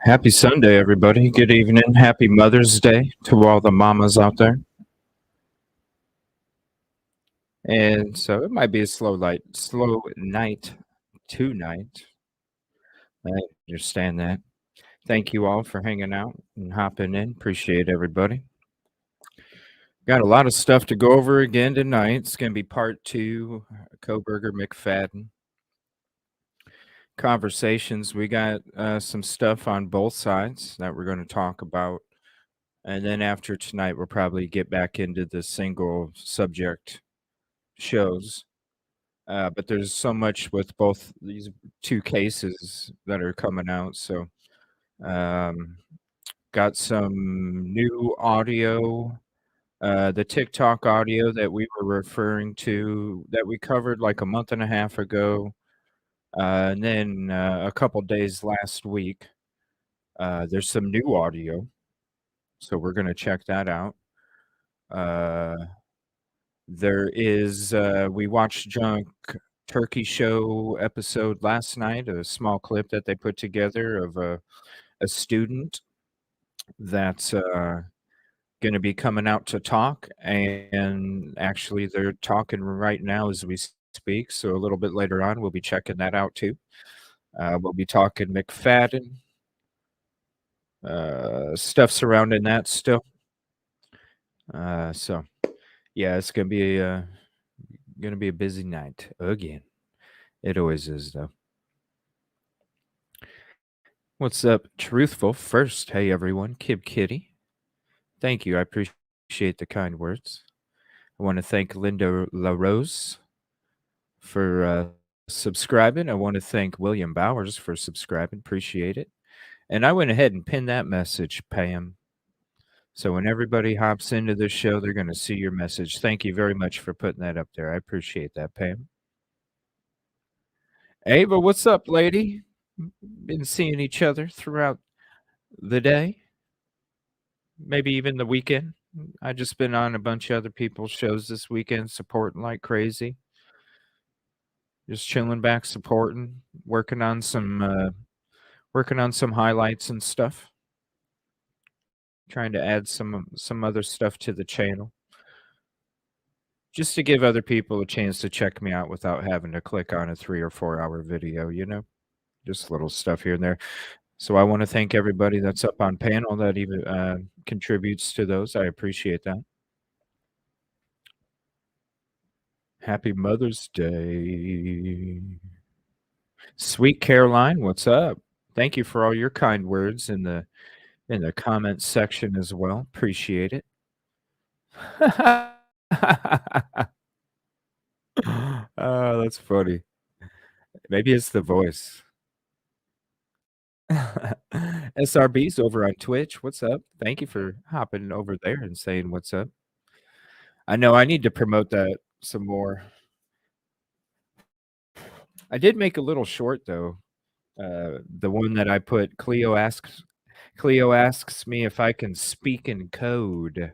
Happy Sunday, everybody. Good evening. Happy Mother's Day to all the mamas out there. And so it might be a slow night tonight. I understand that. Thank you all for hanging out and hopping in. Appreciate everybody. Got a lot of stuff to go over again tonight. It's going to be part 2, Coburger McFadden conversations. We got some stuff on both sides that we're going to talk about. And then after tonight, we'll probably get back into the single subject shows. But there's so much with both these two cases that are coming out. So, got some new audio, the TikTok audio that we were referring to that we covered like a month and a half ago. And then a couple days last week, there's some new audio. So we're going to check that out. There is, we watched Junk Turkey Show episode last night, a small clip that they put together of a student that's going to be coming out to talk. And actually, they're talking right now as we speak. So a little bit later on, we'll be checking that out too. We'll be talking McFadden, stuff surrounding that still. So yeah, it's gonna be a busy night again. It always is, though. What's up, Truthful? First, hey everyone, Kib Kitty. Thank you. I appreciate the kind words. I want to thank Linda LaRose for subscribing. I want to thank William Bowers for subscribing. Appreciate it. And I went ahead and pinned that message, Pam. So when everybody hops into the show, they're going to see your message. Thank you very much for putting that up there. I appreciate that, Pam. Ava, what's up, lady? Been seeing each other throughout the day, maybe even the weekend. I just been on a bunch of other people's shows this weekend, supporting like crazy. Just chilling back, supporting, working on some highlights and stuff. Trying to add some other stuff to the channel, just to give other people a chance to check me out without having to click on a 3 or 4 hour video. Just little stuff here and there. So I want to thank everybody that's up on panel that even contributes to those. I appreciate that. Happy Mother's Day. Sweet Caroline, what's up? Thank you for all your kind words in the comments section as well. Appreciate it. Oh, that's funny. Maybe it's the voice. SRB's over on Twitch. What's up? Thank you for hopping over there and saying what's up. I know I need to promote that some more. I did make a little short though. The one that I put, Cleo asks me if I can speak in code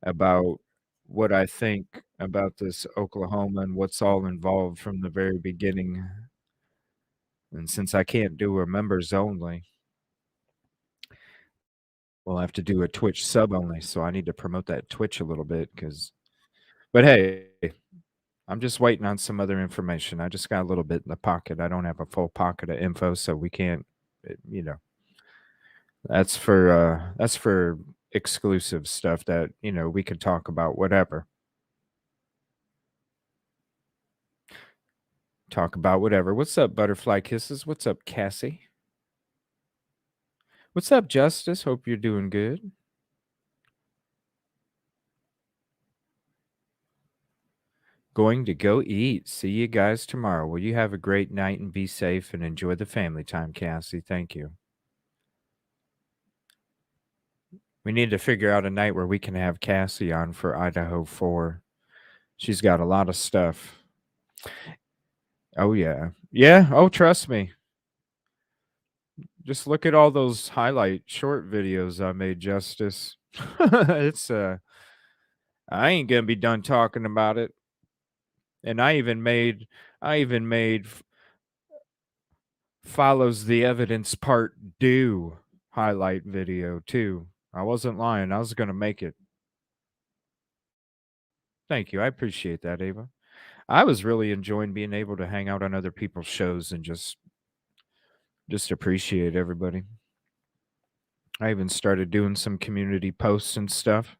about what I think about this Oklahoma and what's all involved from the very beginning. And since I can't do a members only, we'll have to do a Twitch sub only. So I need to promote that Twitch a little bit but hey, I'm just waiting on some other information. I just got a little bit in the pocket. I don't have a full pocket of info, so we can't, that's for exclusive stuff that, we can talk about whatever. Talk about whatever. What's up, Butterfly Kisses? What's up, Cassie? What's up, Justice? Hope you're doing good. Going to go eat. See you guys tomorrow. Will you have a great night and be safe and enjoy the family time, Cassie? Thank you. We need to figure out a night where we can have Cassie on for Idaho 4. She's got a lot of stuff. Oh, yeah. Yeah. Oh, trust me. Just look at all those highlight short videos I made, Justice. It's I ain't gonna be done talking about it. And I even made follows the evidence part due. highlight video too. I wasn't lying. I was going to make it. Thank you. I appreciate that, Ava. I was really enjoying being able to hang out on other people's shows and just appreciate everybody. I even started doing some community posts and stuff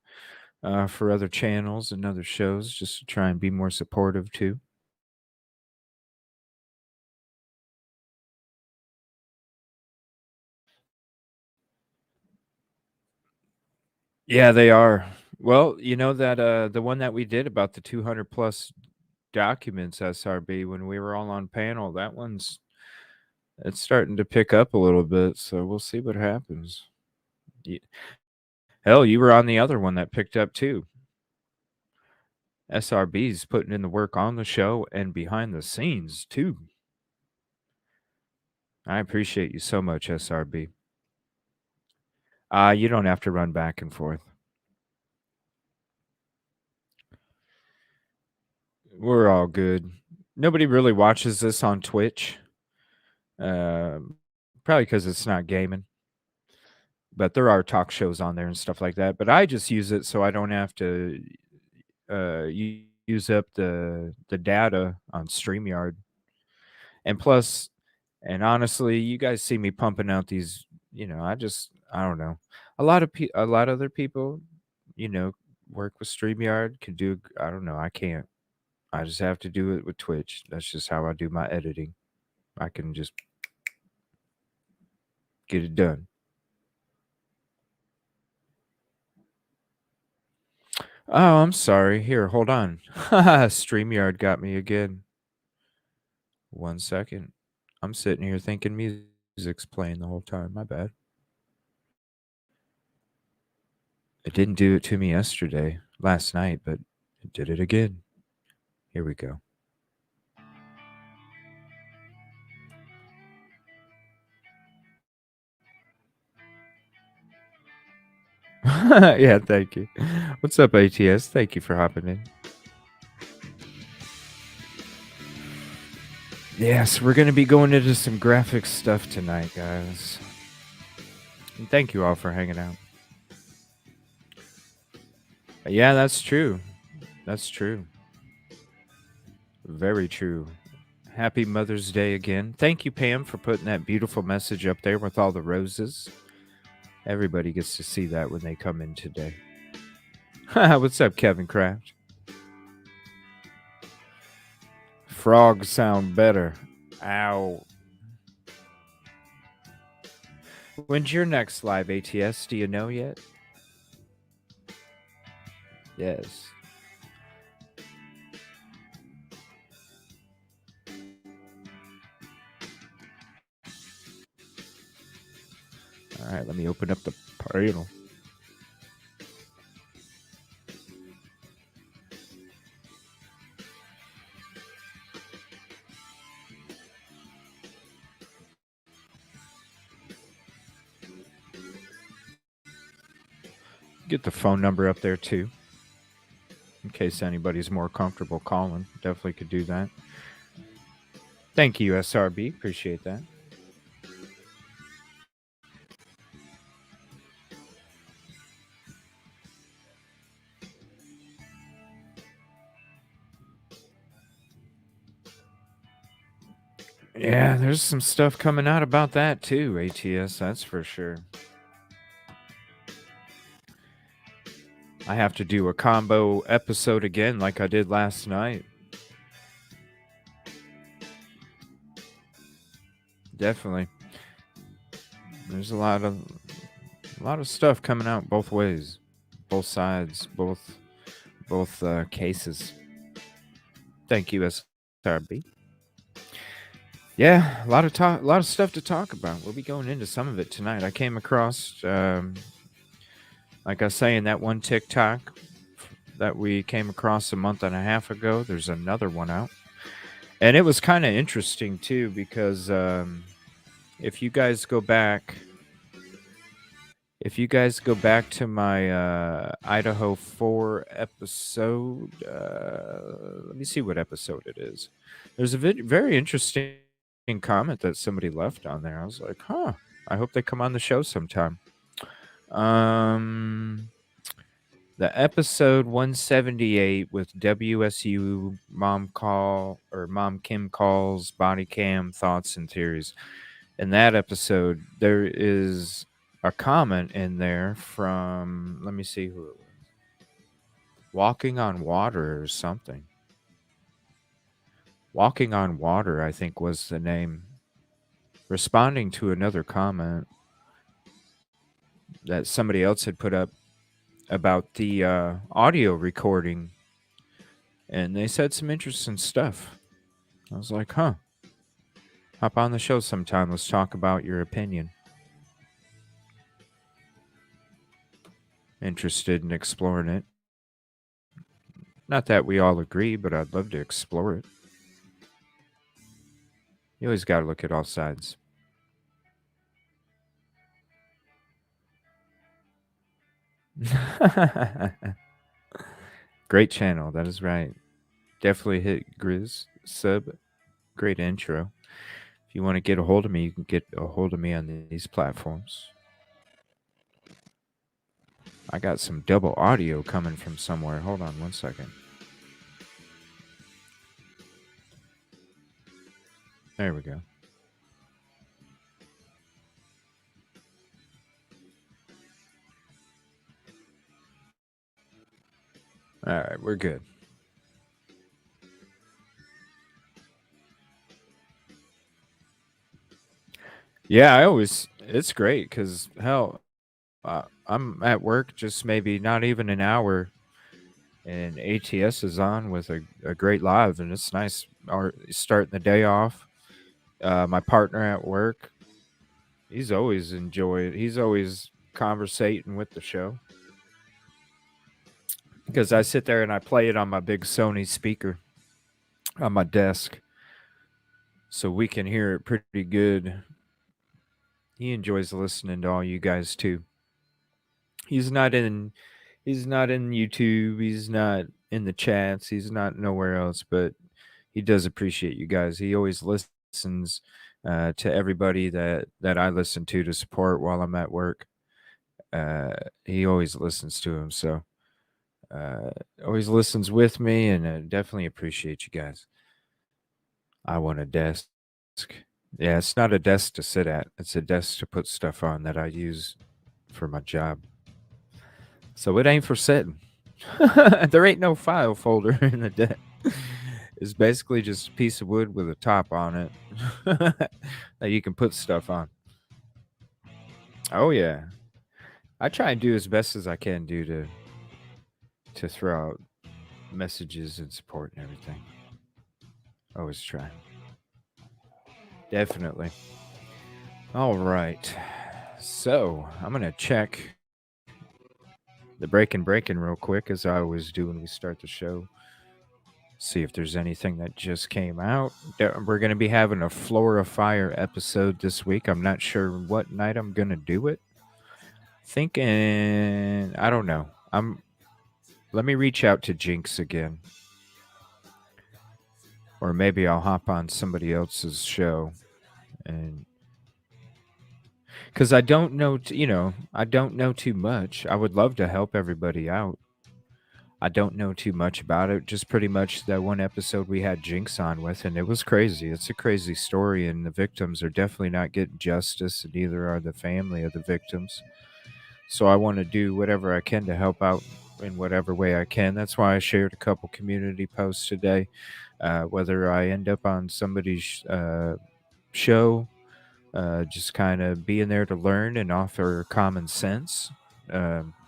for other channels and other shows just to try and be more supportive too. Yeah, they are. Well, you know that the one that we did about the 200 plus documents SRB when we were all on panel, that one's it's starting to pick up a little bit, so we'll see what happens. Hell, you were on the other one that picked up too. SRB's putting in the work on the show and behind the scenes too. I appreciate you so much, SRB. You don't have to run back and forth. We're all good. Nobody really watches this on Twitch. Probably because it's not gaming. But there are talk shows on there and stuff like that. But I just use it so I don't have to use up the data on StreamYard. And plus, and honestly, you guys see me pumping out these. I don't know. A lot of other people, you know, work with StreamYard can do. I don't know. I can't. I just have to do it with Twitch. That's just how I do my editing. I can just get it done. Oh, I'm sorry. Here, hold on. StreamYard got me again. 1 second. I'm sitting here thinking music's playing the whole time. My bad. It didn't do it to me last night, but it did it again. Here we go. Yeah, thank you. What's up, ATS? Thank you for hopping in. Yes, we're going to be going into some graphic stuff tonight, guys. And thank you all for hanging out. Yeah, that's true. That's true. Very true. Happy Mother's Day again. Thank you, Pam, for putting that beautiful message up there with all the roses. Everybody gets to see that when they come in today. What's up, Kevin Kraft? Frogs sound better. Ow. When's your next live, ATS? Do you know yet? Yes. All right, let me open up the panel. Get the phone number up there too, in case anybody's more comfortable calling. Definitely could do that. Thank you, SRB. Appreciate that. Yeah, there's some stuff coming out about that too, ATS. That's for sure. I have to do a combo episode again like I did last night. Definitely. There's a lot of stuff coming out both ways. Both sides, both cases. Thank you, SRB. Yeah, a lot of stuff to talk about. We'll be going into some of it tonight. I came across like I was saying, that one TikTok that we came across a month and a half ago. There's another one out. And it was kind of interesting too, because if you guys go back to my Idaho 4 episode, let me see what episode it is. There's a very interesting comment that somebody left on there. I was like, huh. I hope they come on the show sometime. Um, the episode 178 with WSU Mom Kim calls body cam thoughts and theories. In that episode, there is a comment in there from, let me see who it was. Walking on Water or something. Walking on Water, I think, was the name. Responding to another comment that somebody else had put up about the audio recording, and they said some interesting stuff. I was like, huh, hop on the show sometime. Let's talk about your opinion. Interested in exploring it. Not that we all agree, but I'd love to explore it. You always got to look at all sides. Great channel. That is right. Definitely hit Grizz sub. Great intro. If you want to get a hold of me, you can get a hold of me on these platforms. I got some double audio coming from somewhere. Hold on one second. There we go. All right, we're good. Yeah, it's great because, hell, I'm at work just maybe not even an hour, and ATS is on with a great live, and it's nice. Or starting the day off. My partner at work, he's always enjoyed. He's always conversating with the show because I sit there and I play it on my big Sony speaker on my desk, so we can hear it pretty good. He enjoys listening to all you guys too. He's not in he's not in YouTube, he's not in the chats, he's not nowhere else, but he does appreciate you guys. He always listens to everybody that I listen to support while I'm at work. Uh, he always listens to him, so uh, always listens with me, and definitely appreciate you guys. I want a desk. Yeah, it's not a desk to sit at. It's a desk to put stuff on that I use for my job. So it ain't for sitting. There ain't no file folder in the deck. It's basically just a piece of wood with a top on it that you can put stuff on. Oh yeah, I try and do as best as I can do to throw out messages and support and everything. Always try. Definitely. All right. So I'm gonna check the breaking real quick, as I always do when we start the show. See if there's anything that just came out. We're going to be having a Flora Fire episode this week. I'm not sure what night I'm going to do it. Thinking, I don't know. Let me reach out to Jinx again. Or maybe I'll hop on somebody else's show, and cuz I don't know, I don't know too much. I would love to help everybody out. I don't know too much about it. Just pretty much that one episode we had Jinx on with, and it was crazy. It's a crazy story, and the victims are definitely not getting justice, and neither are the family of the victims. So I want to do whatever I can to help out in whatever way I can. That's why I shared a couple community posts today. Whether I end up on somebody's show, just kind of being there to learn and offer common sense.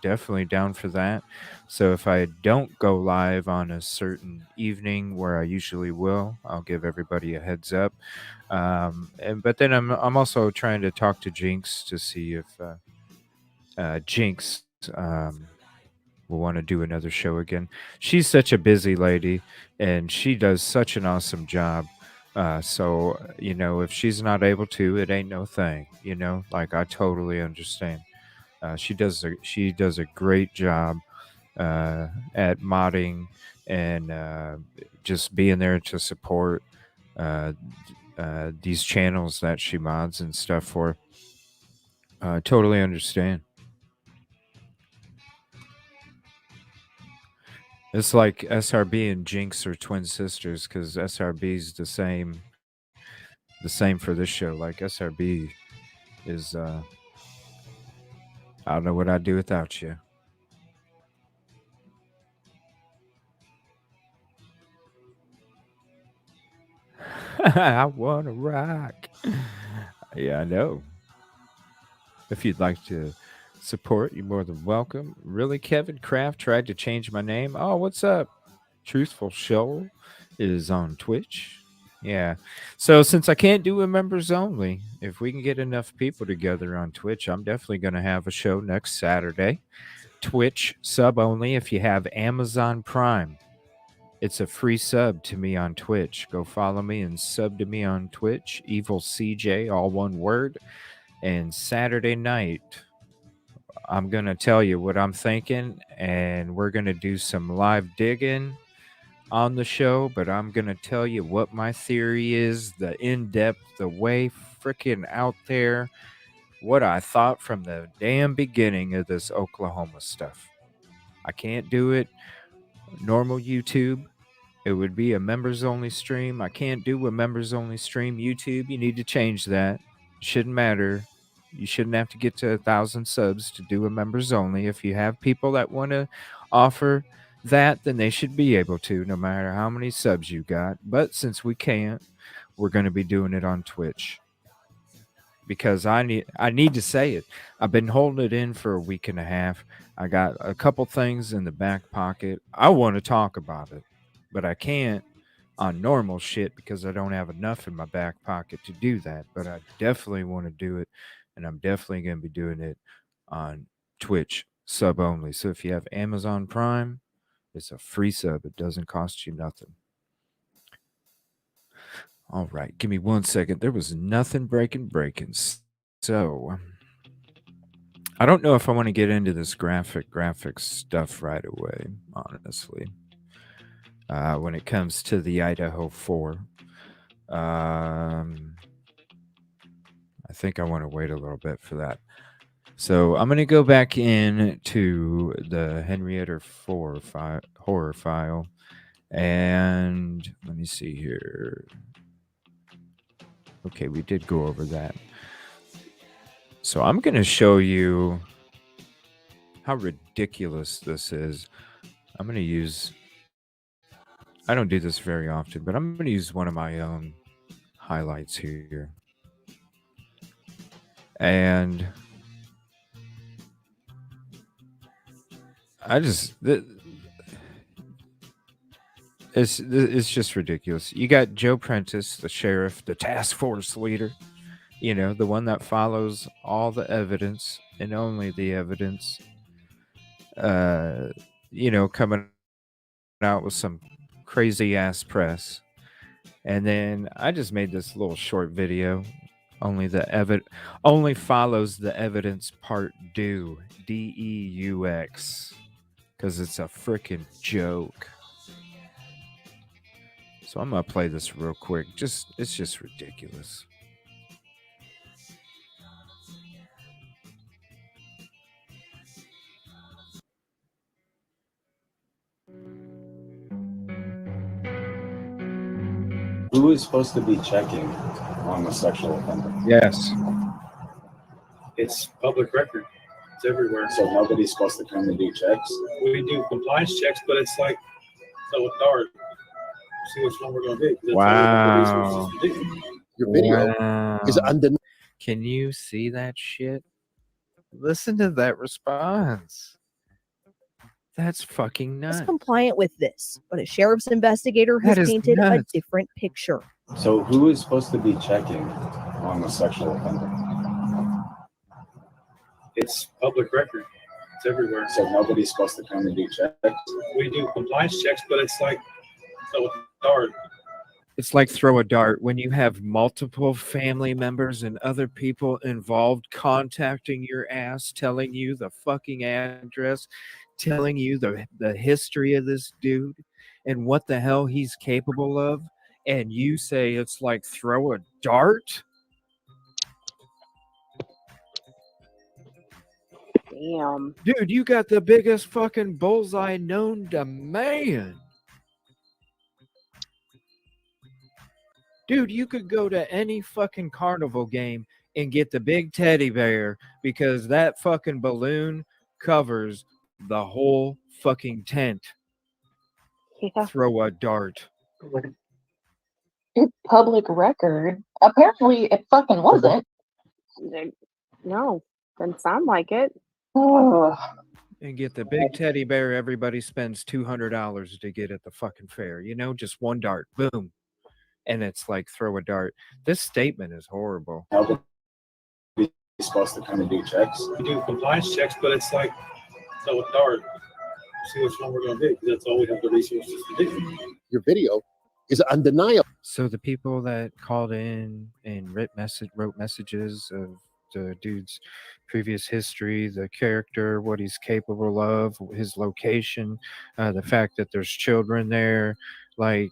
Definitely down for that. So if I don't go live on a certain evening where I usually will, I'll give everybody a heads up. But then I'm also trying to talk to Jinx to see if Jinx will want to do another show again. She's such a busy lady, and she does such an awesome job. So if she's not able to, it ain't no thing. Like, I totally understand. She does a great job at modding and just being there to support uh, these channels that she mods and stuff for. I totally understand. It's like SRB and Jinx are twin sisters because SRB's the same for this show. Like SRB is, I don't know what I'd do without you. I wanna rock. Yeah, I know. If you'd like to support, you're more than welcome. Really, Kevin Kraft tried to change my name. Oh, what's up? Truthful Show is on Twitch. Yeah. So since I can't do a members only, if we can get enough people together on Twitch, I'm definitely going to have a show next Saturday. Twitch sub only if you have Amazon Prime. It's a free sub to me on Twitch. Go follow me and sub to me on Twitch. Evil CJ, all one word. And Saturday night, I'm going to tell you what I'm thinking, and we're going to do some live digging on the show, but I'm going to tell you what my theory is, the in depth, the way freaking out there, what I thought from the damn beginning of this Oklahoma stuff. I can't do it normal YouTube. It would be a members only stream. I can't do a members only stream. YouTube, you need to change that. Shouldn't matter. You shouldn't have to get to 1,000 subs to do a members only. If you have people that want to offer that, then they should be able to, no matter how many subs you got. But since we can't, we're going to be doing it on Twitch because I need to say it. I've been holding it in for a week and a half. I got a couple things in the back pocket. I want to talk about it, but I can't on normal shit because I don't have enough in my back pocket to do that. But I definitely want to do it, and I'm definitely going to be doing it on Twitch sub only. So if you have Amazon Prime, it's a free sub. It doesn't cost you nothing. All right, give me 1 second. There was nothing breaking. So I don't know if I want to get into this graphics stuff right away, honestly. When it comes to the Idaho 4, um, I think I want to wait a little bit for that. So I'm going to go back in to the Henryetta 4 horror file. And let me see here. Okay, we did go over that. So I'm going to show you how ridiculous this is. I'm going to use, I don't do this very often, but I'm going to use one of my own highlights here. And I just, it's just ridiculous. You got Joe Prentice, the sheriff, the task force leader, the one that follows all the evidence and only the evidence, uh, coming out with some crazy ass press. And then I just made this little short video. Only follows the evidence part Deux, because it's a freaking joke. So I'm gonna play this real quick. It's just ridiculous. Who is supposed to be checking on the sexual offender? Yes. It's public record. It's everywhere. So nobody's supposed to come and do checks? We do compliance checks, but it's like so with DART. See which one we're going to do. That's Wow. all we have the resources to do. Your video is undeniable. Can you see that shit? Listen to that response. That's fucking nuts. Is compliant with this, but a sheriff's investigator has That is painted a nuts. different picture. So who is supposed to be checking on the sexual offender? It's public record. It's everywhere. So nobody's supposed to come and do checks? We do compliance checks, but it's like so with DART. It's like throw a dart when you have multiple family members and other people involved contacting your ass, telling you the fucking address, telling you the history of this dude and what the hell he's capable of, and you say it's like throw a dart? Damn. Dude, you got the biggest fucking bullseye known to man. Dude, you could go to any fucking carnival game and get the big teddy bear because that fucking balloon covers the whole fucking tent. Yeah. Throw a dart. It's public record. Apparently, it fucking wasn't. No, doesn't sound like it. Oh, And get the big teddy bear everybody spends $200 to get at the fucking fair. You know, just one dart. Boom. And it's like throw a dart. This statement is horrible. How are we supposed to kind of do checks? We do compliance checks, but it's like throw a dart. See which one we're going to do. That's all we have the resources to do. Your video is undeniable. So the people that called in and wrote messages of the dude's previous history, the character, what he's capable of, his location, the fact that there's children there, like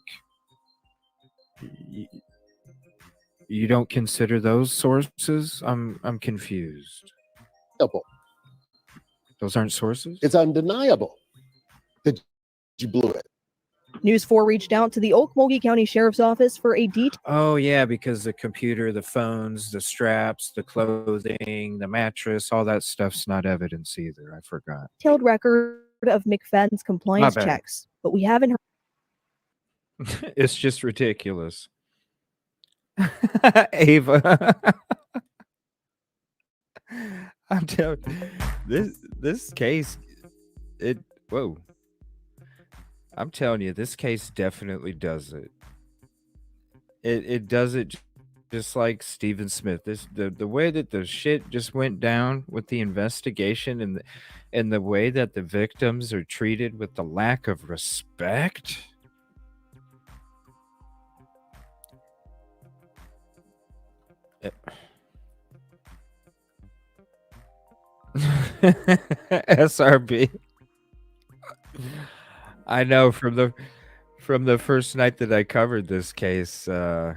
you don't consider those sources? I'm confused. Those aren't sources? It's undeniable that you blew it. News 4 reached out to the Okmulgee County Sheriff's Office for a Oh, yeah, because the computer, the phones, the straps, the clothing, the mattress, all that stuff's not evidence either. I forgot. detailed record of McFadden's compliance bad. checks, but we haven't heard. It's just ridiculous. Ava. I'm telling this case, whoa. I'm telling you, this case definitely does it. It does it just like Stephen Smith. The way that the shit just went down with the investigation and the way that the victims are treated with the lack of respect. SRB. I know from the first night that I covered this case, yeah,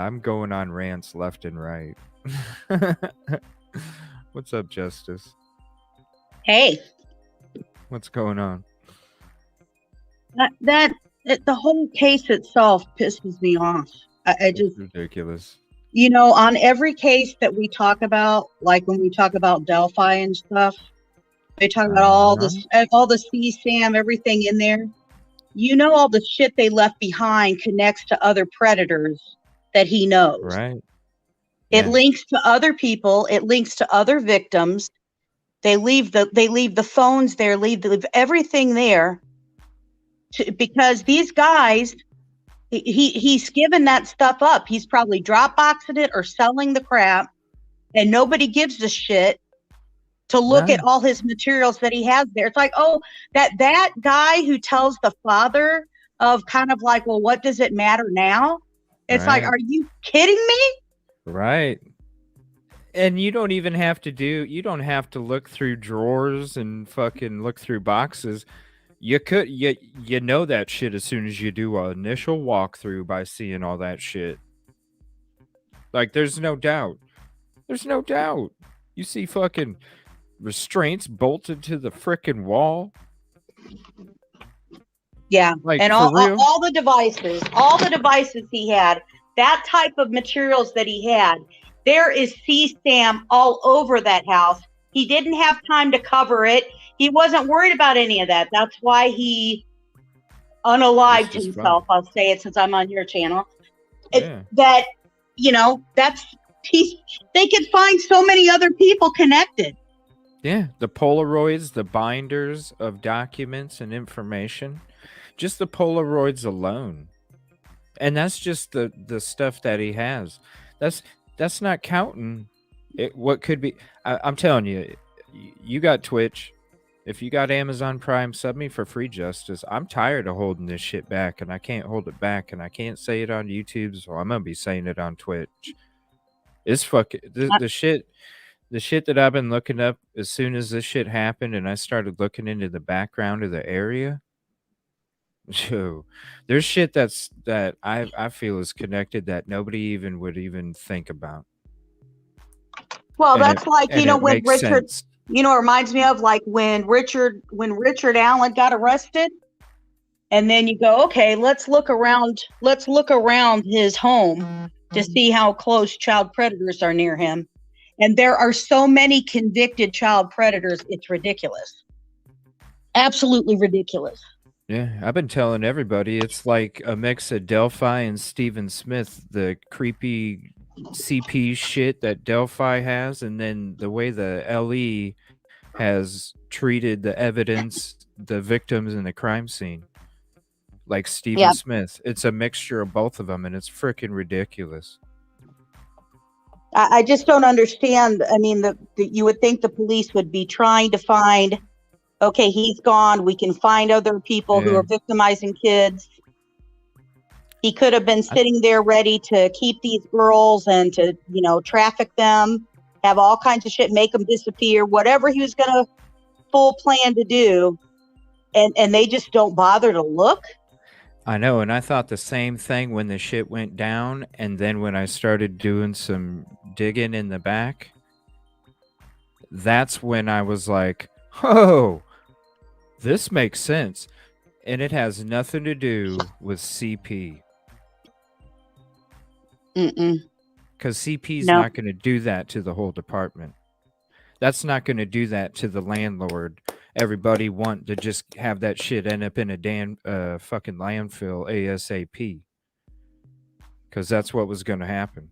I'm going on rants left and right. What's up, Justice? Hey, What's going on? the whole case itself pisses me off. I just, Ridiculous. you know, on every case that we talk about, like when we talk about Delphi and stuff, they talk about all the CSAM, everything in there. You know, all the shit they left behind connects to other predators that he knows. Right. It Yeah. links to other people. It links to other victims. They leave the phones there, leave everything there, because these guys, he's given that stuff up. He's probably Dropboxing it or selling the crap, and nobody gives a shit to look at all his materials that he has there. It's like, oh, that guy who tells the father of kind of like, well, what does it matter now? It's like, Right. are you kidding me? Right. And you don't even have to look through drawers and fucking look through boxes. You know that shit as soon as you do an initial walkthrough by seeing all that shit. Like, there's no doubt. There's no doubt. You see fucking restraints bolted to the frickin' wall. Yeah, Like, and for real? all the devices he had, that type of materials that he had, there is CSAM all over that house. He didn't have time to cover it. He wasn't worried about any of that. That's why he unalived This is himself. I'll say it since I'm on your channel. Yeah. That, you know, they could find so many other people connected. Yeah, the Polaroids, the binders of documents and information, just the Polaroids alone. And that's just the stuff that he has. That's not counting what could be. I'm telling you, you got Twitch. If you got Amazon Prime, sub me for free, Justice. I'm tired of holding this shit back, and I can't hold it back, and I can't say it on YouTube, so I'm gonna be saying it on Twitch. It's fucking the shit. The shit that I've been looking up as soon as this shit happened, and I started looking into the background of the area. So there's shit that I feel is connected that nobody even would even think about. Well, And that's it- like, and you know, it when makes Richard, sense. You know, it reminds me of like when Richard Allen got arrested, and then you go, okay, let's look around his home to see how close child predators are near him. And there are so many convicted child predators, it's ridiculous. Absolutely ridiculous. Yeah, I've been telling everybody it's like a mix of Delphi and Stephen Smith, the creepy CP shit that Delphi has, and then the way the LE has treated the evidence, the victims, and the crime scene. Like Stephen Yeah. Smith. It's a mixture of both of them, and it's freaking ridiculous. I just don't understand. I mean, you would think the police would be trying to find, okay, he's gone. We can find other people who Yeah. are victimizing kids. He could have been sitting there ready to keep these girls and to, traffic them, have all kinds of shit, make them disappear, whatever he was going to full plan to do. And they just don't bother to look. I know, and I thought the same thing when the shit went down, and then when I started doing some digging in the back, that's when I was like, oh, this makes sense. And it has nothing to do with CP. Because CP's No. not going to do that to the whole department. That's not going to do that to the landlord. Everybody want to just have that shit end up in a damn fucking landfill ASAP. Because that's what was going to happen.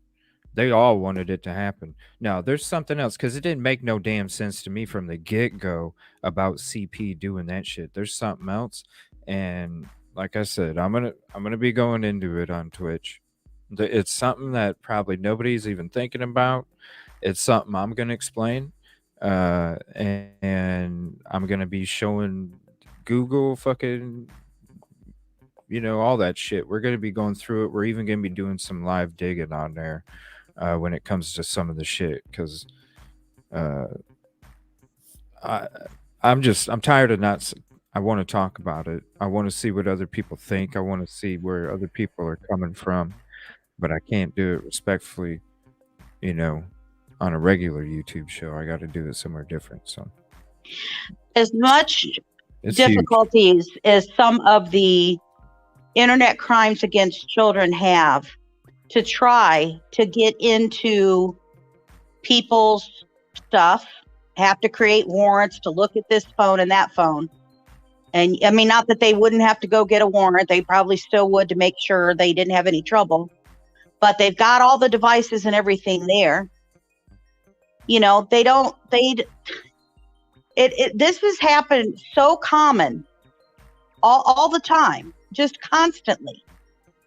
They all wanted it to happen. Now, there's something else, because it didn't make no damn sense to me from the get-go about CP doing that shit. There's something else, and like I said, I'm gonna be going into it on Twitch. It's something that probably nobody's even thinking about. It's something I'm gonna explain, and I'm gonna be showing Google fucking, all that shit. We're gonna be going through it. We're even gonna be doing some live digging on there. When it comes to some of the shit, because I'm tired of not. I want to talk about it. I want to see what other people think. I want to see where other people are coming from, but I can't do it respectfully, on a regular YouTube show. I got to do it somewhere different. So, As much it's difficulties as some of the internet crimes against children have to try to get into people's stuff, have to create warrants to look at this phone and that phone. And I mean, not that they wouldn't have to go get a warrant. They probably still would to make sure they didn't have any trouble. But they've got all the devices and everything there. This has happened so common all the time, just constantly.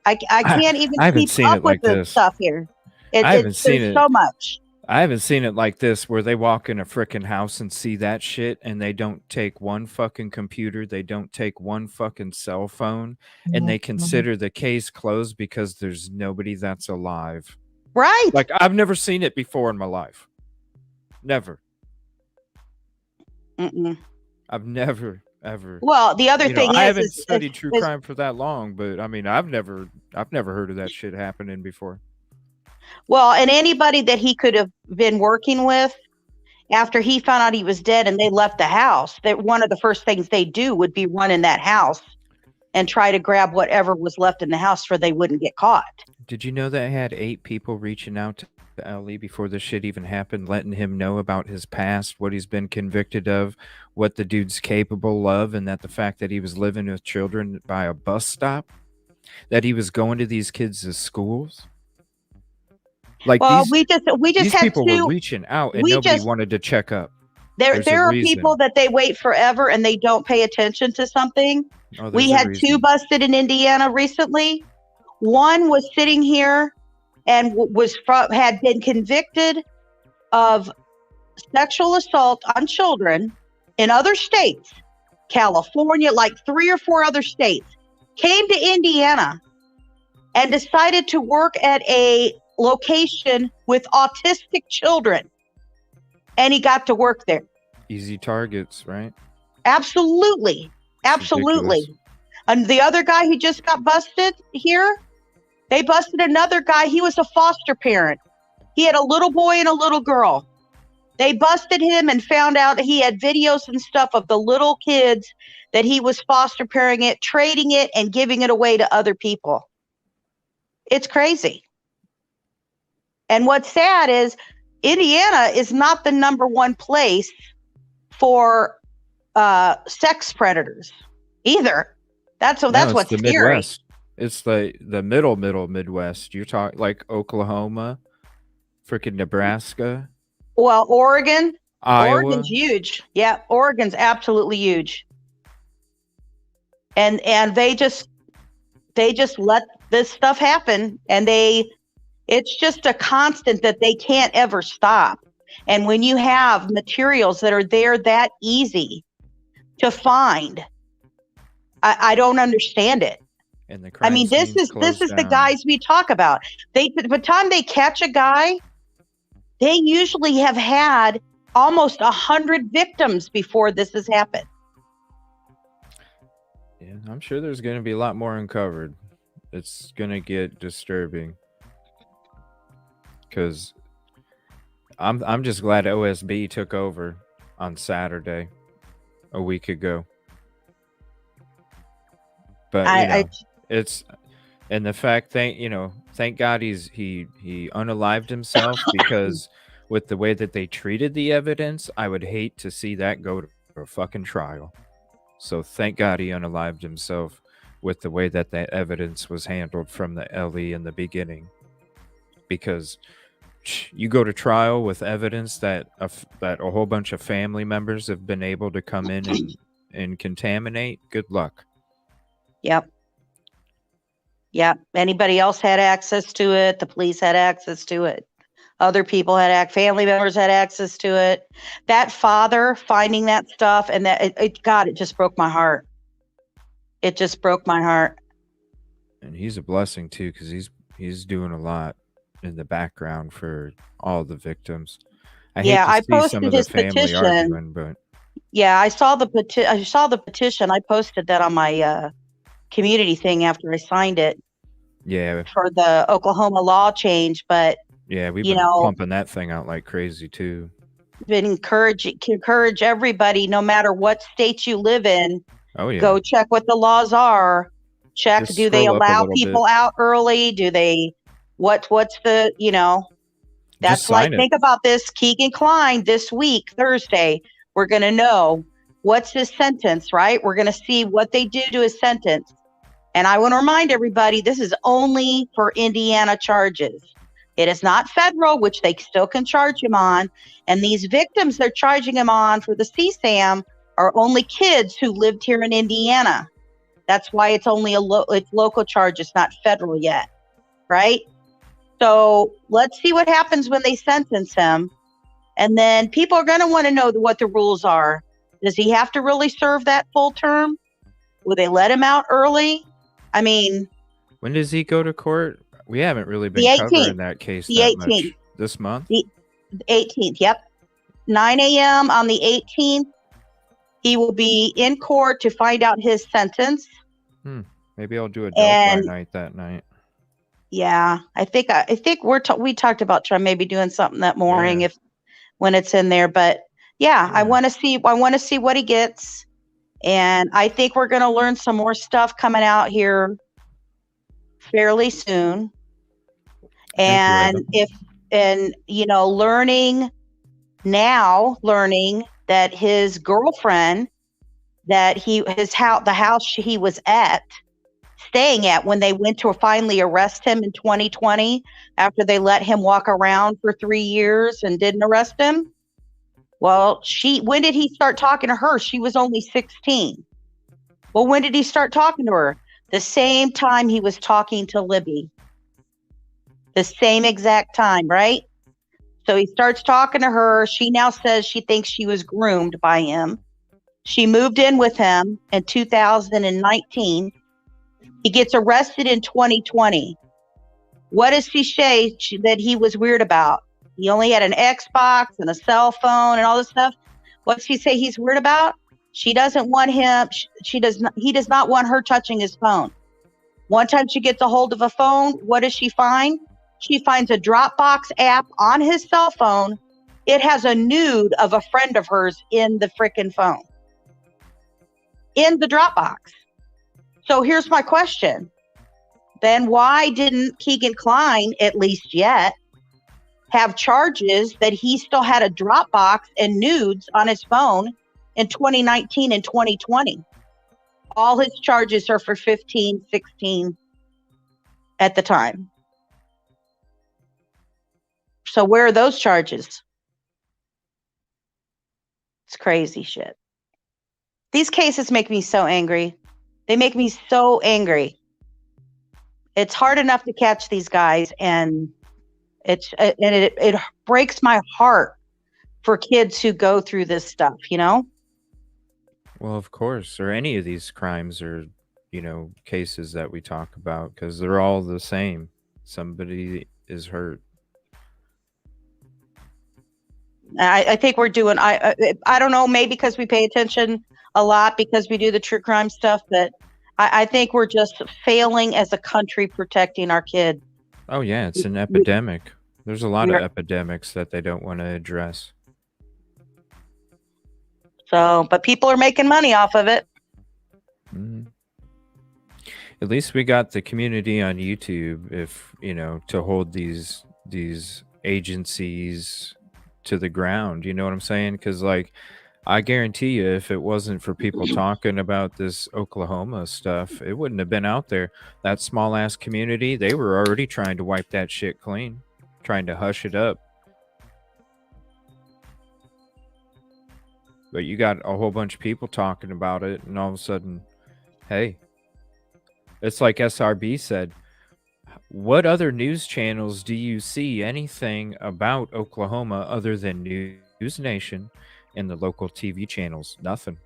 I can't even keep up with this stuff here. There's so much. I haven't seen it like this where they walk in a freaking house and see that shit and they don't take one fucking computer, they don't take one fucking cell phone, and they consider the case closed because there's nobody that's alive. Right. Like, I've never seen it before in my life. Never. I've never ever. Well, the other thing is, I haven't studied true crime for that long, but I mean, I've never heard of that shit happening before. Well, and anybody that he could have been working with after he found out he was dead and they left the house, that one of the first things they do would be run in that house and try to grab whatever was left in the house so they wouldn't get caught. Did you know that I had 8 people reaching out to Ali before this shit even happened, letting him know about his past, what he's been convicted of, what the dude's capable of, and that the fact that he was living with children by a bus stop, that he was going to these kids' schools? Like, well, these had people to, were reaching out and nobody wanted to check up. There are people that they wait forever and they don't pay attention to something. We had 2 busted in Indiana recently. One was sitting here and had been convicted of sexual assault on children in other states, California, like 3 or 4 other states, came to Indiana and decided to work at a location with autistic children. And he got to work there. Easy targets, right? Absolutely. Absolutely. And the other guy who just got busted here, they busted another guy. He was a foster parent. He had a little boy and a little girl. They busted him and found out he had videos and stuff of the little kids that he was foster caring it, trading it, and giving it away to other people. It's crazy. And what's sad is Indiana is not the number one place for sex predators either. That's No, what's the scary. Midwest. It's the middle Midwest. You're talking like Oklahoma, freaking Nebraska, Well, Oregon. Iowa. Oregon's huge. Yeah, Oregon's absolutely huge. And they just let this stuff happen, and it's just a constant that they can't ever stop. And when you have materials that are there that easy to find, I don't understand it. And the I mean, this is the guys we talk about. By the time they catch a guy, they usually have had almost 100 victims before this has happened. Yeah, I'm sure there's going to be a lot more uncovered. It's going to get disturbing. Because I'm just glad OSB took over on Saturday a week ago. But it's, and the fact that thank God he unalived himself, because with the way that they treated the evidence, I would hate to see that go to a fucking trial. So thank God he unalived himself with the way that that evidence was handled from the Ellie in the beginning. Because you go to trial with evidence that a whole bunch of family members have been able to come in and contaminate, good luck. Yep. Anybody else had access to it. The police had access to it. Other people family members had access to it. That father finding that stuff, and God, it just broke my heart. It just broke my heart. And he's a blessing too, because he's doing a lot in the background for all the victims. I posted some of the family arguing, but yeah, I saw the petition. I posted that on my community thing after I signed it. Yeah, for the Oklahoma law change, but yeah, we've been pumping that thing out like crazy too. Been encourage everybody, no matter what state you live in. Oh yeah, go check what the laws are. Check. Do they allow people out early? Do they? What's the? That's like, think about this. Keegan Kline this week, Thursday. We're gonna know what's his sentence, right? We're gonna see what they do to his sentence. And I want to remind everybody, this is only for Indiana charges. It is not federal, which they still can charge him on. And these victims they're charging him on for the CSAM are only kids who lived here in Indiana. That's why it's only it's local charges, not federal yet, right? So let's see what happens when they sentence him. And then people are going to want to know what the rules are. Does he have to really serve that full term? Will they let him out early? I mean, when does he go to court? We haven't really been covering that case the that 18th. much this month. The 18th, yep. 9 a.m. on the 18th. He will be in court to find out his sentence. Maybe I'll do a Delphi night that night. Yeah, I think we talked about trying maybe doing something that morning when it's in there. But yeah, I want to see what he gets. And I think we're going to learn some more stuff coming out here fairly soon. And learning that his girlfriend, the house he was staying at when they went to finally arrest him in 2020, after they let him walk around for 3 years and didn't arrest him. Well, when did he start talking to her? She was only 16. Well, when did he start talking to her? The same time he was talking to Libby. The same exact time, right? So he starts talking to her. She now says she thinks she was groomed by him. She moved in with him in 2019. He gets arrested in 2020. What does she say that he was weird about? He only had an Xbox and a cell phone and all this stuff. What does she say he's weird about? She doesn't want him. He does not want her touching his phone. One time she gets a hold of a phone. What does she find? She finds a Dropbox app on his cell phone it has a nude of a friend of hers in the frickin' phone, in the Dropbox. So here's my question. Then why didn't Keegan Kline, at least yet, have charges that he still had a Dropbox and nudes on his phone in 2019 and 2020? All his charges are for 15, 16 at the time. So where are those charges? It's crazy shit. These cases make me so angry. They make me so angry. It's hard enough to catch these guys, and it breaks my heart for kids who go through this stuff, you know? Well, of course, or any of these crimes or, cases that we talk about, because they're all the same. Somebody is hurt. I think we're doing, I don't know, maybe because we pay attention a lot because we do the true crime stuff, but I think we're just failing as a country protecting our kid. Oh, yeah, it's an epidemic. There's a lot of epidemics that they don't want to address. So, but people are making money off of it. Mm-hmm. At least we got the community on YouTube, if, to hold these agencies to the ground. You know what I'm saying? Because, I guarantee you, if it wasn't for people talking about this Oklahoma stuff, it wouldn't have been out there. That small ass community, they were already trying to wipe that shit clean, trying to hush it up. But you got a whole bunch of people talking about it, and all of a sudden, hey, it's like SRB said, what other news channels do you see anything about Oklahoma other than News Nation and the local TV channels? Nothing.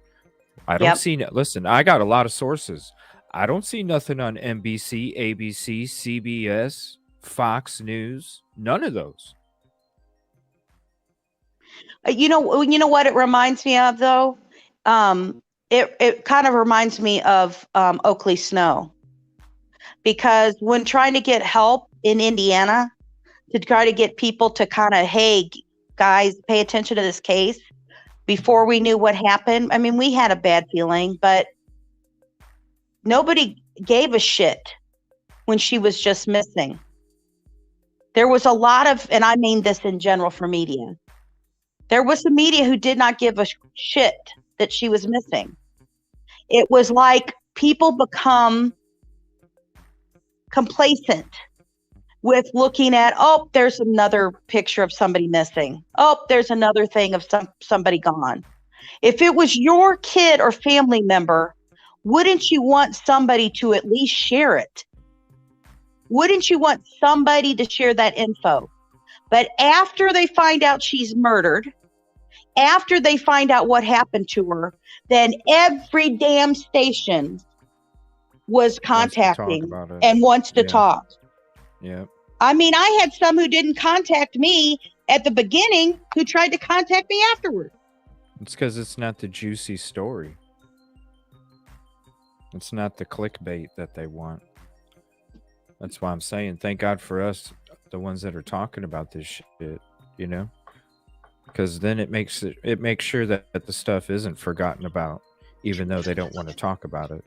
I don't see. Listen, I got a lot of sources. I don't see nothing on NBC, ABC, CBS, Fox News. None of those. You know what it reminds me of, though? It kind of reminds me of Oakley Snow. Because when trying to get help in Indiana, to try to get people to kind of, hey, guys, pay attention to this case, before we knew what happened, I mean, we had a bad feeling, but nobody gave a shit when she was just missing. There was a lot of, and I mean this in general for media, there was some media who did not give a shit that she was missing. It was like people become complacent with looking at, oh, there's another picture of somebody missing. Oh, there's another thing of somebody gone. If it was your kid or family member, wouldn't you want somebody to at least share it? Wouldn't you want somebody to share that info? But after they find out she's murdered, after they find out what happened to her, then every damn station was contacting and wants to talk. Yeah. I mean, I had some who didn't contact me at the beginning who tried to contact me afterward. It's because it's not the juicy story. It's not the clickbait that they want. That's why I'm saying, thank God for us, the ones that are talking about this shit, because then it makes sure that the stuff isn't forgotten about, even though they don't want to talk about it.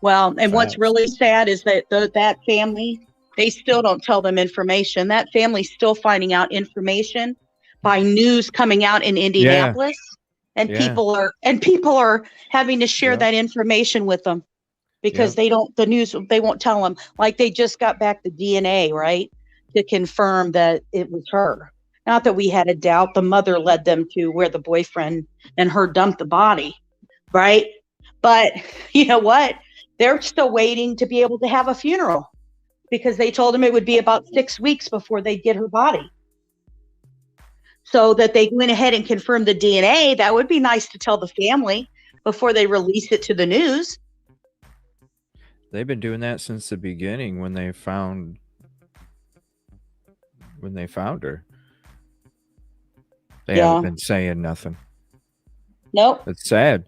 Well, and what's really sad is that that family, they still don't tell them information. That family's still finding out information by news coming out in Indianapolis, and people are having to share that information with them because they won't tell them. Like, they just got back the DNA, right, to confirm that it was her. Not that we had a doubt. The mother led them to where the boyfriend and her dumped the body, right? But you know what? They're still waiting to be able to have a funeral because they told them it would be about 6 weeks before they'd get her body. So that they went ahead and confirmed the DNA. That would be nice to tell the family before they release it to the news. They've been doing that since the beginning when they found her. They haven't been saying nothing. Nope. It's sad.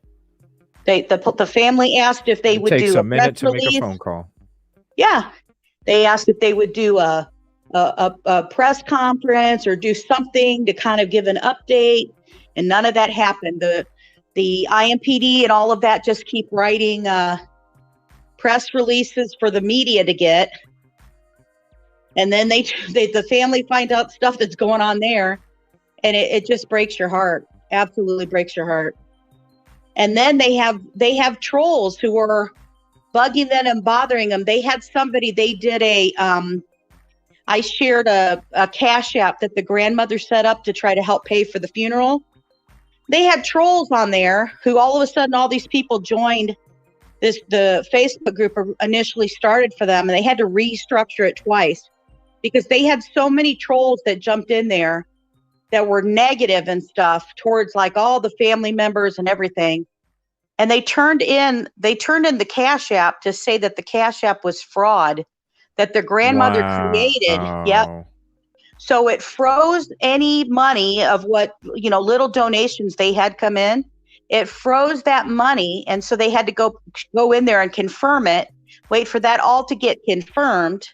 The family asked if they would do a minute to make a phone call. Yeah. They asked if they would do a a press conference or do something to kind of give an update, and none of that happened. The IMPD and all of that just keep writing press releases for the media to get, and then the family finds out stuff that's going on there, and it just breaks your heart. Absolutely breaks your heart. And then they have trolls who are bugging them and bothering them. They had somebody, they did I shared a Cash App that the grandmother set up to try to help pay for the funeral. They had trolls on there who all of a sudden, all these people joined the Facebook group initially started for them, and they had to restructure it twice because they had so many trolls that jumped in there that were negative and stuff towards like all the family members and everything. And they turned in the Cash App to say that the Cash App was fraud, that their grandmother created. Yep. So it froze any money of what, little donations they had come in. It froze that money. And so they had to go in there and confirm it, wait for that all to get confirmed,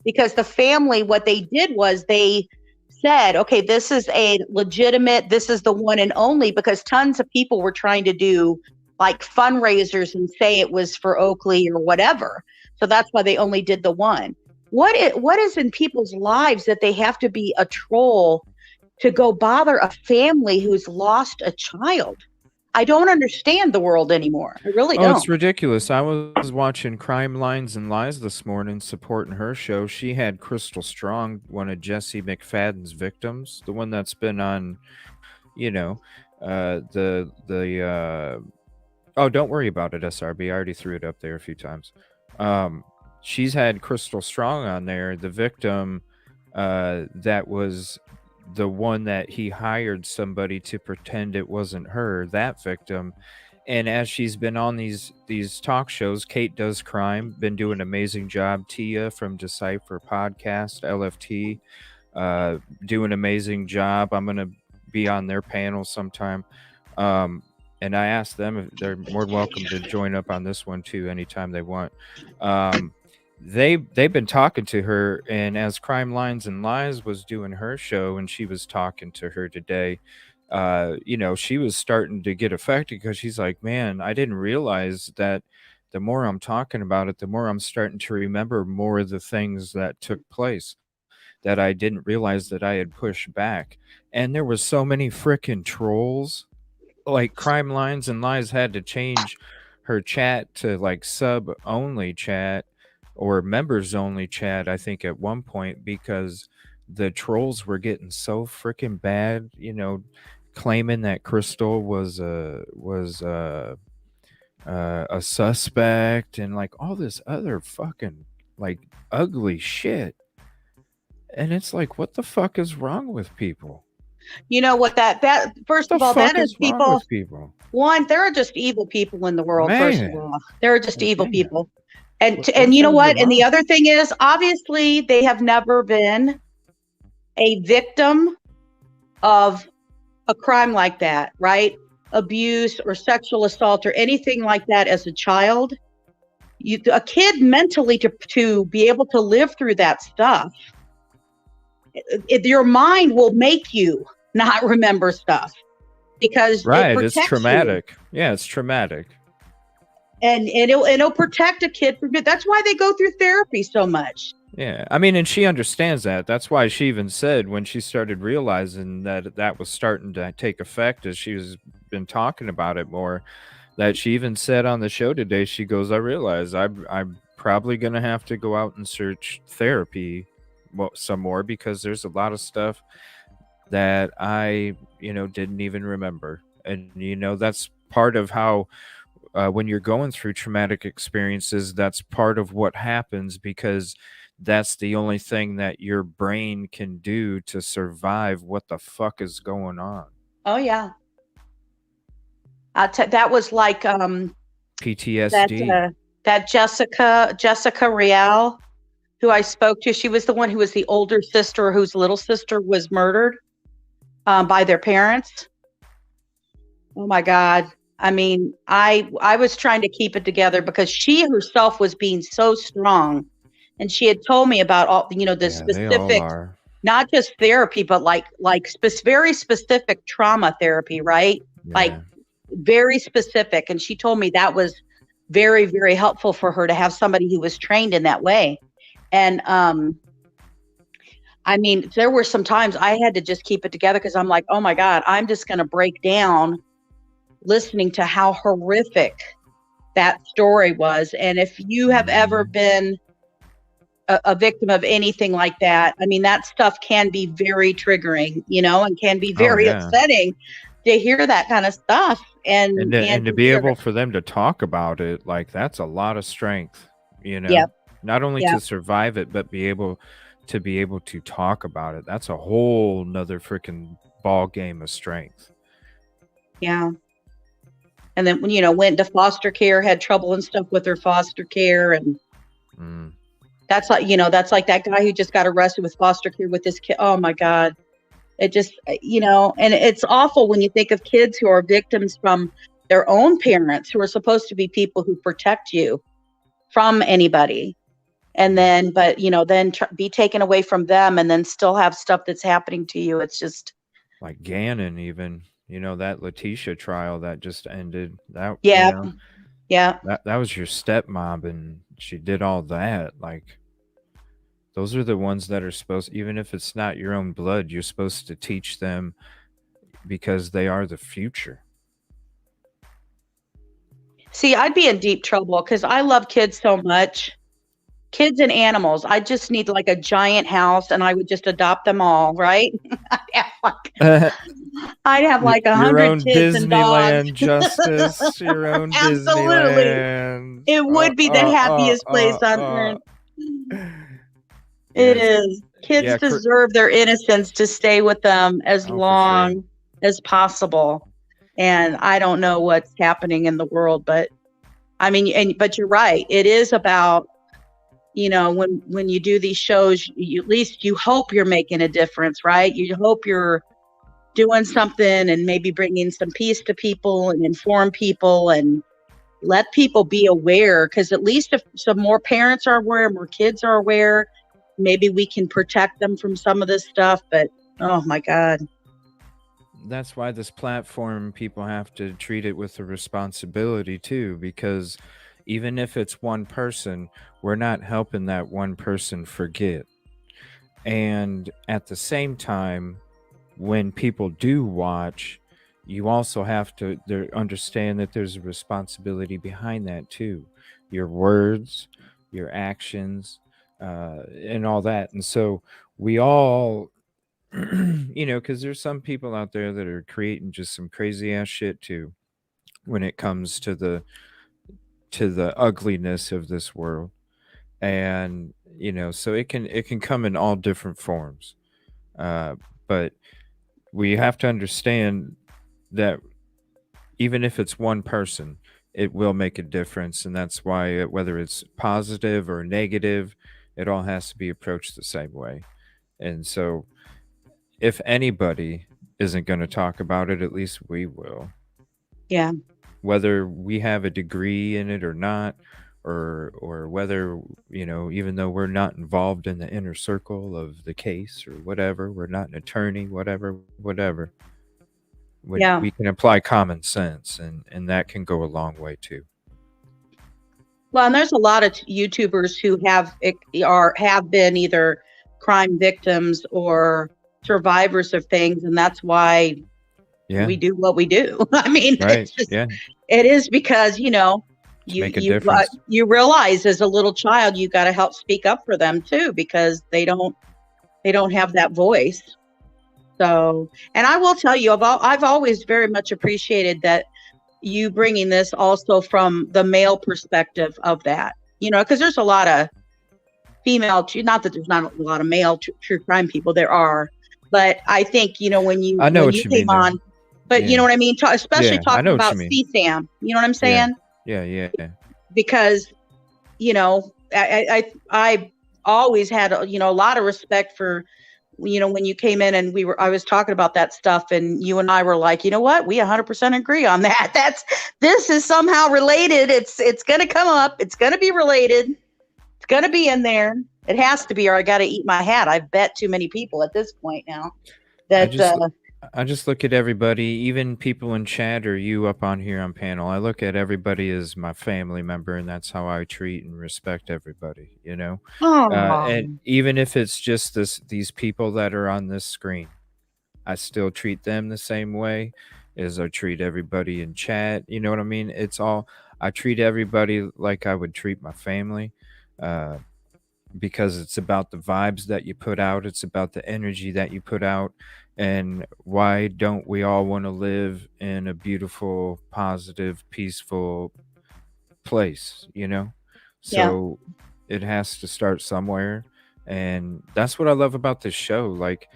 because the family, what they did was they said, okay, this is a legitimate, this is the one and only, because tons of people were trying to do like fundraisers and say it was for Oakley or whatever. So that's why they only did the one. What is in people's lives that they have to be a troll to go bother a family who's lost a child? I don't understand the world anymore. I really don't. It's ridiculous. I was watching Crime Lines and Lies this morning, supporting her show. She had Crystal Strong, one of Jesse McFadden's victims, the one that's been on, oh, don't worry about it, SRB. I already threw it up there a few times. She's had Crystal Strong on there, the victim that was the one that he hired somebody to pretend it wasn't her, that victim. And as she's been on these talk shows, Kate Does Crime, been doing an amazing job. Tia from Decipher Podcast, LFT, doing an amazing job. I'm going to be on their panel sometime. And I asked them if they're more than welcome to join up on this one too, anytime they want. They've been talking to her, and as Crime Lines and Lies was doing her show and she was talking to her today, she was starting to get affected because she's like, man, I didn't realize that the more I'm talking about it, the more I'm starting to remember more of the things that took place that I didn't realize that I had pushed back. And there was so many freaking trolls. Like Crime Lines and Lies had to change her chat to like sub only chat or members only chat, I think, at one point, because the trolls were getting so freaking bad, claiming that Crystal was a suspect and like all this other fucking like ugly shit. And it's like, what the fuck is wrong with people? You know what that first of all, that is people. One, there are just evil people in the world. Man. First of all, there are just evil people. And you know what? And the other thing is, obviously, they have never been a victim of a crime like that, right? Abuse or sexual assault or anything like that as a child. A kid mentally to be able to live through that stuff, your mind will make you not remember stuff because it's traumatic. Yeah, it's traumatic. And it'll protect a kid from it. That's why they go through therapy so much. Yeah, I mean, and she understands that. That's why she even said when she started realizing that was starting to take effect as she's been talking about it more, that she even said on the show today, she goes, I realize I'm probably going to have to go out and search therapy some more because there's a lot of stuff that I, didn't even remember. And, that's part of how when you're going through traumatic experiences, that's part of what happens because that's the only thing that your brain can do to survive what the fuck is going on. Oh, yeah. That was like PTSD. That Jessica Real, who I spoke to, she was the one who was the older sister whose little sister was murdered by their parents. Oh, my God. I mean, I was trying to keep it together because she herself was being so strong And she had told me about all, the They all specific, are. not just therapy, but like very specific trauma therapy, right? Like Yeah. very specific. And she told me that was very, very helpful for her to have somebody who was trained in that way. And I mean, there were some times I had to just keep it together because I'm like, oh my God, I'm just going to break down listening to how horrific that story was. And if you have ever been a victim of anything like that, I mean, that stuff can be very triggering, and can be very upsetting to hear that kind of stuff. And to be able for them to talk about it, like that's a lot of strength, Yep. not only Yep. to survive it, but be able to talk about it. That's a whole nother freaking ball game of strength. Yeah. And then, went to foster care, had trouble and stuff with her foster care. And that's like, that's like that guy who just got arrested with foster care with his kid. Oh my God. It just, and it's awful when you think of kids who are victims from their own parents who are supposed to be people who protect you from anybody. And then, but, then be taken away from them and then still have stuff that's happening to you. It's just like Gannon, even, that Letitia trial that just ended. That that was your stepmom, and she did all that. Like, those are the ones that are supposed, even if it's not your own blood, you're supposed to teach them because they are the future. See, I'd be in deep trouble because I love kids so much. Kids and animals. I just need like a giant house and I would just adopt them all, right? I'd have like 100 kids and dogs. Disneyland justice. Your own Absolutely. Disneyland. It would be the happiest place on earth. It is. Kids deserve their innocence to stay with them as long as possible. And I don't know what's happening in the world, but I mean, but you're right. It is about, when you do these shows, at least you hope you're making a difference, right? You hope you're doing something and maybe bringing some peace to people and inform people and let people be aware. Because at least if some more parents are aware, more kids are aware, maybe we can protect them from some of this stuff. But oh my God. That's why this platform, people have to treat it with a responsibility too, because even if it's one person, we're not helping that one person forget. And at the same time, when people do watch, you also have to understand that there's a responsibility behind that too. Your words, your actions, and all that. And so we all, because there's some people out there that are creating just some crazy ass shit too when it comes to the ugliness of this world. And so it can come in all different forms, but we have to understand that even if it's one person, it will make a difference. And that's why whether it's positive or negative, it all has to be approached the same way. And so if anybody isn't going to talk about it, at least we will. Yeah. Whether we have a degree in it or not, or whether, even though we're not involved in the inner circle of the case or whatever, we're not an attorney, whatever, we can apply common sense, and that can go a long way too. Well, and there's a lot of YouTubers who have been either crime victims or survivors of things, and that's why we do what we do. I mean, it's just, it is because you realize as a little child you got to help speak up for them too, because they don't have that voice. So, and I will tell you, I've always very much appreciated that you bringing this also from the male perspective of that, because there's a lot of female, not that there's not a lot of male true crime people, there are, but I think, when you came on, but you know what I mean? Especially talking about CSAM, you know what I'm saying? Yeah. Because, I always had, a lot of respect for, when you came in and I was talking about that stuff and you and I were like, you know what? We 100% agree on that. This is somehow related. It's going to come up. It's going to be related. It's gonna be in there. It has to be, or I got to eat my hat. I've bet too many people at this point now. That I just look at everybody, even people in chat or you up on here on panel. I look at everybody as my family member, and that's how I treat and respect everybody. You know, and even if it's just these people that are on this screen, I still treat them the same way as I treat everybody in chat. You know what I mean? It's all, I treat everybody like I would treat my family, because it's about the vibes that you put out. It's about the energy that you put out. And why don't we all want to live in a beautiful, positive, peaceful place, you know? So it has to start somewhere. And that's what I love about this show. Like,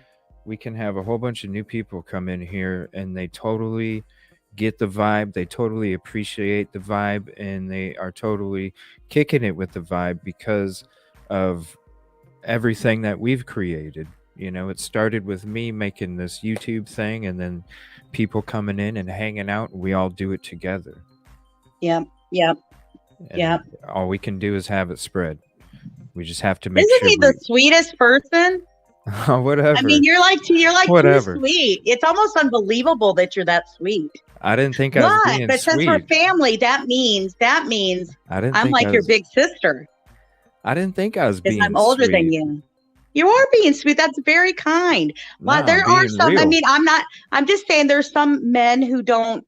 we can have a whole bunch of new people come in here and they totally get the vibe. They totally appreciate the vibe, and they are totally kicking it with the vibe because of everything that we've created. You know, it started with me making this YouTube thing, and then people coming in and hanging out, and we all do it together. Yep. And all we can do is have it spread. We just have to make Isn't sure he the sweetest person? Whatever. I mean, you're like Whatever. too sweet. It's almost unbelievable that you're that sweet. I didn't think I was being but since sweet. we're family, that means I'm like your big sister. I didn't think I was being sweet. I'm older than you. You are being sweet. That's very kind. But there are some, real. I mean, I'm just saying there's some men who don't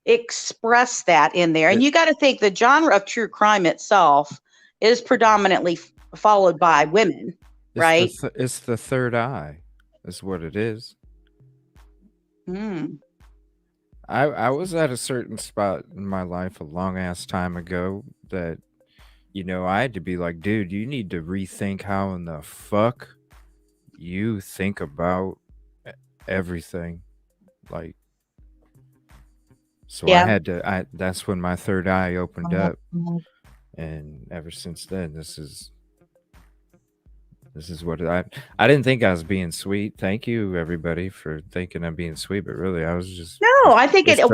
express that in there. And you got to think the genre of true crime itself is predominantly followed by women, right? It's the third eye is what it is. I was at a certain spot in my life a long ass time ago that, you know, I had to be like, dude, you need to rethink how in the fuck you think about everything. Like, so I had to, that's when my third eye opened up. And ever since then, this is what I didn't think I was being sweet. Thank you, everybody, for thinking I'm being sweet, but really, I was just. No, I think it is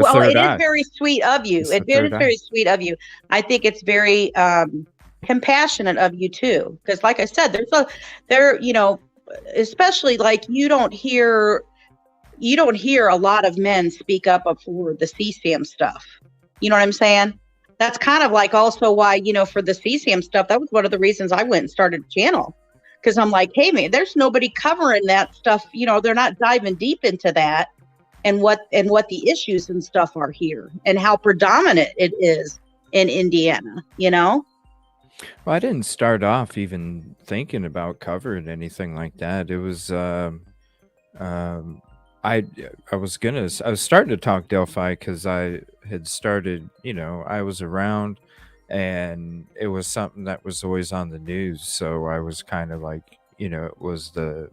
very sweet of you. It is very sweet of you. I think it's very compassionate of you too, because, like I said, you know, especially like you don't hear a lot of men speak up for the CSAM stuff. You know what I'm saying? That's kind of like also why, you know, for the CSAM stuff, that was one of the reasons I went and started a channel. Because I'm like, hey, man, there's nobody covering that stuff. You know, they're not diving deep into that and what the issues and stuff are here and how predominant it is in Indiana, you know? Well, I didn't start off even thinking about covering anything like that. It was, I was starting to talk Delphi because I had started, you know, I was around. And it was something that was always on the news. So I was kind of like, you know, it was the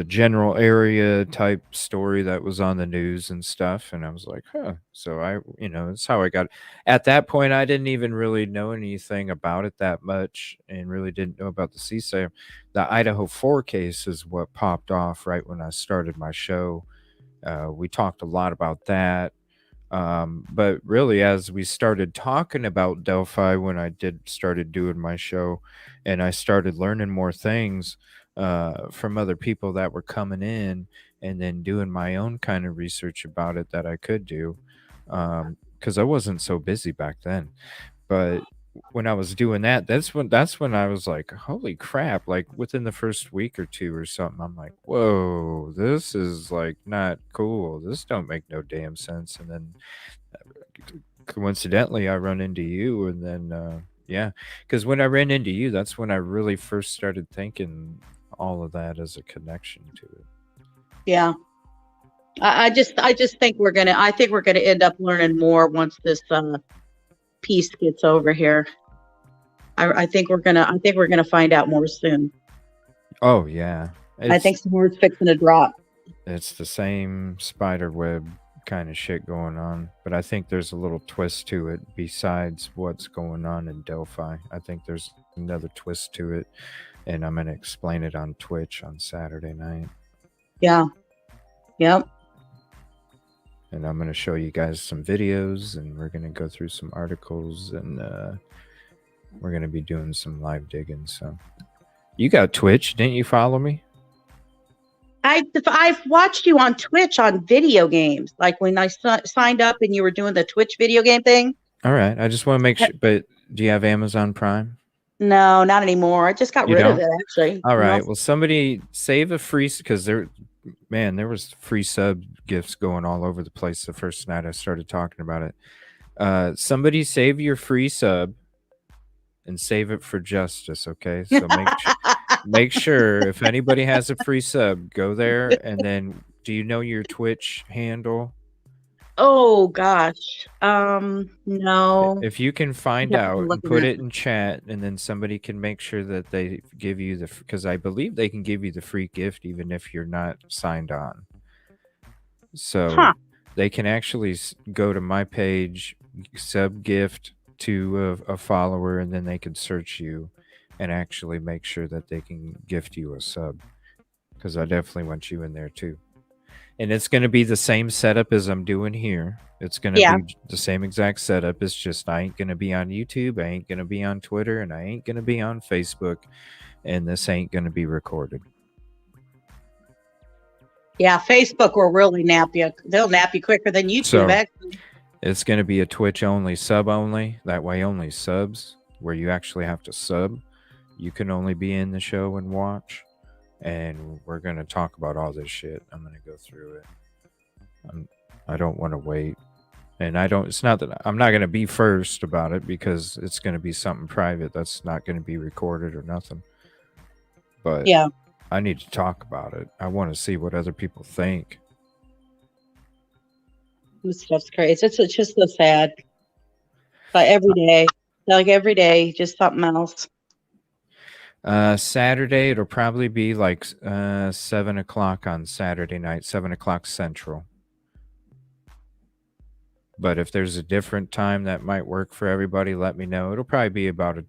general area type story that was on the news and stuff. And I was like, huh. So that's how I got it. At that point, I didn't even really know anything about it that much and really didn't know about the CSAM. The Idaho 4 case is what popped off right when I started my show. We talked a lot about that. But really, as we started talking about Delphi, when I started doing my show, and I started learning more things from other people that were coming in, and then doing my own kind of research about it that I could do, because I wasn't so busy back then. But when I was doing that, that's when I was like, holy crap, like within the first week or two or something, I'm like, whoa, this is like not cool. This don't make no damn sense. And then coincidentally, I run into you, and then because when I ran into you, that's when I really first started thinking all of that as a connection to it. Yeah. I just think we're gonna end up learning more once this piece gets over here. I think we're gonna find out more soon. Oh yeah, I think some more is fixing to drop. It's the same spider web kind of shit going on, but I think there's a little twist to it besides what's going on in Delphi. I think there's another twist to it, and I'm gonna explain it on Twitch on Saturday night. Yeah. Yep. And I'm going to show you guys some videos, and we're going to go through some articles, and we're gonna be doing some live digging. So you got Twitch, didn't you follow me? I've watched you on Twitch on video games, like when I signed up and you were doing the Twitch video game thing. All right, I just want to make sure. But do you have Amazon Prime? No, not anymore. I just got You rid of don't? it, actually. All You know? right. Well, somebody save a free because there was free sub gifts going all over the place the first night I started talking about it. Somebody save your free sub and save it for justice, okay? So make sure if anybody has a free sub, go there and then do you know your Twitch handle? Oh gosh. No. If you can find I'd have to out look and put at it in chat, and then somebody can make sure that they give you because I believe they can give you the free gift even if you're not signed on. So they can actually go to my page, sub gift to a follower, and then they can search you and actually make sure that they can gift you a sub, because I definitely want you in there too. And it's going to be the same setup as I'm doing here. It's going to be the same exact setup. It's just I ain't going to be on YouTube. I ain't going to be on Twitter. And I ain't going to be on Facebook. And this ain't going to be recorded. Yeah, Facebook will really nap you. They'll nap you quicker than YouTube, So, actually. It's going to be a Twitch only, sub only. That way only subs, where you actually have to sub. You can only be in the show and watch. And we're going to talk about all this shit. I'm going to go through it. I don't want to wait. And it's not that I'm not going to be first about it, because it's going to be something private that's not going to be recorded or nothing. But yeah, I need to talk about it. I want to see what other people think. this stuff's crazy. It's just so sad. But every day, just something else. Saturday, it'll probably be like 7 o'clock on Saturday night, 7 o'clock Central. But if there's a different time that might work for everybody, let me know. It'll probably be about a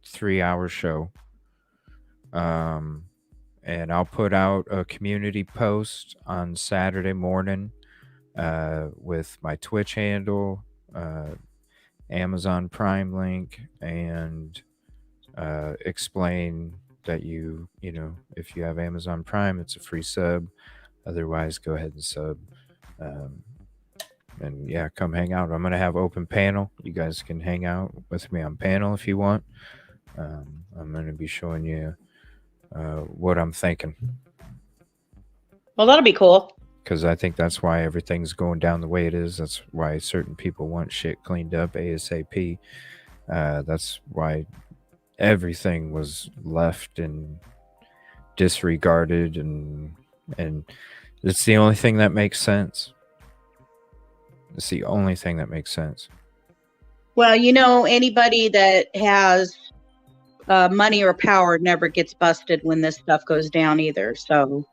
3-hour show. And I'll put out a community post on Saturday morning with my Twitch handle, Amazon Prime link, and explain that you know, if you have Amazon Prime, it's a free sub. Otherwise, go ahead and sub. And yeah, come hang out. I'm gonna have open panel. You guys can hang out with me on panel if you want. I'm gonna be showing you what I'm thinking. Well, that'll be cool. Because I think that's why everything's going down the way it is. That's why certain people want shit cleaned up ASAP. That's why everything was left and disregarded, and it's the only thing that makes sense. It's the only thing that makes sense. Well, you know, anybody that has money or power never gets busted when this stuff goes down either. So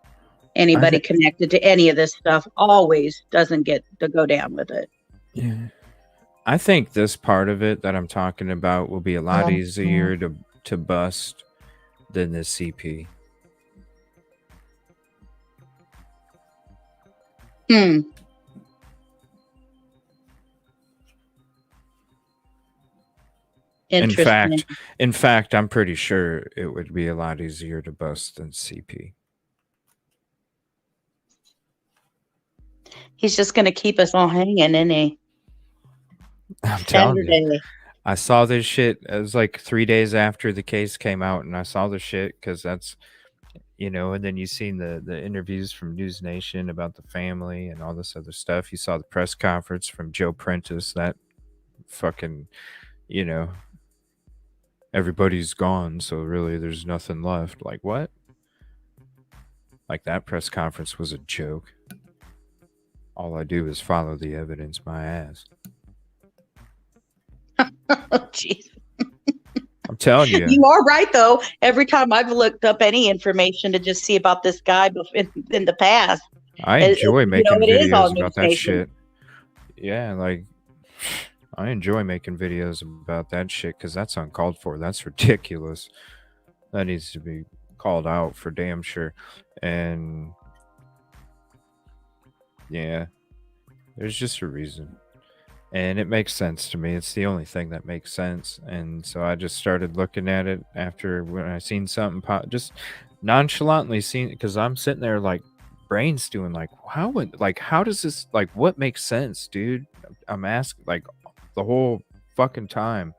anybody connected to any of this stuff always doesn't get to go down with it. Yeah. I think this part of it that I'm talking about will be a lot easier to bust than this CP. In fact, I'm pretty sure it would be a lot easier to bust than CP. He's just going to keep us all hanging, isn't he? I'm telling you. I saw this shit. It was like 3 days after the case came out, and I saw the shit because that's, you know, and then you seen the interviews from News Nation about the family and all this other stuff. You saw the press conference from Joe Prentice, that fucking, you know, everybody's gone, so really there's nothing left. Like, what? Like, that press conference was a joke. All I do is follow the evidence, my ass. Oh, jeez. I'm telling you. You are right, though. Every time I've looked up any information to just see about this guy in the past, I enjoy making videos about that shit. Yeah, like, I enjoy making videos about that shit because that's uncalled for. That's ridiculous. That needs to be called out for damn sure. And yeah, there's just a reason. And it makes sense to me. It's the only thing that makes sense. And so I just started looking at it after when I seen something pop, just nonchalantly seen, because I'm sitting there like brains doing like, how does this, like, what makes sense, dude? I'm asking, like, the whole fucking time,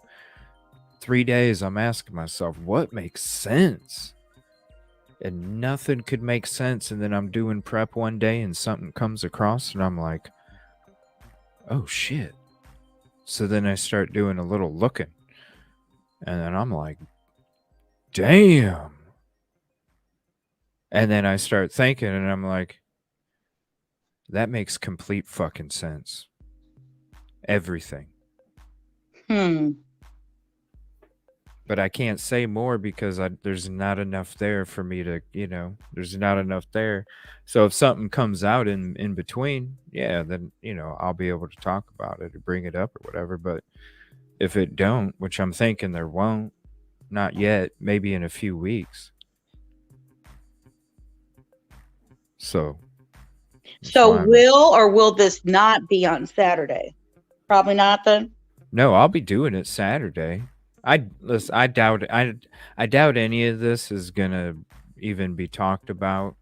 3 days, I'm asking myself, what makes sense? And nothing could make sense. And then I'm doing prep one day and something comes across and I'm like, oh shit. So then I start doing a little looking. And then I'm like, damn. And then I start thinking and I'm like, that makes complete fucking sense. Everything. But I can't say more because there's not enough there for me to, there's not enough there. So if something comes out in between, yeah, then, I'll be able to talk about it or bring it up or whatever. But if it don't, which I'm thinking there won't, not yet, maybe in a few weeks. So will this not be on Saturday? Probably not then. No, I'll be doing it Saturday. I doubt I doubt any of this is gonna even be talked about.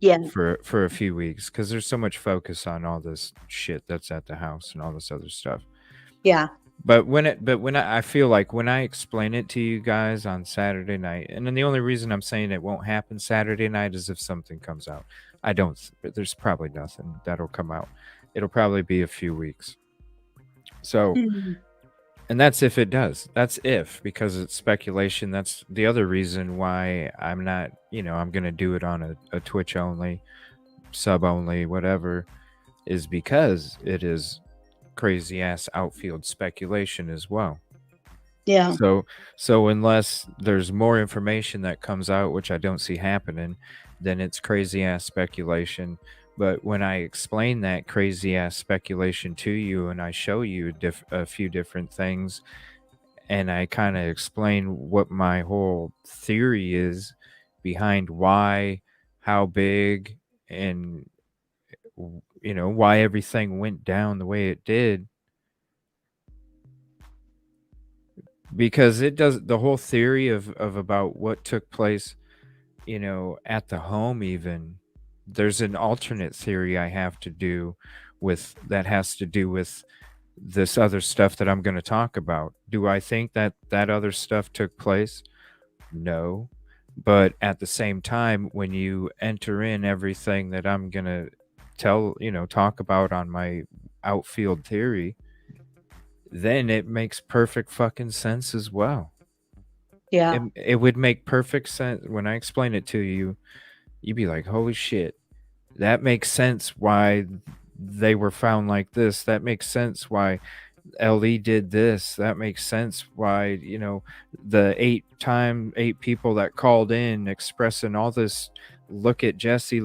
Yeah. For a few weeks, because there's so much focus on all this shit that's at the house and all this other stuff. Yeah. But I feel like when I explain it to you guys on Saturday night, and then the only reason I'm saying it won't happen Saturday night is if something comes out. There's probably nothing that'll come out. It'll probably be a few weeks. So, and that's if it does. That's if, because it's speculation. That's the other reason why I'm not, I'm going to do it on a Twitch only, sub only, whatever, is because it is crazy ass outfield speculation as well. Yeah. So unless there's more information that comes out, which I don't see happening, then it's crazy ass speculation. But when I explain that crazy ass speculation to you and I show you a few different things and I kind of explain what my whole theory is behind why, how big, and why everything went down the way it did, because it does, the whole theory of about what took place at the home, even there's an alternate theory I have to do with that has to do with this other stuff that I'm going to talk about. Do I think that other stuff took place? No. But at the same time, when you enter in everything that I'm going to talk about on my outfield theory, then it makes perfect fucking sense as well. Yeah. It would make perfect sense when I explain it to you. You'd be like, holy shit, that makes sense why they were found like this. That makes sense why LE did this. That makes sense why, the 8 people that called in expressing all this, look at Jesse,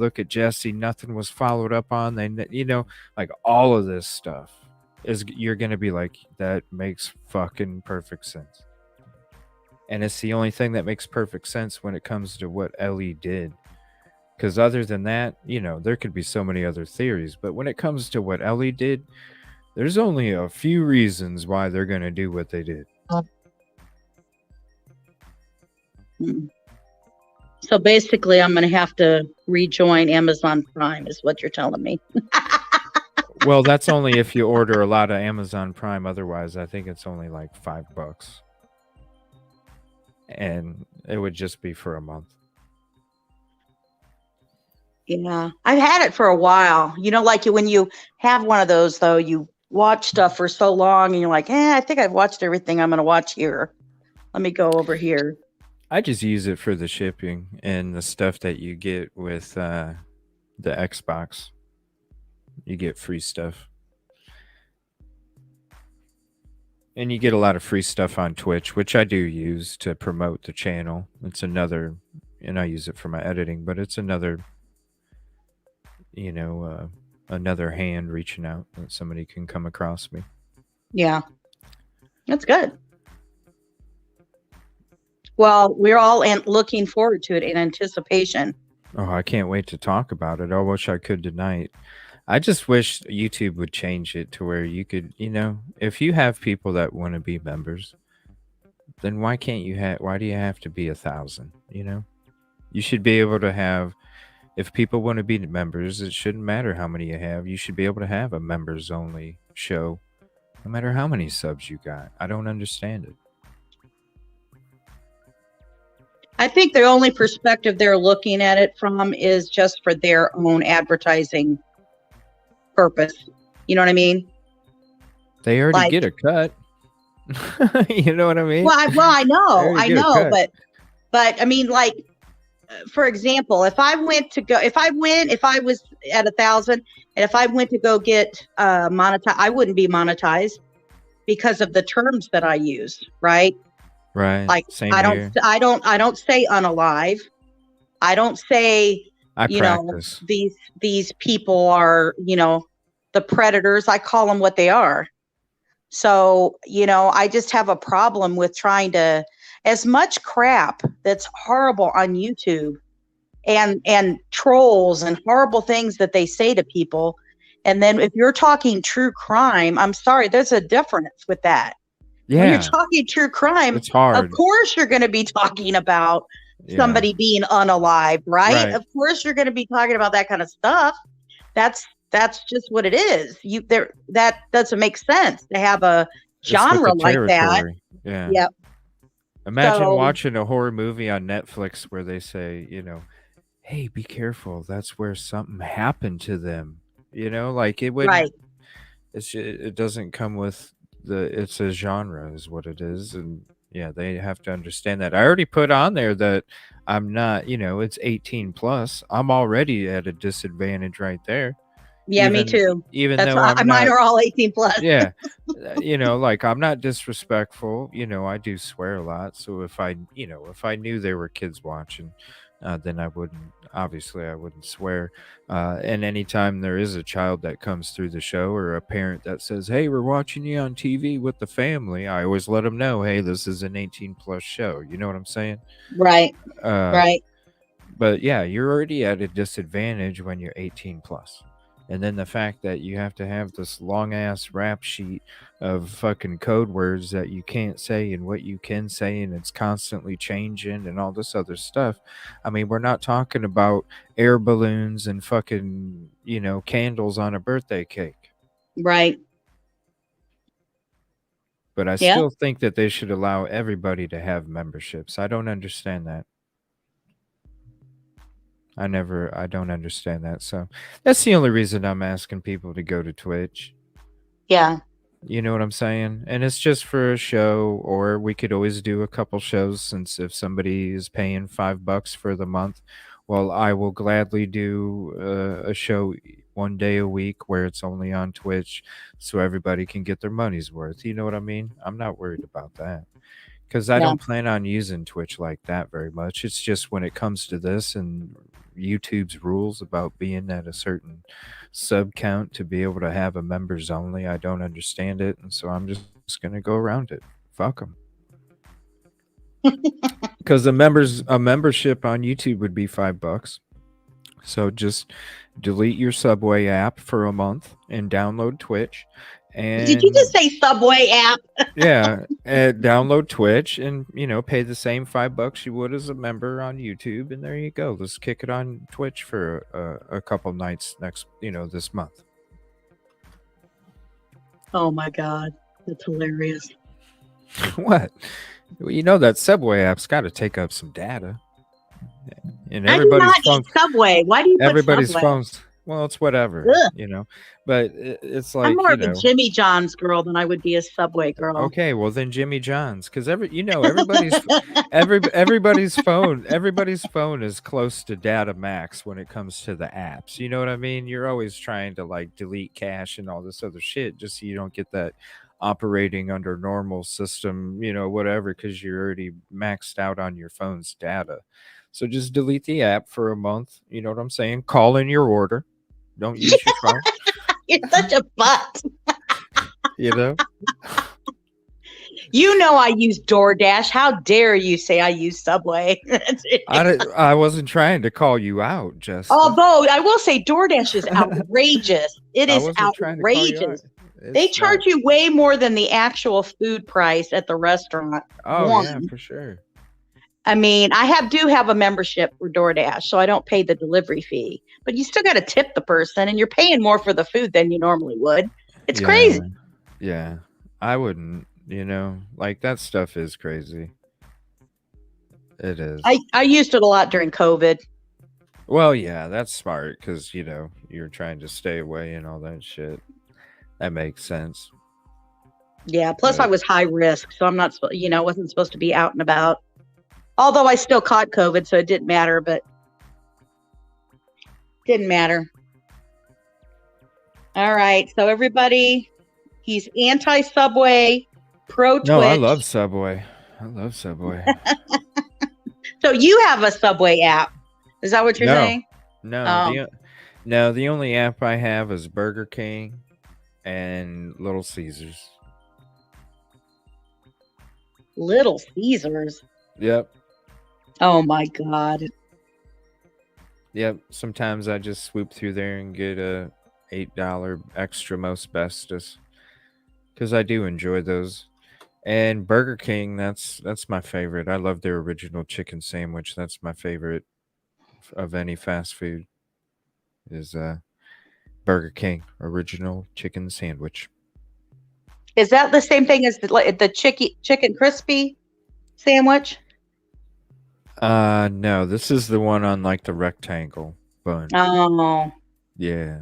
nothing was followed up on. They, like all of this stuff you're going to be like, that makes fucking perfect sense. And it's the only thing that makes perfect sense when it comes to what LE did. Because other than that, there could be so many other theories. But when it comes to what LE did, there's only a few reasons why they're going to do what they did. So basically, I'm going to have to rejoin Amazon Prime, is what you're telling me. Well, that's only if you order a lot of Amazon Prime. Otherwise, I think it's only like $5. And it would just be for a month. Yeah, I've had it for a while. Like when you have one of those, though, you watch stuff for so long and you're like, I think I've watched everything I'm going to watch here. Let me go over here. I just use it for the shipping and the stuff that you get with the Xbox. You get free stuff. And you get a lot of free stuff on Twitch, which I do use to promote the channel. It's another, and I use it for my editing, but it's another, another hand reaching out that somebody can come across me. Yeah, that's good. Well, we're all looking forward to it in anticipation. Oh, I can't wait to talk about it. I wish I could tonight. I just wish YouTube would change it to where you could, if you have people that want to be members, then why can't you have? Why do you have to be 1,000? You should be able to have. If people want to be members, it shouldn't matter how many you have. You should be able to have a members only show, no matter how many subs you got. I don't understand it. I think the only perspective they're looking at it from is just for their own advertising purpose. You know what I mean? They already get a cut. You know what I mean? Well, I know, but I mean, like, for example, if I was at 1,000, and if I went to go get monetized, I wouldn't be monetized because of the terms that I use, right? Right. Like, Same I here. don't say unalive. I don't say, I practice. These people are, the predators. I call them what they are. So, I just have a problem with trying to, as much crap that's horrible on YouTube and trolls and horrible things that they say to people. And then if you're talking true crime, I'm sorry, there's a difference with that. Yeah. When you're talking true crime, it's hard. Of course you're going to be talking about somebody being unalive, right? Of course you're going to be talking about that kind of stuff. That's just what it is. That doesn't make sense to have a genre like that. Yeah. Yep. Imagine watching a horror movie on Netflix where they say, hey, be careful. That's where something happened to them. Like it would. Right. It doesn't come with it's a genre is what it is. And yeah, they have to understand that. I already put on there that I'm not, it's 18 plus. I'm already at a disadvantage right there. Yeah, me too. Even though mine are all 18 plus. Yeah. Like I'm not disrespectful. I do swear a lot. So if I knew there were kids watching, then I wouldn't swear. And anytime there is a child that comes through the show or a parent that says, hey, we're watching you on TV with the family, I always let them know, hey, this is an 18 plus show. You know what I'm saying? Right. Right. But yeah, you're already at a disadvantage when you're 18 plus. And then the fact that you have to have this long ass rap sheet of fucking code words that you can't say and what you can say, and it's constantly changing and all this other stuff. I mean, we're not talking about air balloons and fucking, candles on a birthday cake. Right. But I still think that they should allow everybody to have memberships. I don't understand that. I don't understand that. So that's the only reason I'm asking people to go to Twitch. Yeah. You know what I'm saying? And it's just for a show, or we could always do a couple shows, since if somebody is paying $5 for the month, well, I will gladly do a show one day a week where it's only on Twitch so everybody can get their money's worth. You know what I mean? I'm not worried about that. Because I don't plan on using Twitch like that very much. It's just when it comes to this and YouTube's rules about being at a certain sub count to be able to have a members only, I don't understand it. And so I'm just going to go around it. Fuck them. Because a membership on YouTube would be $5. So just delete your Subway app for a month and download Twitch. And did you just say Subway app? Yeah, and download Twitch and pay the same $5 you would as a member on YouTube, and there you go. Let's kick it on Twitch for a couple nights this month. Oh my god, that's hilarious. What? Well, that Subway app's got to take up some data, and I do not eat Subway. Why do you put everybody's Subway? phones? Well, it's whatever, but it's like I'm more of a Jimmy John's girl than I would be a Subway girl. Okay, well then Jimmy John's, because everybody's phone is close to data max when it comes to the apps. You know what I mean? You're always trying to like delete cache and all this other shit just so you don't get that operating under normal system, whatever, because you're already maxed out on your phone's data. So just delete the app for a month. You know what I'm saying? Call in your order. Don't use your phone. You're such a butt. You know I use DoorDash. How dare you say I use Subway? I wasn't trying to call you out, Justin. Although I will say DoorDash is outrageous. It I is wasn't trying to call you out. outrageous. They It's charge not- you way more than the actual food price at the restaurant. Oh One. yeah, for sure. I mean, do have a membership for DoorDash, so I don't pay the delivery fee. But you still got to tip the person, and you're paying more for the food than you normally would. It's Yeah. crazy. Yeah, I wouldn't. Like that stuff is crazy. It is. I used it a lot during COVID. Well, yeah, that's smart because you're trying to stay away and all that shit. That makes sense. Yeah. Plus, Right. I was high risk, so I'm not, wasn't supposed to be out and about. Although I still caught COVID, so it didn't matter. But didn't matter. All right. So everybody, he's anti-Subway, pro-Twitch. No, I love Subway. So you have a Subway app. Is that what you're No. saying? No, the only app I have is Burger King and Little Caesars. Little Caesars. Yep. Oh my God. Yep. Sometimes I just swoop through there and get a $8 extra most bestest because I do enjoy those. And Burger King, that's my favorite. I love their original chicken sandwich. That's my favorite of any fast food. Is Burger King original chicken sandwich. Is that the same thing as the chicken crispy sandwich? No, this is the one on like the rectangle bun. Oh, Yeah.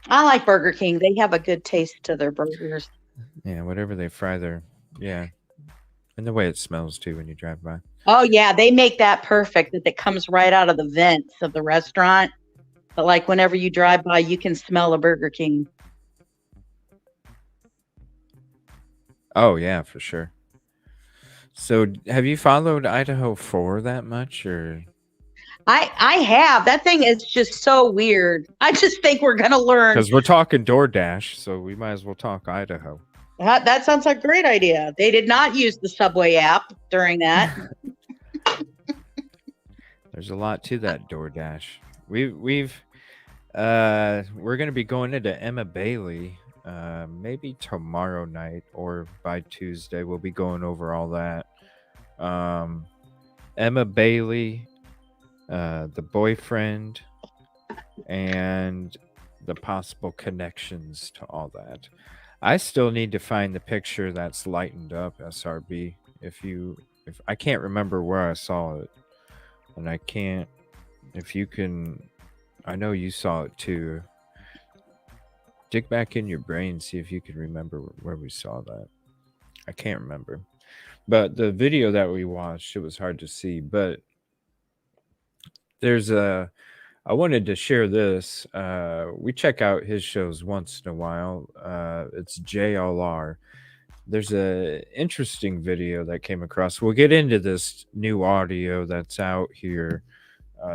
I like Burger King. They have a good taste to their burgers. Yeah, whatever they fry there. Yeah. And the way it smells too when you drive by. Oh yeah, they make that perfect. That it comes right out of the vents of the restaurant. But like whenever you drive by, you can smell a Burger King. Oh, yeah, for sure. So, have you followed Idaho 4 that much or I have. That thing is just so weird. I just think we're gonna learn. cuz we're talking DoorDash, so we might as well talk Idaho. That sounds like a great idea. They did not use the Subway app during that. There's a lot to that DoorDash. We're going to be going into Emma Bailey maybe tomorrow night or by Tuesday. We'll be going over all that. Emma Bailey, the boyfriend, and the possible connections to all that. I still need to find the picture that's lightened up, SRB. If I can't remember where I saw it, and I can't. If you can, I know you saw it too. Dig back in your brain, see if you can remember where we saw that. I can't remember, but the video that we watched, it was hard to see. But there's I wanted to share this. We check out his shows once in a while. It's JLR. There's a interesting video that came across. We'll get into this new audio that's out here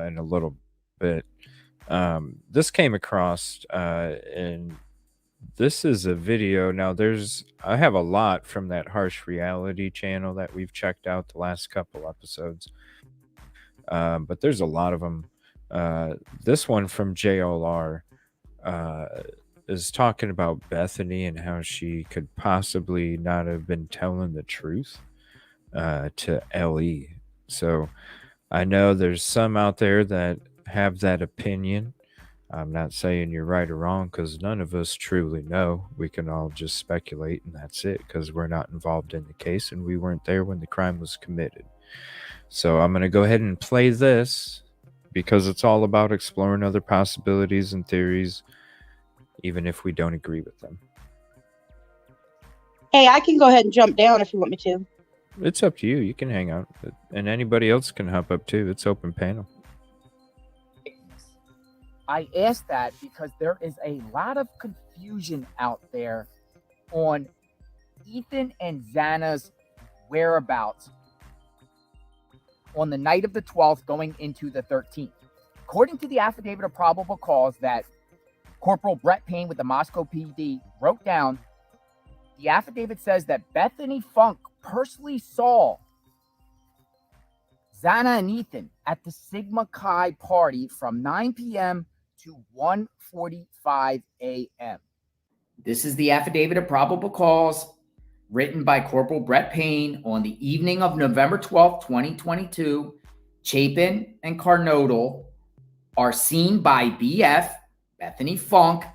in a little bit. This came across, and this is a video. Now, I have a lot from that Harsh Reality channel that we've checked out the last couple episodes, but there's a lot of them. This one from JLR is talking about Bethany and how she could possibly not have been telling the truth to LE. So I know there's some out there that have that opinion. I'm not saying you're right or wrong because none of us truly know. We can all just speculate and that's it because we're not involved in the case and we weren't there when the crime was committed. So I'm going to go ahead and play this because it's all about exploring other possibilities and theories, even if we don't agree with them. Hey, I can go ahead and jump down if you want me to. It's up to you. You can hang out. And anybody else can hop up too. It's open panel. I asked that because there is a lot of confusion out there on Ethan and Xana's whereabouts on the night of the 12th going into the 13th. According to the affidavit of probable cause that Corporal Brett Payne with the Moscow PD wrote down, The affidavit says that Bethany Funk personally saw Xana and Ethan at the Sigma Chi party from 9 p.m. to 1:45 a.m. This is the affidavit of probable cause written by Corporal Brett Payne on the evening of November 12th, 2022. Chapin and Carnodal are seen by BF, Bethany Funk,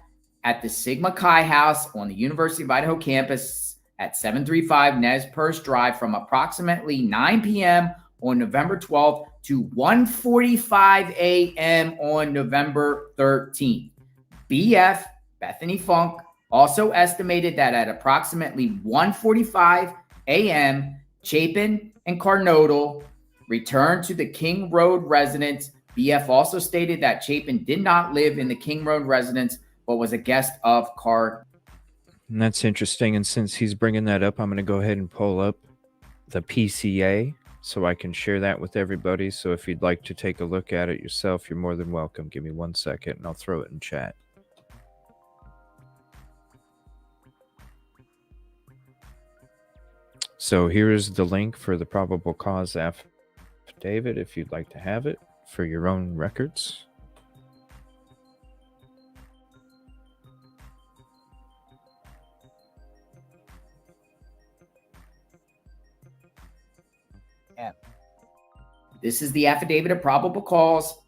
at the Sigma Chi house on the University of Idaho campus at 735 Nez Perce Drive from approximately 9 p.m. on November 12th to 1:45 a.m. on November 13th. BF, Bethany Funk, also estimated that at approximately 1:45 a.m., Chapin and Carnodal returned to the King Road residence. BF also stated that Chapin did not live in the King Road residence, but was a guest of Carnodal. And that's interesting. And since he's bringing that up, I'm going to go ahead and pull up the PCA so I can share that with everybody. So if you'd like to take a look at it yourself, you're more than welcome. Give me 1 second and I'll throw it in chat. So here is the link for the probable cause affidavit if you'd like to have it for your own records. This is the affidavit of probable cause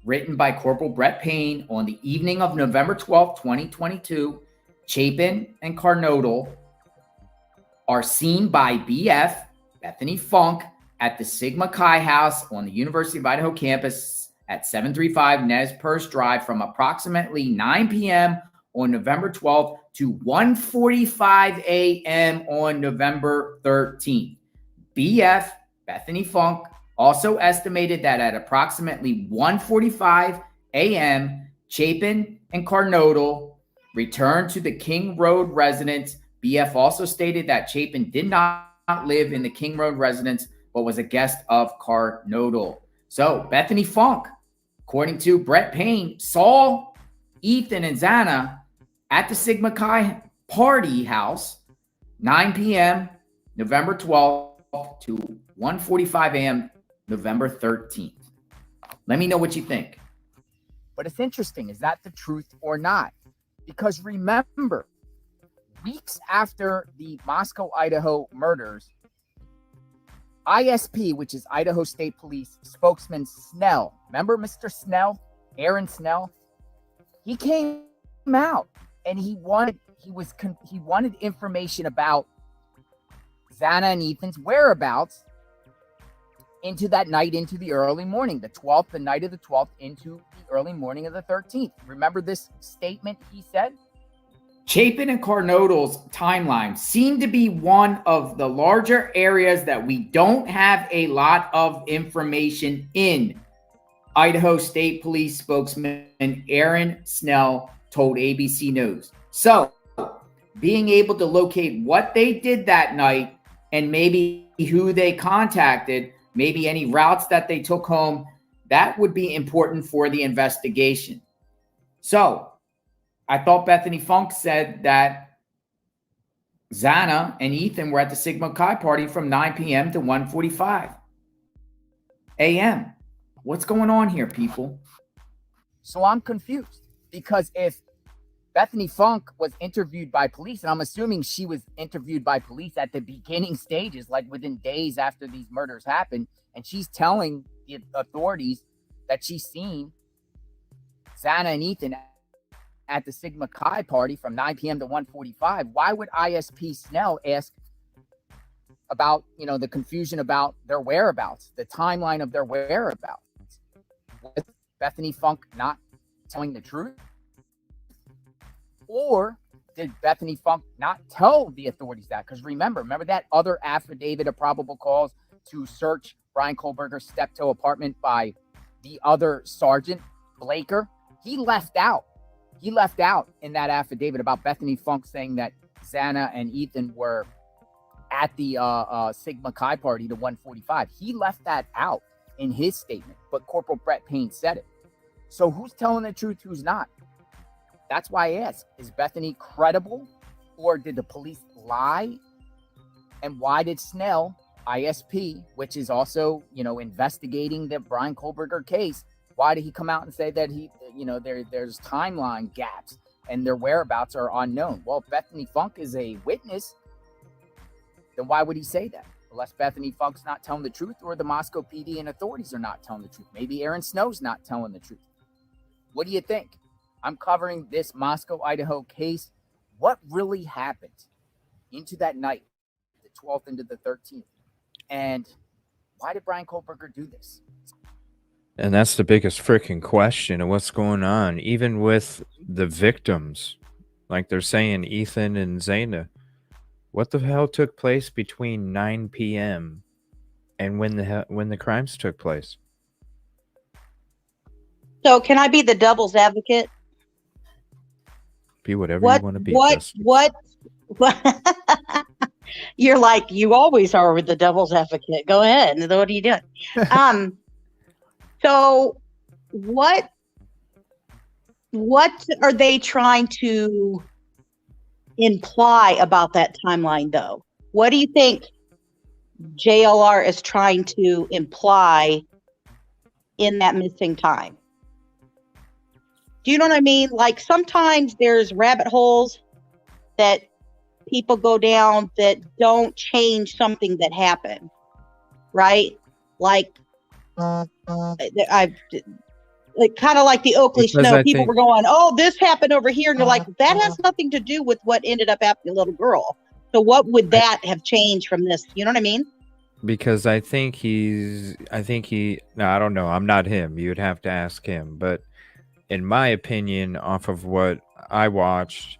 written by Corporal Brett Payne on the evening of November 12th, 2022. Chapin and Carnodal are seen by BF, Bethany Funk, at the Sigma Chi house on the University of Idaho campus at 735 Nez Perce Drive from approximately 9 p.m. on November 12th to 1:45 a.m. on November 13th. BF, Bethany Funk, also estimated that at approximately 1:45 a.m., Chapin and Carnodal returned to the King Road residence. BF also stated that Chapin did not live in the King Road residence, but was a guest of Carnodal. So Bethany Funk, according to Brett Payne, saw Ethan and Xana at the Sigma Chi party house, 9 p.m., November 12th to 1:45 a.m., November 13th. Let me know what you think. But it's interesting. Is that the truth or not? Because remember, weeks after the Moscow, Idaho murders, ISP, which is Idaho State Police spokesman Snell, remember Mr. Snell, Aaron Snell? He came out and he wanted information about Xana and Ethan's whereabouts into that night, into the early morning, the 12th, the night of the 12th, into the early morning of the 13th. Remember this statement he said? Chapin and Carnodal's timeline seemed to be one of the larger areas that we don't have a lot of information in. Idaho State Police spokesman Aaron Snell told ABC News. So, being able to locate what they did that night and maybe who they contacted, maybe any routes that they took home, that would be important for the investigation. So, I thought Bethany Funk said that Xana and Ethan were at the Sigma Chi party from 9 p.m. to 1:45 a.m. What's going on here, people? So I'm confused because if Bethany Funk was interviewed by police, and I'm assuming she was interviewed by police at the beginning stages, like within days after these murders happened, and she's telling the authorities that she's seen Xana and Ethan at the Sigma Chi party from 9 p.m. to 1:45, why would ISP Snell ask about, the confusion about their whereabouts, the timeline of their whereabouts? Was Bethany Funk not telling the truth? Or did Bethany Funk not tell the authorities that? Because remember that other affidavit of probable cause to search Brian Kohlberger's Steptoe apartment by the other Sergeant Blaker? He left out in that affidavit about Bethany Funk saying that Xana and Ethan were at the Sigma Chi party to 1:45. He left that out in his statement, but Corporal Brett Payne said it. So who's telling the truth, who's not? That's why I ask, is Bethany credible, or did the police lie? And why did Snell, ISP, which is also, investigating the Brian Kohlberger case, why did he come out and say that there's timeline gaps and their whereabouts are unknown? Well, if Bethany Funk is a witness, then why would he say that? Unless Bethany Funk's not telling the truth, or the Moscow PD and authorities are not telling the truth. Maybe Aaron Snow's not telling the truth. What do you think? I'm covering this Moscow, Idaho case. What really happened into that night, the 12th into the 13th? And why did Brian Kohlberger do this? And that's the biggest freaking question of what's going on, even with the victims. Like they're saying, Ethan and Zaina. What the hell took place between 9 p.m. and when the crimes took place? So can I be the devil's advocate? Be whatever you want to be. What? You're like, you always are with the devil's advocate. Go ahead. What are you doing? So what are they trying to imply about that timeline, though? What do you think JLR is trying to imply in that missing time? Do you know what I mean? Like sometimes there's rabbit holes that people go down that don't change something that happened, right? Like kind of like the Oakley Snow. People were going, "Oh, this happened over here," and you're like, "That has nothing to do with what ended up happening to the little girl." So what would that have changed from this? You know what I mean? Because I think no, I don't know. I'm not him. You'd have to ask him. But in my opinion, off of what I watched,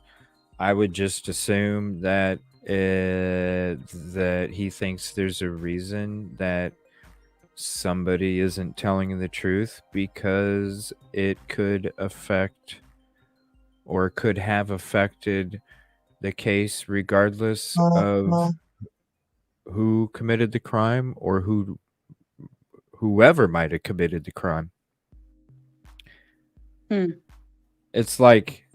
I would just assume that that he thinks there's a reason that somebody isn't telling the truth, because it could affect or could have affected the case regardless of who committed the crime or whoever might have committed the crime. It's like,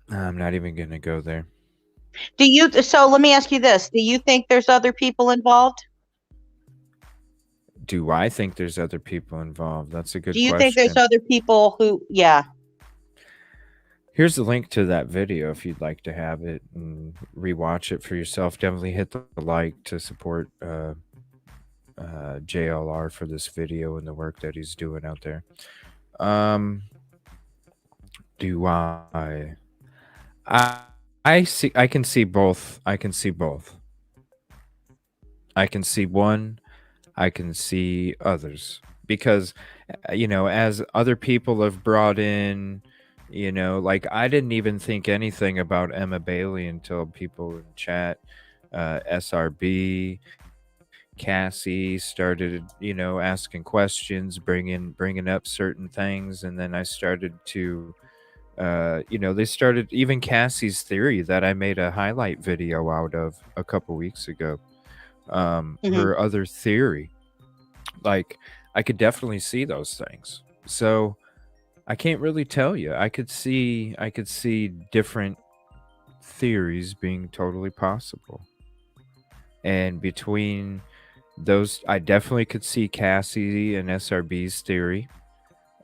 I'm not even going to go there. So let me ask you this. Do you think there's other people involved? Do I think there's other people involved? That's a good question. Do you think there's other people who, yeah. Here's the link to that video if you'd like to have it and rewatch it for yourself. Definitely hit the like to support JLR for this video and the work that he's doing out there. Do I see? I can see both. I can see both. I can see one. I can see others, because as other people have brought in, like I didn't even think anything about Emma Bailey until people in chat, SRB, Cassie started, asking questions, bringing up certain things, and then I started to, they started, even Cassie's theory that I made a highlight video out of a couple weeks ago. Her other theory, like I could definitely see those things. So I can't really tell you. I could see different theories being totally possible. And between those, I definitely could see Cassie and SRB's theory.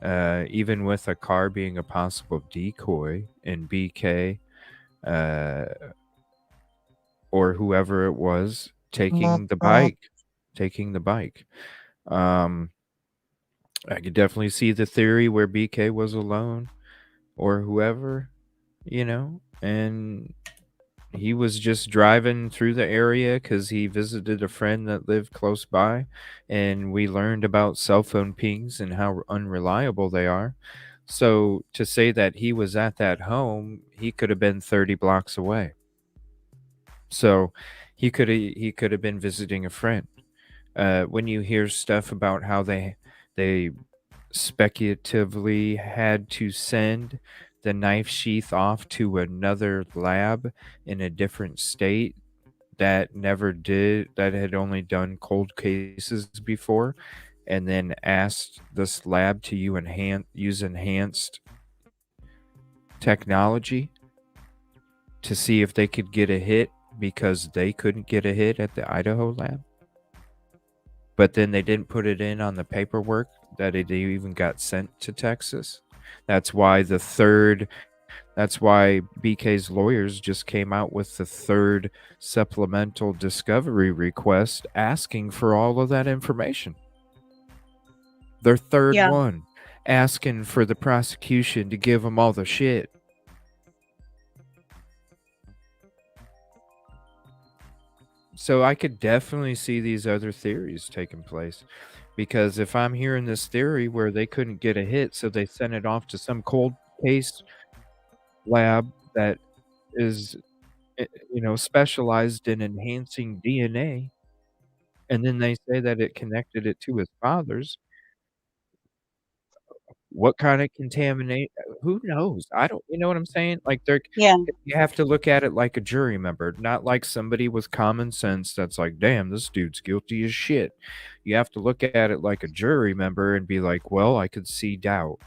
Even with a car being a possible decoy in BK, or whoever it was taking the bike. I could definitely see the theory where BK was alone, or whoever, and he was just driving through the area because he visited a friend that lived close by, and we learned about cell phone pings and how unreliable they are. So to say that he was at that home, he could have been 30 blocks away. So he could have been visiting a friend. When you hear stuff about how they speculatively had to send the knife sheath off to another lab in a different state that had only done cold cases before, and then asked this lab to use enhanced technology to see if they could get a hit because they couldn't get a hit at the Idaho lab. But then they didn't put it in on the paperwork that it even got sent to Texas. That's why BK's lawyers just came out with the third supplemental discovery request asking for all of that information. Their third Yeah. one, asking for the prosecution to give them all the shit. So I could definitely see these other theories taking place. Because if I'm hearing this theory where they couldn't get a hit, so they sent it off to some cold case lab that is, specialized in enhancing DNA, and then they say that it connected it to his father's. What kind of contaminate? Who knows? I don't. You know what I'm saying? Like Yeah. you have to look at it like a jury member, not like somebody with common sense that's like, damn, this dude's guilty as shit. You have to look at it like a jury member and be like, well, I could see doubt.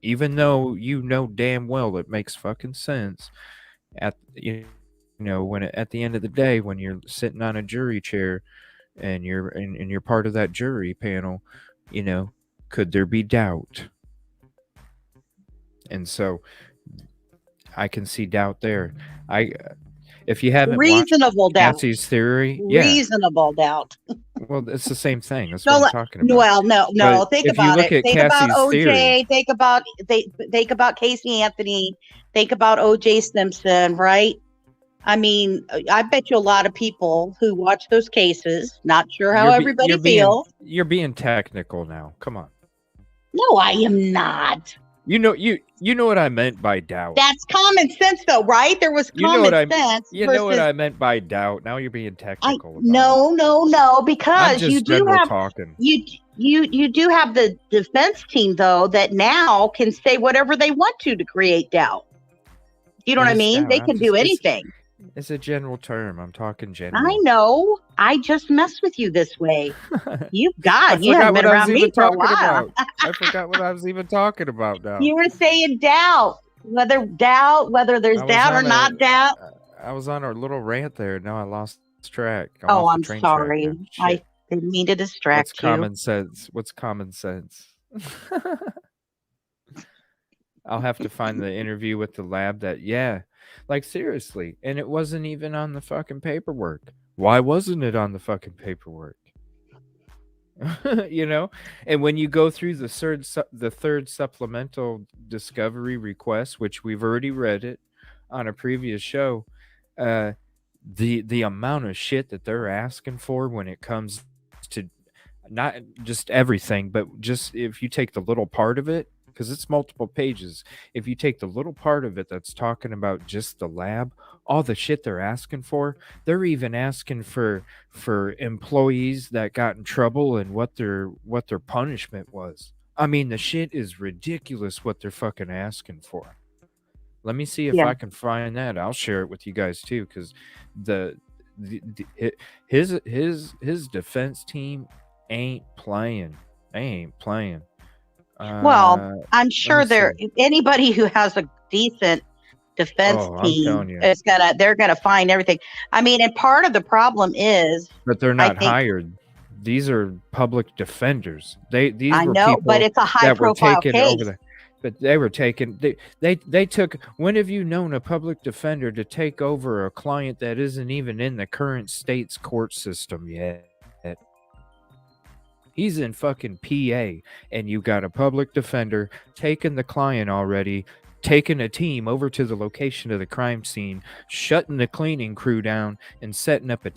Even though you know damn well it makes fucking sense at at the end of the day when you're sitting on a jury chair and you're part of that jury panel, could there be doubt? And so I can see doubt there. If you haven't Reasonable watched doubt. Cassie's theory, yeah, Reasonable doubt. well, it's the same thing. That's No, what I'm talking about. well, no. But Think if you about look it. at Think about Cassie's OJ. theory, Think about Casey Anthony. Think about OJ Simpson. Right? I mean, I bet you a lot of people who watch those cases, not sure how everybody feels. You're being technical now. Come on. No, I am not. You know what I meant by doubt. That's common sense, though, right? There was common sense. You know what I meant by doubt. Now you're being technical. No, because I'm just you do general have talking. you do have the defense team though that now can say whatever they want to create doubt. You know what I mean? They can do anything. It's a general term. I'm talking general. I know. I just mess with you this way. You haven't been I around me for a while. I forgot what I was even talking about now. You were saying doubt, whether there's doubt or not doubt. I was on our little rant there. Now I lost track. I'm sorry. I didn't mean to distract you. Common sense? What's common sense? I'll have to find the interview with the lab like seriously. And it wasn't even on the fucking paperwork. Why wasn't it on the fucking paperwork? And when you go through the third supplemental discovery request, which we've already read it on a previous show, the amount of shit that they're asking for when it comes to not just everything, but just if you take the little part of it, because it's multiple pages. If you take the little part of it that's talking about just the lab, all the shit they're asking for, they're even asking for employees that got in trouble and what their punishment was. I mean, the shit is ridiculous what they're fucking asking for. Let me see if I can find that. I'll share it with you guys too, because his defense team ain't playing. They ain't playing. Well, I'm sure anybody who has a decent defense team they're gonna find everything. I mean, and part of the problem is, but they're not hired. These are public defenders. But it's a high profile case. But they were taken. They took. When have you known a public defender to take over a client that isn't even in the current state's court system yet? He's in fucking PA, and you got a public defender taking the client already, taking a team over to the location of the crime scene, shutting the cleaning crew down, and setting up a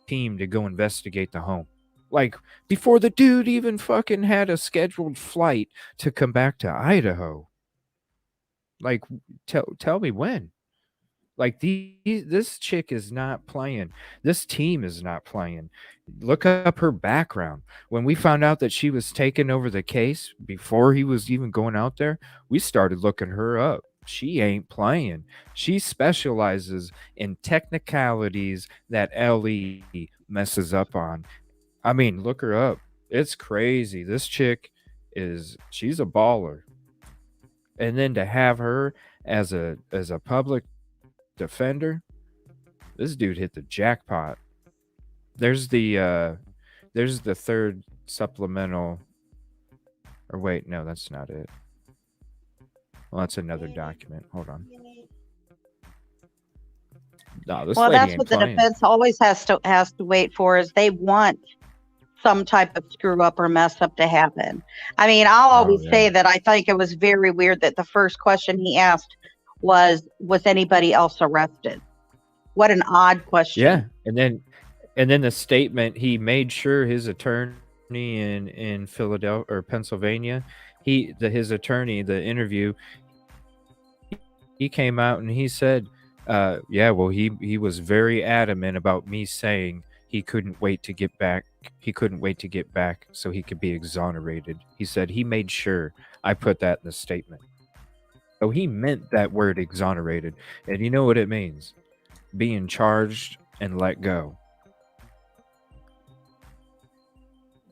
team to go investigate the home. Like, before the dude even fucking had a scheduled flight to come back to Idaho. Like, tell me when. Like, this chick is not playing. This team is not playing. Look up her background. When we found out that she was taking over the case before he was even going out there, we started looking her up. She ain't playing. She specializes in technicalities that LE messes up on. I mean, look her up. It's crazy. This chick she's a baller. And then to have her as a public defender. This dude hit the jackpot. There's the third supplemental. Or wait, no, that's not it. Well, that's another document. Hold on. No, this Well, lady that's ain't what the playing. defense always has to wait for, is they want some type of screw up or mess up to happen. I mean, I'll always yeah. say that I think it was very weird that the first question he asked was anybody else arrested? What an odd question. Yeah, and then the statement, he made sure his attorney in Philadelphia or Pennsylvania, his attorney, the interview, he came out and he said, yeah, well, he was very adamant about me saying he couldn't wait to get back. He couldn't wait to get back so he could be exonerated. He said he made sure I put that in the statement. So he meant that word exonerated. And you know what it means? Being charged and let go.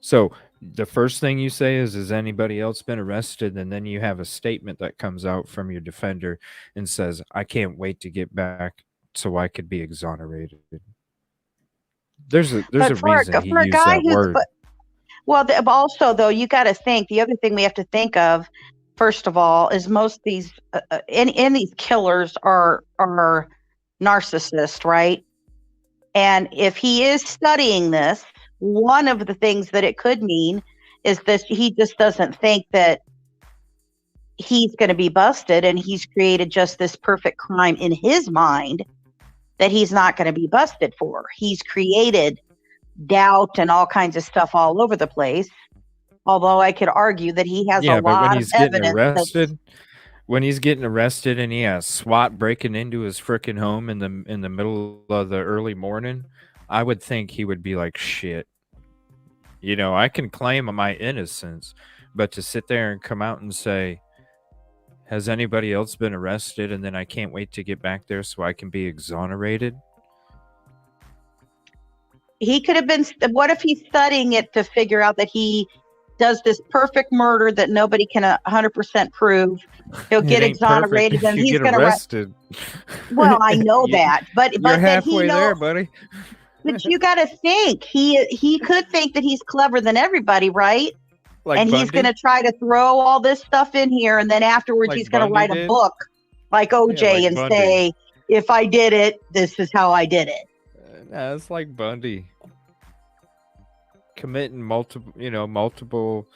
So the first thing you say is, has anybody else been arrested? And then you have a statement that comes out from your defender and says, I can't wait to get back so I could be exonerated. There's a reason he used that word. Well, also, though, you got to think, the other thing we have to think of, first of all, is most of these, in these killers are narcissists, right? And if he is studying this, one of the things that it could mean is that he just doesn't think that he's going to be busted, and he's created just this perfect crime in his mind that he's not going to be busted for. He's created doubt and all kinds of stuff all over the place. Although I could argue that he has a lot of evidence. When he's getting arrested and he has SWAT breaking into his frickin' home in the middle of the early morning, I would think he would be like, shit. You know, I can claim my innocence, but to sit there and come out and say, has anybody else been arrested? And then I can't wait to get back there so I can be exonerated. He could have been, what if he's studying it to figure out that he does this perfect murder that nobody can 100% prove? He'll get exonerated and he's going to arrested. Well, I know that, but you're halfway there, buddy. But you got to think he could think that he's clever than everybody, right? Like and Bundy? He's going to try to throw all this stuff in here, and then afterwards like he's going to Bundy write a book like OJ like and Bundy. say, if I did it, this is how I did it. Nah, it's like Bundy committing multiple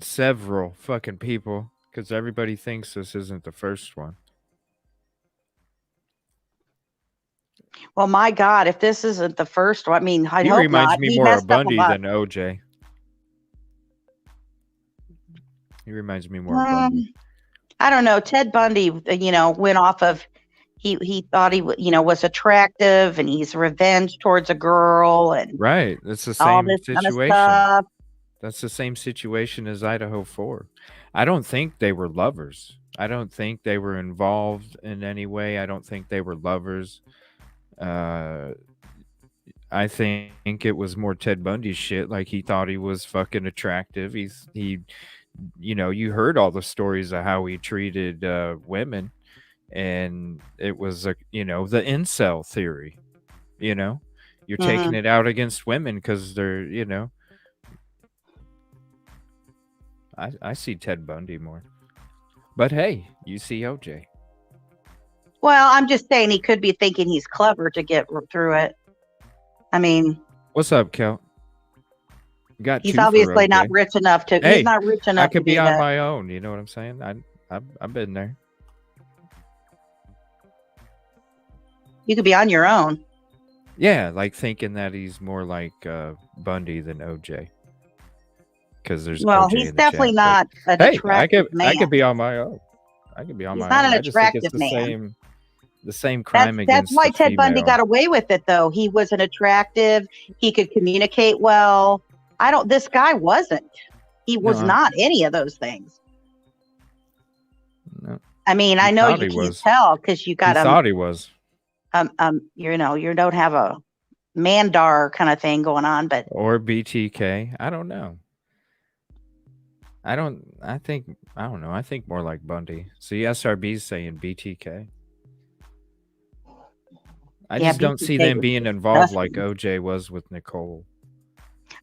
several fucking people because everybody thinks this isn't the first one. Well, my God, if this isn't the first one, I mean, I He hope reminds not. me He more of messed up a Bundy lot. than OJ. He reminds me more of Bundy. I don't know. Ted Bundy, went off of he thought he was attractive, and he's revenge towards a girl, and Right, it's the all same this kind of situation. stuff. That's the same situation as Idaho 4. I don't think they were lovers. I don't think they were involved in any way. I don't think they were lovers. I think it was more Ted Bundy shit. Like, he thought he was fucking attractive. You heard all the stories of how he treated women, and it was the incel theory. You're taking it out against women because they're I see Ted Bundy more. But hey, you see OJ. Well, I'm just saying he could be thinking he's clever to get through it. I mean, What's up, Kel? Got he's two for obviously not OJ. rich enough to. Hey, He's not rich enough I could to be do on that. my own. You know what I'm saying? I've been there. You could be on your own. Yeah, like thinking that he's more like Bundy than OJ. Because there's Well, OJ he's in the definitely chat, not an but, hey, attractive man. I could be on my own. I could be on He's my not own. an I just think it's attractive man. the same crime That's against why the Ted Bundy female. got away with it, though. He wasn't attractive. He could communicate well. This guy wasn't. He was not any of those things. No. I mean, I know you can't tell because you got He thought he was. you don't have a Mandar kind of thing going on, but Or BTK. I don't know. I don't know. I think more like Bundy. See, SRB's saying BTK. I Yeah, just don't see BTK them was being involved like disgusting. OJ was with Nicole.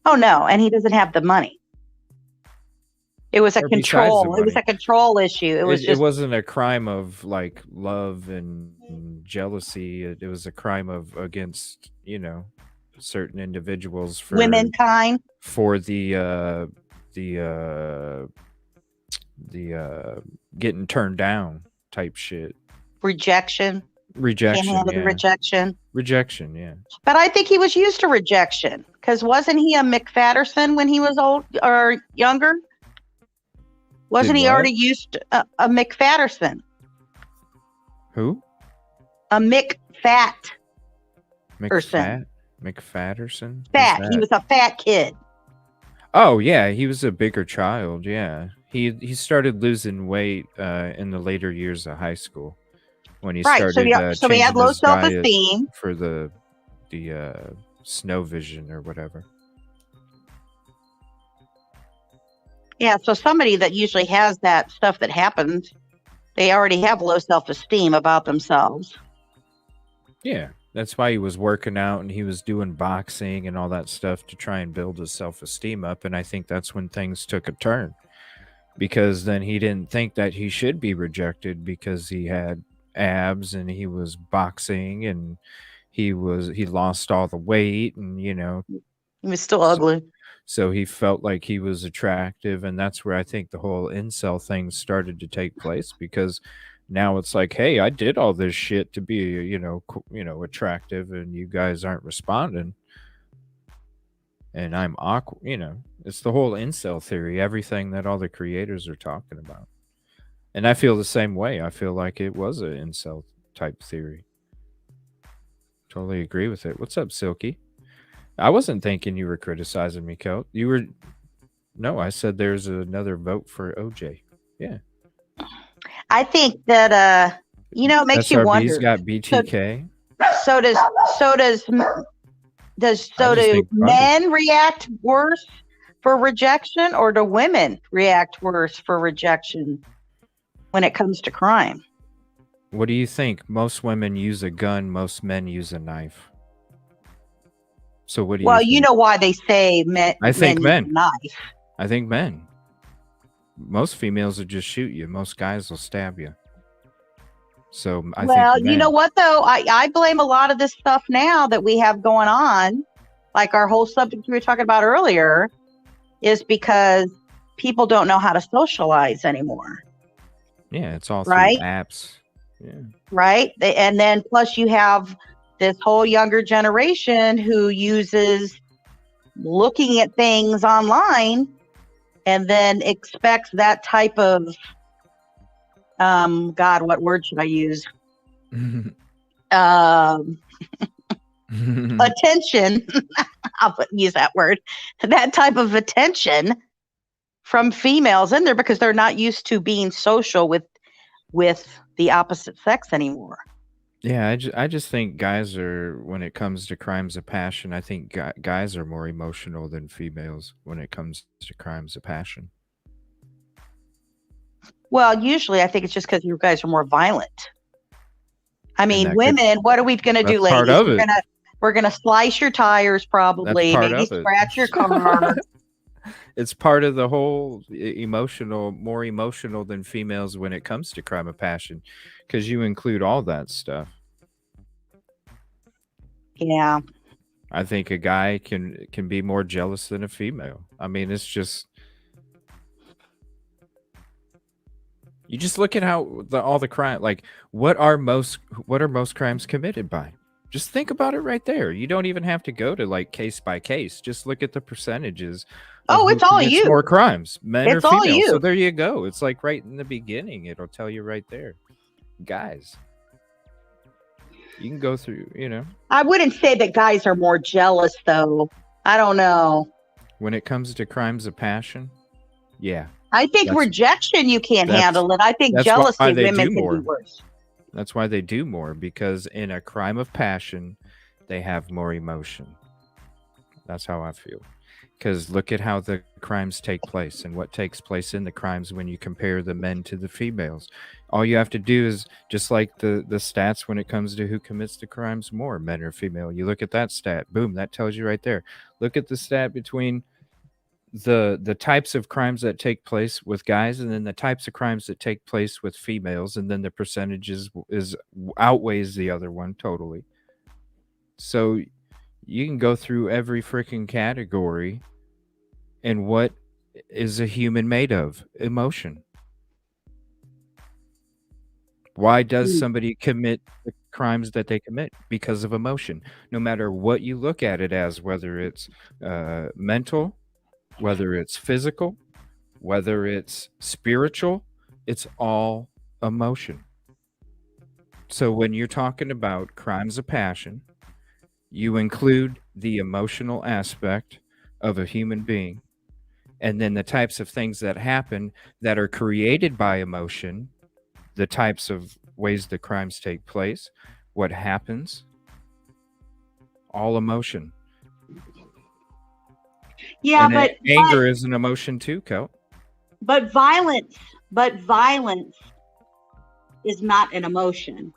Oh no, and he doesn't have the money. It was a Or besides the control. It was money. a control issue. It was It just wasn't a crime of like love and jealousy. It was a crime of against, you know, certain individuals for womankind. the getting turned down type shit. Rejection. Can't Rejection, handle the yeah. rejection. Yeah. But I think he was used to rejection because wasn't he a McFatterson when he was old or younger? Wasn't Did he what? already used to, a McFatterson? Who? A McFat person. McFatterson? Fat. He was a fat kid. Oh yeah, he was a bigger child. Yeah, he started losing weight in the later years of high school when he Right. started So he had changing low his diet self-esteem. for the snow vision or whatever. Yeah. So somebody that usually has that stuff that happens, they already have low self-esteem about themselves. Yeah, that's why he was working out and he was doing boxing and all that stuff to try and build his self-esteem up. And I think that's when things took a turn, because then he didn't think that he should be rejected because he had abs and he was boxing and he lost all the weight and, you know, He was still ugly. so he felt like he was attractive. And that's where I think the whole incel thing started to take place, because now it's like, hey, I did all this shit to be, you know, attractive, and you guys aren't responding, and I'm awkward. You know, it's the whole incel theory, everything that all the creators are talking about. And I feel the same way. I feel like it was an incel type theory. Totally agree with it. What's up, Silky? I wasn't thinking you were criticizing me, Coat. You were. No, I said there's another vote for OJ. Yeah. I think that you know, it makes you wonder. SRB's got BTK. So do men react worse for rejection, or do women react worse for rejection when it comes to crime? What do you think? Most women use a gun, most men use a knife. So what do you think? Well, you know why they say men. I think men. use a knife. I think men. Most females will just shoot you. Most guys will stab you. So I think Well, you men. know what though? I blame a lot of this stuff now that we have going on, like our whole subject we were talking about earlier, is because people don't know how to socialize anymore. Yeah, it's all through Right? apps. Yeah. Right? And then plus you have this whole younger generation who uses looking at things online and then expects that type of God, what word should I use? Attention. I'll use that word. That type of attention from females in there because they're not used to being social with the opposite sex anymore. Yeah, I just think guys are, when it comes to crimes of passion, I think guys are more emotional than females when it comes to crimes of passion. Well, usually I think it's just because you guys are more violent. I mean, that women, what are we going to do, that's part ladies? of it. We're gonna slice your tires, probably. That's part Maybe of it. scratch your car. It's part of the whole emotional, more emotional than females when it comes to crime of passion, because you include all that stuff. Yeah. I think a guy can be more jealous than a female. I mean, it's just, you just look at how all the crime, like what are most crimes committed by? Just think about it right there. You don't even have to go to like case by case. Just look at the percentages. Oh, it's all you. More crimes, men It's or all females. you. So there you go. It's like right in the beginning. It'll tell you right there, guys. You can go through. You know, I wouldn't say that guys are more jealous, though. I don't know. when it comes to crimes of passion, yeah. I think rejection you can't handle it. I think jealousy why they women do can more. do worse. That's why they do more, because in a crime of passion, they have more emotion. That's how I feel. Because look at how the crimes take place and what takes place in the crimes when you compare the men to the females. All you have to do is just like the stats when it comes to who commits the crimes more, men or female. You look at that stat, boom, that tells you right there. Look at the stat between the types of crimes that take place with guys and then the types of crimes that take place with females, and then the percentages is outweighs the other one totally. So you can go through every freaking category, and what is a human made of? Emotion. Why does somebody commit the crimes that they commit? Because of emotion. No matter what you look at it as, whether it's mental, whether it's physical, whether it's spiritual, it's all emotion. So when you're talking about crimes of passion, you include the emotional aspect of a human being, and then the types of things that happen that are created by emotion, the types of ways the crimes take place, what happens, all emotion. Yeah, And but anger is an emotion too, Kel. But violence is not an emotion.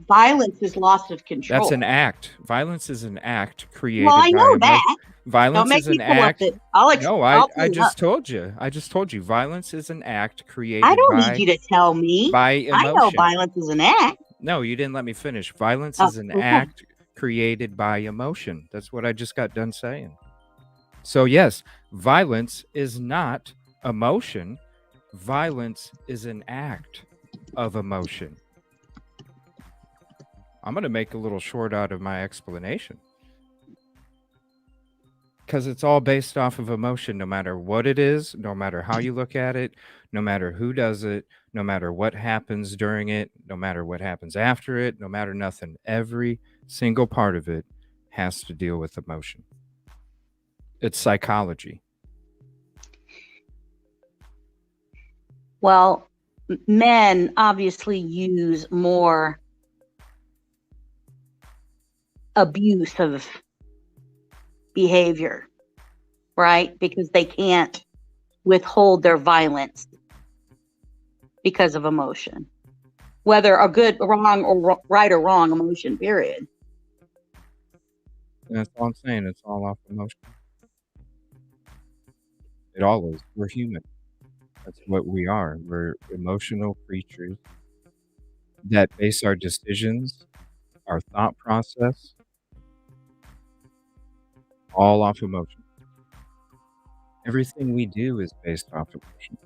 Violence is loss of control. That's an act. Violence is an act created Well, I know by that. Violence Don't make is me an pull up act. it. No, I just told you. I just told you. Violence is an act created I don't by need you to tell me. by emotion. I know violence is an act. No, you didn't let me finish. Violence is an act created by emotion. That's what I just got done saying. So yes, violence is not emotion. Violence is an act of emotion. I'm going to make a little short out of my explanation. Because it's all based off of emotion, no matter what it is, no matter how you look at it, no matter who does it, no matter what happens during it, no matter what happens after it, no matter nothing. Every single part of it has to deal with emotion. It's psychology. Well, men obviously use more abusive behavior, right? Because they can't withhold their violence because of emotion, whether a good, wrong, or right or wrong emotion, period. And that's all I'm saying. It's all off emotion. It all is. We're human. That's what we are. We're emotional creatures that base our decisions, our thought process, all off emotion. Everything we do is based off emotion.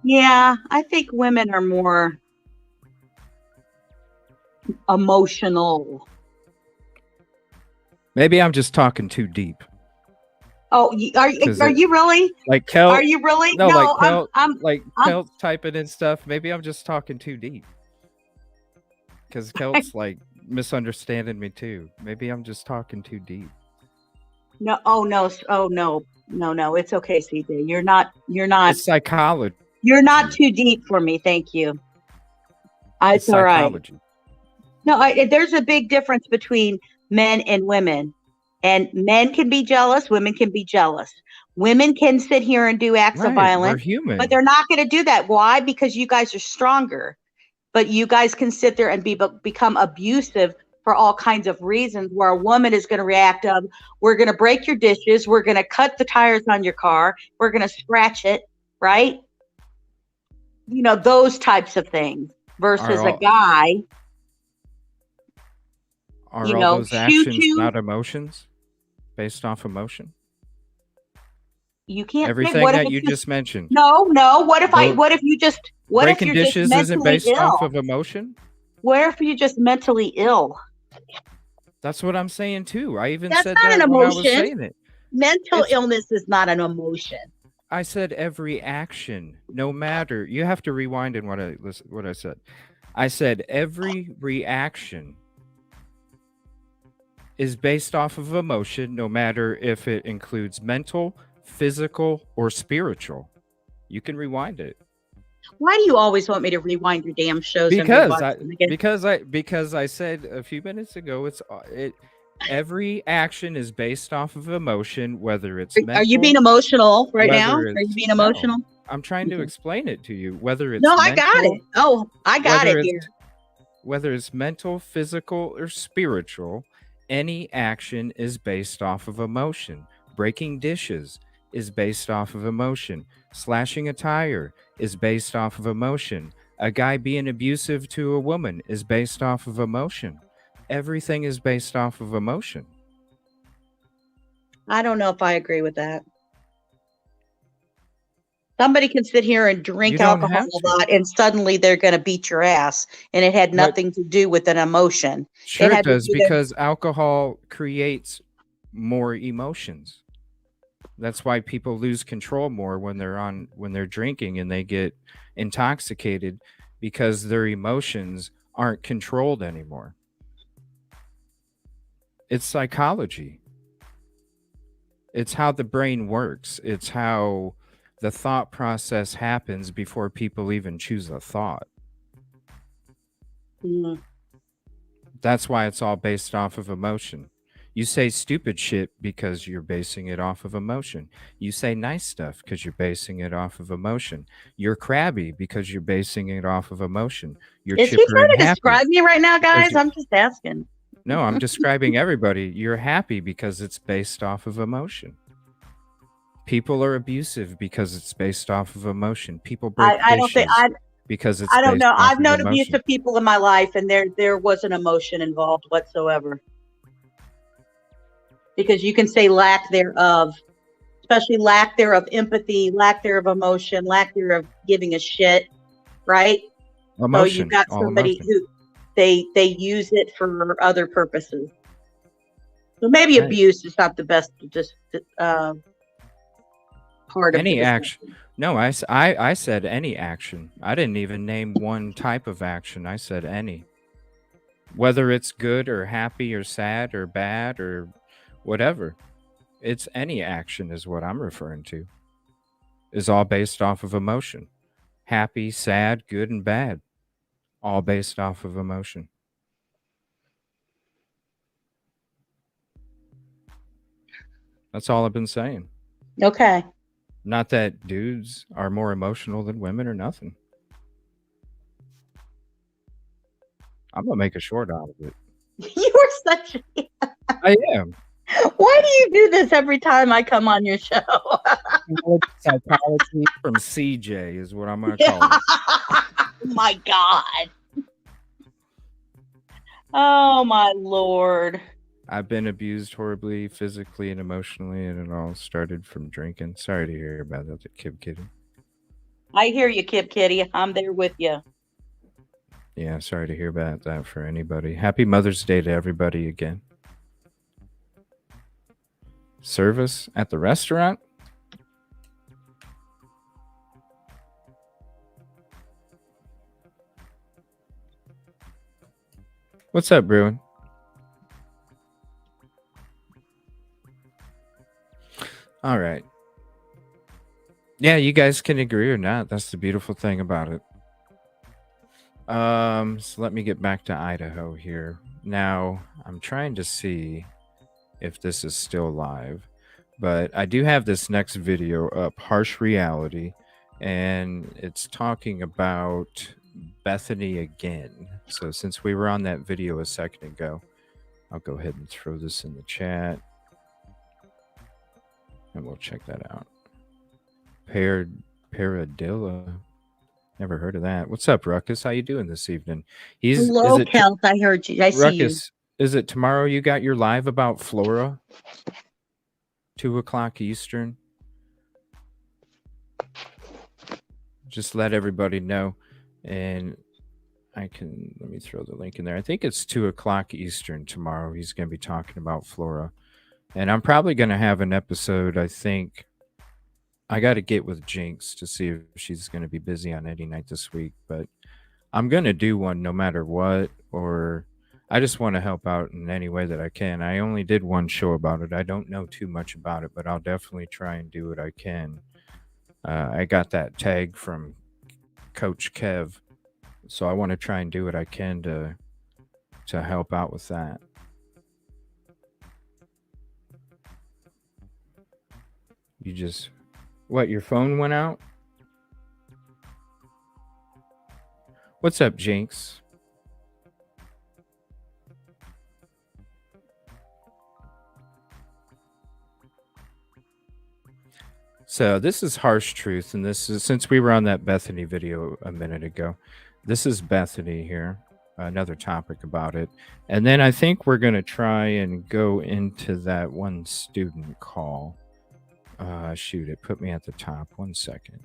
Yeah, I think women are more emotional. Maybe I'm just talking too deep. Oh, are you really? Like Kel? Are you really? No, like Kel, I'm Kel's typing in stuff. Maybe I'm just talking too deep. Because Kel's like misunderstanding me too. Maybe I'm just talking too deep. No, no. It's okay, CJ. You're not. It's psychology. You're not too deep for me. Thank you. It's all right. Psychology. No, there's a big difference between men and women. And men can be jealous. Women can be jealous. Women can sit here and do acts of violence. We're human. But they're not going to do that. Why? Because you guys are stronger. But you guys can sit there and become abusive for all kinds of reasons, where a woman is going to react of, we're going to break your dishes, we're going to cut the tires on your car, we're going to scratch it, right? You know, those types of things versus a guy. Are all those actions not emotions? Based off emotion? You can't. Everything that you just mentioned. No. What if you just breaking dishes isn't based off of emotion? What if you're just mentally ill? That's what I'm saying too. I even That's said not that an when I was emotion. saying it. Mental illness is not an emotion. I said every action, no matter. You have to rewind in what I said. I said every reaction is based off of emotion, no matter if it includes mental, physical, or spiritual. You can rewind it. Why do you always want me to rewind your damn shows and Because rewatch them again? because I said a few minutes ago every action is based off of emotion, whether it's Are you mental, being emotional right now? whether Are you it's being no. emotional? I'm trying to Okay. explain it to you, whether it's No, I got mental, it. Oh, I got whether it it's here. whether it's mental, physical, or spiritual, any action is based off of emotion. Breaking dishes is based off of emotion. Slashing a tire is based off of emotion. A guy being abusive to a woman is based off of emotion. Everything is based off of emotion. I don't know if I agree with that. Somebody can sit here and You drink don't alcohol have a to. lot and suddenly they're going to beat your ass. And it had But nothing to do with an emotion. sure It it had to does, do with because alcohol creates more emotions. That's why people lose control more when they're drinking and they get intoxicated, because their emotions aren't controlled anymore. It's psychology. It's how the brain works. It's how the thought process happens before people even choose a thought. Mm. That's why it's all based off of emotion. You say stupid shit because you're basing it off of emotion. You say nice stuff because you're basing it off of emotion. You're crabby because you're basing it off of emotion. You're Is he chipper trying and to happy describe me right now, because guys? I'm just asking. no, I'm describing everybody. You're happy because it's based off of emotion. People are abusive because it's based off of emotion. People break I don't think dishes because it's I don't based know. off I've of known emotion. abusive people in my life, and there was an emotion involved whatsoever. Because you can say lack thereof, especially lack thereof empathy, lack thereof emotion, lack thereof giving a shit, right? So you've Emotion, got all somebody emotion. who they use it for other purposes. So maybe Right. abuse is not the best just part of Any the action. discussion. No, I said any action. I didn't even name one type of action. I said any. Whether it's good or happy or sad or bad or whatever. It's any action is what I'm referring to. Is all based off of emotion. Happy, sad, good, and bad. All based off of emotion. That's all I've been saying. Okay. Not that dudes are more emotional than women or nothing. I'm gonna make a short out of it. You are such I am. Why do you do this every time I come on your show? Psychology from CJ is what I'm gonna call it. Oh my God. Oh my Lord. I've been abused horribly, physically and emotionally, and it all started from drinking. Sorry to hear about that, Kid Kitty. I hear you, Kip Kitty. I'm there with you. Yeah, sorry to hear about that for anybody. Happy Mother's Day to everybody again. Service at the restaurant? What's up, Bruin? All right. Yeah, you guys can agree or not. That's the beautiful thing about it. So let me get back to Idaho here. Now, I'm trying to see if this is still live, but I do have this next video up, Harsh Reality, and it's talking about Bethany again. So since we were on that video a second ago, I'll go ahead and throw this in the chat, and we'll check that out. Paradilla. Never heard of that. What's up, Ruckus? How you doing this evening? Hello, Kelt. I heard you. I see you. Ruckus, is it tomorrow you got your live about Flora? 2:00 Eastern. Just let everybody know. And let me throw the link in there. I think it's 2:00 Eastern tomorrow. He's going to be talking about Flora. And I'm probably going to have an episode, I think. I got to get with Jinx to see if she's going to be busy on any night this week, but I'm going to do one no matter what, or I just want to help out in any way that I can. I only did one show about it. I don't know too much about it, but I'll definitely try and do what I can. I got that tag from Coach Kev. So I want to try and do what I can to help out with that. You just what? Your phone went out? What's up, Jinx? So this is Harsh Truth, and this is, since we were on that Bethany video a minute ago, this is Bethany here, another topic about it. And then I think we're going to try and go into that one student call. Shoot, it put me at the top. 1 second.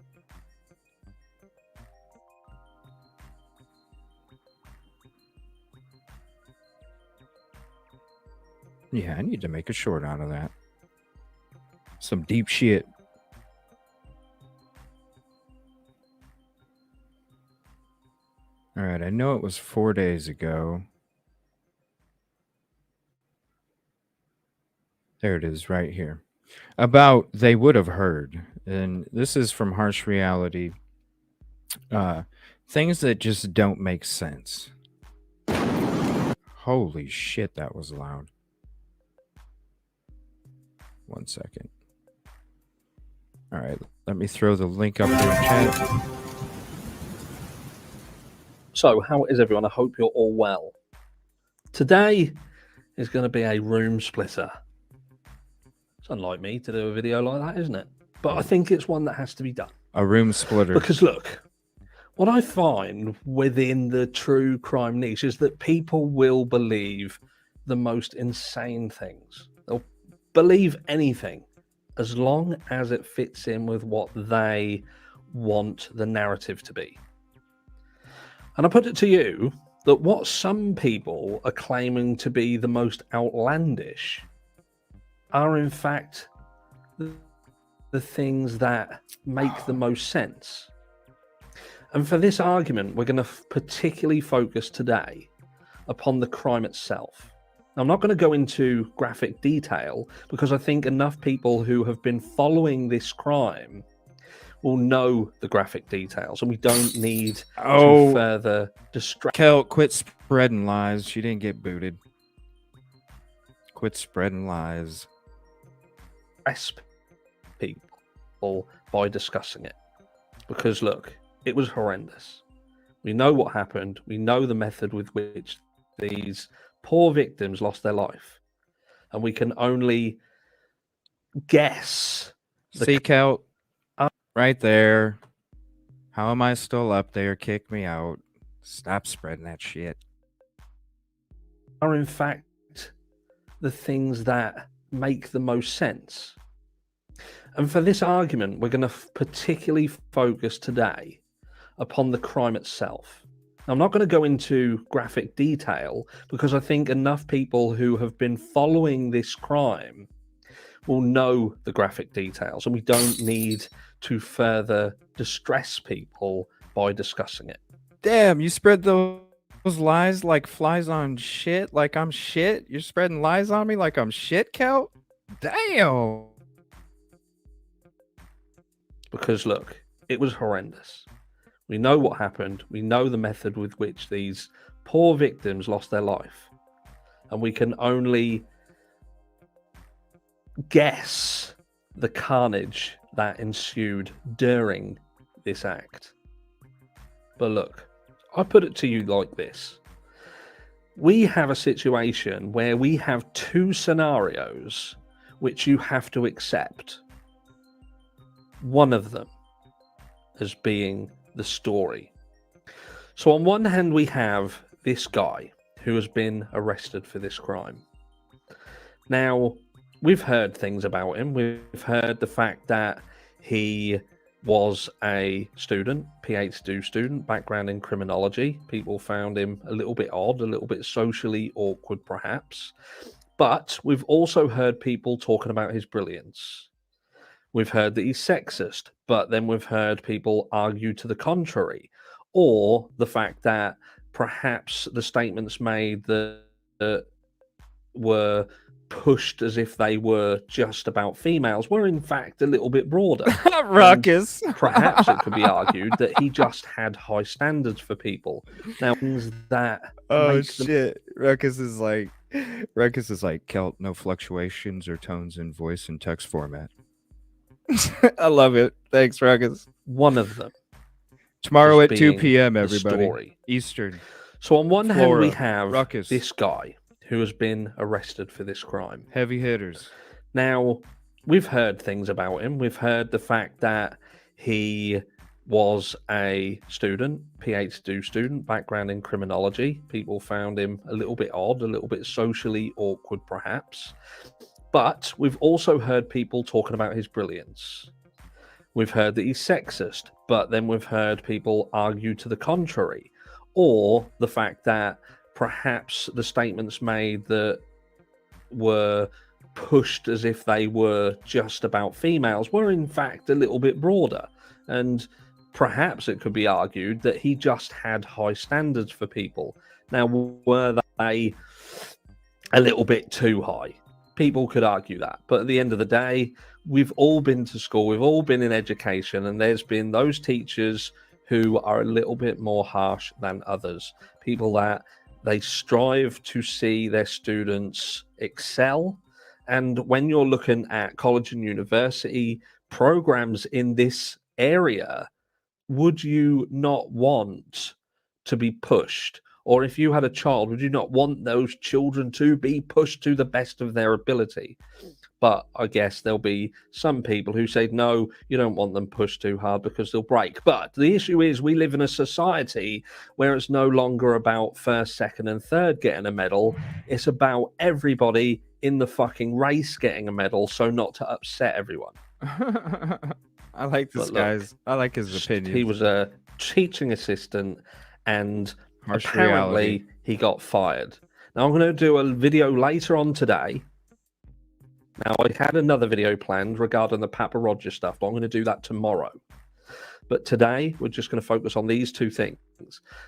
Yeah, I need to make a short out of that. Some deep shit. All right, I know it was 4 days ago. There it is right here. About they would have heard. And this is from Harsh Reality. Things that just don't make sense. Holy shit, that was loud. 1 second. All right, let me throw the link up here in chat. So, how is everyone? I hope you're all well. Today is going to be a room splitter. It's unlike me to do a video like that, isn't it? But I think it's one that has to be done. A room splitter. Because look, what I find within the true crime niche is that people will believe the most insane things. They'll believe anything as long as it fits in with what they want the narrative to be. And I put it to you that what some people are claiming to be the most outlandish are in fact the things that make the most sense. And for this argument, we're going to particularly focus today upon the crime itself. Now, I'm not going to go into graphic detail because I think enough people who have been following this crime will know the graphic details, and we don't need to further distract. Kel, quit spreading lies. She didn't get booted. Quit spreading lies. People by discussing it, because look, it was horrendous. We know what happened. We know the method with which these poor victims lost their life, and we can only guess. Seek out right there. How am I still up there? Kick me out. Stop spreading that shit. Are in fact the things that make the most sense. And for this argument, we're going to particularly focus today upon the crime itself. Now, I'm not going to go into graphic detail because I think enough people who have been following this crime will know the graphic details, and we don't need to further distress people by discussing it. Damn, you spread those lies like flies on shit, like I'm shit? You're spreading lies on me like I'm shit, Kel? Damn. Because look, it was horrendous. We know what happened. We know the method with which these poor victims lost their life. And we can only guess the carnage that ensued during this act. But look, I put it to you like this. We have a situation where we have two scenarios which you have to accept. One of them as being the story. So on one hand, we have this guy who has been arrested for this crime. Now, we've heard things about him. We've heard the fact that he was a student, PhD student, background in criminology. People found him a little bit odd, a little bit socially awkward, perhaps. But we've also heard people talking about his brilliance. We've heard that he's sexist, but then we've heard people argue to the contrary, or the fact that perhaps the statements made that were pushed as if they were just about females were in fact a little bit broader. Ruckus. Perhaps it could be argued that he just had high standards for people. Now, things that Oh make them shit. Ruckus is like Kelt, no fluctuations or tones in voice and text format. I love it. Thanks, Ruckus. one of them. Tomorrow just at 2 being p.m. the everybody. story. Eastern. So on one hand, we Flora, have Ruckus. this guy who has been arrested for this crime. Heavy hitters. Now, we've heard things about him. We've heard the fact that he was a student, PhD student, background in criminology. People found him a little bit odd, a little bit socially awkward, perhaps. But we've also heard people talking about his brilliance. We've heard that he's sexist, but then we've heard people argue to the contrary. Or the fact that perhaps the statements made that were pushed as if they were just about females were in fact a little bit broader. And perhaps it could be argued that he just had high standards for people. Now, were they a little bit too high? People could argue that. But at the end of the day, we've all been to school, we've all been in education, and there's been those teachers who are a little bit more harsh than others. People that they strive to see their students excel. And when you're looking at college and university programs in this area, would you not want to be pushed? Or if you had a child, would you not want those children to be pushed to the best of their ability? But I guess there'll be some people who say, no, you don't want them pushed too hard because they'll break. But the issue is we live in a society where it's no longer about first, second, and third getting a medal. It's about everybody in the fucking race getting a medal, so not to upset everyone. I like this guy's. I like his opinion. He was a teaching assistant and Harsh apparently reality. he got fired. Now I'm going to do a video later on today. Now, I had another video planned regarding the Papa Roger stuff, but I'm going to do that tomorrow. But today, we're just going to focus on these two things.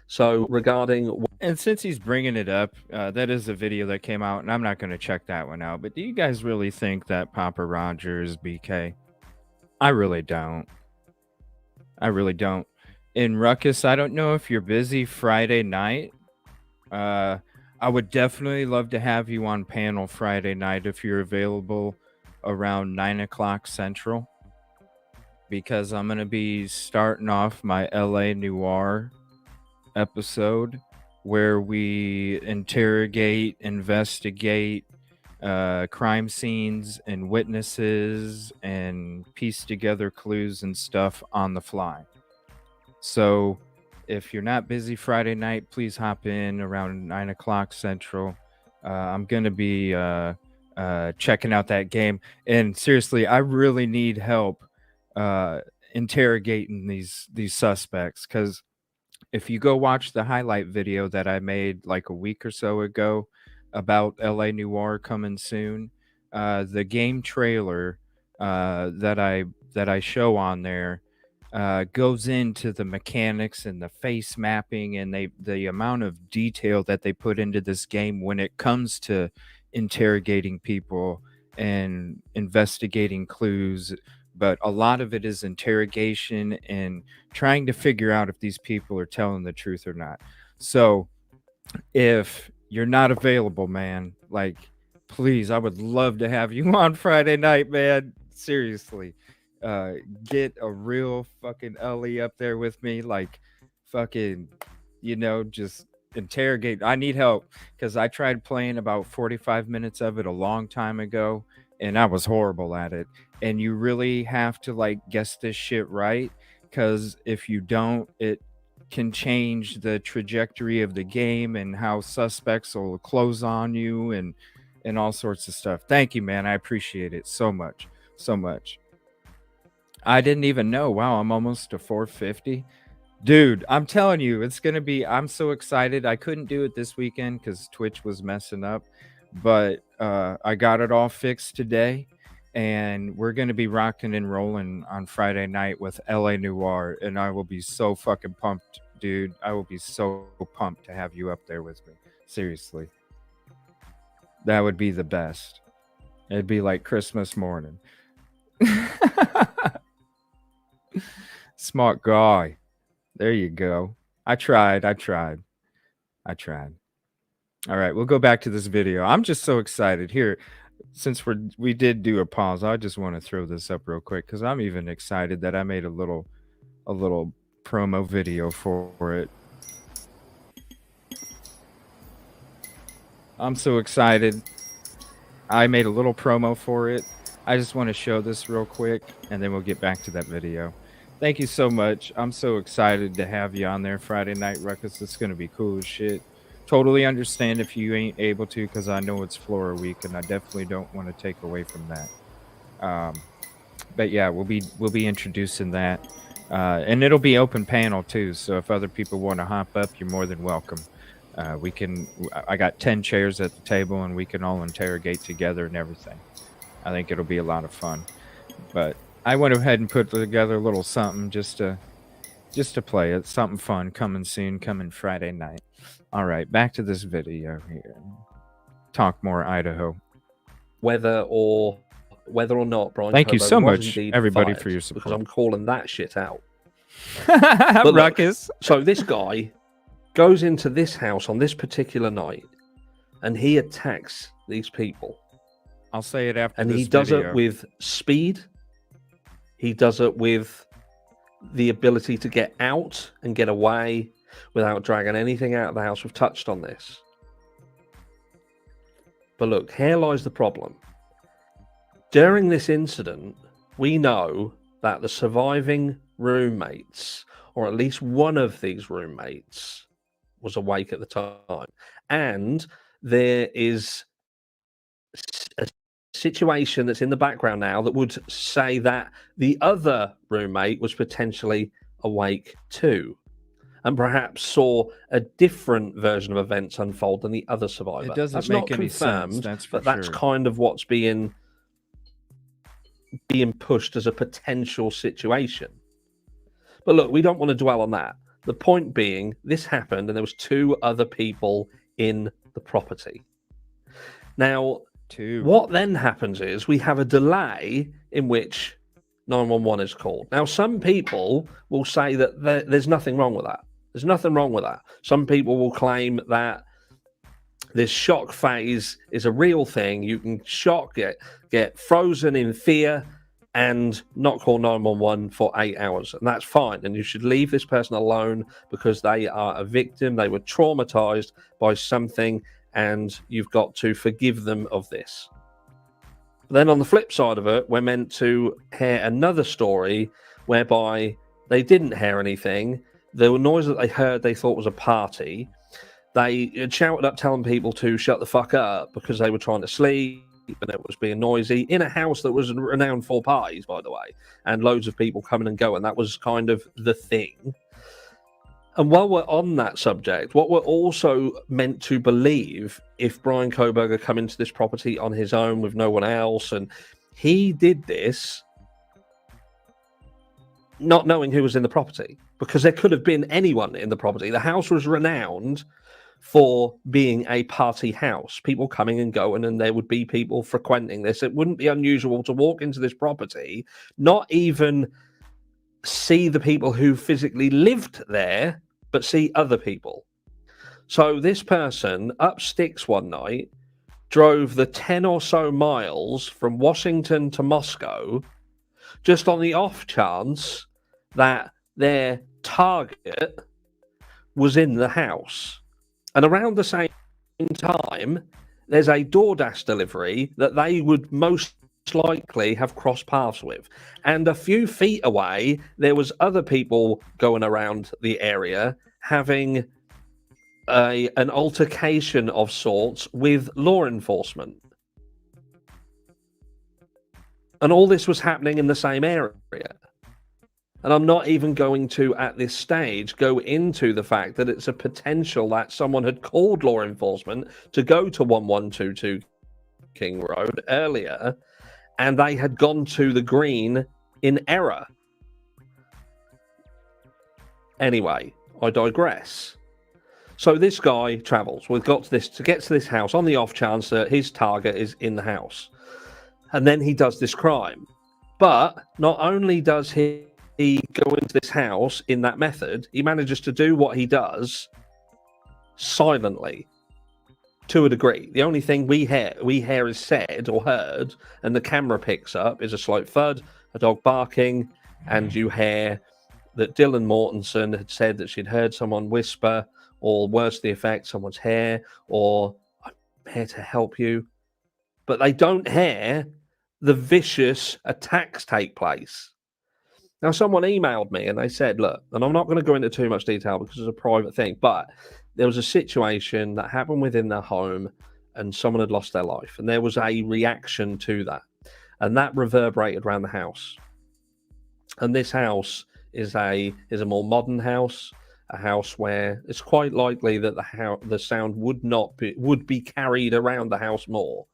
So, regarding... And since he's bringing it up, that is a video that came out, and I'm not going to check that one out. But do you guys really think that Papa Roger is BK? I really don't. I really don't. In Ruckus, I don't know if you're busy Friday night. I would definitely love to have you on panel Friday night if you're available around 9 o'clock Central, because I'm going to be starting off my LA Noir episode where we investigate crime scenes and witnesses and piece together clues and stuff on the fly. So if you're not busy Friday night, please hop in around 9 o'clock Central. I'm going to be checking out that game. And seriously, I really need help interrogating these suspects, because if you go watch the highlight video that I made like a week or so ago about LA Noir coming soon, the game trailer that I show on there goes into the mechanics and the face mapping and the amount of detail that they put into this game when it comes to interrogating people and investigating clues. But a lot of it is interrogation and trying to figure out if these people are telling the truth or not. So if you're not available, man, like, please, I would love to have you on Friday night, man. Seriously. Get a real fucking Ellie up there with me, like fucking, just interrogate. I need help because I tried playing about 45 minutes of it a long time ago and I was horrible at it. And you really have to like guess this shit right, because if you don't, it can change the trajectory of the game and how suspects will close on you and all sorts of stuff. Thank you, man. I appreciate it so much. I didn't even know. Wow, I'm almost to 450. Dude, I'm telling you, it's going to be... I'm so excited. I couldn't do it this weekend because Twitch was messing up. But I got it all fixed today. And we're going to be rocking and rolling on Friday night with LA Noir. And I will be so fucking pumped, dude. I will be so pumped to have you up there with me. Seriously. That would be the best. It'd be like Christmas morning. Smart guy. There you go. I tried. All right, we'll go back to this video. I'm just so excited here. Since we did do a pause, I just want to throw this up real quick because I'm even excited that I made a little promo video for it. I'm so excited. I made a little promo for it. I just want to show this real quick, and then we'll get back to that video. Thank you so much. I'm so excited to have you on there, Friday Night Ruckus. It's going to be cool as shit. Totally understand if you ain't able to, because I know it's Flora Week, and I definitely don't want to take away from that. But yeah, we'll be introducing that, and it'll be open panel too. So if other people want to hop up, you're more than welcome. I got 10 chairs at the table, and we can all interrogate together and everything. I think it'll be a lot of fun. But I went ahead and put together a little something just to play it. Something fun coming soon, coming Friday night. All right, back to this video here. Talk more Idaho. Whether or not Brian. Thank you Kobo so was much, indeed everybody, fired, for your support. because I'm calling that shit out. But look, Ruckus. so this guy goes into this house on this particular night, and he attacks these people. I'll say it after and this he does video. it with speed. He does it with the ability to get out and get away without dragging anything out of the house. We've touched on this. But look, here lies the problem. During this incident, we know that the surviving roommates, or at least one of these roommates, was awake at the time. And there is a situation that's in the background now that would say that the other roommate was potentially awake too, and perhaps saw a different version of events unfold than the other survivor. It doesn't that's make not any confirmed, sense, that's for but that's sure. kind of what's being pushed as a potential situation. But look, we don't want to dwell on that. The point being, this happened and there was 2 other people in the property. Now, what then happens is we have a delay in which 911 is called. Now, some people will say that there's nothing wrong with that. There's nothing wrong with that. Some people will claim that this shock phase is a real thing. You can shock, get frozen in fear, and not call 911 for 8 hours. And that's fine. And you should leave this person alone because they are a victim. They were traumatized by something, and you've got to forgive them of this. Then on the flip side of it, we're meant to hear another story whereby they didn't hear anything. The noise that they heard, they thought was a party. They shouted up telling people to shut the fuck up because they were trying to sleep and it was being noisy in a house that was renowned for parties, by the way, and loads of people coming and going. That was kind of the thing. And while we're on that subject, what we're also meant to believe, if Brian Koberger come into this property on his own with no one else, and he did this not knowing who was in the property, because there could have been anyone in the property. The house was renowned for being a party house, people coming and going, and there would be people frequenting this. It wouldn't be unusual to walk into this property, not even see the people who physically lived there, but see other people. So this person up sticks one night, drove the 10 or so miles from Washington to Moscow, just on the off chance that their target was in the house. And around the same time, there's a DoorDash delivery that they would most likely have crossed paths with. And a few feet away, there was other people going around the area having an altercation of sorts with law enforcement. And all this was happening in the same area. And I'm not even going to, at this stage, go into the fact that it's a potential that someone had called law enforcement to go to 1122 King Road earlier, and they had gone to the green in error. Anyway, I digress. So this guy travels. We've got to get to this house on the off chance that his target is in the house. And then he does this crime. But not only does he go into this house in that method, he manages to do what he does silently to a degree. The only thing we hear is said or heard, and the camera picks up, is a slight thud, a dog barking, and you hear that Dylan Mortensen had said that she'd heard someone whisper, or worse to the effect, someone's here, or I'm here to help you. But they don't hear the vicious attacks take place. Now, someone emailed me and they said, look, and I'm not going to go into too much detail because it's a private thing, but there was a situation that happened within their home and someone had lost their life. And there was a reaction to that. And that reverberated around the house. And this house is a more modern house, a house where it's quite likely that the sound would be carried around the house more.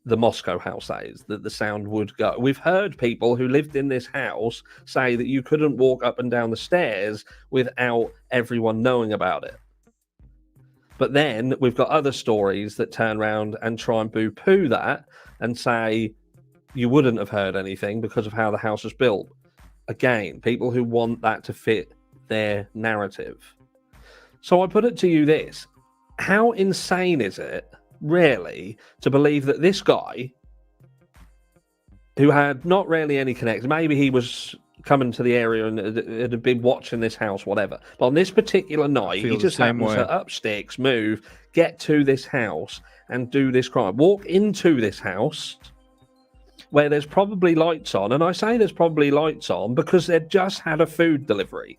The Moscow house, that is, that the sound would go. We've heard people who lived in this house say that you couldn't walk up and down the stairs without everyone knowing about it. But then we've got other stories that turn around and try and poo-poo that and say you wouldn't have heard anything because of how the house was built. Again, people who want that to fit their narrative. So I put it to you this. How insane is it, really, to believe that this guy, who had not really any connection, maybe he was coming to the area and had been watching this house, whatever, but on this particular night, he just happens to up sticks, move, get to this house and do this crime, walk into this house where there's probably lights on, and I say there's probably lights on because they'd just had a food delivery.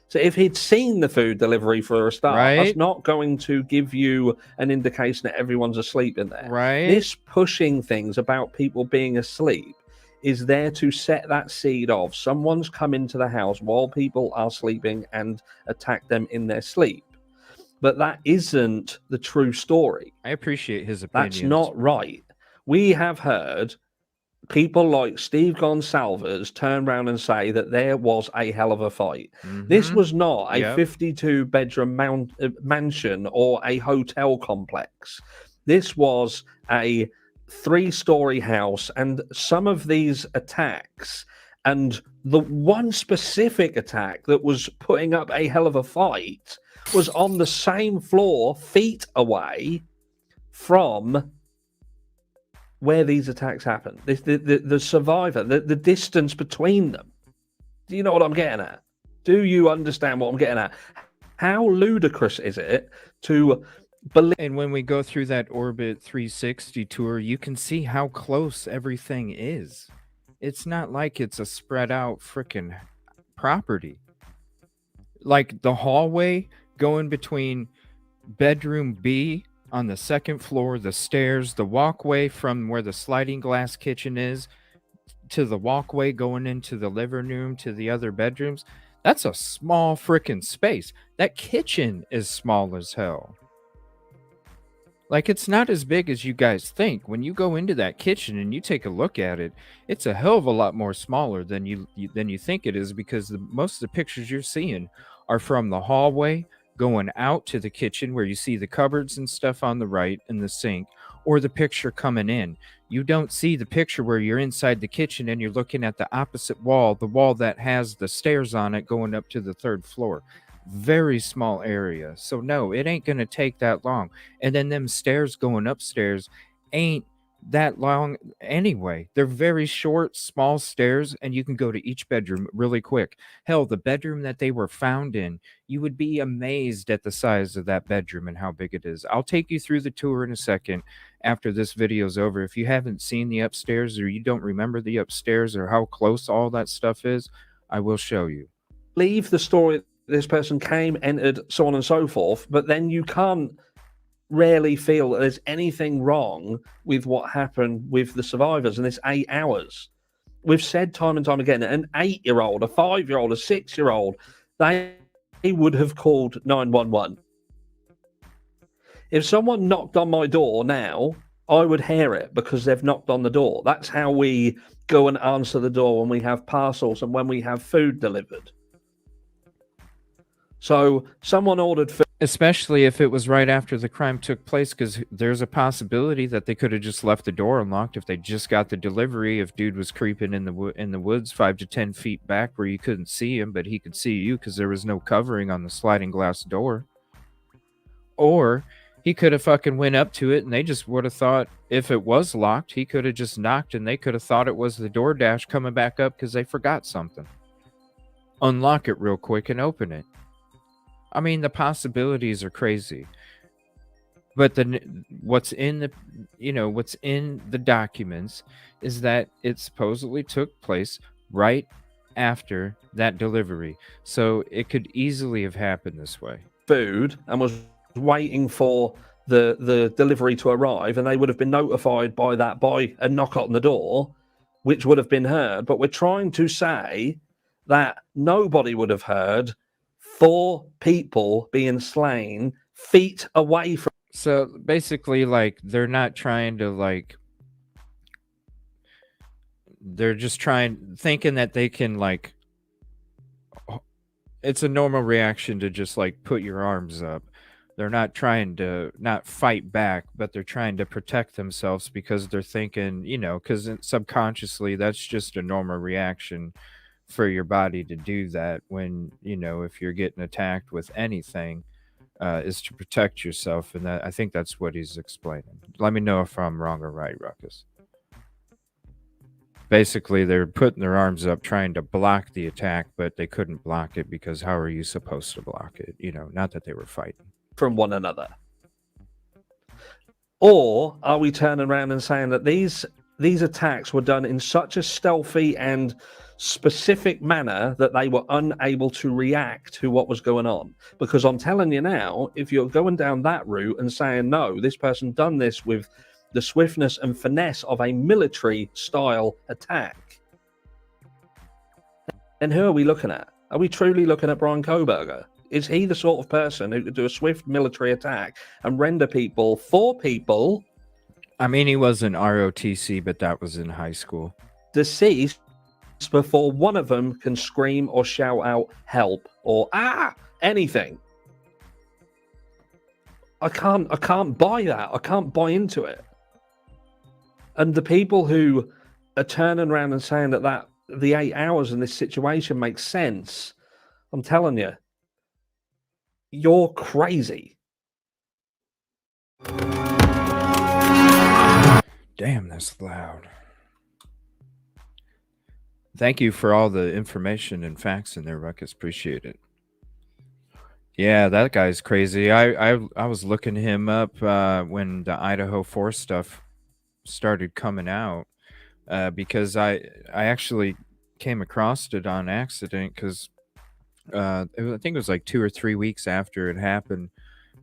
So if he'd seen the food delivery for a start, that's not going to give you an indication that everyone's asleep in there. Right. This pushing things about people being asleep is there to set that seed of someone's come into the house while people are sleeping and attack them in their sleep. But that isn't the true story. I appreciate his opinions. That's not right. We have heard people like Steve Gonsalves turn around and say that there was a hell of a fight. This was not a 52-bedroom mansion or a hotel complex. This was a 3-story house, and some of these attacks, and the one specific attack that was putting up a hell of a fight, was on the same floor, feet away from where these attacks happen. The survivor, the distance between them. Do you know what I'm getting at? Do you understand what I'm getting at? How ludicrous is it to believe? And when we go through that Orbit 360 tour, you can see how close everything is. It's not like it's a spread out freaking property. Like the hallway going between bedroom B on the second floor, the stairs, the walkway from where the sliding glass kitchen is to the walkway going into the living room to the other bedrooms, that's a small freaking space. That kitchen is small as hell. Like, it's not as big as you guys think. When you go into that kitchen and you take a look at it, it's a hell of a lot more smaller than you think it is, because most of the pictures you're seeing are from the hallway going out to the kitchen where you see the cupboards and stuff on the right and the sink, or the picture coming in. You don't see the picture where you're inside the kitchen and you're looking at the opposite wall, the wall that has the stairs on it going up to the 3rd floor. Very small area. So no, it ain't gonna take that long. And then them stairs going upstairs ain't that long anyway. They're very short, small stairs, and you can go to each bedroom really quick. Hell, the bedroom that they were found in, you would be amazed at the size of that bedroom and how big it is. I'll take you through the tour in a second after this video's over. If you haven't seen the upstairs, or you don't remember the upstairs or how close all that stuff is, I will show you. Leave the story, this person came, entered, so on and so forth, but then you can't rarely feel that there's anything wrong with what happened with the survivors in this 8 hours. We've said time and time again, an 8-year-old, a 5-year-old, a 6-year-old, they would have called 911. If someone knocked on my door now, I would hear it because they've knocked on the door. That's how we go and answer the door when we have parcels and when we have food delivered. So someone ordered food. Especially if it was right after the crime took place, because there's a possibility that they could have just left the door unlocked if they just got the delivery. If dude was creeping in the woods 5 to 10 feet back where you couldn't see him, but he could see you because there was no covering on the sliding glass door. Or he could have fucking went up to it and they just would have thought, if it was locked, he could have just knocked and they could have thought it was the DoorDash coming back up because they forgot something. Unlock it real quick and open it. I mean, the possibilities are crazy. But what's in the documents is that it supposedly took place right after that delivery. So it could easily have happened this way. Food and was waiting for the delivery to arrive, and they would have been notified by a knock on the door, which would have been heard. But we're trying to say that nobody would have heard 4 people being slain feet away from. So basically, like, they're not trying to, like, they're just thinking that they can, like, it's a normal reaction to just, like, put your arms up. They're not trying to not fight back, but they're trying to protect themselves because they're thinking, because subconsciously that's just a normal reaction for your body to do that when, if you're getting attacked with anything, is to protect yourself. And I think that's what he's explaining. Let me know if I'm wrong or right, Ruckus. Basically, they're putting their arms up trying to block the attack, but they couldn't block it because how are you supposed to block it? Not that they were fighting. From one another. Or are we turning around and saying that these attacks were done in such a stealthy and specific manner that they were unable to react to what was going on? Because I'm telling you now, if you're going down that route and saying, no, this person done this with the swiftness and finesse of a military style attack, then who are we looking at? Are we truly looking at Brian Koberger? Is he the sort of person who could do a swift military attack and render 4 people? I mean, he was in ROTC, but that was in high school. Deceased before one of them can scream or shout out help or anything. I can't buy that. I can't buy into it. And the people who are turning around and saying that the 8 hours in this situation makes sense, I'm telling you, you're crazy. Damn, that's loud. Thank you for all the information and facts in there, Ruckus. Appreciate it. Yeah, that guy's crazy. I was looking him up when the Idaho 4 stuff started coming out because I actually came across it on accident because I think it was like 2 or 3 weeks after it happened.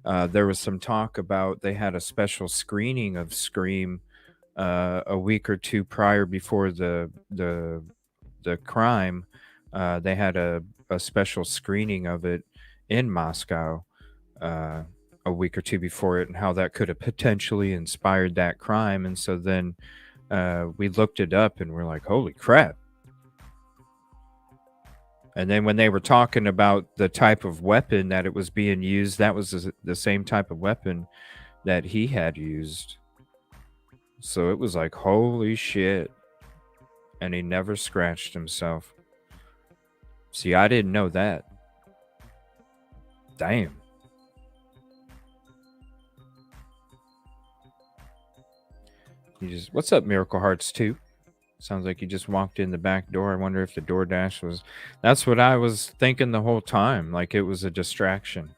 There was some talk about they had a special screening of Scream a week or 2 prior before the crime. They had a special screening of it in Moscow a week or 2 before it, and how that could have potentially inspired that crime. And so then we looked it up and we're like, holy crap. And then when they were talking about the type of weapon that it was being used, that was the same type of weapon that he had used. So it was like, holy shit. And he never scratched himself. See, I didn't know that. Damn. What's up, Miracle Hearts 2? Sounds like you just walked in the back door. I wonder if the DoorDash was... That's what I was thinking the whole time. Like it was a distraction.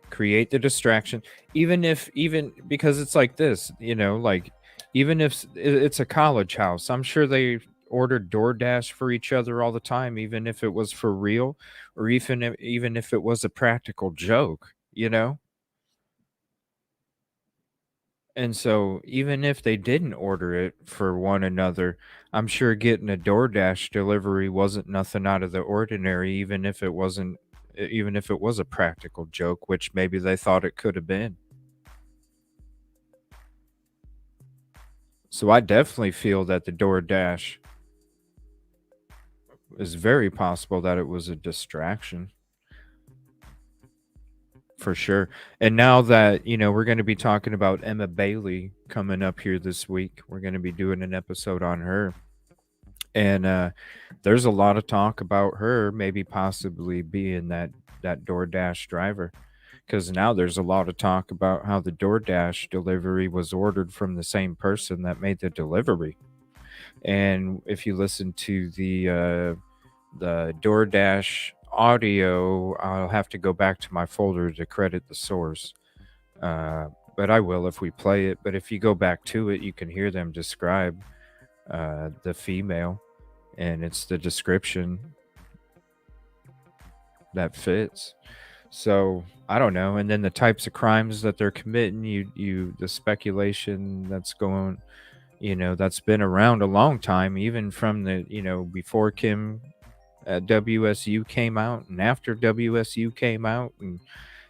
Create the distraction. Even because it's like this, like even if it's a college house, I'm sure they ordered DoorDash for each other all the time, even if it was for real, or even if it was a practical joke, And so even if they didn't order it for one another, I'm sure getting a DoorDash delivery wasn't nothing out of the ordinary, even if it was a practical joke, which maybe they thought it could have been. So I definitely feel that the DoorDash it's very possible that it was a distraction. For sure. And now that, we're going to be talking about Emma Bailey coming up here this week, we're going to be doing an episode on her. And there's a lot of talk about her maybe possibly being that DoorDash driver. Because now there's a lot of talk about how the DoorDash delivery was ordered from the same person that made the delivery. And if you listen to the DoorDash audio, I'll have to go back to my folder to credit the source. But I will if we play it. But if you go back to it, you can hear them describe the female, and it's the description that fits. So I don't know. And then the types of crimes that they're committing, the speculation that's going, that's been around a long time, even from the, before Kim at WSU came out and after WSU came out. And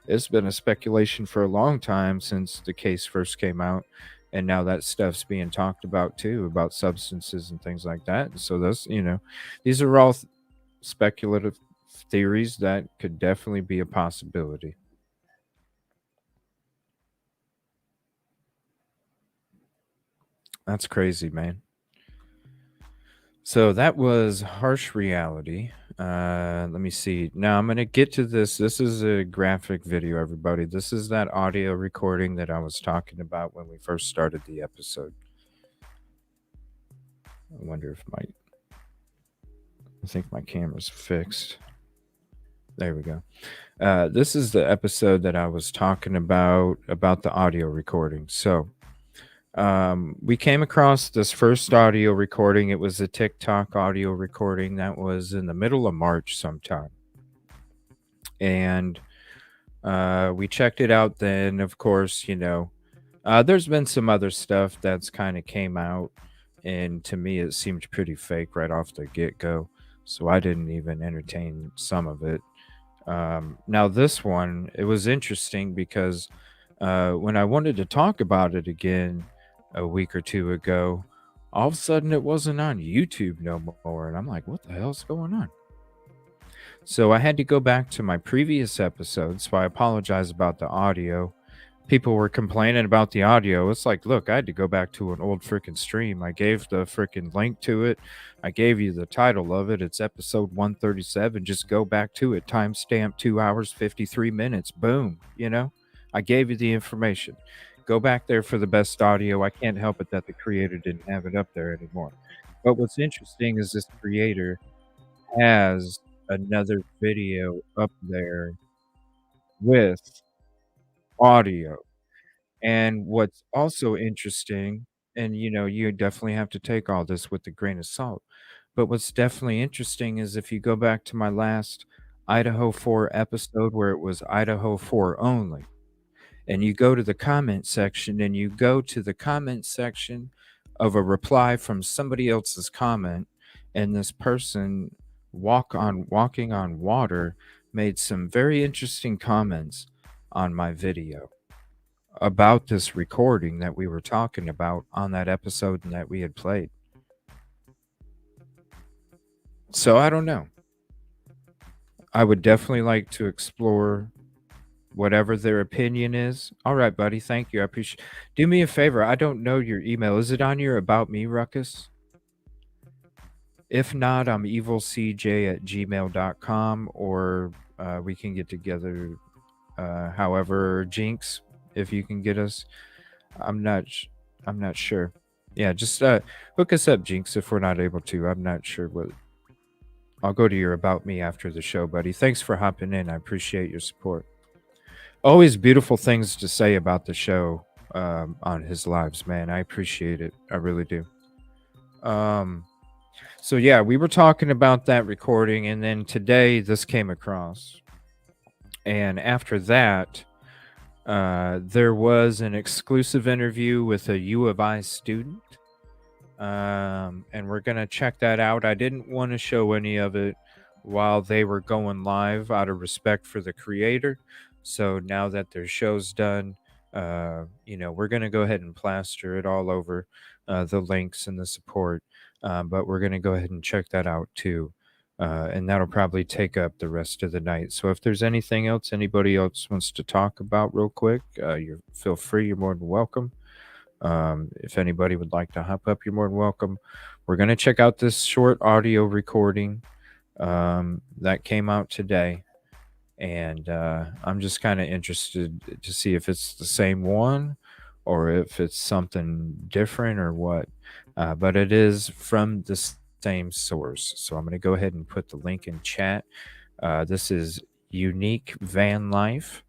it's been a speculation for a long time since the case first came out. And now that stuff's being talked about too, about substances and things like that. And so those, these are all speculative theories that could definitely be a possibility. That's crazy, man. So that was Harsh Reality. Let me see. Now I'm going to get to this. This is a graphic video, everybody. This is that audio recording that I was talking about when we first started the episode. I wonder if I think my camera's fixed. There we go. This is the episode that I was talking about the audio recording. So we came across this first audio recording. It was a TikTok audio recording that was in the middle of March sometime. And we checked it out then. Of course, there's been some other stuff that's kind of came out. And to me, it seemed pretty fake right off the get-go. So I didn't even entertain some of it. Now this one, it was interesting because when I wanted to talk about it again a week or two ago, all of a sudden it wasn't on YouTube no more. And I'm like, what the hell's going on? So I had to go back to my previous episode. So I apologize about the audio. People were complaining about the audio. It's like, look, I had to go back to an old freaking stream. I gave the freaking link to it. I gave you the title of it. It's episode 137. Just go back to it. Timestamp 2 hours, 53 minutes. Boom. I gave you the information. Go back there for the best audio. I can't help it that the creator didn't have it up there anymore. But what's interesting is this creator has another video up there with audio. And what's also interesting, and you definitely have to take all this with a grain of salt, but what's definitely interesting is if you go back to my last Idaho 4 episode where it was Idaho 4 only, and you go to the comment section and you go to the comment section of a reply from somebody else's comment, and this person walking on water made some very interesting comments on my video about this recording that we were talking about on that episode and that we had played. So I don't know. I would definitely like to explore whatever their opinion is. All right, buddy. Thank you. I appreciate. Do me a favor. I don't know your email. Is it on your About Me, Ruckus? If not, I'm evilcj@gmail.com, or we can get together. However, Jinx, if you can get us, I'm not sure. Yeah, just hook us up, Jinx, if we're not able to. I'm not sure what. I'll go to your About Me after the show, buddy. Thanks for hopping in. I appreciate your support. Always beautiful things to say about the show on his lives, man. I appreciate it. I really do. So yeah, we were talking about that recording, and then today this came across. And after that, there was an exclusive interview with a U of I student. And we're going to check that out. I didn't want to show any of it while they were going live out of respect for the creator. So now that their show's done, we're going to go ahead and plaster it all over the links and the support. But we're going to go ahead and check that out too. And that'll probably take up the rest of the night. So if there's anything else anybody else wants to talk about real quick, you feel free. You're more than welcome. If anybody would like to hop up, you're more than welcome. We're going to check out this short audio recording that came out today. And I'm just kind of interested to see if it's the same one or if it's something different or what. But it is from the same source. So I'm going to go ahead and put the link in chat. This is Unique Van Life.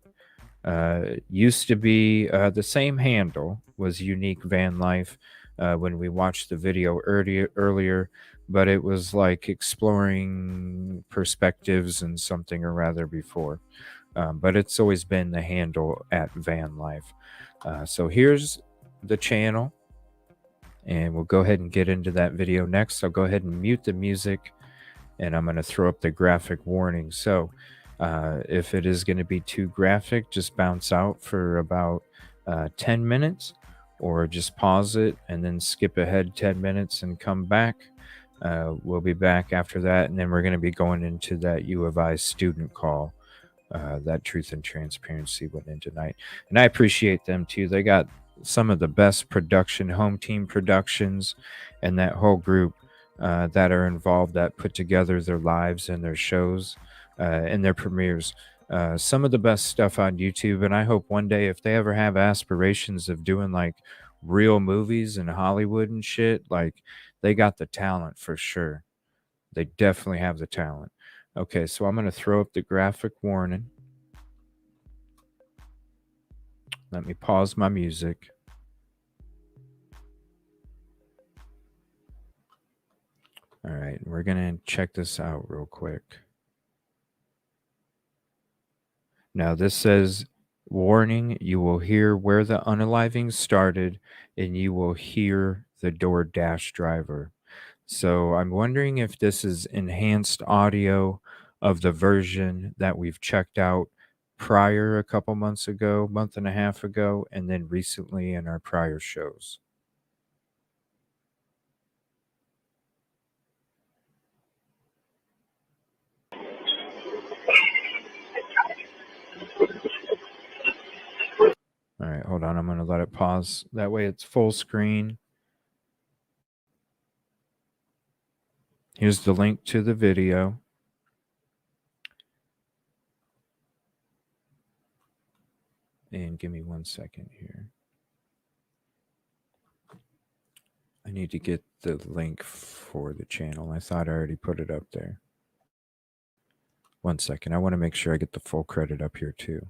Used to be the same handle was Unique Van Life when we watched the video earlier, but it was like exploring perspectives and something or rather before. But it's always been the handle at Van Life. So here's the channel, and we'll go ahead and get into that video next. I'll go ahead and mute the music, and I'm going to throw up the graphic warning. So if it is going to be too graphic, just bounce out for about 10 minutes or just pause it and then skip ahead 10 minutes and come back. We'll be back after that, and then we're going to be going into that U of I student call that Truth and Transparency went in tonight. And I appreciate them too. They got some of the best production, home team productions, and that whole group that are involved that put together their lives and their shows and their premieres. Some of the best stuff on YouTube. And I hope one day if they ever have aspirations of doing like real movies in Hollywood and shit, like they got the talent for sure. They definitely have the talent. Okay, so I'm going to throw up the graphic warning. Let me pause my music. All right, we're going to check this out real quick. Now, this says, warning, you will hear where the unaliving started and you will hear the DoorDash driver. So I'm wondering if this is enhanced audio of the version that we've checked out prior a couple months ago, month and a half ago, and then recently in our prior shows. All right, hold on. I'm going to let it pause. That way it's full screen. Here's the link to the video. And give me 1 second here. I need to get the link for the channel. I thought I already put it up there. 1 second. I want to make sure I get the full credit up here too.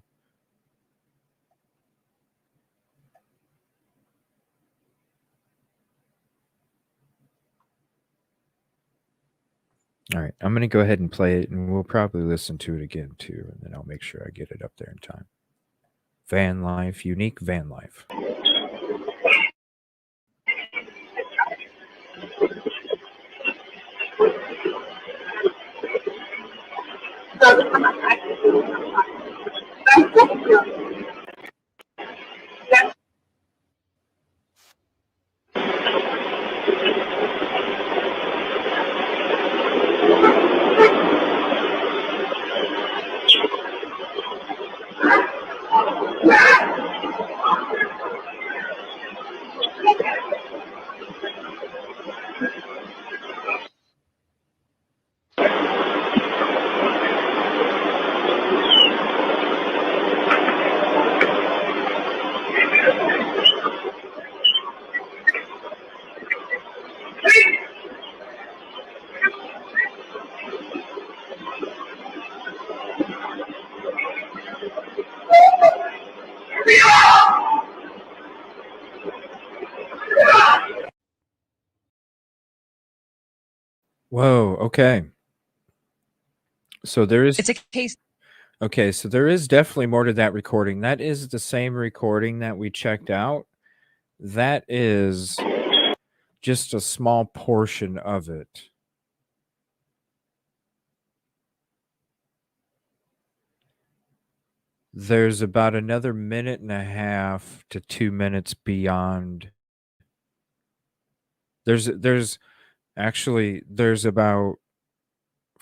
All right, I'm going to go ahead and play it, and we'll probably listen to it again too, and then I'll make sure I get it up there in time. Van Life, Unique Van Life. Whoa, okay. So there is... It's a case. Okay, so there is definitely more to that recording. That is the same recording that we checked out. That is just a small portion of it. There's about another 1.5 to 2 minutes beyond. There's about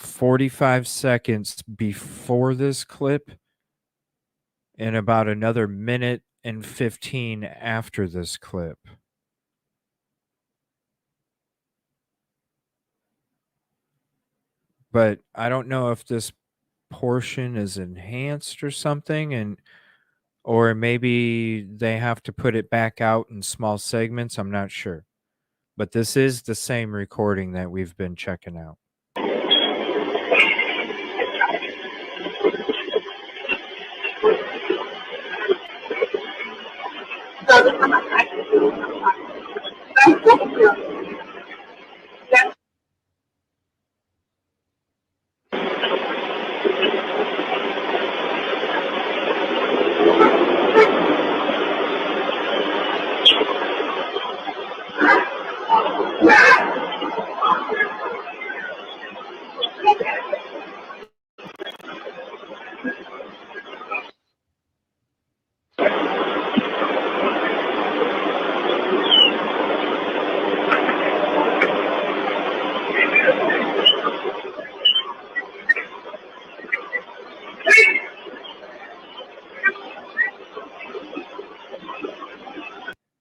45 seconds before this clip and about another minute and 15 after this clip. But I don't know if this portion is enhanced or something, or maybe they have to put it back out in small segments. I'm not sure. But this is the same recording that we've been checking out.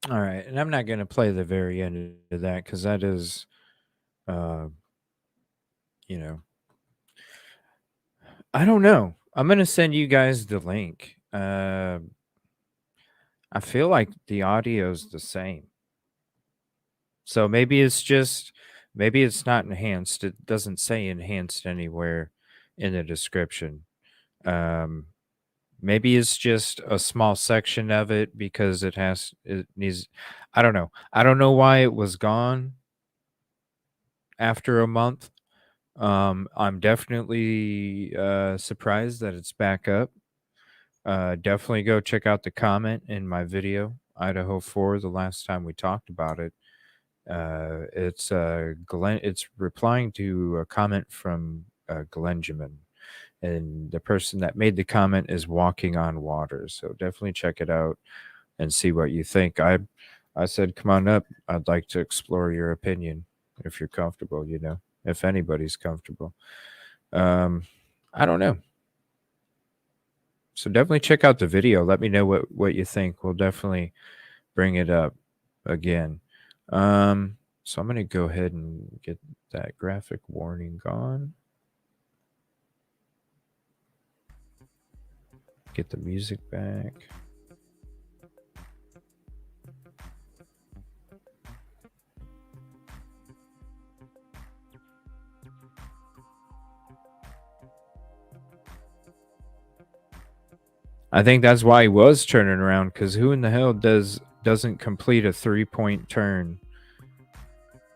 All right, and I'm not going to play the very end of that because that is, you know, I don't know. I'm going to send you guys the link. I feel like the audio's the same. So maybe it's not enhanced. It doesn't say enhanced anywhere in the description. Maybe it's just a small section of it because it needs, I don't know. I don't know why it was gone after a month. I'm definitely surprised that it's back up. Definitely go check out the comment in my video, Idaho 4, the last time we talked about it. It's Glenn. It's replying to a comment from Glenjamin, and the person that made the comment is Walking on Water. So definitely check it out and see what you think. I said, come on up. I'd like to explore your opinion if you're comfortable. You know, if anybody's comfortable. I don't know. So definitely check out the video. Let me know what you think. We'll definitely bring it up again. So I'm going to go ahead and get that graphic warning gone. Get the music back. I think that's why he was turning around, because who in the hell doesn't complete a 3-point turn?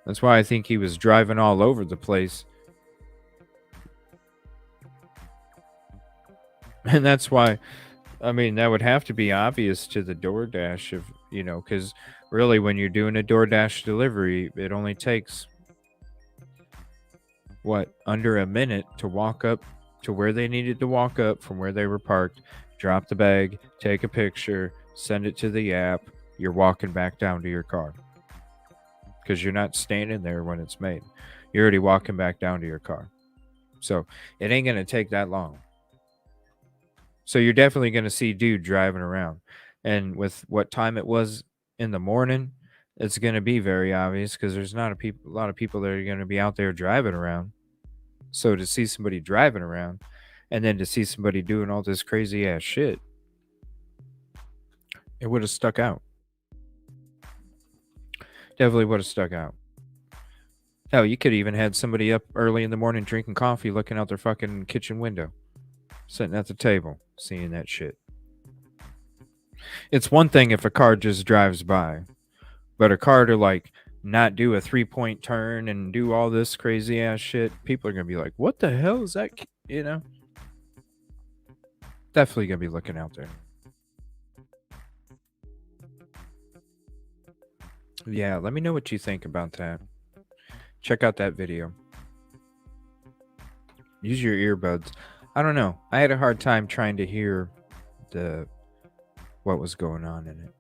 That's why I think he was driving all over the place. And that's why, I mean, that would have to be obvious to the DoorDash, if, you know, because really when you're doing a DoorDash delivery, it only takes, what, under a minute to walk up to where they needed to walk up from where they were parked, drop the bag, take a picture, send it to the app. You're walking back down to your car. Because you're not standing there when it's made. You're already walking back down to your car. So it ain't going to take that long. So you're definitely going to see dude driving around. And with what time it was in the morning, it's going to be very obvious because there's not a lot of people that are going to be out there driving around. So to see somebody driving around and then to see somebody doing all this crazy ass shit, it would have stuck out. Definitely would have stuck out. Hell, you could even had somebody up early in the morning drinking coffee, looking out their fucking kitchen window, sitting at the table, seeing that shit. It's one thing if a car just drives by, but a car to like not do a 3-point turn and do all this crazy ass shit, people are gonna be like, "What the hell is that?" You know, definitely gonna be looking out there. Yeah, let me know what you think about that. Check out that video. Use your earbuds. I don't know. I had a hard time trying to hear what was going on in it.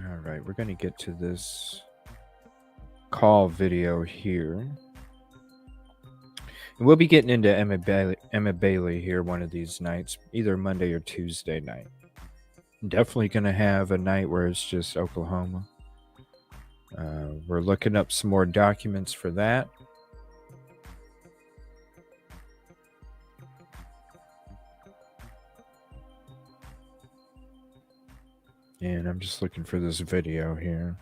All right, we're going to get to this call video here. And we'll be getting into Emma Bailey here one of these nights, either Monday or Tuesday night. Definitely going to have a night where it's just Oklahoma. We're looking up some more documents for that. And I'm just looking for this video here.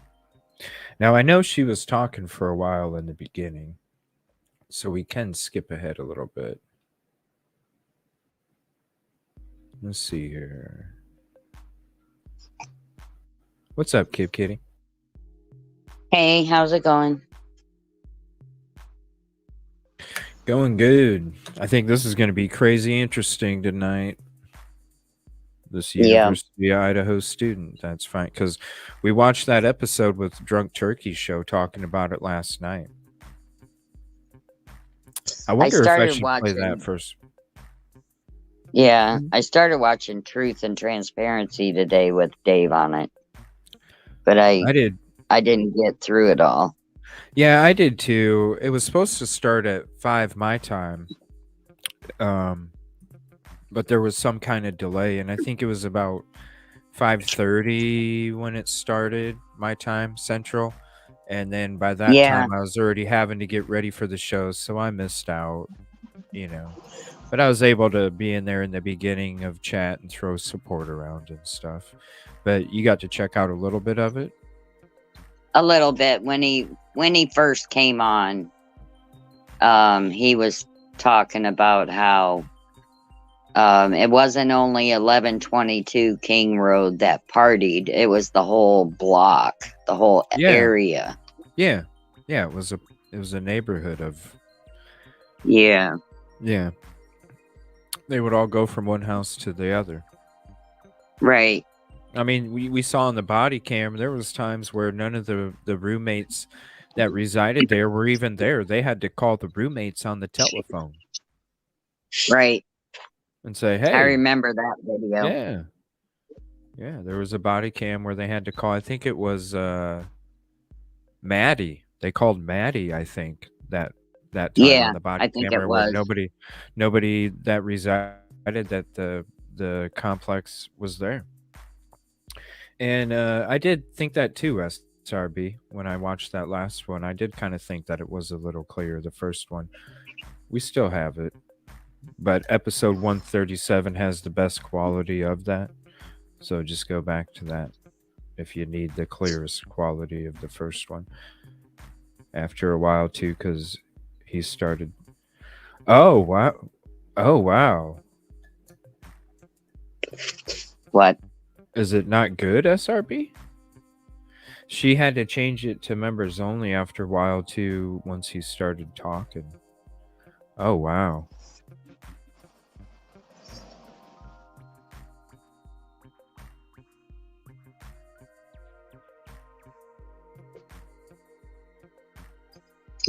Now, I know she was talking for a while in the beginning, so we can skip ahead a little bit. Let's see here. What's up, Kid Kitty? Hey, how's it going? Going good. I think this is going to be crazy interesting tonight. This University of Idaho student. That's fine. Because we watched that episode with Drunk Turkey Show talking about it last night. I wonder if I should play that first. Yeah, I started watching Truth and Transparency today with Dave on it. But I didn't get through it all. Yeah, I did too. It was supposed to start at 5 my time. But there was some kind of delay, and I think it was about 5:30 when it started, my time, Central. And then by that time, I was already having to get ready for the show, so I missed out, you know. But I was able to be in there in the beginning of chat and throw support around and stuff. But you got to check out a little bit of it? A little bit. When he first came on, he was talking about how it wasn't only 1122 King Road that partied. It was the whole block, the whole area. Yeah. Yeah, it was a neighborhood of... Yeah. Yeah. They would all go from one house to the other. Right. I mean, we saw on the body cam, there was times where none of the roommates that resided there were even there. They had to call the roommates on the telephone. Right. And say, hey. I remember that video. Yeah. Yeah, there was a body cam where they had to call. I think it was Maddie. They called Maddie, I think, that time on the body I think camera. it was. Nobody that resided at the complex was there. And I did think that too, SRB, when I watched that last one. I did kind of think that it was a little clear, the first one. We still have it. But episode 137 has the best quality of that. So just go back to that if you need the clearest quality of the first one. After a while, too, because he started... Oh, wow. Oh, wow. What? Is it not good, SRB? She had to change it to members only after a while, too, once he started talking. Oh, wow.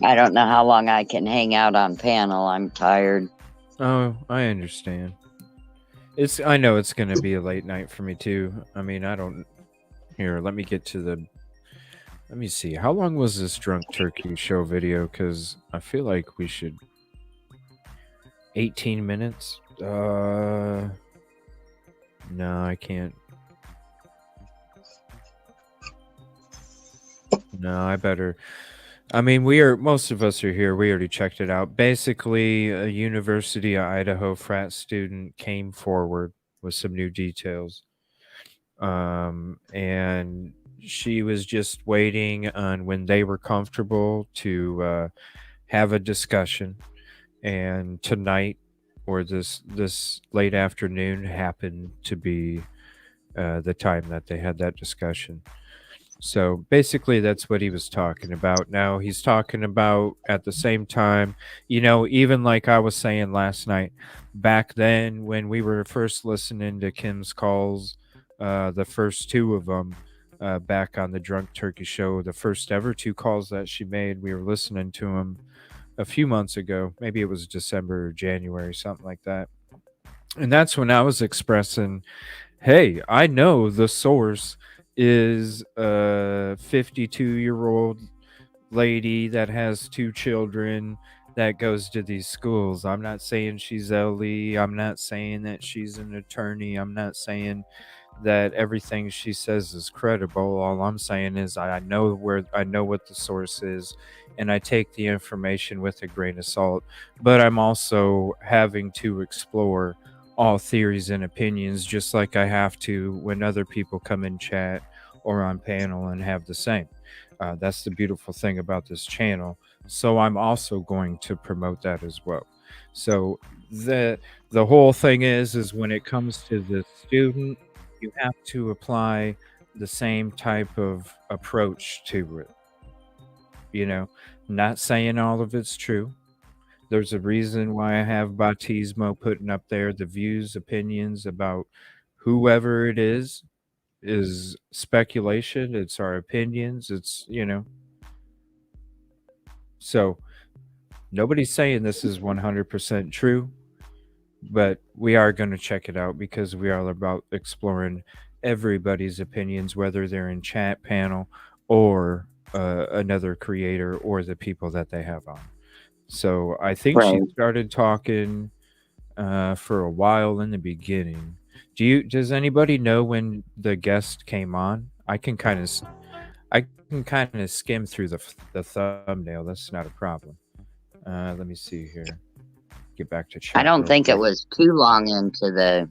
I don't know how long I can hang out on panel. I'm tired. Oh, I understand. I know it's going to be a late night for me too. I mean, here, let me get to let me see. How long was this Drunk Turkey Show video? Because I feel like we should... 18 minutes? No, I can't. No, I better... I mean, most of us are here. We already checked it out. Basically, a University of Idaho frat student came forward with some new details. And she was just waiting on when they were comfortable to have a discussion. And tonight, or this late afternoon, happened to be the time that they had that discussion. So basically, that's what he was talking about. Now, he's talking about at the same time, even like I was saying last night, back then when we were first listening to Kim's calls, the first two of them back on the Drunk Turkey Show, the first ever 2 calls that she made, we were listening to them a few months ago. Maybe it was December or January, something like that. And that's when I was expressing, hey, I know the source is a 52-year-old lady that has 2 children that goes to these schools. I'm not saying she's Ellie. I'm not saying that she's an attorney. I'm not saying that everything she says is credible. All I'm saying is I know what the source is, and I take the information with a grain of salt. But I'm also having to explore all theories and opinions, just like I have to when other people come in chat or on panel and have the same. That's the beautiful thing about this channel. So I'm also going to promote that as well. So the whole thing is when it comes to the student, you have to apply the same type of approach to it. Not saying all of it's true. There's a reason why I have Bautismo putting up there the views, opinions about whoever it is speculation. It's our opinions. So nobody's saying this is 100% true, but we are going to check it out because we are about exploring everybody's opinions, whether they're in chat panel or another creator or the people that they have on. So I think she started talking for a while in the beginning. Does anybody know when the guest came on? I can kind of skim through the thumbnail. That's not a problem. Let me see here. Get back to chat. I don't think it was too long into the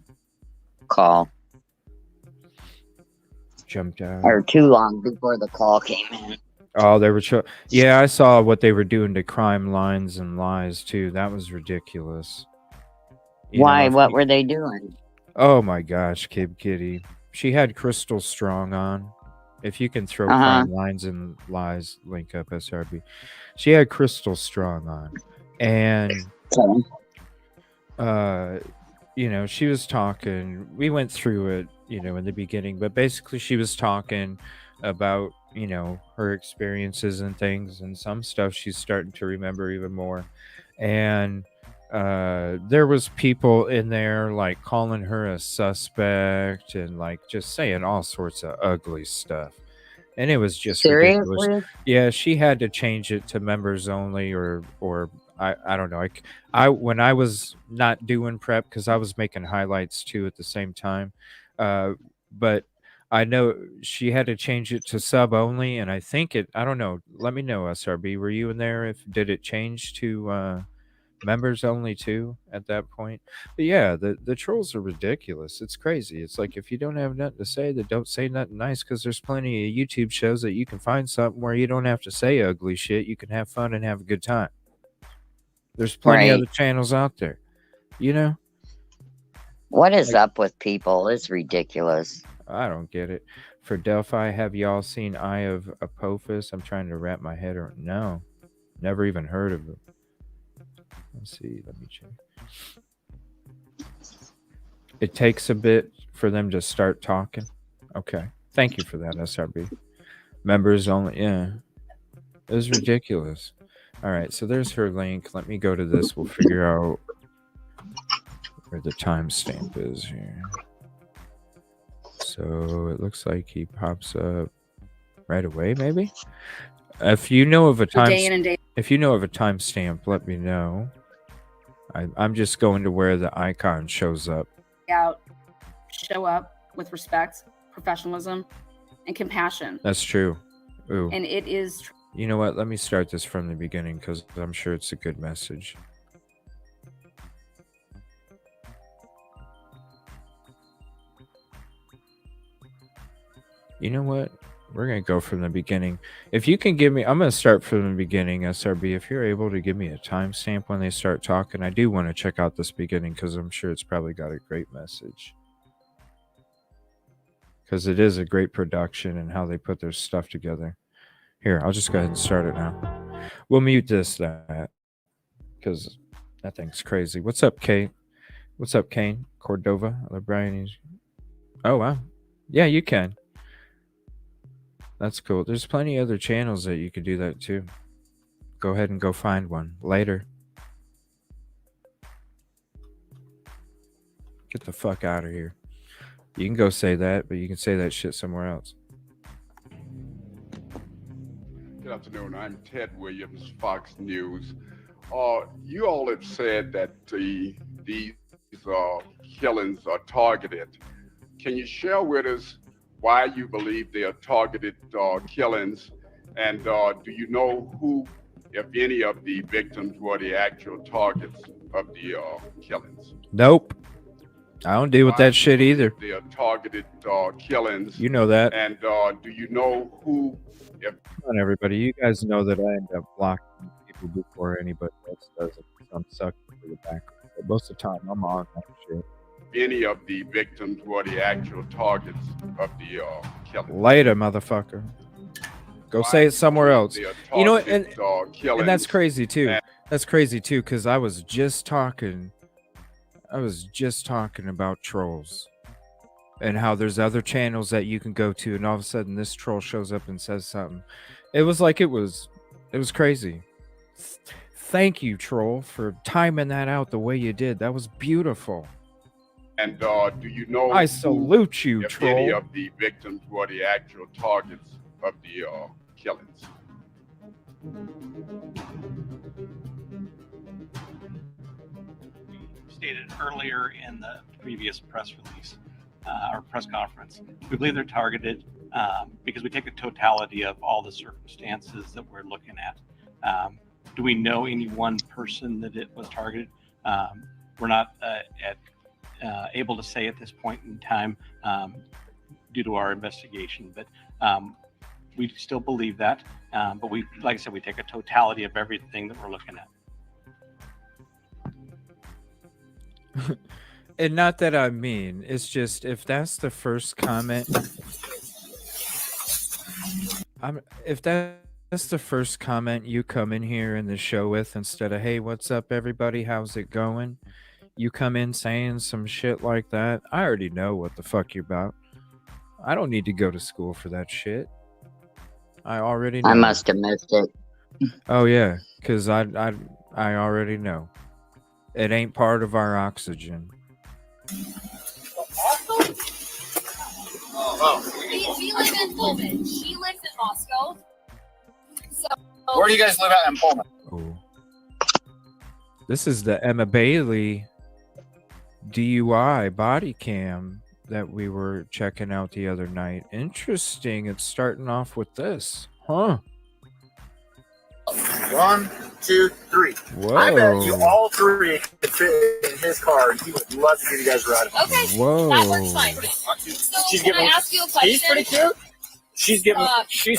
call. Jumped out. Or too long before the call came in. Oh, they were yeah, I saw what they were doing to crime lines and lies too. That was ridiculous. Why? What were they doing? Oh my gosh, Kid Kitty. She had Crystal Strong on. If you can throw crime lines and lies link up SRB. She had Crystal Strong on. And she was talking. We went through it, in the beginning, but basically she was talking about, her experiences and things, and some stuff she's starting to remember even more. And there was people in there like calling her a suspect and like just saying all sorts of ugly stuff. And it was just ridiculous. Yeah, she had to change it to members only or I don't know. I when I was not doing prep because I was making highlights too at the same time. But I know she had to change it to sub only, and I think I don't know. Let me know, SRB. Were you in there? Did it change to members only too at that point? But yeah, the trolls are ridiculous. It's crazy. It's like if you don't have nothing to say, then don't say nothing nice, because there's plenty of YouTube shows that you can find something where you don't have to say ugly shit. You can have fun and have a good time. There's plenty of other channels out there, What is up with people? It's ridiculous. I don't get it. For Delphi, have y'all seen Eye of Apophis? I'm trying to wrap my head around. No, never even heard of it. Let's see. Let me check. It takes a bit for them to start talking. Okay. Thank you for that, SRB. Members only. Yeah. It was ridiculous. All right. So there's her link. Let me go to this. We'll figure out where the timestamp is here. So it looks like he pops up right away, maybe. If you know of a timestamp, let me know. I'm just going to where the icon shows up. Show up with respect, professionalism, and compassion. That's true. Ooh. And it is. You know what? Let me start this from the beginning because I'm sure it's a good message. You know what? We're going to go from the beginning. If you can give me, I'm going to start from the beginning, SRB. If you're able to give me a timestamp when they start talking, I do want to check out this beginning because I'm sure it's probably got a great message. Because it is a great production and how they put their stuff together. Here, I'll just go ahead and start it now. We'll mute that because that thing's crazy. What's up, Kate? What's up, Kane? Cordova? Brian? Oh, wow. Yeah, you can. That's cool. There's plenty of other channels that you could do that too. Go ahead and go find one later. Get the fuck out of here. You can go say that, but you can say that shit somewhere else. Good afternoon. I'm Ted Williams, Fox News. You all have said that these killings are targeted. Can you share with us why you believe they are targeted killings? And do you know who, if any, of the victims were the actual targets of the killings? Nope. I don't deal with that shit either. They are targeted killings. You know that. And do you know who, if Come on, everybody. You guys know that I end up blocking people before anybody else does it. So I'm sucking for the back. But most of the time, I'm on that shit. any of the victims were the actual targets of the killing? Later, motherfucker. Go say it somewhere else. You know what? And that's crazy too. That's crazy too, because I was just talking about trolls and how there's other channels that you can go to, and all of a sudden this troll shows up and says something. It was crazy. Thank you, troll, for timing that out the way you did. That was beautiful. And do you know? I salute you, if troll. any of the victims were the actual targets of the killings? Stated earlier in the previous press release or press conference, we believe they're targeted because we take a totality of all the circumstances that we're looking at. Do we know any one person that it was targeted? We're not able to say at this point in time due to our investigation, but we still believe that. But we, like I said, we take a totality of everything that we're looking at. And not that I mean, it's just if that's the first comment, if that's the first comment you come in here in the show with, instead of "Hey, what's up, everybody? How's it going?" You come in saying some shit like that. I already know what the fuck you're about. I don't need to go to school for that shit. I already know. I must have missed it. Oh yeah, because I already know. It ain't part of our oxygen. We live in Pullman. She lives in Moscow. So where do you guys live at in Pullman? Oh. This is the Emma Bailey DUI body cam that we were checking out the other night. Interesting. It's starting off with this. Huh. 1, 2, 3. Whoa. I bet you all three could fit in his car, and he would love to give you guys a ride. Okay. Whoa. That works fine. So She's can giving, I ask you a question? He's pretty cute. She's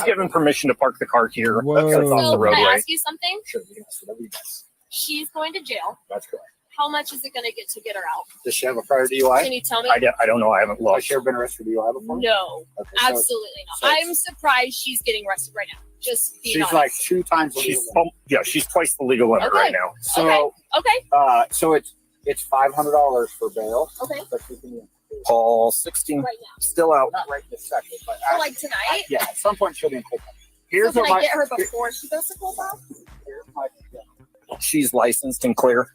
given permission to park the car here. Whoa. That's off the So roadway. can I ask you something? Sure, you can ask whatever you guys. She's going to jail. That's correct. How much is it going to get to get her out? Does she have a prior DUI? Can you tell me? I don't know. I haven't looked. Has she ever been arrested for DUI before? No, Okay, so absolutely not. I'm surprised she's getting arrested right now. Just being she's honest. like 2 times the legal limit. She's twice the legal limit right now. So okay. So it's $500 for bail. Okay. But you can call 16 Right now. still out. Not right this second, but So like tonight? yeah, at some point she'll be in court. Here's So can what I get her before she goes to Cold Bob? she's licensed and clear.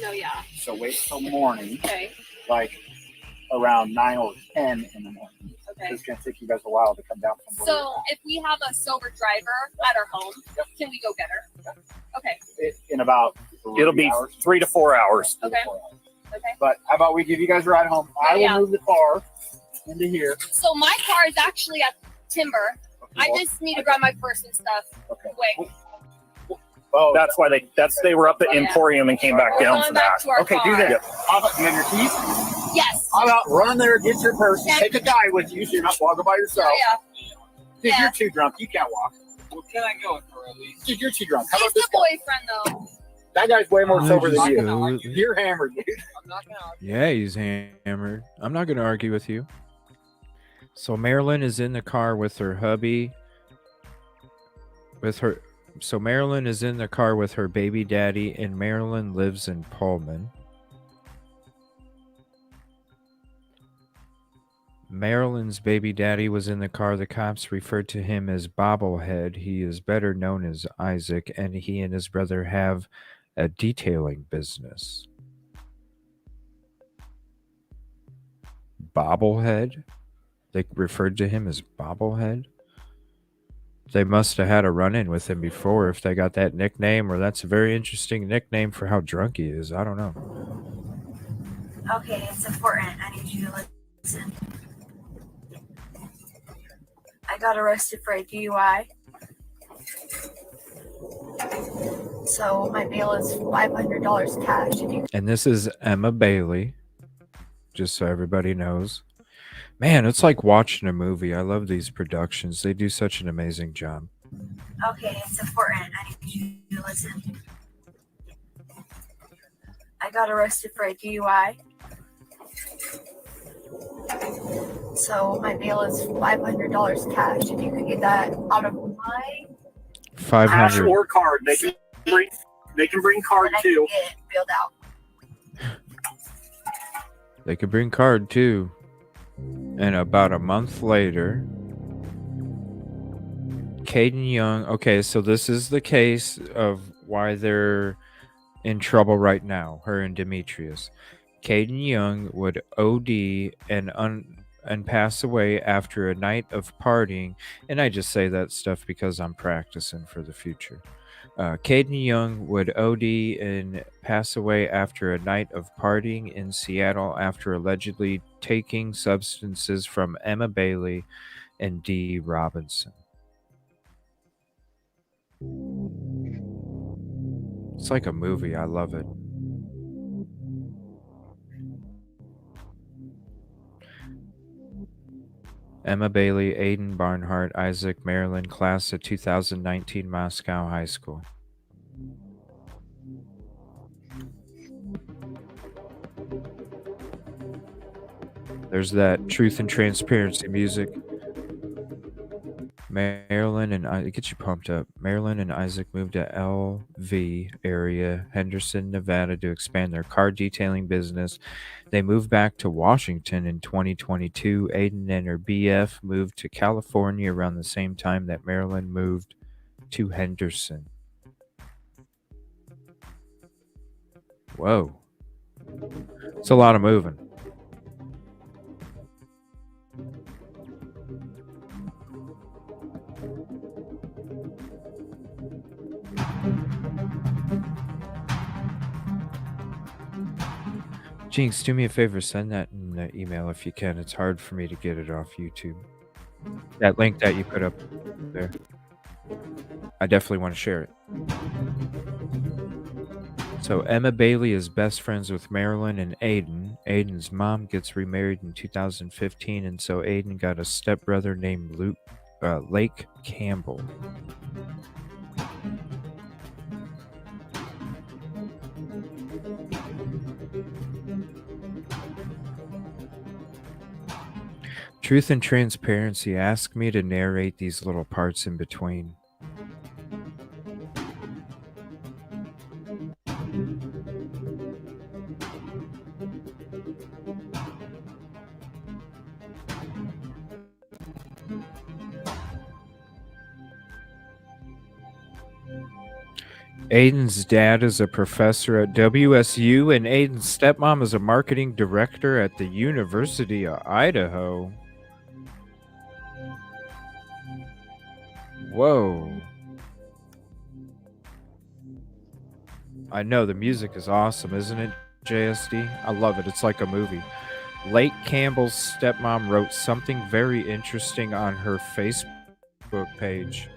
No, yeah. So wait till morning, Okay. like around 9 or 10 in the morning. Okay. It's gonna take you guys a while to come down from where So if we have a sober driver at our home, can we go get her? Okay. in about it'll be 3 to 4 hours. Okay. Okay. But how about we give you guys a ride home? I will Yeah. move the car into here. So my car is actually at Timber. I just need to grab my purse and stuff. Okay. Wait. Oh, that's why they were up at Yeah. Emporium and came back We're down going for back that. to our Okay, do car. that. How about you have your keys? Yes. How about run there, get your purse, Yeah. take a guy with you so you're not walking by yourself. Yeah. Dude, you're too drunk. You can't walk. Well, can I go with her at least? Dude, you're too drunk. How He's about this the guy? boyfriend though. That guy's way more sober than you. Absolutely. You're hammered, dude. I'm not gonna argue. Yeah, he's hammered. I'm not going to argue with you. So Marilyn is in the car with her hubby. So Marilyn is in the car with her baby daddy, and Marilyn lives in Pullman. Marilyn's baby daddy was in the car. The cops referred to him as Bobblehead. He is better known as Isaac, and he and his brother have a detailing business. Bobblehead? They referred to him as Bobblehead. They must have had a run-in with him before if they got that nickname, or that's a very interesting nickname for how drunk he is. I don't know. Okay, it's important. I need you to listen. I got arrested for a DUI. So my bail is $500 cash. If you And this is Emma Bailey, just so everybody knows. Man, it's like watching a movie. I love these productions. They do such an amazing job. Okay, it's important. I need you to listen. I got arrested for a DUI. So my bail is $500 cash. If you could get that out of my 500. Cash or card. They can bring card then I too. can get it bailed out. They could bring card too. And about a month later, Caden Young. Okay, so this is the case of why they're in trouble right now, her and Demetrius. Caden Young would OD and pass away after a night of partying. And I just say that stuff because I'm practicing for the future. Caden Young would OD and pass away after a night of partying in Seattle after allegedly taking substances from Emma Bailey and Dee Robinson. It's like a movie. I love it. Emma Bailey, Aiden Barnhart, Isaac, Maryland, class of 2019, Moscow High School. There's that truth and transparency music. Marilyn and I get you pumped up. Marilyn and Isaac moved to LV area, Henderson, Nevada, to expand their car detailing business. They moved back to Washington in 2022. Aiden and her BF moved to California around the same time that Marilyn moved to Henderson. Whoa. It's a lot of moving. Jinx, do me a favor, send that in the email if you can. It's hard for me to get it off YouTube. That link that you put up there. I definitely want to share it. So Emma Bailey is best friends with Marilyn and Aiden. Aiden's mom gets remarried in 2015, and so Aiden got a stepbrother named Lake Campbell. Truth and transparency ask me to narrate these little parts in between. Aiden's dad is a professor at WSU, and Aiden's stepmom is a marketing director at the University of Idaho. Whoa. I know, the music is awesome, isn't it, JSD? I love it. It's like a movie. Lake Campbell's stepmom wrote something very interesting on her Facebook page.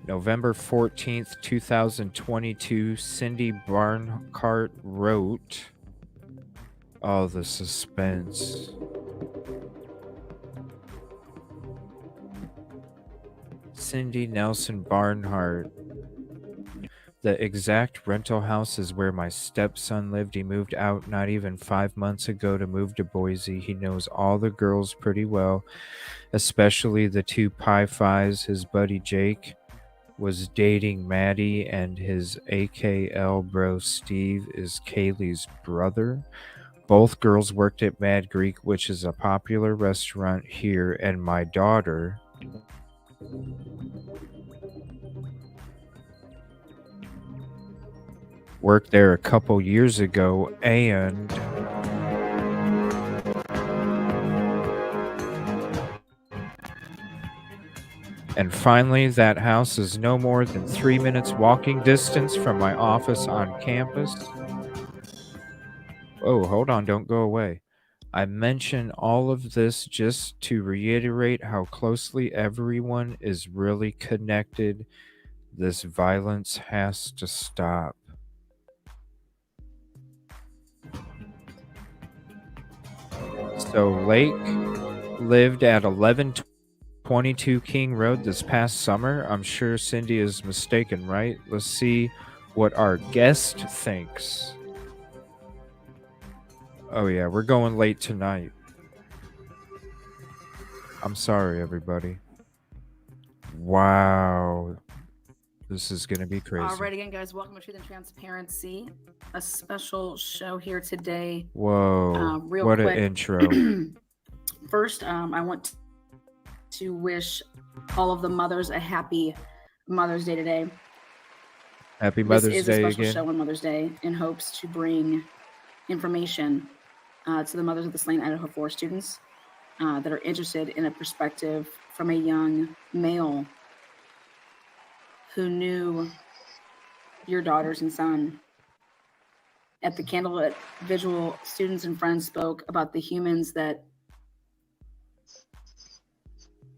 November 14th, 2022, Cindy Barnhart wrote... Oh, the suspense. Cindy Nelson Barnhart. The exact rental house is where my stepson lived. He moved out not even 5 months ago to move to Boise. He knows all the girls pretty well, especially the two Pi Phis. His buddy Jake was dating Maddie, and his AKL bro Steve is Kaylee's brother. Both girls worked at Mad Greek, which is a popular restaurant here, and my daughter worked there a couple years ago, and And finally, that house is no more than 3 minutes walking distance from my office on campus. Oh, hold on, don't go away. I mention all of this just to reiterate how closely everyone is really connected. This violence has to stop. So Lake lived at 1122 King Road this past summer. I'm sure Cindy is mistaken, right? Let's see what our guest thinks. Oh yeah, we're going late tonight. I'm sorry, everybody. Wow. This is going to be crazy. All right, again, guys, welcome to Truth and Transparency. A special show here today. Whoa. Real What quick. an intro. First, I want to wish all of the mothers a happy Mother's Day today. Happy Mother's This is Day a special again. show on Mother's Day in hopes to bring information to the mothers of the slain Idaho 4 students that are interested in a perspective from a young male who knew your daughters and son. At the candlelit vigil, students and friends spoke about the humans that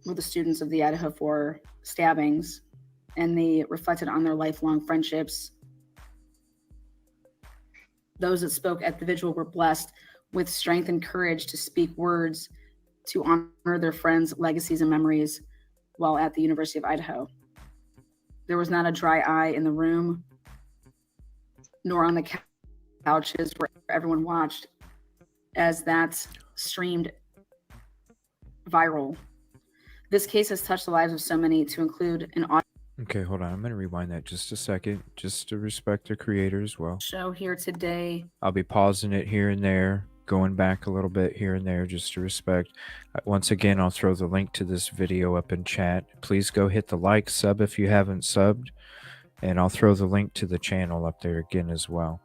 were the students of the Idaho 4 stabbings, and they reflected on their lifelong friendships. Those that spoke at the vigil were blessed with strength and courage to speak words to honor their friends' legacies and memories while at the University of Idaho. There was not a dry eye in the room, nor on the couches where everyone watched, as that streamed viral. This case has touched the lives of so many, to include an Okay, hold on. I'm going to rewind that just a second, just to respect the creator as well. show here today. I'll be pausing it here and there, going back a little bit here and there, just to respect. Once again, I'll throw the link to this video up in chat. Please go hit the like, sub if you haven't subbed, and I'll throw the link to the channel up there again as well.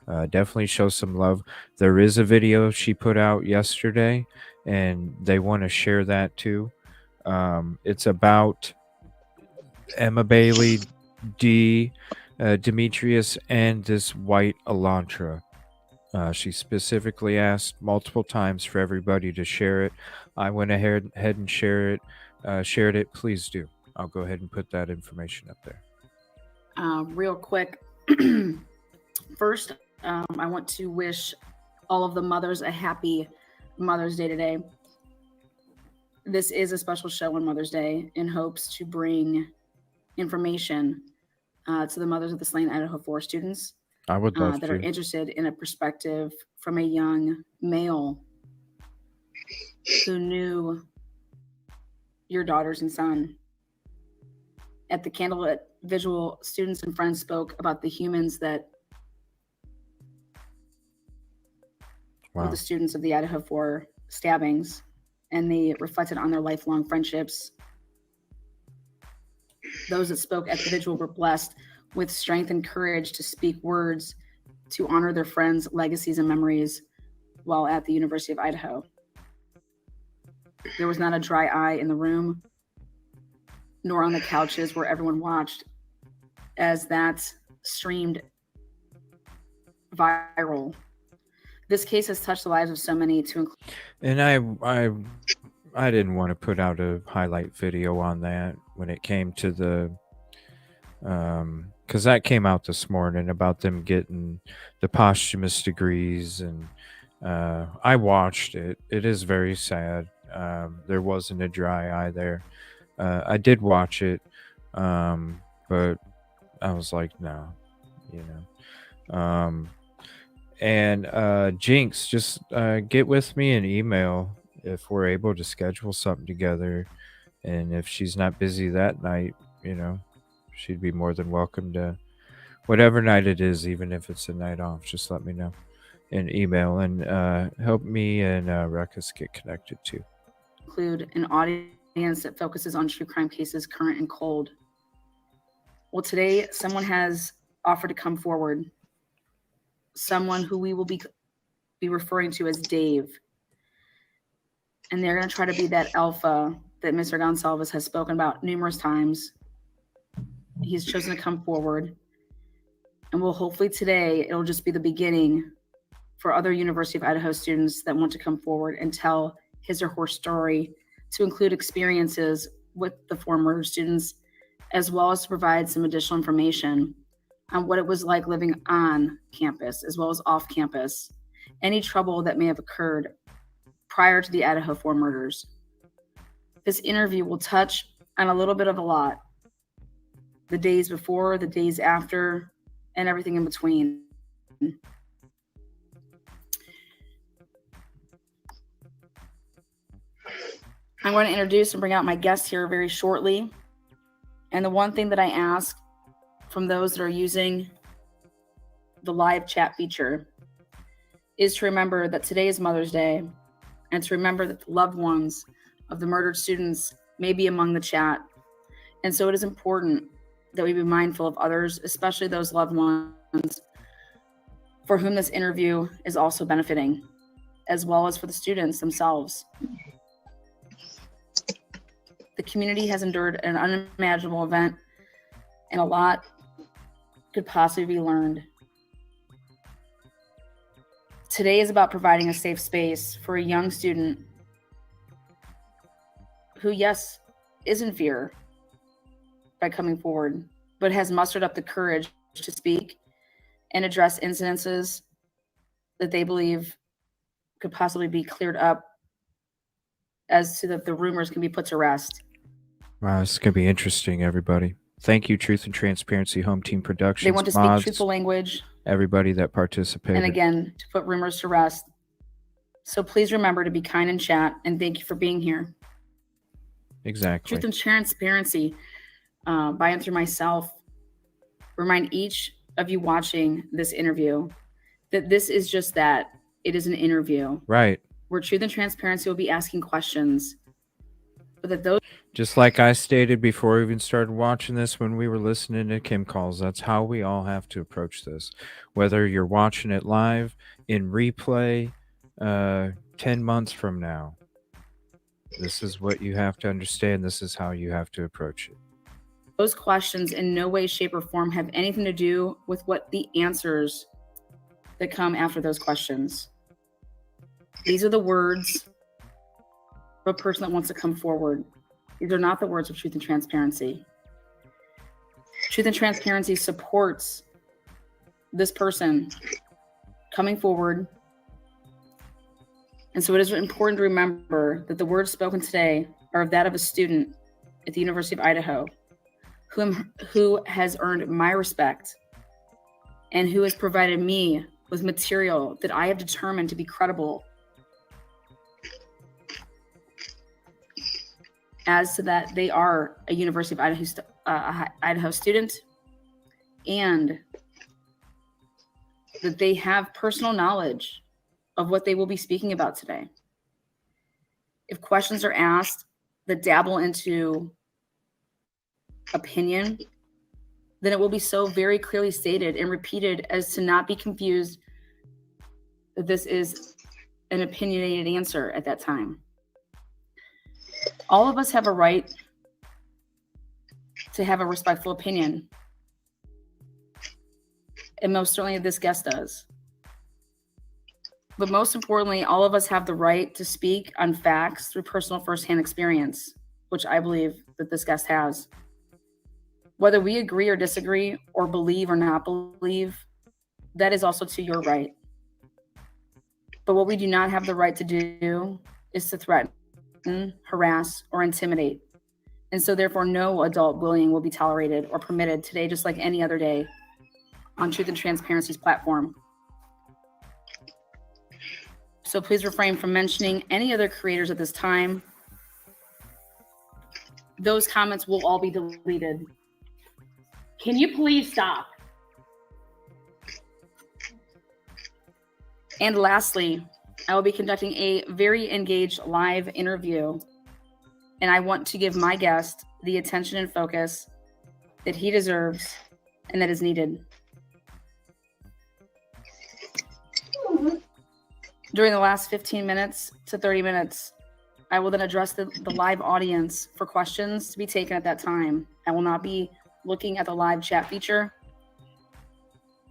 Definitely show some love. There is a video she put out yesterday, and they want to share that too. It's about Emma Bailey, Demetrius, and this white Elantra. She specifically asked multiple times for everybody to share it. I went ahead and shared it. Please do. I'll go ahead and put that information up there. Real quick, first, I want to wish all of the mothers a happy Mother's Day today. This is a special show on Mother's Day in hopes to bring information to the mothers of the slain Idaho 4 students I would love that to. are interested in a perspective from a young male who knew your daughters and son. At the candlelit vigil, students and friends spoke about the humans that were the students of the Idaho 4 stabbings, and they reflected on their lifelong friendships. Those that spoke at the vigil were blessed with strength and courage to speak words to honor their friends' legacies and memories while at the University of Idaho. There was not a dry eye in the room, nor on the couches where everyone watched, as that streamed viral. This case has touched the lives of so many, to include. And I didn't want to put out a highlight video on that when it came to the because that came out this morning about them getting the posthumous degrees, and I watched it. It is very sad. There wasn't a dry eye there. I did watch it, but I was like, no, you know. And Jinx, just get with me an email if we're able to schedule something together, and if she's not busy that night, you know, she'd be more than welcome to whatever night it is, even if it's a night off. Just let me know in email, and help me and Ruckus get connected too. Include an audience that focuses on true crime cases, current and cold. Well, today someone has offered to come forward. Someone who we will be referring to as Dave. And they're going to try to be that alpha that Mr. Gonsalves has spoken about numerous times. He's chosen to come forward. And will hopefully today, it'll just be the beginning for other University of Idaho students that want to come forward and tell his or her story, to include experiences with the former students, as well as to provide some additional information on what it was like living on campus as well as off campus, any trouble that may have occurred prior to the Idaho 4 murders. This interview will touch on a little bit of a lot. The days before, the days after, and everything in between. I'm going to introduce and bring out my guests here very shortly. And the one thing that I ask from those that are using the live chat feature is to remember that today is Mother's Day, and to remember that the loved ones of the murdered students may be among the chat. And so it is important that we be mindful of others, especially those loved ones for whom this interview is also benefiting, as well as for the students themselves. The community has endured an unimaginable event, and a lot could possibly be learned. Today is about providing a safe space for a young student who, yes, is in fear by coming forward, but has mustered up the courage to speak and address incidences that they believe could possibly be cleared up, as to that the rumors can be put to rest. Wow, this is going to be interesting, everybody. Thank you, Truth and Transparency Home Team Productions. They want to speak mods, truthful language, everybody that participated. and again, to put rumors to rest. So please remember to be kind in chat, and thank you for being here. Exactly. Truth and Transparency, by and through myself, remind each of you watching this interview that this is just that. It is an interview. Right. Where Truth and Transparency will be asking questions. But that those Just like I stated before we even started watching this, when we were listening to Kim calls, that's how we all have to approach this. Whether you're watching it live, in replay, 10 months from now, this is what you have to understand. This is how you have to approach it. those questions in no way, shape, or form have anything to do with what the answers that come after those questions. These are the words of a person that wants to come forward. These are not the words of Truth and Transparency. Truth and Transparency supports this person coming forward. And so it is important to remember that the words spoken today are of that of a student at the University of Idaho who has earned my respect and who has provided me with material that I have determined to be credible. As to that, they are a University of Idaho student, and that they have personal knowledge of what they will be speaking about today. If questions are asked that dabble into opinion, then it will be so very clearly stated and repeated as to not be confused that this is an opinionated answer at that time. All of us have a right to have a respectful opinion. And most certainly this guest does. But most importantly, all of us have the right to speak on facts through personal firsthand experience, which I believe that this guest has. Whether we agree or disagree, or believe or not believe, that is also to your right. But what we do not have the right to do is to threaten, harass, or intimidate. And so therefore no adult bullying will be tolerated or permitted today, just like any other day on Truth and Transparency's platform. So please refrain from mentioning any other creators at this time. Those comments will all be deleted. Can you please stop? And lastly, I will be conducting a very engaged live interview, and I want to give my guest the attention and focus that he deserves and that is needed. During the last 15 minutes to 30 minutes I will then address the live audience for questions to be taken at that time. I will not be looking at the live chat feature.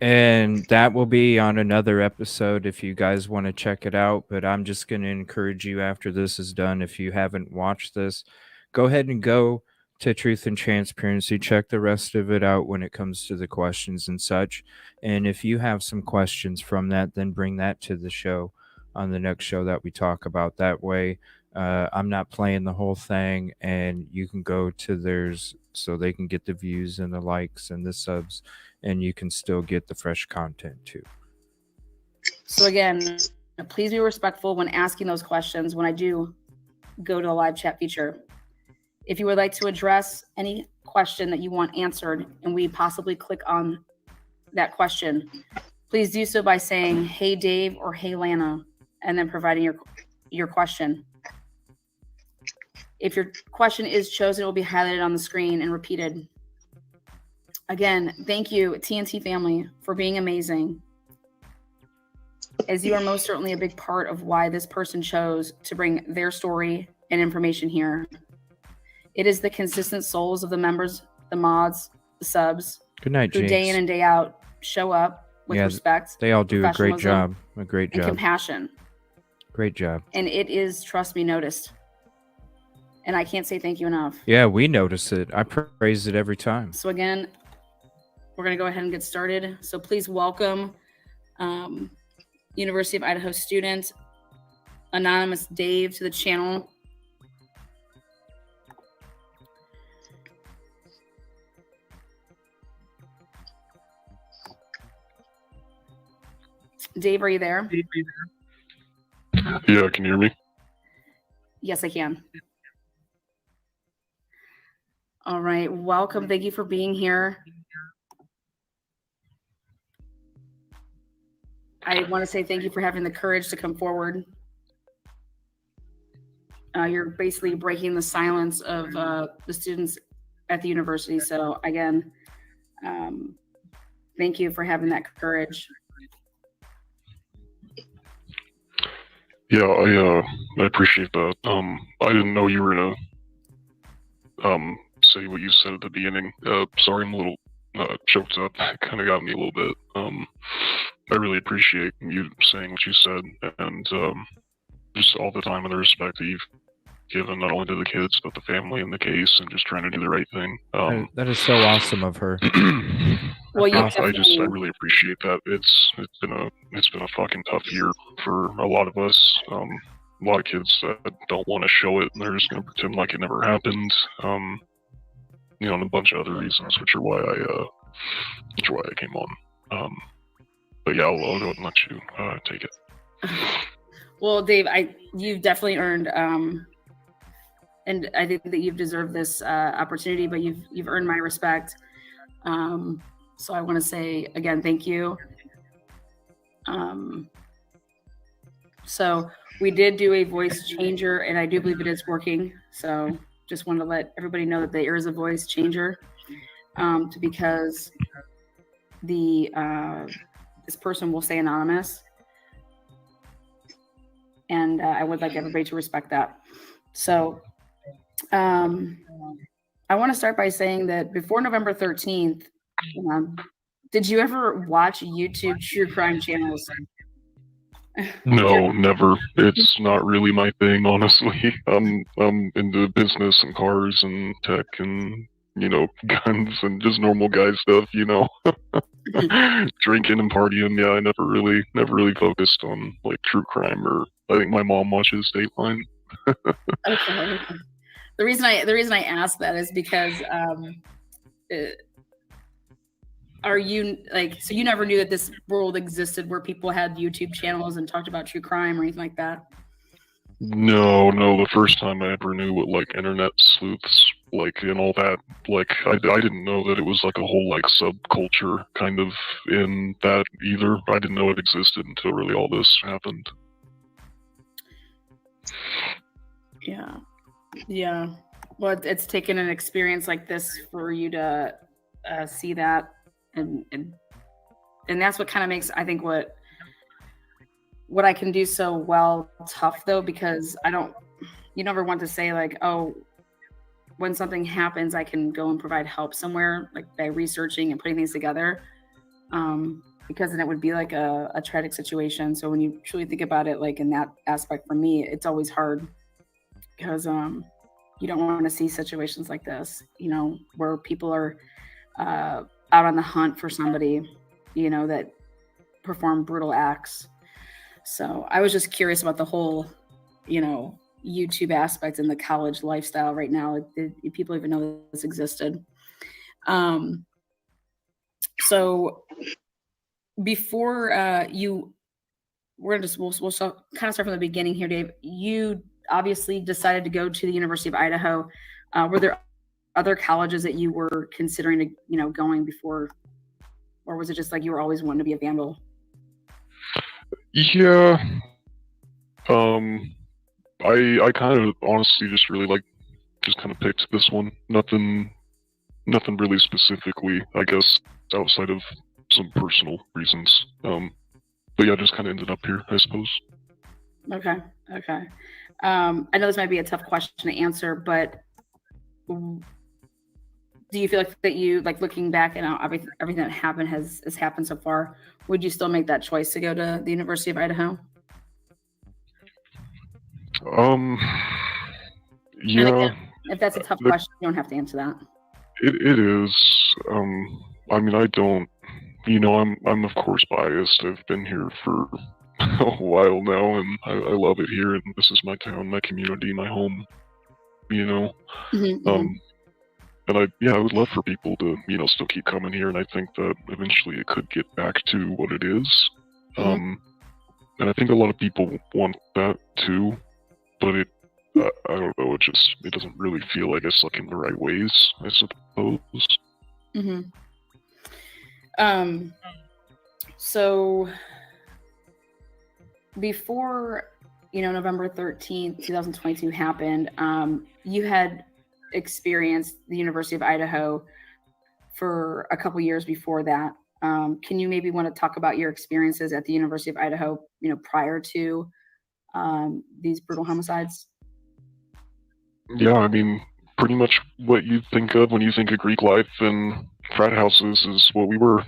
And that will be on another episode if you guys want to check it out. But I'm just going to encourage you after this is done, if you haven't watched this, go ahead and go to Truth and Transparency. Check the rest of it out when it comes to the questions and such. And if you have some questions from that, then bring that to the show on the next show that we talk about. That way, I'm not playing the whole thing, and you can go to theirs so they can get the views and the likes and the subs, and you can still get the fresh content too. So again, please be respectful when asking those questions when I do go to the live chat feature. If you would like to address any question that you want answered and we possibly click on that question, please do so by saying, "Hey Dave" or "Hey Lana," and then providing your question. If your question is chosen, it will be highlighted on the screen and repeated. Again, thank you, T&T family, for being amazing, as you are most certainly a big part of why this person chose to bring their story and information here. It is the consistent souls of the members, the mods, the subs, Good night, who Jinx. day in and day out show up with respect. They all do a great professionalism, job. A great and job. compassion. Great job. And it is, trust me, noticed. And I can't say thank you enough. Yeah, we notice it. I praise it every time. So again, we're going to go ahead and get started. So please welcome University of Idaho student, Anonymous Dave, to the channel. Dave, are you there? Yeah, can you hear me? Yes, I can. All right, welcome. Thank you for being here. I want to say thank you for having the courage to come forward. You're basically breaking the silence of the students at the university. So again, thank you for having that courage. Yeah, I appreciate that. I didn't know you were gonna say what you said at the beginning. Sorry, I'm a little choked up. It kind of got me a little bit. I really appreciate you saying what you said, and just all the time and the respect that you've given not only to the kids but the family and the case, and just trying to do the right thing. That is so awesome of her. Well, you I really appreciate that. It's been a fucking tough year for a lot of us. A lot of kids that don't want to show it, and they're just gonna pretend like it never happened. And a bunch of other reasons, which are why I came on. But yeah, I'll go ahead and let you take it. Well, Dave, you've definitely earned, and I think that you've deserved this opportunity, but you've earned my respect. So I want to say again, thank you. So we did do a voice changer, and I do believe it is working. So just wanted to let everybody know that there is a voice changer, because this person will stay anonymous, and I would like everybody to respect that. So I want to start by saying that before November 13th, did you ever watch YouTube true crime channels? No, never. It's not really my thing, honestly. I'm into business and cars and tech and guns and just normal guy stuff, drinking and partying. Yeah, I never really focused on like true crime, or I think my mom watches Dateline. Okay. The reason I asked that is because are you so you never knew that this world existed where people had YouTube channels and talked about true crime or anything like that? No, the first time I ever knew what like internet sleuths and all that, I didn't know that it was like a whole like subculture kind of in that either. I didn't know it existed until really all this happened. Yeah. Well, it's taken an experience like this for you to see that, and that's what kind of makes, I think, what I can do so well tough, though, because I don't, you never want to say like, oh, when something happens, I can go and provide help somewhere, like by researching and putting things together, because then it would be like a tragic situation. So when you truly think about it, like in that aspect, for me, it's always hard because you don't want to see situations like this, you know, where people are out on the hunt for somebody, you know, that perform brutal acts. So I was just curious about the whole, you know, YouTube aspect and the college lifestyle right now. Like, people even know this existed. So before we'll kind of start from the beginning here, Dave. You obviously decided to go to the University of Idaho. Were there other colleges that you were considering to, you know, going before, or was it just like you were always wanting to be a vandal? Yeah. I kind of honestly just really kind of picked this one. Nothing really specifically, I guess, outside of some personal reasons. But yeah, just kind of ended up here, I suppose. Okay. I know this might be a tough question to answer, but do you feel like that you, like, looking back and everything that happened has happened so far, would you still make that choice to go to the University of Idaho? Yeah. Again, if that's a tough question, you don't have to answer that. It is. I mean, I don't. You know, I'm of course biased. I've been here for a while now, and I love it here. And this is my town, my community, my home. You know. And I would love for people to, you know, still keep coming here. And I think that eventually it could get back to what it is. And I think a lot of people want that too, but I don't know. It doesn't really feel like it's like in the right ways, I suppose. So before, you know, November 13th, 2022 happened, you had experienced the University of Idaho for a couple years before that. Can you maybe want to talk about your experiences at the University of Idaho, you know, prior to these brutal homicides? Yeah, I mean, pretty much what you think of when you think of Greek life and frat houses is what we were.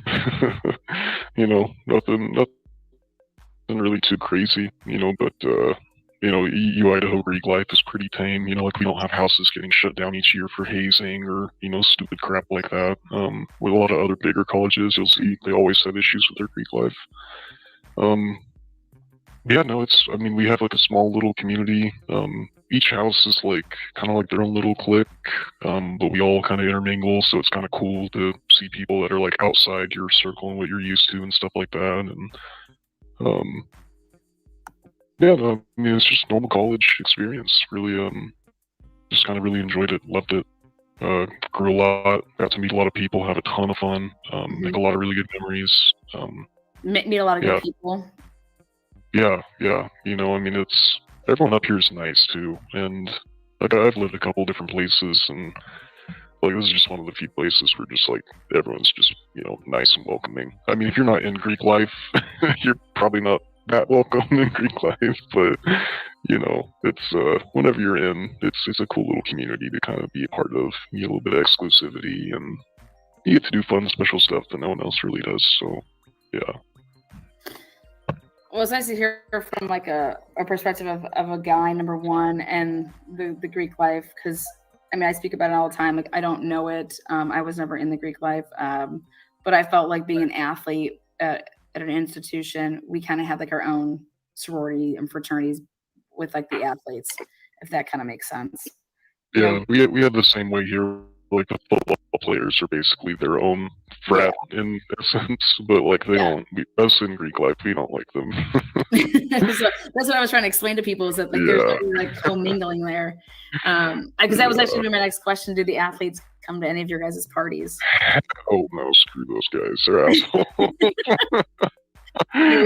You know, nothing really too crazy, you know, but, you know, Idaho Greek life is pretty tame, you know, like we don't have houses getting shut down each year for hazing or, you know, stupid crap like that. With a lot of other bigger colleges, you'll see they always have issues with their Greek life. Yeah, no, I mean, we have like a small little community. Each house is like kind of like their own little clique, but we all kind of intermingle, so it's kind of cool to see people that are like outside your circle and what you're used to and stuff like that. And yeah, no, I mean, it's just normal college experience. Really, just kind of really enjoyed it, loved it. Grew a lot, got to meet a lot of people, have a ton of fun, make a lot of really good memories. Meet a lot of good people. Yeah, you know, I mean, everyone up here is nice too, and like I've lived a couple different places, and like this is just one of the few places where just like everyone's just, you know, nice and welcoming. I mean, if you're not in Greek life, you're probably not that welcome in Greek life, but you know, it's whenever you're in, it's a cool little community to kind of be a part of. You get a little bit of exclusivity, and you get to do fun, special stuff that no one else really does. So, yeah. Well, it's nice to hear from like a perspective of a guy, number one, and the Greek life, because I mean, I speak about it all the time. Like, I don't know it. I was never in the Greek life, but I felt like being an athlete at an institution, we kind of had like our own sorority and fraternities with like the athletes, if that kind of makes sense. Yeah, we have the same way here. Like the football players are basically their own frat in a sense, but like they don't. Us in Greek life, we don't like them. So that's what I was trying to explain to people, is that like there's no like commingling there. Because that was actually my next question: do the athletes come to any of your guys' parties? Oh no, screw those guys! They're assholes.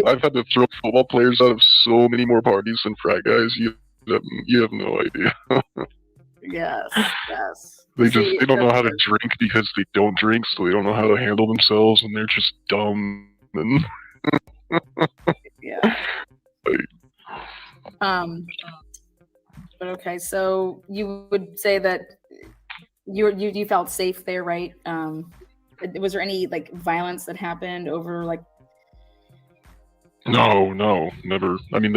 I've had to throw football players out of so many more parties than frat guys. You have no idea. Yes. They don't know how to drink because they don't drink, so they don't know how to handle themselves, and they're just dumb. And yeah. Like, But But okay, so you would say that you felt safe there, right? Was there any like violence that happened over like? No, never. I mean,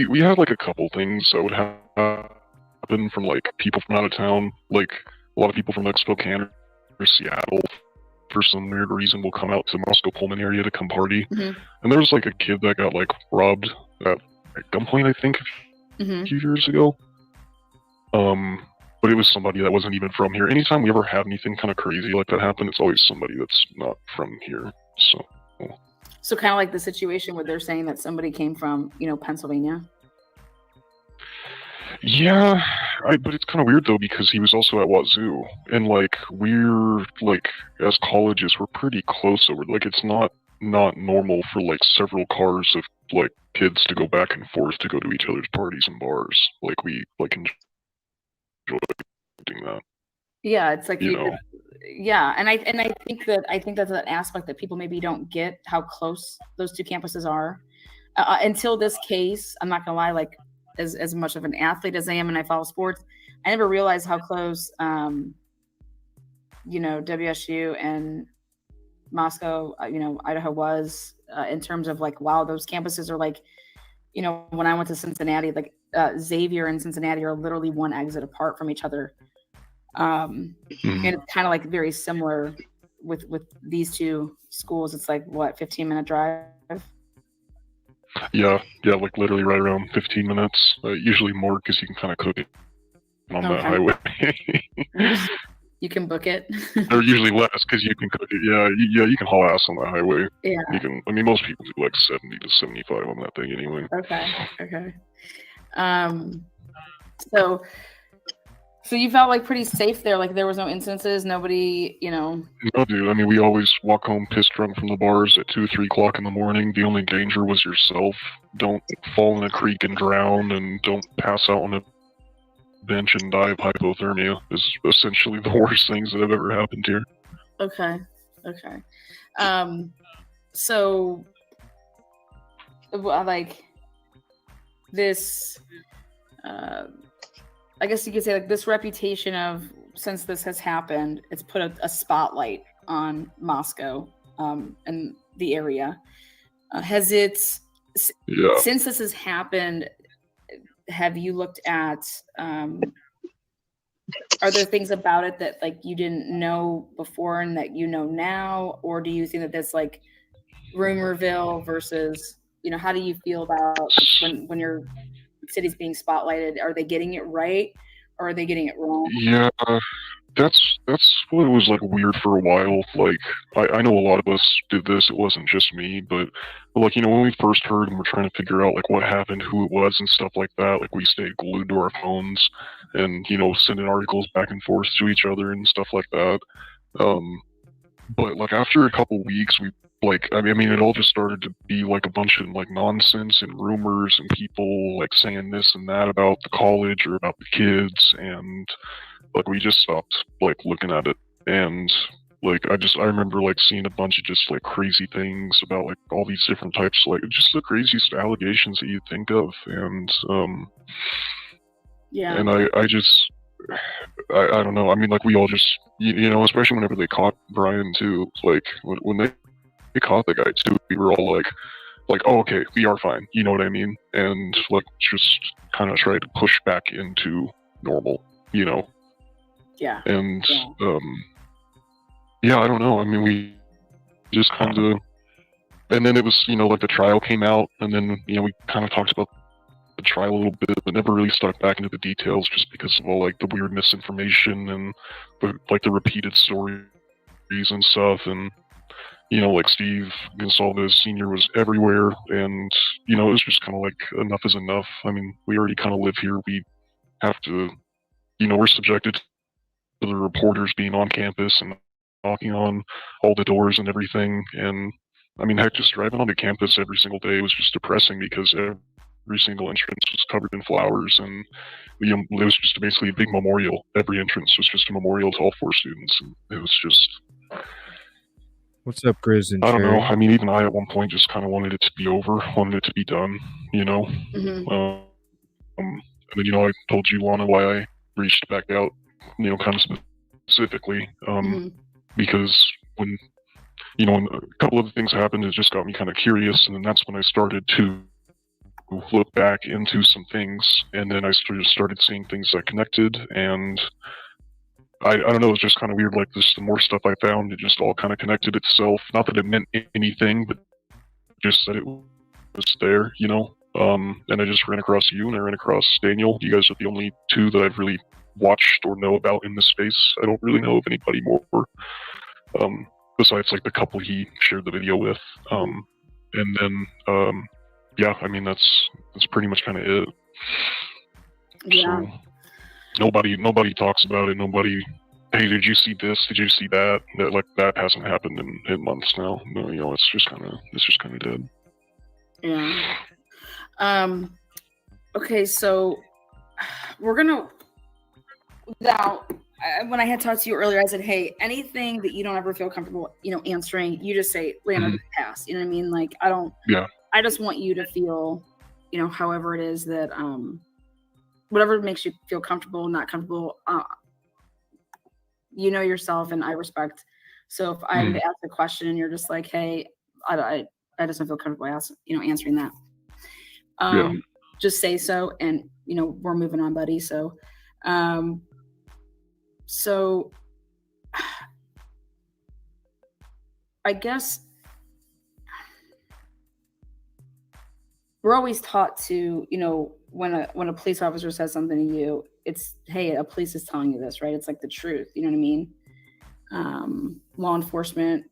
we had like a couple things that would happen from like people from out of town, like a lot of people from like Spokane or Seattle. For some weird reason, will come out to Moscow Pullman area to come party. Mhm. And there was like a kid that got like robbed at gunpoint, I think, a few years ago. But it was somebody that wasn't even from here. Anytime we ever have anything kind of crazy like that happen, it's always somebody that's not from here. So kind of like the situation where they're saying that somebody came from, Pennsylvania. Yeah, but it's kind of weird though because he was also at Wazoo, and like we're like as colleges we're pretty close over. Like it's not normal for like several cars of like kids to go back and forth to go to each other's parties and bars. Like we like enjoy doing that. Yeah, it's like You know. Yeah, and I think that's an aspect that people maybe don't get how close those two campuses are. Until this case, I'm not gonna lie, like as much of an athlete as I am and I follow sports, I never realized how close WSU and Moscow, Idaho was in terms of like, wow, those campuses are like, when I went to Cincinnati, like Xavier and Cincinnati are literally one exit apart from each other. And it's kind of like very similar with these two schools. It's like what, 15-minute drive? Yeah, like literally right around 15 minutes. Usually more because you can kind of cook it on that highway. You can book it. Or usually less because you can cook it. Yeah, you can haul ass on that highway. Yeah. You can. I mean, most people do like 70 to 75 on that thing anyway. Okay. So you felt like pretty safe there. Like there was no instances. Nobody, No, dude. I mean, we always walk home pissed drunk from the bars at 2, 3 o'clock in the morning. The only danger was yourself. Don't fall in a creek and drown, and don't pass out on a bench and die of hypothermia. Is essentially the worst things that have ever happened here. Okay. So, like this, I guess you could say like this reputation of, since this has happened, it's put a spotlight on Moscow and the area. Has it, since this has happened, have you looked at, are there things about it that like you didn't know before and that you know now? Or do you think that that's like rumorville versus, how do you feel about when your city's being spotlighted? Are they getting it right or are they getting it wrong? Yeah, that's what was like weird for a while. Like I know a lot of us did this. It wasn't just me, but like when we first heard and we're trying to figure out like what happened, who it was, and stuff like that. Like we stayed glued to our phones and sending articles back and forth to each other and stuff like that. But like after a couple weeks, we it all just started to be like a bunch of like nonsense and rumors and people like saying this and that about the college or about the kids, and like we just stopped like looking at it. And like I remember like seeing a bunch of just like crazy things about like all these different types, like just the craziest allegations that you think of. And and I don't know. I mean, like we all just especially whenever they caught Brian too. Like when they caught the guy too, we were all like, oh, okay, we are fine. You know what I mean? And like just kind of try to push back into normal. Yeah. And I don't know. I mean, we just kind of, and then it was like the trial came out, and then we kind of talked about the trial a little bit, but never really stuck back into the details just because of all like the weird misinformation and the repeated stories and stuff. And like Steve Gonsalves Sr. was everywhere, and it was just kind of like enough is enough. I mean, we already kind of live here. We have to, we're subjected to the reporters being on campus and knocking on all the doors and everything. And I mean, heck, just driving onto campus every single day was just depressing because every single entrance was covered in flowers, and it was just basically a big memorial. Every entrance was just a memorial to all 4 students, and it was just. What's up, Grizz and I don't know. Cherry? I mean, even I at one point just kind of wanted it to be over, wanted it to be done. then, I told you, Lana, why I reached back out, kind of specifically, because when, when a couple of things happened, it just got me kind of curious, and then that's when I started to look back into some things, and then I started seeing things that connected, and I don't know, it was just kind of weird, like, the more stuff I found, it just all kind of connected itself. Not that it meant anything, but just that it was there, and I just ran across you, and I ran across Daniel. You guys are the only two that I've really watched or know about in this space. I don't really know of anybody more, besides, like, the couple he shared the video with, and then, yeah, I mean, that's pretty much kind of it. Yeah. So, nobody talks about it. Nobody, hey, did you see this? Did you see that? That hasn't happened in months now. No, it's just kind of dead. Yeah. Okay, so we're gonna. Now, when I had talked to you earlier, I said, "Hey, anything that you don't ever feel comfortable, answering, you just say, Lana, pass." You know what I mean? Like, I don't. Yeah. I just want you to feel, however it is that, whatever makes you feel comfortable, not comfortable. You know yourself, and I respect. So if I ask a question and you're just like, "Hey, I just don't feel comfortable answering that," just say so, and we're moving on, buddy. So, so I guess we're always taught to, when a police officer says something to you, it's, hey, a police is telling you this, right? It's like the truth. You know what I mean? Law enforcement,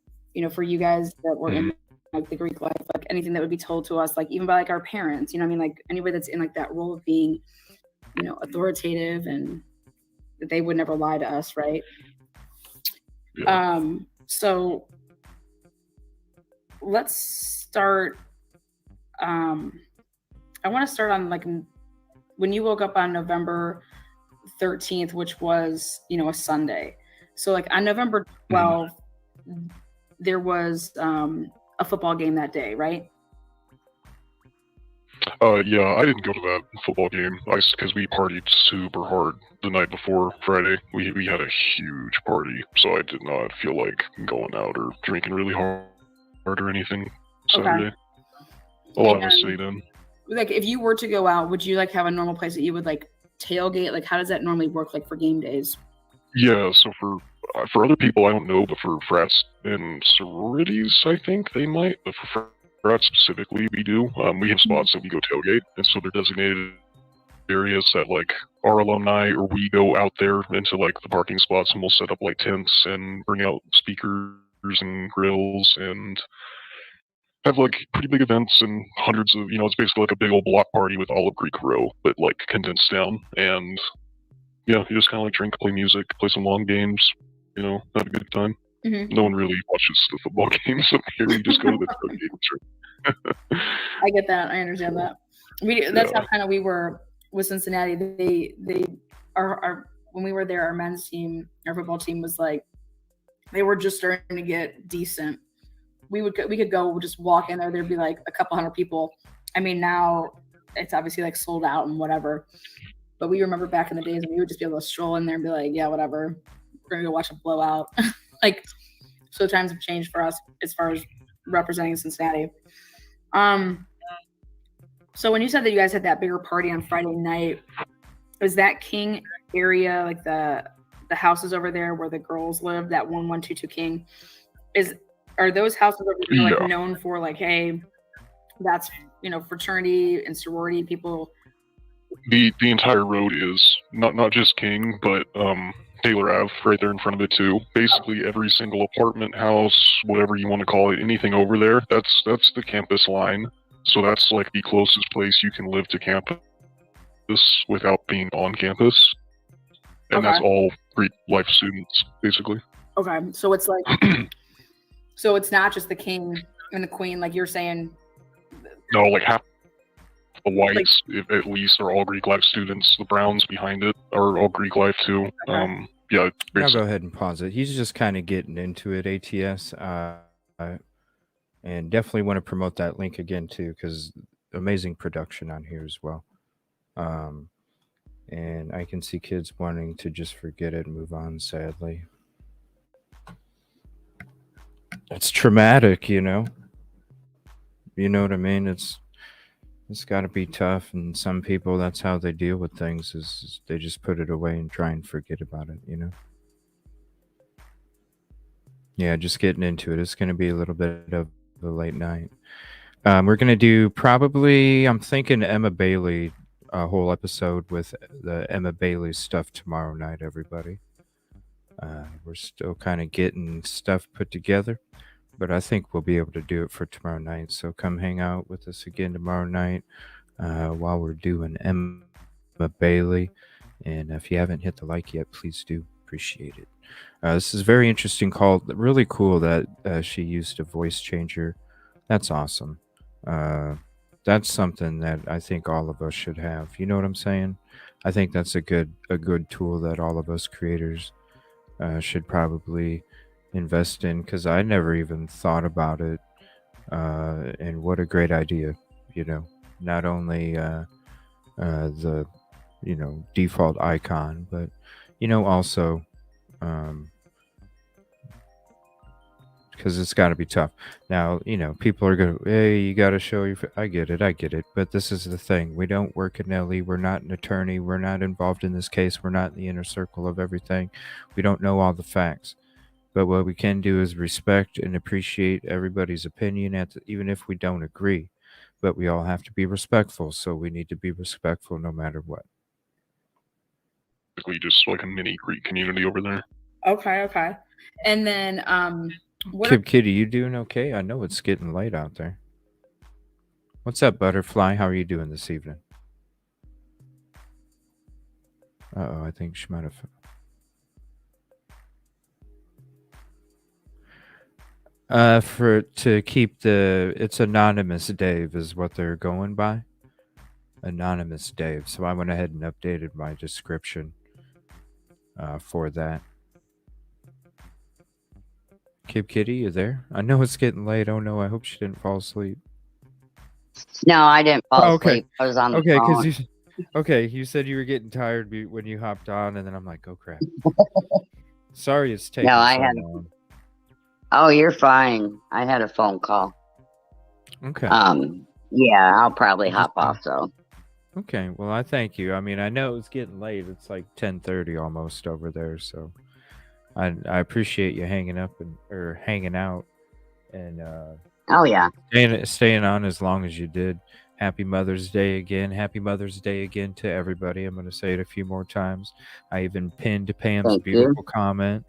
for you guys that were in like the Greek life, like anything that would be told to us, like even by like our parents, you know what I mean? Like anybody that's in like that role of being, authoritative, and they would never lie to us, right? Yeah. So let's start. I want to start on like when you woke up on November 13th, which was, a Sunday. So like on November 12th, there was a football game that day, right? Yeah, I didn't go to that football game because we partied super hard the night before Friday. We had a huge party, so I did not feel like going out or drinking really hard or anything Saturday. Okay. A lot of us stayed in. Like, if you were to go out, would you like have a normal place that you would like tailgate? Like, how does that normally work, like for game days? Yeah, so for other people, I don't know, but for frats and sororities, I think they might. But for frats specifically, we do. We have spots that we go tailgate, and so they're designated areas that like our alumni or we go out there into like the parking spots, and we'll set up like tents and bring out speakers and grills and have like pretty big events and hundreds of, it's basically like a big old block party with all of Greek Row, but like condensed down. And yeah, you just kind of like drink, play music, play some long games, have a good time. No one really watches the football games up here. You just go to the games. I get that. I understand that. That's how kind of we were with Cincinnati. They are when we were there, our men's team, our football team was like, they were just starting to get decent. We could go just walk in there. There'd be like a couple hundred people. I mean, now it's obviously like sold out and whatever. But we remember back in the days when we would just be able to stroll in there and be like, yeah, whatever. We're gonna go watch a blowout. Like, so times have changed for us as far as representing Cincinnati. So when you said that you guys had that bigger party on Friday night, was that King area, like the houses over there where the girls live, that 1122 King, are those houses over there like known for like, hey, that's fraternity and sorority people? The entire road is not just King, but Taylor Ave right there in front of it too. Basically every single apartment, house, whatever you want to call it, anything over there, that's the campus line. So that's like the closest place you can live to campus without being on campus. And that's all Greek life students, basically. Okay, so it's like, so it's not just the king and the queen, like you're saying. No, like half the whites, if at least, are all Greek life students. The browns behind it are all Greek life too. Okay. Yeah. I'll go ahead and pause it. He's just kind of getting into it, ATS, and definitely want to promote that link again too, because amazing production on here as well. And I can see kids wanting to just forget it and move on, sadly. It's traumatic, you know? You know what I mean? It's got to be tough, and some people, that's how they deal with things, is they just put it away and try and forget about it, you know? Yeah, just getting into it. It's going to be a little bit of a late night. We're going to do probably, I'm thinking Emma Bailey, a whole episode with the Emma Bailey stuff tomorrow night, everybody. We're still kind of getting stuff put together, but I think we'll be able to do it for tomorrow night. So come hang out with us again tomorrow night while we're doing Emma Bailey. And if you haven't hit the like yet, please do. Appreciate it. This is very interesting call. Really cool that she used a voice changer. That's awesome. That's something that I think all of us should have. You know what I'm saying? I think that's a good tool that all of us creators should probably invest in, because I never even thought about it. And what a great idea, you know, not only the, you know, default icon, but, you know, also because it's got to be tough. Now, you know, people are going to, hey, you got to show your, I get it. But this is the thing. We don't work at Nelly. We're not an attorney. We're not involved in this case. We're not in the inner circle of everything. We don't know all the facts. But what we can do is respect and appreciate everybody's opinion, even if we don't agree. But we all have to be respectful. So we need to be respectful no matter what. Basically, just like a mini Greek community over there. Okay. And then Kib Kitty, you doing okay? I know it's getting late out there. What's up, Butterfly? How are you doing this evening? Uh-oh, I think she might have... to keep the... It's Anonymous Dave is what they're going by. Anonymous Dave. So I went ahead and updated my description for that. Kib Kitty, you there? I know it's getting late. Oh no, I hope she didn't fall asleep. No, I didn't fall asleep. I was on the phone. You said you were getting tired when you hopped on, and then I'm like, oh crap. Sorry it's taking long. Oh, you're fine. I had a phone call. Okay. Yeah, I'll probably hop off, so. Okay, well, I thank you. I mean, I know it's getting late. It's like 10:30 almost over there, so I appreciate you hanging out and oh yeah, staying on as long as you did. Happy Mother's Day again. Happy Mother's Day again to everybody. I'm going to say it a few more times. I even pinned Pam's beautiful comment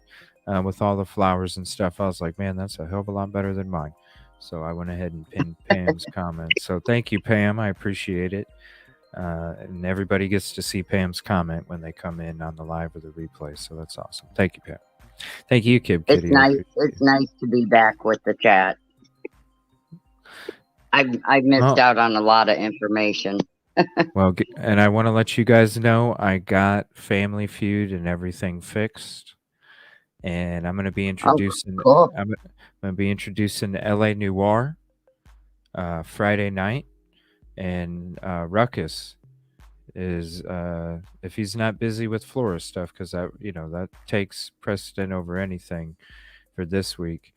with all the flowers and stuff. I was like, man, that's a hell of a lot better than mine. So I went ahead and pinned Pam's comment. So thank you, Pam. I appreciate it. And everybody gets to see Pam's comment when they come in on the live or the replay. So that's awesome. Thank you, Pam. Thank you, Kib Kitty. It's nice to be back with the chat. I've missed out on a lot of information. Well, and I want to let you guys know I got Family Feud and everything fixed, and I'm going to be introducing. Cool. I'm going to be introducing LA Noir Friday night, and Ruckus is if he's not busy with Flora stuff, because that takes precedent over anything for this week.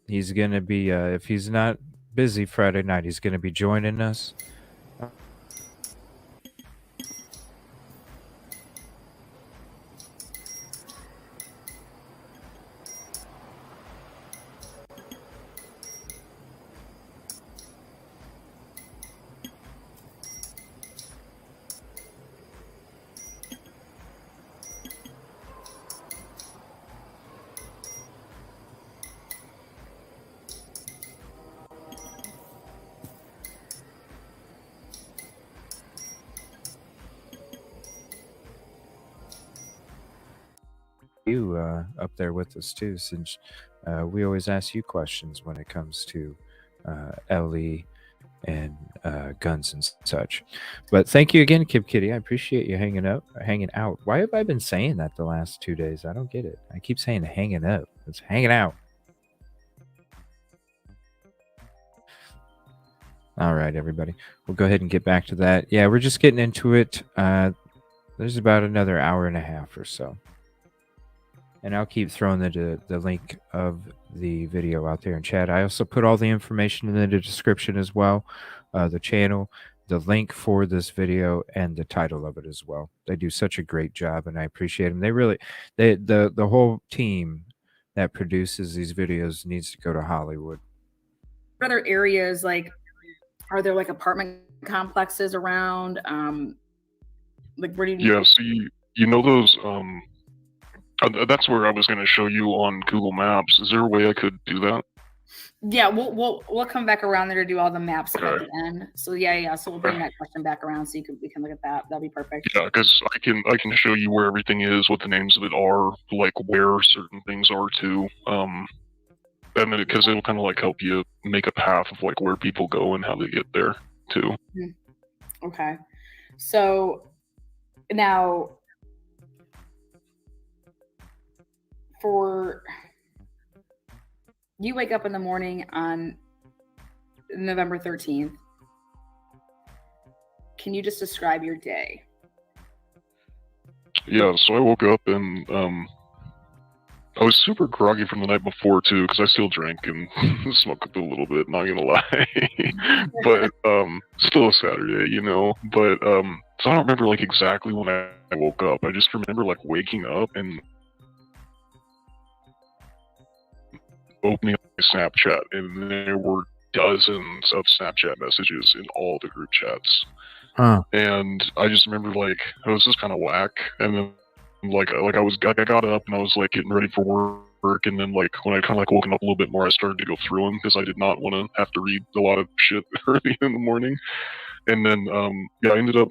He's gonna be if he's not busy Friday night, he's gonna be joining us. You up there with us too, since we always ask you questions when it comes to LE and guns and such. But thank you again, Kib Kitty. I appreciate you hanging out. Why have I been saying that the last 2 days? I don't get it. I keep saying hanging out. It's hanging out. All right, everybody. We'll go ahead and get back to that. Yeah, we're just getting into it. There's about another hour and a half or so. And I'll keep throwing the link of the video out there in chat. I also put all the information in the description as well. The channel, the link for this video, and the title of it as well. They do such a great job, and I appreciate them. The whole team that produces these videos needs to go to Hollywood. Other areas, like, are there like apartment complexes around? Like, where do you? Yeah, so you know those that's where I was going to show you on Google Maps. Is there a way I could do that? Yeah, we'll come back around there to do all the maps at the end. So yeah. So we'll bring that question back around so we can look at that. That'd be perfect. Yeah, because I can show you where everything is, what the names of it are, like where certain things are too. And then because it'll kind of like help you make a path of like where people go and how they get there too. Okay, so now for you wake up in the morning on November 13th. Can you just describe your day? Yeah, so I woke up and I was super groggy from the night before too, because I still drank and smoked a little bit, not gonna lie. But still a Saturday, you know. But so I don't remember like exactly when I woke up. I just remember like waking up and opening up my Snapchat, and there were dozens of Snapchat messages in all the group chats. And I just remember like it was just kind of whack, and then like I got up and I was like getting ready for work, and then like when I kind of like woken up a little bit more, I started to go through them because I did not want to have to read a lot of shit early in the morning. And then yeah, I ended up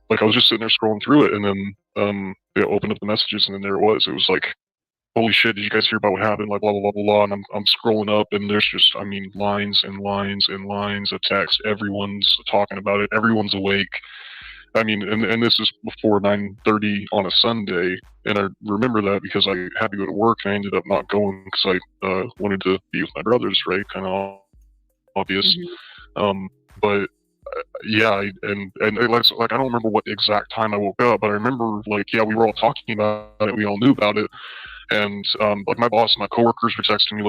like I was just sitting there scrolling through it, and then yeah, opened up the messages, and then there it was. It was like, holy shit, did you guys hear about what happened? Like, blah, blah, blah, blah, blah. And I'm scrolling up, and there's just, I mean, lines and lines and lines of text. Everyone's talking about it. Everyone's awake. I mean, and this is before 9:30 on a Sunday. And I remember that because I had to go to work, and I ended up not going because I wanted to be with my brothers, right? Kind of obvious. But yeah, and like I don't remember what exact time I woke up, but I remember like, yeah, we were all talking about it. We all knew about it. And like my boss and my coworkers were texting me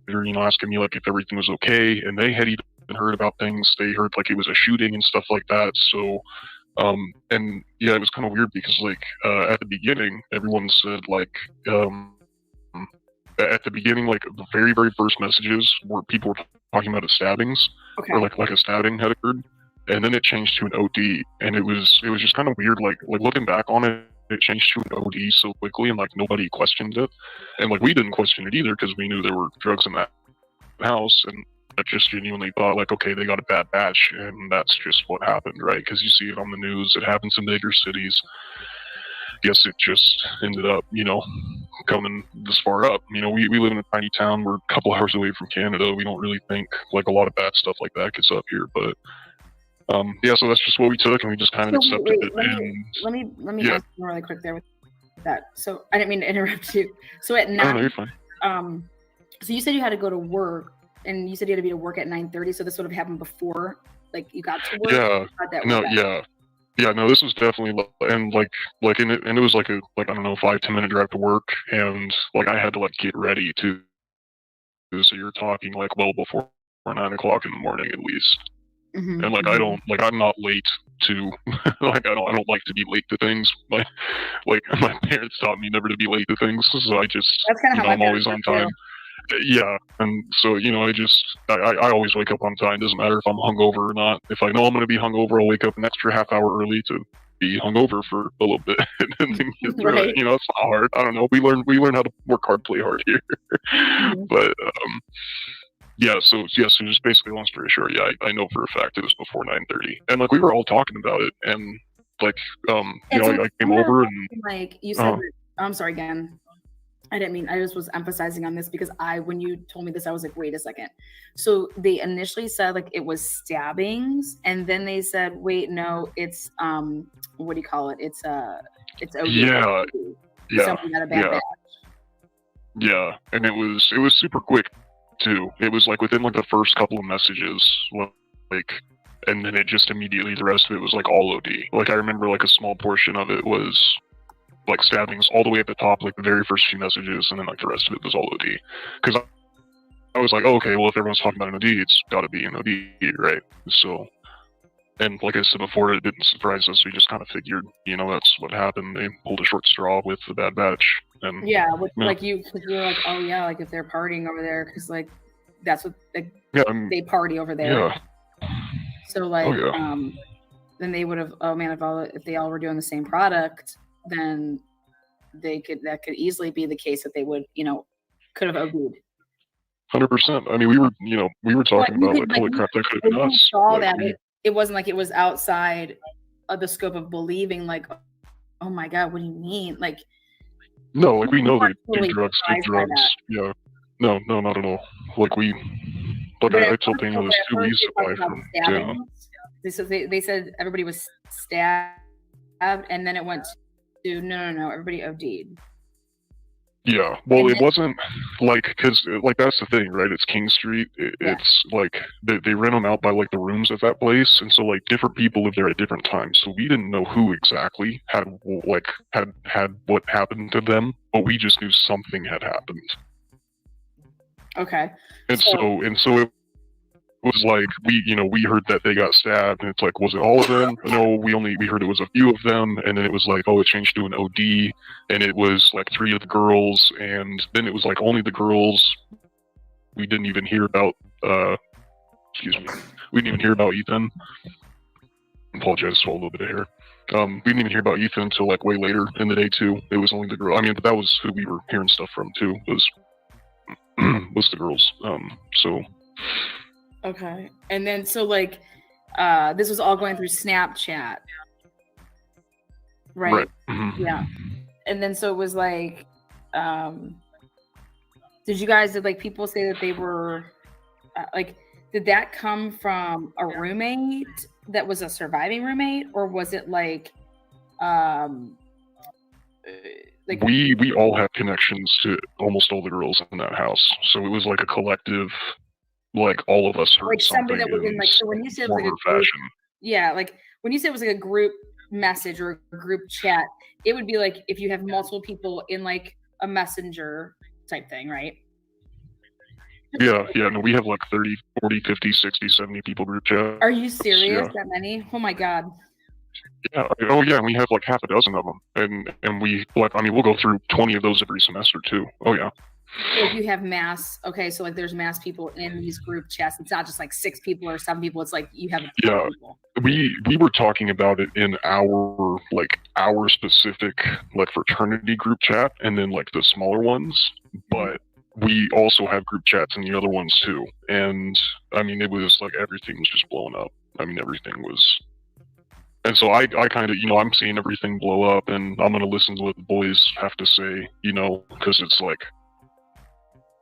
later, you know, asking me like if everything was okay, and they had even heard about things. They heard like it was a shooting and stuff like that. So, and yeah, it was kind of weird because like at the beginning, everyone said like at the beginning, like the very first messages were people were talking about stabbings, or like a stabbing had occurred, and then it changed to an OD, and it was just kind of weird. Like looking back on it. It changed to an OD so quickly, and like nobody questioned it, and like we didn't question it either because we knew there were drugs in that house, and I just genuinely thought like, okay, they got a bad batch, and that's just what happened, right? Because you see it on the news, it happens in bigger cities. Guess it just ended up, you know, coming this far up. You know, we live in a tiny town. We're a couple hours away from Canada. We don't really think like a lot of bad stuff like that gets up here, but. Yeah, so that's just what we took, and we just kind of accepted it. Let me ask you really quick there with that. So I didn't mean to interrupt you. So at 9, no, you're fine. So you said you had to go to work, and you said you had to be to work at 9:30. So this would have happened before, like you got to work. Yeah, no, this was definitely and it was like a I don't know 5-10 minute drive to work, and like I had to like get ready too. So you're talking like well before 9 o'clock in the morning at least. And like I'm not late to like I don't like to be late to things. My parents taught me never to be late to things, so I just I'm always on time. Yeah, and so you know I always wake up on time. Doesn't matter if I'm hungover or not. If I know I'm going to be hungover, I'll wake up an extra half hour early to be hungover for a little bit and then get through it. You know, it's not hard. I don't know. We learn how to work hard, play hard here. But yeah, so just basically, long story short, yeah, I know for a fact it was before 9:30, and like we were all talking about it, and like you know, I came over and like you said, I'm sorry again. I didn't mean. I just was emphasizing on this because when you told me this, I was like, wait a second. So they initially said like it was stabbings, and then they said, wait, no, it's what do you call it? It's OD. Yeah, Something got a bad batch. Yeah, and it was super quick too. It was like within like the first couple of messages when and then it just immediately, the rest of it was like all OD. Like I remember like a small portion of it was like stabbings all the way at the top, like the very first few messages, and then like the rest of it was all OD. Because I was like, oh, okay, well if everyone's talking about an OD, it's got to be an OD, right? So, and like I said before, it didn't surprise us. We just kind of figured, you know, that's what happened. They pulled a short straw with the Bad Batch, and Yeah, like you were like, oh yeah, like if they're partying over there, because like that's what they party over there. Yeah. So like, yeah. Then they would have. Oh man, if they all were doing the same product, then that could easily be the case that they would, could have OD'd. 100%. I mean, we were talking about like, holy crap, that could have been us. Saw Like, that it wasn't like it was outside of the scope of believing. Like, oh my god, what do you mean? Like, no, like we know they totally do drugs. surprised by that. Yeah. No, not at all. Like but I told Daniel this too. We used to buy from Dana. They said everybody was stabbed, and then it went to no, everybody OD'd. Yeah, well, it wasn't like, because like that's the thing, right? It's King Street. It's like they rent them out by like the rooms at that place, and so like different people live there at different times. So we didn't know who exactly had what happened to them, but we just knew something had happened. Okay. And so it was like we heard that they got stabbed, and it's like, was it all of them? No, we heard it was a few of them, and then it was like, oh, it changed to an OD, and it was like 3 of the girls, and then it was like only the girls. We didn't even hear about we didn't even hear about Ethan. I apologize, I swallowed a little bit of hair. We didn't even hear about Ethan until like way later in the day too. It was only the girl. I mean, but that was who we were hearing stuff from too. Was the girls. So. Okay. And then so like this was all going through Snapchat. Right? Mm-hmm. Yeah. And then so it was like did like people say that they were like, did that come from a roommate that was a surviving roommate, or was it like we all had connections to almost all the girls in that house, so it was like a collective, like all of us heard like something something that was in like, so when you said it was like a group, yeah, like when you said it was like a group message or a group chat, it would be like if you have multiple people in like a messenger type thing, right? Yeah, no, we have like 30, 40, 50, 60, 70 people group chat. Are you serious? Yeah. That many? Oh my god. Yeah. Oh yeah, we have like half a dozen of them, and we like, I mean, we'll go through 20 of those every semester too. Oh yeah. So if you have mass, okay, so like there's mass people in these group chats. It's not just like 6 people or 7 people. It's like you have people. We were talking about it in our specific like fraternity group chat, and then like the smaller ones, but we also have group chats in the other ones too. And I mean, it was like everything was just blowing up. I mean, everything was. And so I kind of, I'm seeing everything blow up, and I'm going to listen to what the boys have to say, because it's like,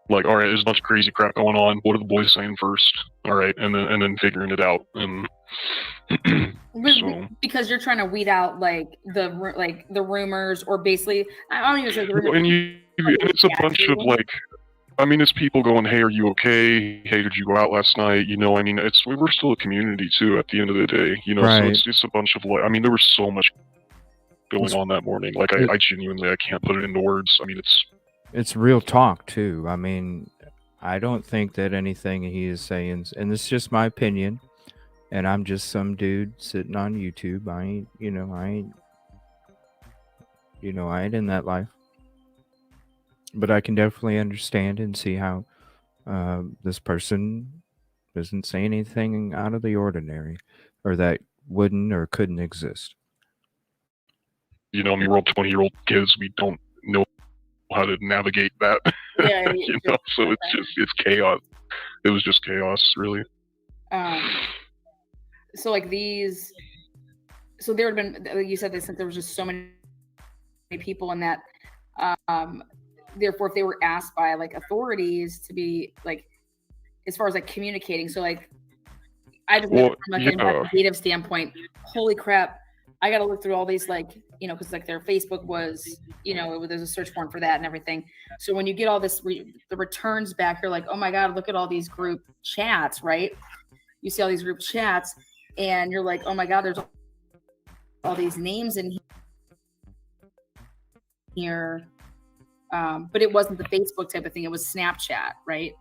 all right, there's a bunch of crazy crap going on. What are the boys saying first? All right. And then figuring it out. And so, because you're trying to weed out like the rumors, or basically, I don't even say the rumors. And it's a bunch of like, I mean, it's people going, hey, are you okay? Hey, did you go out last night? I mean, we're still a community too at the end of the day, Right. So it's just a bunch of like, I mean, there was so much going on that morning. Like, I genuinely, I can't put it into words. I mean, it's real talk too. I mean, I don't think that anything he is saying, and this is just my opinion, and I'm just some dude sitting on YouTube. I ain't in that life. But I can definitely understand and see how this person doesn't say anything out of the ordinary, or that wouldn't or couldn't exist. I mean, we're all 20-year-old kids. We don't know how to navigate that. Yeah, so it's chaos. It was just chaos, really. So like these, so there had been, like you said, since there was just so many people in that, therefore, if they were asked by like authorities to be like, as far as like communicating, so like, I just from like an investigative standpoint, holy crap, I got to look through all these like, because like their Facebook was, there's a search form for that and everything. So when you get all this, the returns back, you're like, oh my god, look at all these group chats, right? you see all these group chats, and you're like, oh my god, there's all these names in here. But it wasn't the Facebook type of thing; it was Snapchat, right?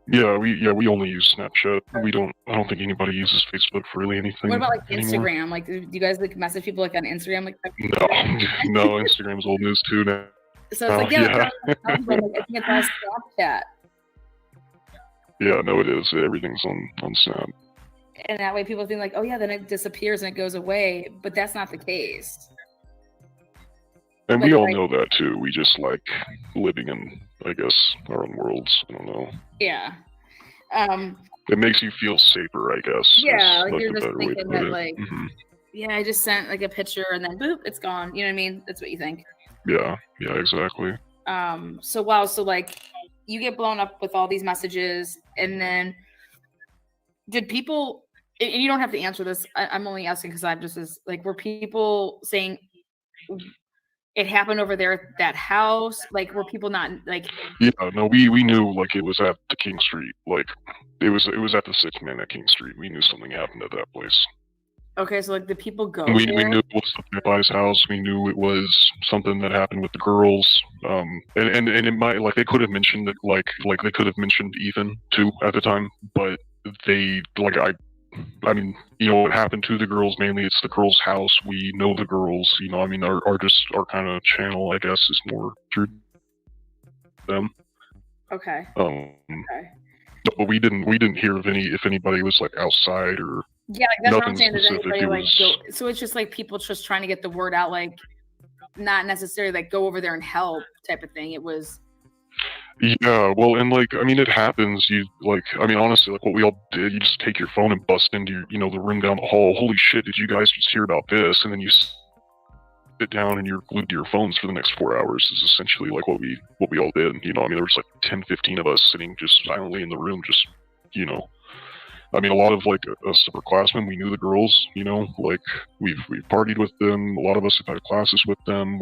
Yeah, we only use Snapchat. I don't think anybody uses Facebook for really anything. What about like anymore. Instagram? Like, do you guys like message people like on Instagram? Like, No, Instagram's old news too now. so it's like, yeah, I think it's on Snapchat, Yeah, no, it is. Everything's on Snap. and that way people think like, oh yeah, then it disappears and it goes away, but that's not the case. And Like, we all like- know that too. We just like living in, I guess, our own worlds. I don't know. Yeah. It makes you feel safer, I guess. Yeah, is, like like, you're a just better way to thinking put that it. like, Mhm. yeah, I just sent like a picture and then boop, it's gone. You know what I mean? That's what you think. Yeah, exactly. So wow, so like you get blown up with all these messages, and then did people, and you don't have to answer this, I'm only asking because I'm just as like, were people saying it happened over there at that house? Like, were people not like, Yeah, no, we knew like it was at the King Street. Like it was at the 6 Man at King Street. We knew something happened at that place. okay, so like the people go We there? knew it was the Rabbi's house. We knew it was something that happened with the girls. And it might, like, they could have mentioned it, like they could have mentioned Ethan too at the time, but they like I mean, you know what happened to the girls? Mainly, it's the girls' house. We know the girls. You know, I mean, our kind of channel, I guess, is more through them. Okay. Okay. But we didn't hear of if anybody was like outside or Yeah, like that's what I'm nothing saying. Does specific. anybody It like was go? So it's just like people just trying to get the word out, like not necessarily like go over there and help type of thing. It was yeah, well, and like I mean, it happens. You like, I mean, honestly, like what we all did, you just take your phone and bust into your, you know, the room down the hall. Holy shit, did you guys just hear about this? And then you sit down and you're glued to your phones for the next 4 hours. Is essentially like what we all did. You know, I mean, there was like 10, 15 of us sitting just silently in the room, just, you know. I mean, a lot of like us upperclassmen, we knew the girls, you know, like we've partied with them. A lot of us have had classes with them.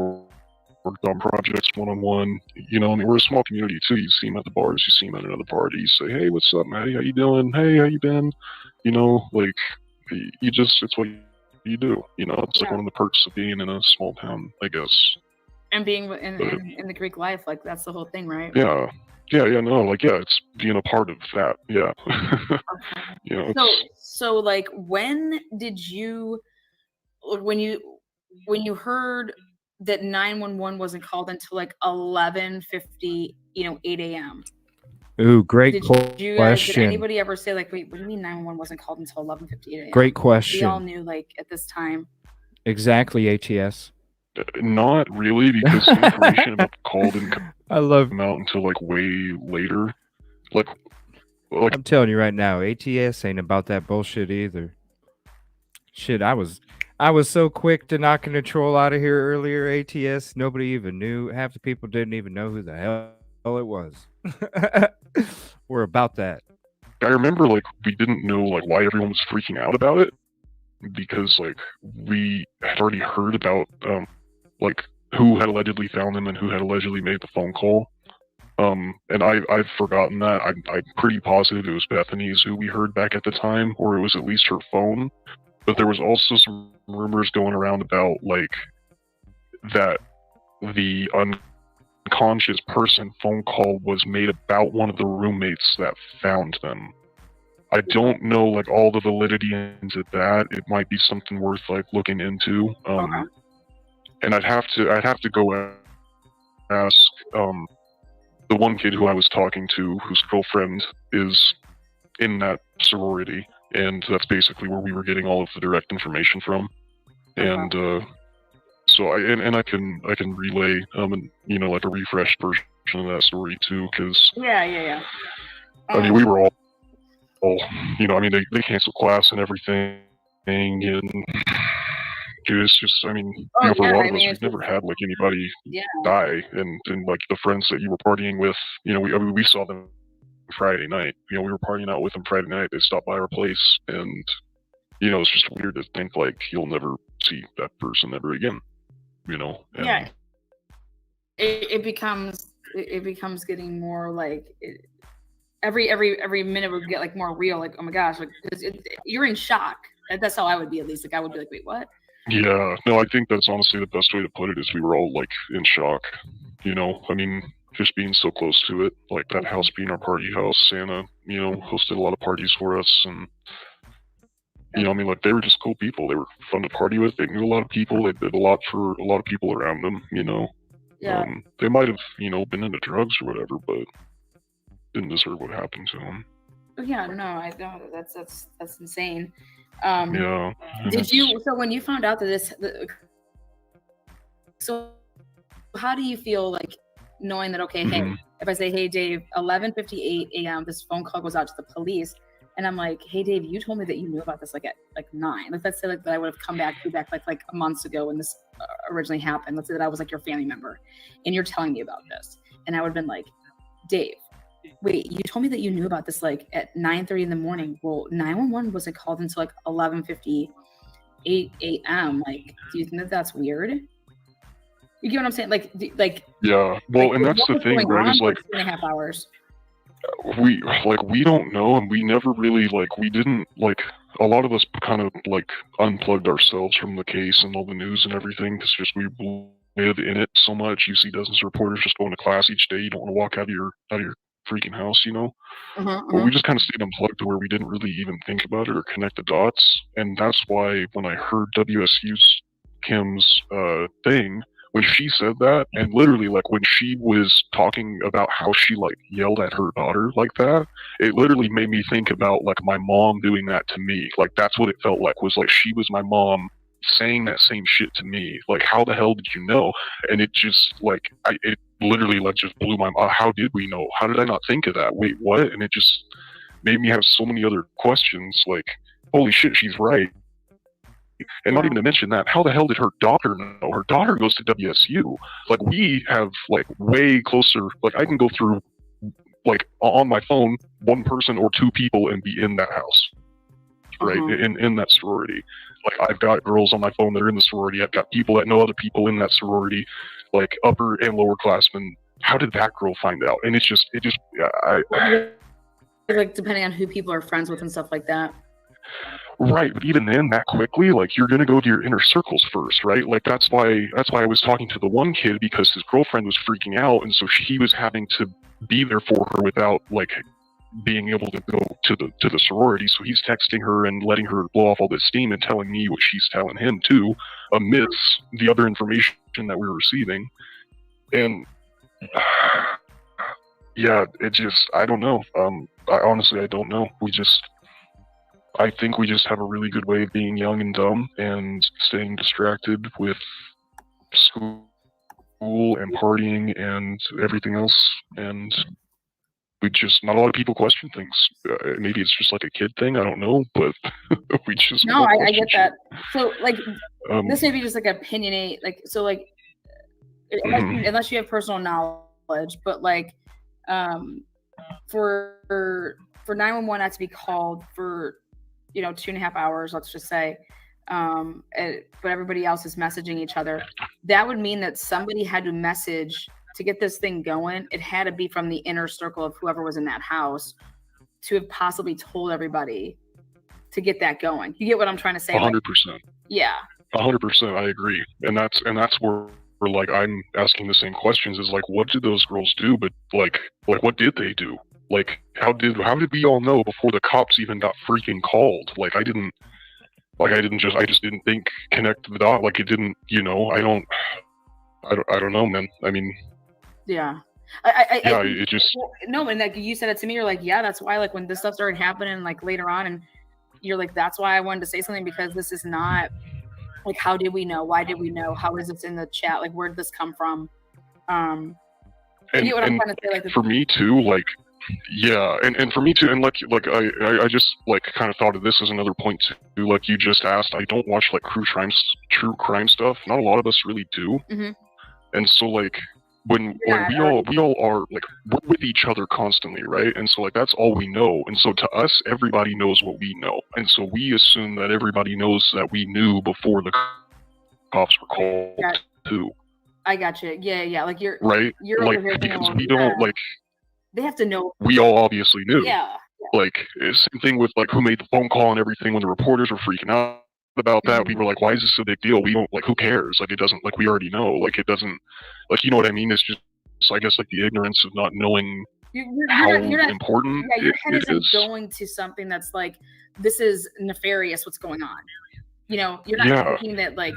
Worked on projects one-on-one. You know, I mean, we're a small community too. You see them at the bars, you see them at another party. You say, hey, what's up, Maddie? How you doing? Hey, how you been? You know, like you just, it's what you do. You know, it's like one of the perks of being in a small town, I guess. and being in the Greek life, like that's the whole thing, right? Yeah, no, like it's being a part of that. Yeah, you know. So like, when did you, when you heard that 911 wasn't called until like 11:50, 8 a.m. Ooh, great Did question. anybody ever say like, wait, what do you mean 911 wasn't called until 11:58 a.m.? Great We question. all knew like at this time. Exactly, ATS. Not really, because information about the call didn't come out until like way later. Like I'm telling you right now, ATS ain't about that bullshit either. Shit, I was so quick to knocking the troll out of here earlier, ATS. Nobody even knew. Half the people didn't even know who the hell it was. We're about that. I remember like we didn't know like why everyone was freaking out about it, because like we had already heard about like who had allegedly found them and who had allegedly made the phone call. And I've forgotten that. I'm pretty positive it was Bethany's who we heard back at the time, or it was at least her phone. But there was also some rumors going around about like that the unconscious person phone call was made about one of the roommates that found them. I don't know like all the validity into that. It might be something worth like looking into. And I'd have to go ask the one kid who I was talking to, whose girlfriend is in that sorority, and that's basically where we were getting all of the direct information from. And so I can relay like a refreshed version of that story too, because Yeah. I mean we were all I mean they canceled class and everything, and it's just, I mean, for a lot of us, we've never had like anybody die, and like the friends that you were partying with, we saw them Friday night. We were partying out with them Friday night. They stopped by our place, and it's just weird to think like you'll never see that person ever again. And, yeah. It becomes getting more like every minute would get like more real. Like, oh my gosh, like you're in shock. That's how I would be, at least. Like I would be like, wait, what? Yeah, no, I think that's honestly the best way to put it is we were all like in shock. You know, I mean, just being so close to it, like that house being our party house. Santa, you know, hosted a lot of parties for us, and you know, I mean, like they were just cool people. They were fun to party with. They knew a lot of people. They did a lot for a lot of people around them. You know, Yeah. They might have, you know, been into drugs or whatever, but didn't deserve what happened to them. Yeah, no, I know that's insane. Yeah. Did you? So when you found out that so how do you feel like knowing that? Okay, hey, if I say, hey, Dave, 11:58 a.m. this phone call goes out to the police, and I'm like, hey, Dave, you told me that you knew about this like at like 9. Like let's say like that I would have come back like months ago when this originally happened. Let's say that I was like your family member, and you're telling me about this, and I would have been like, Dave, wait, you told me that you knew about this like at 9:30 in the morning. Well, 911 wasn't called until like 11:58 a.m. Like, do you think that that's weird? You get what I'm saying? Like, yeah. Well, like, and that's the thing, right? Is like 2.5 hours. we don't know, and we never really we didn't a lot of us kind of unplugged ourselves from the case and all the news and everything because just we live in it so much. You see dozens of reporters just going to class each day. You don't want to walk out of your freaking house, you know. But we just kind of stayed unplugged to where we didn't really even think about it or connect the dots, and that's why when I heard WSU's Kim's thing. When she said that, and literally, when she was talking about how she, yelled at her daughter like that, it literally made me think about, my mom doing that to me. That's what it felt like, was she was my mom saying that same shit to me. How the hell did you know? And it just, it literally, just blew my mind. How did we know? How did I not think of that? Wait, what? And it just made me have so many other questions, holy shit, she's right. And not even to mention that, how the hell did her daughter know? Her daughter goes to WSU. We have, way closer, I can go through, on my phone, one person or two people and be in that house, right? In that sorority. I've got girls on my phone that are in the sorority. I've got people that know other people in that sorority, upper and lower classmen. How did that girl find out? And Depending on who people are friends with and stuff like that. Right, but even then, that quickly, you're gonna go to your inner circles first, right? That's why I was talking to the one kid, because his girlfriend was freaking out, and so he was having to be there for her without being able to go to the sorority. So he's texting her and letting her blow off all this steam and telling me what she's telling him too, amidst the other information that we were receiving. And yeah, it just, I don't know. I don't know. I think we just have a really good way of being young and dumb and staying distracted with school and partying and everything else. And not a lot of people question things. Maybe it's just a kid thing. I don't know, but we just. No, I get that. So this may be just opinionate. Unless you have personal knowledge, but for 911 not to be called for 2.5 hours, let's just say, but everybody else is messaging each other, that would mean that somebody had to message to get this thing going. It had to be from the inner circle of whoever was in that house to have possibly told everybody to get that going. You get what I'm trying to say? 100%. Yeah. 100%. I agree. And that's where I'm asking the same questions is what did those girls do? But what did they do? How did we all know before the cops even got freaking called? I just didn't think connect the dot. It didn't, I don't know, man. I mean, yeah. It just. No, and you said it to me, you're yeah, that's why when this stuff started happening, later on, and you're that's why I wanted to say something, because this is not how did we know? Why did we know? How is this in the chat? Where did this come from? And, you get what I'm trying to say? For me too, yeah, and for me too, and I just kind of thought of this as another point too. You just asked, I don't watch true crime stuff. Not a lot of us really do. Mm-hmm. And so when we all are we're with each other constantly, right? And so that's all we know. And so to us, everybody knows what we know. And so we assume that everybody knows that we knew before the cops were called too. I got you. Yeah. You're right. You're because we don't They have to know. We all obviously knew. Yeah. Like, same thing with like who made the phone call and everything. When the reporters were freaking out about that, we were like, why is this a big deal? We don't, like, who cares? Like, it doesn't, like, we already know. Like, it doesn't, like, you know what I mean? It's just, I guess, like, the ignorance of not knowing how important Yeah, your head it isn't is. going to something that's like, this is nefarious, what's going on. You know, you're not Yeah. thinking that, like,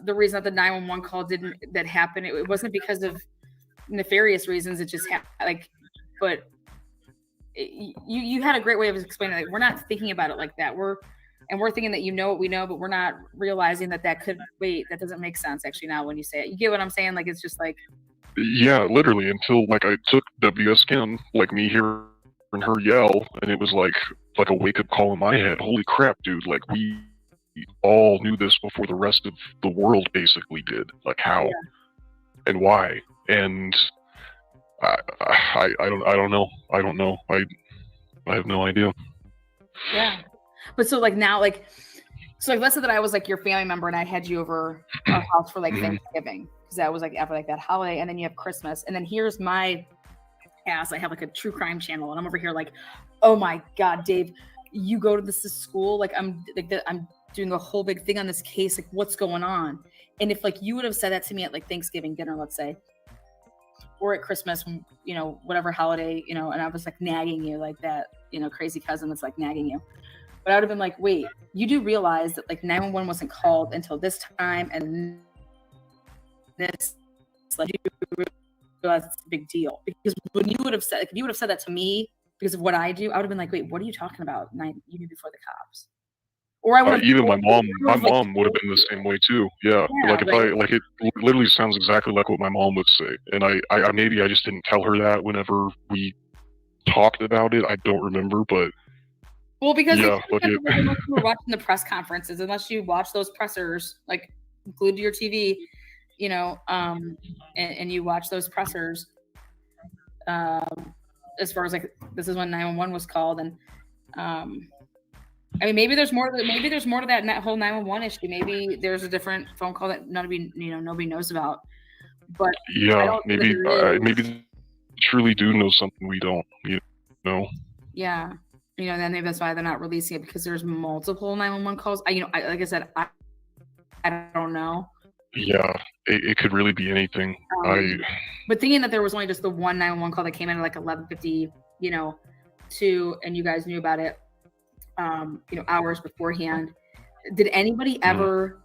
the reason that the 911 call that happened, it wasn't because of nefarious reasons. It just like, but you had a great way of explaining, like, we're not thinking about it like that. We're thinking that, you know what we know, but we're not realizing that that doesn't make sense actually now when you say it. You get what I'm saying? Like, it's just like, Yeah, literally, until, like, I took WSCAN, like, me hearing her yell, and it was like a wake-up call in my head. Holy crap, dude, like, we all knew this before the rest of the world basically did. Like, how and why? And I don't know. I don't know. I have no idea. yeah. But so, like, now, like, so, like, let's say that I was, like, your family member and I had you over our house for, like, Thanksgiving, because that was, like, after, like, that holiday, and then you have Christmas, and then here's my ass. I have, like, a true crime channel, and I'm over here like, oh my God, Dave, you go to this school, like, I'm doing a whole big thing on this case, like, what's going on? And if, like, you would have said that to me at, like, Thanksgiving dinner, let's say, or at Christmas, you know, whatever holiday, you know, and I was, like, nagging you like that, you know, crazy cousin that's, like, nagging you. But I would have been like, wait, you do realize that, like, 911 wasn't called until this time, and this, like, you realize it's a big deal. Because when you would have said, like, if you would have said that to me because of what I do, I would have been like, wait, what are you talking about? You knew before the cops. Or I would have Even my mom would have been the same way too. Yeah, like, if I, like, it literally sounds exactly like what my mom would say. And I maybe I just didn't tell her that whenever we talked about it. I don't remember, but well, because yeah, unless you were watching the press conferences, unless you watch those pressers, like, glued to your TV, you know, and you watch those pressers, as far as, like, this is when 911 was called, and I mean, maybe there's more to that whole 911 issue. Maybe there's a different phone call that nobody knows about. But yeah, maybe they truly do know something we don't, you know. Yeah, you know, then maybe that's why they're not releasing it, because there's multiple 911 calls. Like I said, I don't know. Yeah, it could really be anything. But thinking that there was only just the one 911 call that came in at, like, 11:50, you know, and you guys knew about it, you know, hours beforehand. Did anybody ever,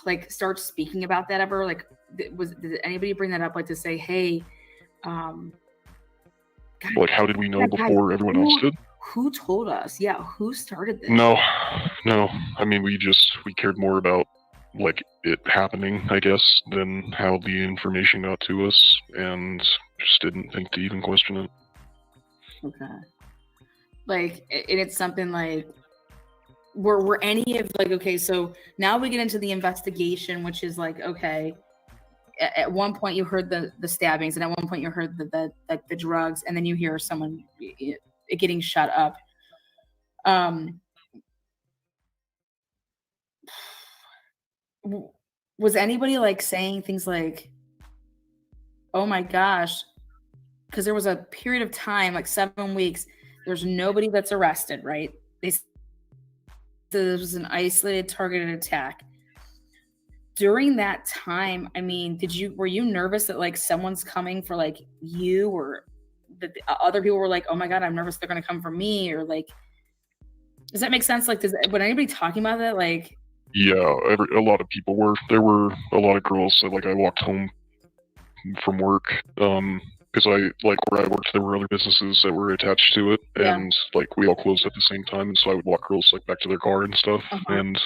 like, start speaking about that ever? Like, did anybody bring that up, like, to say, hey, like, how did we know before everyone else did? Who told us? Yeah, who started this? No. I mean, we cared more about, like, it happening, I guess, than how the information got to us, and just didn't think to even question it. Okay. Like, and it's something like, were any of, like, okay, so now we get into the investigation, which is like, okay, at one point you heard the stabbings, and at one point you heard the drugs, and then you hear someone getting shut up. Was anybody, like, saying things like, oh my gosh, because there was a period of time, like 7 weeks, there's nobody that's arrested, right? They said this was an isolated, targeted attack. During that time, I mean, were you nervous that, like, someone's coming for, like, you, or that other people were like, oh my God, I'm nervous they're going to come for me, or, like, does that make sense? Like, when anybody talking about that, like? Yeah, a lot of people were. There were a lot of girls that, like, I walked home from work, because where I worked, there were other businesses that were attached to it, and, like, we all closed at the same time, and so I would walk girls, like, back to their car and stuff, and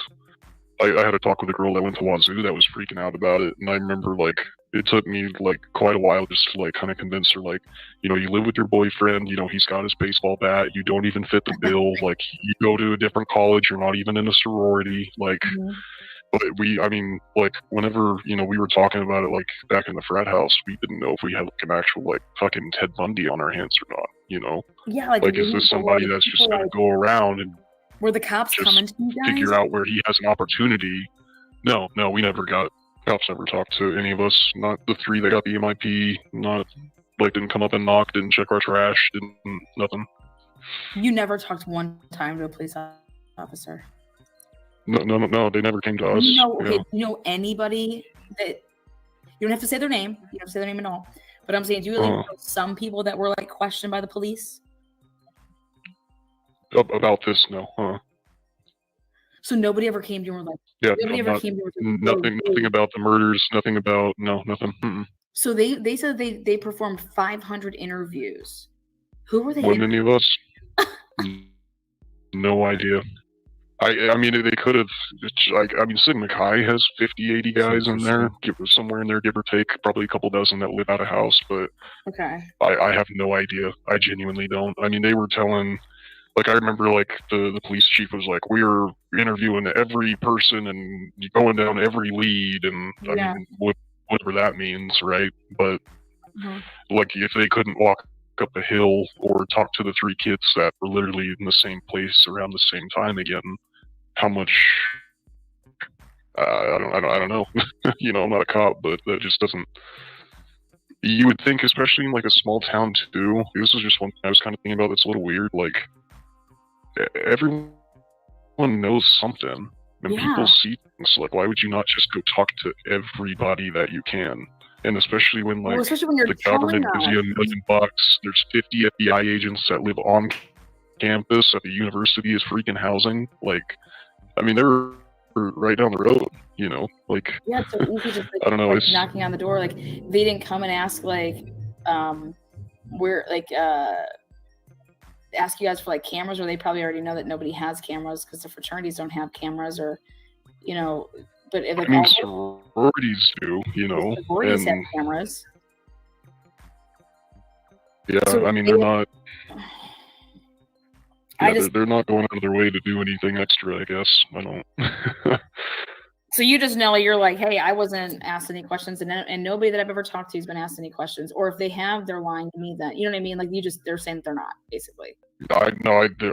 I had a talk with a girl that went to Wazoo that was freaking out about it, and I remember, like, it took me, like, quite a while just to, like, kind of convince her, like, you know, you live with your boyfriend, you know, he's got his baseball bat, you don't even fit the bill, like, you go to a different college, you're not even in a sorority, like, but I mean, like, whenever, you know, we were talking about it, like, back in the frat house, we didn't know if we had, like, an actual, like, fucking Ted Bundy on our hands or not, you know? Yeah, like, is this somebody that's just gonna go around and were the cops coming to you guys? Figure out where he has an opportunity? No, we never got, cops never talked to any of us, not the 3 that got the MIP, not like didn't come up and knock, didn't check our trash, didn't nothing. You never talked one time to a police officer. No, they never came to us. You know, okay, Yeah. you know anybody that you don't have to say their name. You don't have to say their name at all. But I'm saying, do you really know some people that were like questioned by the police? About this, no. So nobody ever came to you and were like, Yeah, nobody no, ever came to you and was like, nothing about the murders, nothing about nothing. Mm-mm. So they said they performed 500 interviews. Who were they? Wouldn't any of us? No idea. I mean, they could have. Like, I mean, Sigma Chi has 50, 80 guys in there, somewhere in there, give or take, probably a couple dozen that live out of house. But Okay. I have no idea. I genuinely don't. I mean, they were telling. Like, I remember, like, the police chief was like, we were interviewing every person and going down every lead, and Yeah. I mean, whatever that means, right? But Mhm. like, if they couldn't walk up a hill or talk to the three kids that were literally in the same place around the same time again, how much? I don't know. You know, I'm not a cop, but that just doesn't. You would think, especially in like a small town too. This was just one thing I was kind of thinking about. That's a little weird. Like, everyone knows something, and Yeah. people see things. Like, why would you not just go talk to everybody that you can? And especially when, like, Well, especially when you're the government telling gives you $1 million, there's 50 FBI agents that live on campus at the university as freaking housing. Like, I mean, they're right down the road, you know? Like, Yeah, it's so easy just like, I don't know. like It's knocking on the door. Like they didn't come and ask like where like ask you guys for like cameras, or they probably already know that nobody has cameras because the fraternities don't have cameras, or you know. But if like I mean, all sororities do, you know? the sororities have And cameras. yeah, So I mean, they- they're not. I Yeah, just- they're not going out of their way to do anything extra, I guess. I don't. So you just know, you're like, hey, I wasn't asked any questions, and nobody that I've ever talked to has been asked any questions. Or if they have, they're lying to me. That, you know what I mean? Like they're saying that they're not, basically. I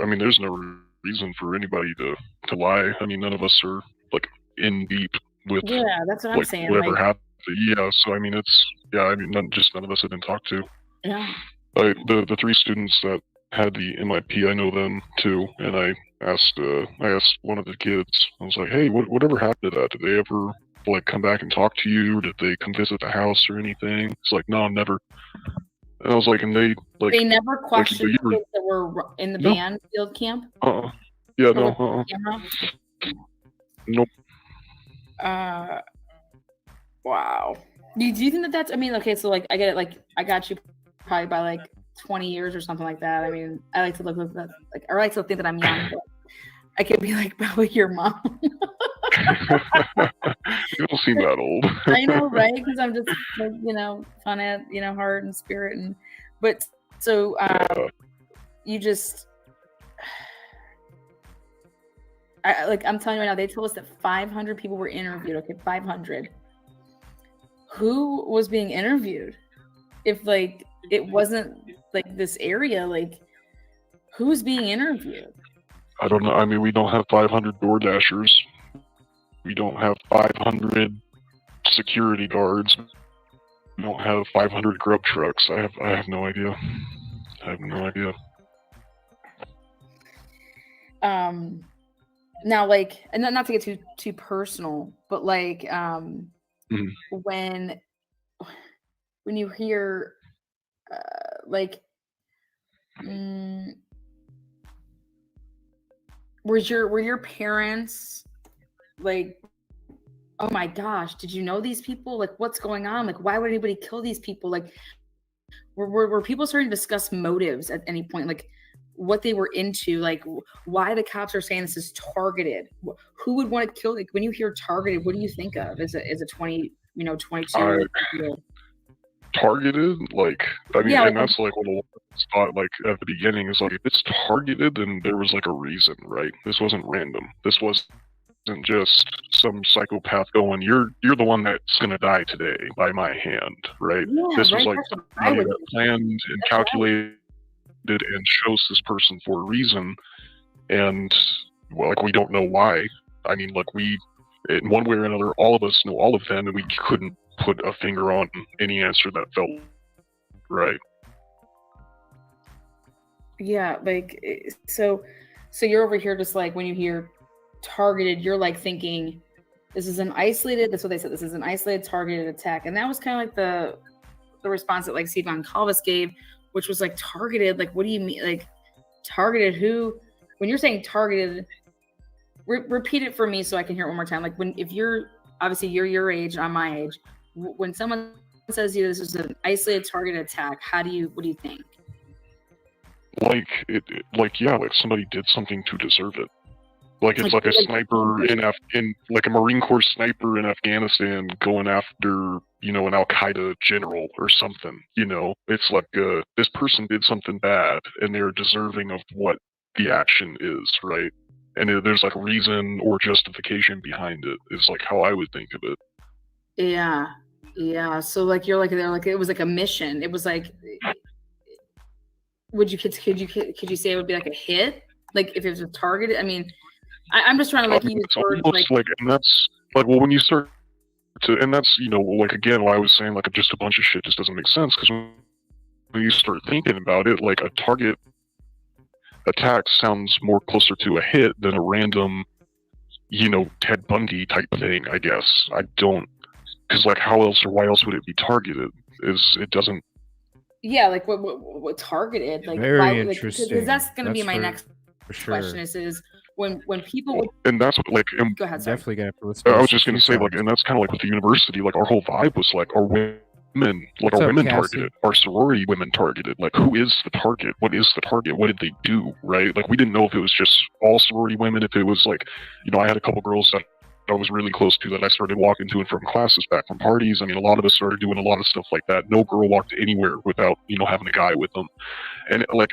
mean, there's no reason for anybody to lie. I mean, none of us are like in deep with. Yeah, that's what I'm like, saying. Whatever Like, happened. Yeah, so I mean, I mean, none of us have been talked to. yeah. The three students that had the MIP, I know them too, and I asked one of the kids. I was like, hey, whatever happened to that? Did they ever like come back and talk to you? Did they come visit the house or anything? It's like, no, never. And I was like, and they like They never questioned you the were- kids that were in the No. band field camp. Yeah, Or no, with the camera? nope. Wow. Do you think that that's? I mean, okay, so like I get it. Like I got you probably by like 20 years or something like that. I mean, I like to look at that, like I like to think that I'm young. But I could be like probably your mom. You don't seem that old. I know, right? Because I'm just like, you know, fun at, you know, heart and spirit, and but so you just. I'm telling you right now, they told us that 500 people were interviewed. Okay, 500. Who was being interviewed? If like it wasn't like this area, like who's being interviewed? I don't know. I mean, we don't have 500 door dashers. We don't have 500 security guards. We don't have 500 grub trucks. I have no idea. I have no idea. Now, like, and not to get too personal, but like, when you hear, like, were your parents like, oh my gosh, did you know these people? Like, what's going on? Like, why would anybody kill these people? Like, were people starting to discuss motives at any point? Like, what they were into, like why the cops are saying this is targeted? Who would want to kill? Like, when you hear targeted, what do you think of? Is a 22 Targeted, like, I mean, Yeah, and like- that's like what a lot of us thought, like at the beginning, is like, if it's targeted, then there was like a reason, right? This wasn't random. This wasn't just some psychopath going, you're the one that's gonna die today by my hand, right? Yeah, This was right, like that's what I somebody would that think. planned and That's right. calculated and chose this person for a reason, and well, like, we don't know why. I mean, like, in one way or another, all of us know all of them, and we couldn't put a finger on any answer that felt right? Yeah, like so you're over here just like when you hear targeted, you're like thinking this is an isolated, that's what they said, this is an isolated targeted attack. And that was kind of like the response that like Steve Goncalves gave, which was like targeted, like what do you mean, like targeted who? When you're saying targeted, repeat it for me so I can hear it one more time. Like if you're obviously you're your age, I'm my age, when someone says to you this is an isolated targeted attack, what do you think? Like like somebody did something to deserve it. Like it's like a sniper in like a Marine Corps sniper in Afghanistan going after, an Al-Qaeda general or something, It's like this person did something bad and they're deserving of what the action is, right? And there's like reason or justification behind it is like how I would think of it. Yeah. So like they're like it was like a mission. It was like could you say it would be like a hit? Like if it was a target? I mean, I'm just trying to like use words like and that's like when you start to, and that's like again why I was saying like just a bunch of shit just doesn't make sense, because when you start thinking about it, like a target attack sounds more closer to a hit than a random Ted Bundy type thing, I guess. I don't, because like how else or why else would it be targeted? It doesn't. Yeah, like what targeted? Like very interesting. Because that's going to be my next question. Is when people would, and that's what like go ahead. Sorry. Definitely gonna listen. I was just gonna say like, and that's kind of like with the university. Like our whole vibe was like, are women like are women targeted? Are sorority women targeted? Like who is the target? What is the target? What did they do? Right? Like we didn't know if it was just all sorority women. If it was like, I had a couple girls that I was really close to that I started walking to and from classes, back from parties. I mean, a lot of us started doing a lot of stuff like that. No girl walked anywhere without, having a guy with them. And like,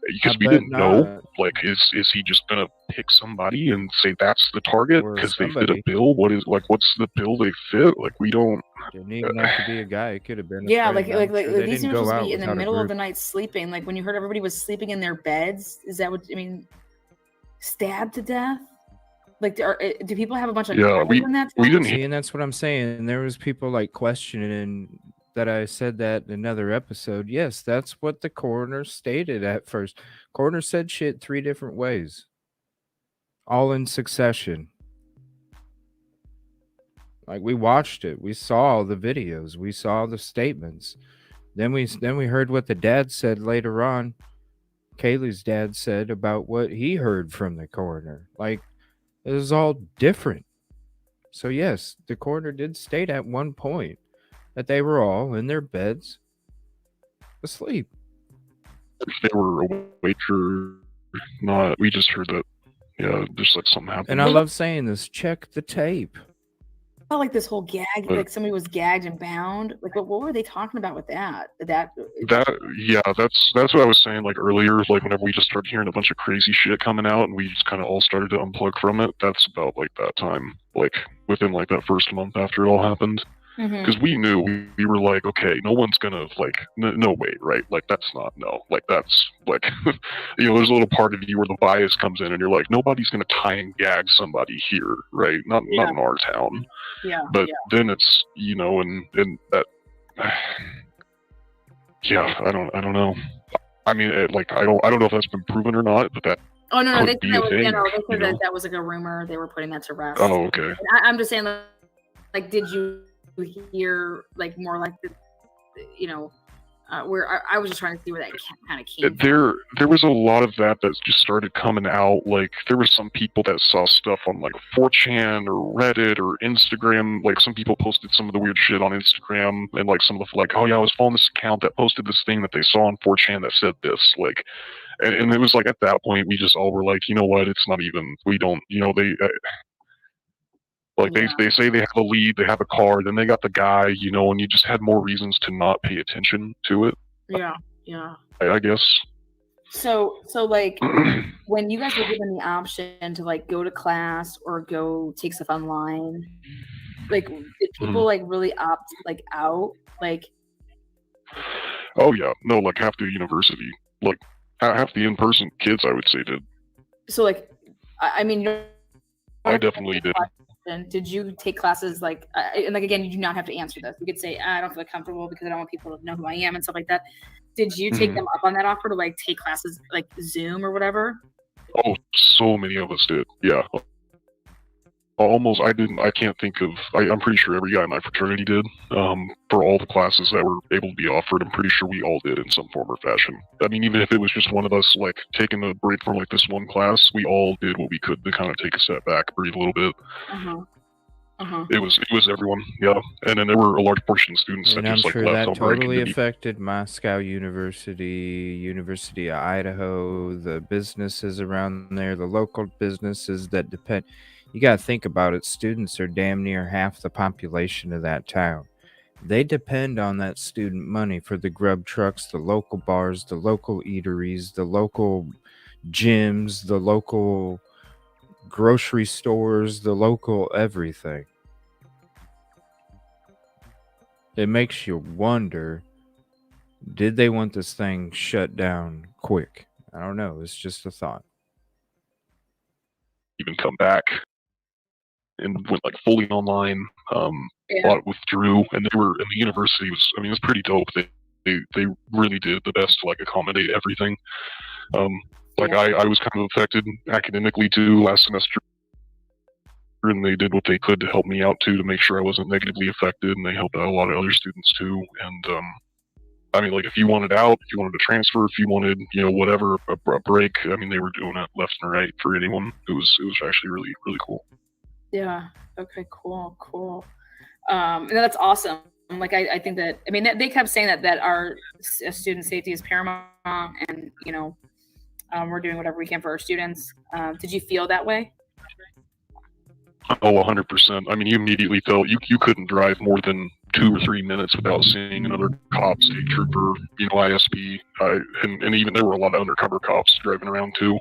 because we didn't know, like, is he just gonna pick somebody and say that's the target because they fit a bill? What's the bill they fit? Like, we don't. Didn't even have to be a guy. It could have been. Yeah, like these are supposed to be in the middle of the night sleeping. Like when you heard everybody was sleeping in their beds, is that what I mean? Stabbed to death? Like, do people have a bunch of we didn't see, and that's what I'm saying. There was people like questioning that I said that in another episode. Yes, that's what the coroner stated at first. Coroner said shit 3 different ways, all in succession. Like we watched it, we saw the videos, we saw the statements. Then we heard what the dad said later on. Kaylee's dad said about what he heard from the coroner. Like, it was all different. So yes, the coroner did state at one point that they were all in their beds asleep. If they were awake or not, we just heard that, just like something happened. And I love saying this, check the tape. Oh, like this whole gag, like somebody was gagged and bound. Like, what were they talking about with that? That's what I was saying like earlier. Like whenever we just started hearing a bunch of crazy shit coming out, and we just kind of all started to unplug from it. That's about like that time, like within like that first month after it all happened. Because we knew we were like, okay, no one's gonna like, no way, right? Like that's not like that's like, there's a little part of you where the bias comes in, and you're like, nobody's gonna tie and gag somebody here, right? Not in our town. Yeah. But then it's and that, I don't know. I mean, I don't know if that's been proven or not, but that. Oh no, they said that was like a rumor. They were putting that to rest. Oh, okay. I'm just saying, like, did you hear like more like the, where I was just trying to see where that kind of came from. There was a lot of that just started coming out. Like there were some people that saw stuff on like 4chan or Reddit or Instagram. Like some people posted some of the weird shit on Instagram, and like some of the like, oh yeah, I was following this account that posted this thing that they saw on 4chan that said this. Like, and it was like at that point we just all were like, you know what? It's not even. We don't. They. Like they say they have a lead, they have a car, then they got the guy, and you just had more reasons to not pay attention to it. Yeah. I guess. So like when you guys were given the option to like go to class or go take stuff online, like did people like really opt like out? Like oh yeah, no, like half the university, like half the in-person kids I would say did. So like I mean I definitely did. question. Did you take classes like, and like again, you do not have to answer this. You could say, I don't feel comfortable because I don't want people to know who I am and stuff like that. Did you take them up on that offer to like take classes like Zoom or whatever? Oh, so many of us did. Yeah. Almost, I can't think of, I'm pretty sure every guy in my fraternity did, for all the classes that were able to be offered. I'm pretty sure we all did in some form or fashion. I mean, even if it was just one of us, like, taking a break from, like, this one class, we all did what we could to kind of take a step back, breathe a little bit. It was everyone, yeah. And then there were a large portion of students And that I'm just, like, sure left that on break. totally affected Moscow University, University of Idaho, the businesses around there, the local businesses that depend. You got to think about it. Students are damn near half the population of that town. They depend on that student money for the grub trucks, the local bars, the local eateries, the local gyms, the local grocery stores, the local everything. It makes you wonder, did they want this thing shut down quick? I don't know. It's just a thought. Even come back and went like fully online. A Yeah. lot withdrew, and they were, and the university was, I mean, it was pretty dope. They really did the best to like accommodate everything. Like I was kind of affected academically too last semester, and they did what they could to help me out too, to make sure I wasn't negatively affected, and they helped out a lot of other students too. And I mean, like, if you wanted out, if you wanted to transfer, if you wanted, you know, whatever, a break, I mean, they were doing it left and right for anyone. It was actually really, really cool. Yeah. Okay, cool. And that's awesome. Like, I think that, I mean, they kept saying that our student safety is paramount, and, you know, we're doing whatever we can for our students. Did you feel that way? Oh, 100%. I mean, you immediately felt you couldn't drive more than 2 or 3 minutes without seeing another cop, state trooper, you know, ISP, and even there were a lot of undercover cops driving around too.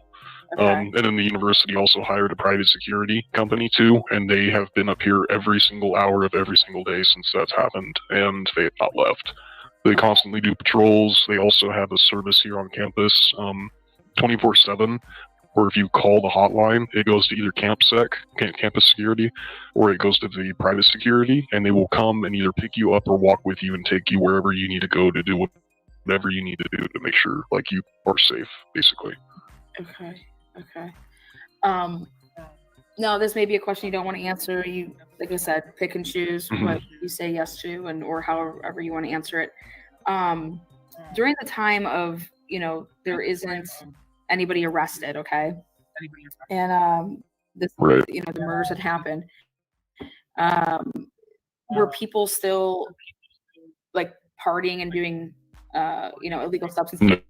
And then the university also hired a private security company too, and they have been up here every single hour of every single day since that's happened, and they have not left. They constantly do patrols. They also have a service here on campus, 24/7. Or if you call the hotline, it goes to either campus security, or it goes to the private security, and they will come and either pick you up or walk with you and take you wherever you need to go to do whatever you need to do to make sure, like, you are safe, basically. Okay. Now, this may be a question you don't want to answer. You, like I said, pick and choose what you say yes to, and or however you want to answer it. During the time of, you know, there isn't anybody arrested, okay? And this, right. You know, the murders had happened. Were people still like partying and doing, you know, illegal substances?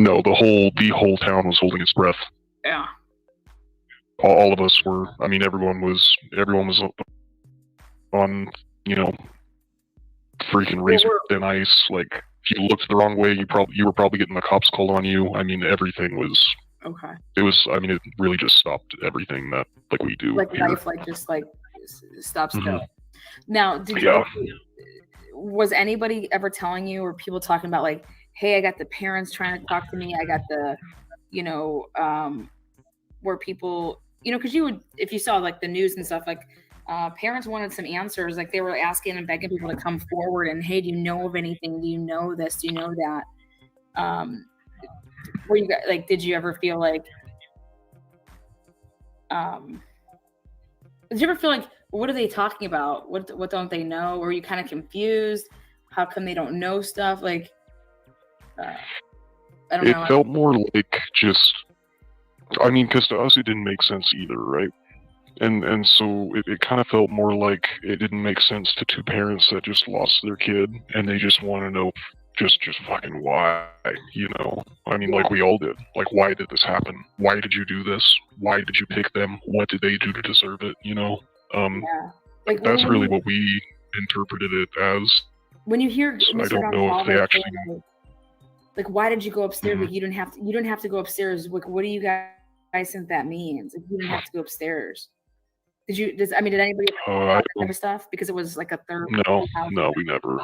No. The whole town was holding its breath. Yeah. All of us were. I mean, everyone was on, you know, freaking razor thin ice. Like, if you looked the wrong way, you were probably getting the cops called on you. I mean, everything was. Okay. It was. I mean, it really just stopped everything that like we do. Like here. life, like just like stop still. Now, was anybody ever telling you, or people talking about like, hey, I got the parents trying to talk to me. I got the, you know, where people, you know, because you would, if you saw like the news and stuff, like parents wanted some answers. Like they were asking and begging people to come forward and, hey, do you know of anything? Do you know this? Do you know that? Were you guys, like, did you ever feel like, did you ever feel like, what are they talking about? What don't they know? Or were you kind of confused? How come they don't know stuff? Like, I don't know. It felt more like just, I mean, because to us it didn't make sense either, right? And so it kind of felt more like it didn't make sense to two parents that just lost their kid, and they just want to know just fucking why, you know? I mean, like we all did. Like, why did this happen? Why did you do this? Why did you pick them? What did they do to deserve it, you know? Like, that's really what we interpreted it as. When you hear So I don't know if they actually... Like, why did you go upstairs? Like, you don't have to go upstairs. Like, what do you guys think that means? Like, you didn't have to go upstairs. Did anybody that type of stuff? Because it was like a third. No, we never.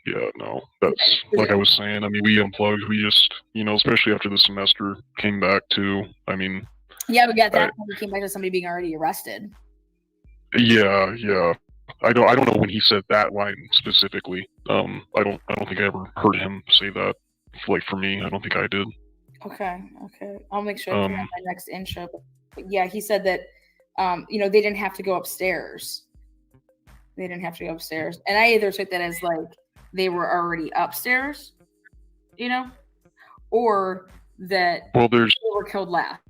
Yeah, no. That's like I was saying. I mean, we unplugged. We just, you know, especially after the semester came back too. I mean, Yeah, but at that point we came back to somebody being already arrested. Yeah. I don't know when he said that line specifically. I don't think I ever heard him say that. Like for me, I don't think I did. Okay. I'll make sure I put my next intro. But yeah, he said that they didn't have to go upstairs. They didn't have to go upstairs. And I either took that as like they were already upstairs, or that they were killed last.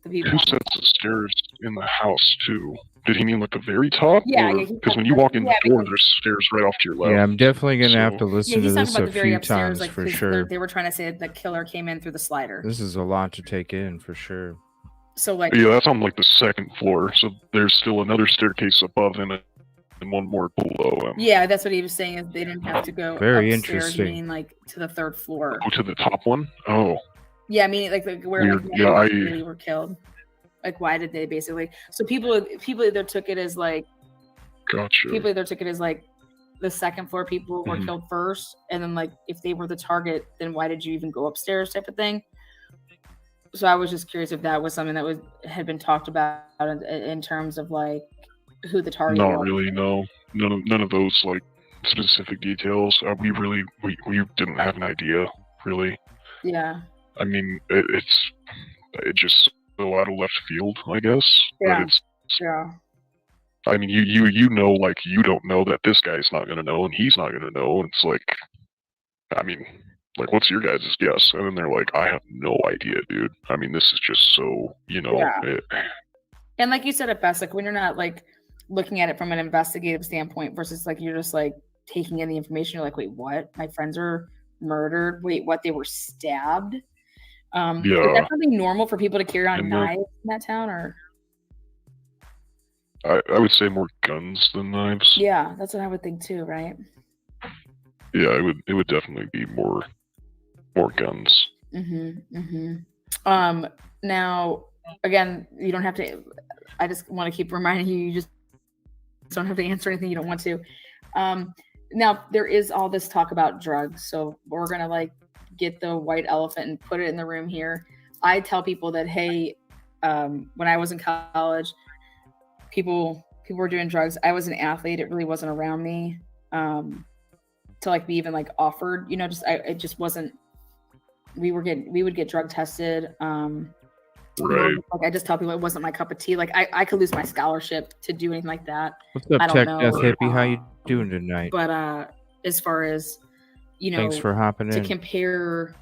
The people who sets the stairs in the house too? Did he mean like the very top? Yeah, because when you walk in the door, there's stairs right off to your left. Yeah, I'm definitely gonna have to Yeah, listen he's to talking this about a the very few upstairs, times like for 'cause sure. they were trying to say the killer came in through the slider. This is a lot to take in for sure. So like, yeah, that's on like the second floor. So there's still another staircase above and one more below. Yeah, that's what he was saying. Is they didn't have to go Very upstairs, interesting. meaning like to the third floor. Oh, to the top one? Oh. Yeah, meaning like where Weird. like, Yeah, they were killed. Like, why did they basically? So people either took it as like. Gotcha. People either took it as like the second floor people were killed first, and then like if they were the target, then why did you even go upstairs? Type of thing. So I was just curious if that was something that had been talked about in terms of like who the target was. Not really, no. None of those like specific details. We we didn't have an idea, really. Yeah. I mean, it just so out of left field, I guess. Yeah. But yeah. I mean, you know, like you don't know that this guy's not gonna know, and he's not gonna know. And it's like, I mean, like, what's your guys' guess? And then they're like, I have no idea, dude. I mean, this is just so, Yeah. And like you said it best, like when you're not like looking at it from an investigative standpoint versus like you're just like taking in the information, you're like, wait, what? My friends are murdered. Wait, what? They were stabbed. Is that something normal for people to carry on knives in that town, or? I would say more guns than knives. Yeah, that's what I would think too, right? Yeah, it would definitely be more guns. Now, again, you don't have to. I just want to keep reminding you. You just don't have to answer anything you don't want to. Now there is all this talk about drugs, so we're gonna like get the white elephant and put it in the room here. I tell people that, hey, when I was in college, people were doing drugs. I was an athlete. It really wasn't around me to like be even like offered, it just wasn't. We would get drug tested. Right. Like I just tell people it wasn't my cup of tea. Like I could lose my scholarship to do anything like that. What's up, I don't Tech know. Death Hippie? How you doing tonight? But as far as thanks for hopping to in. compare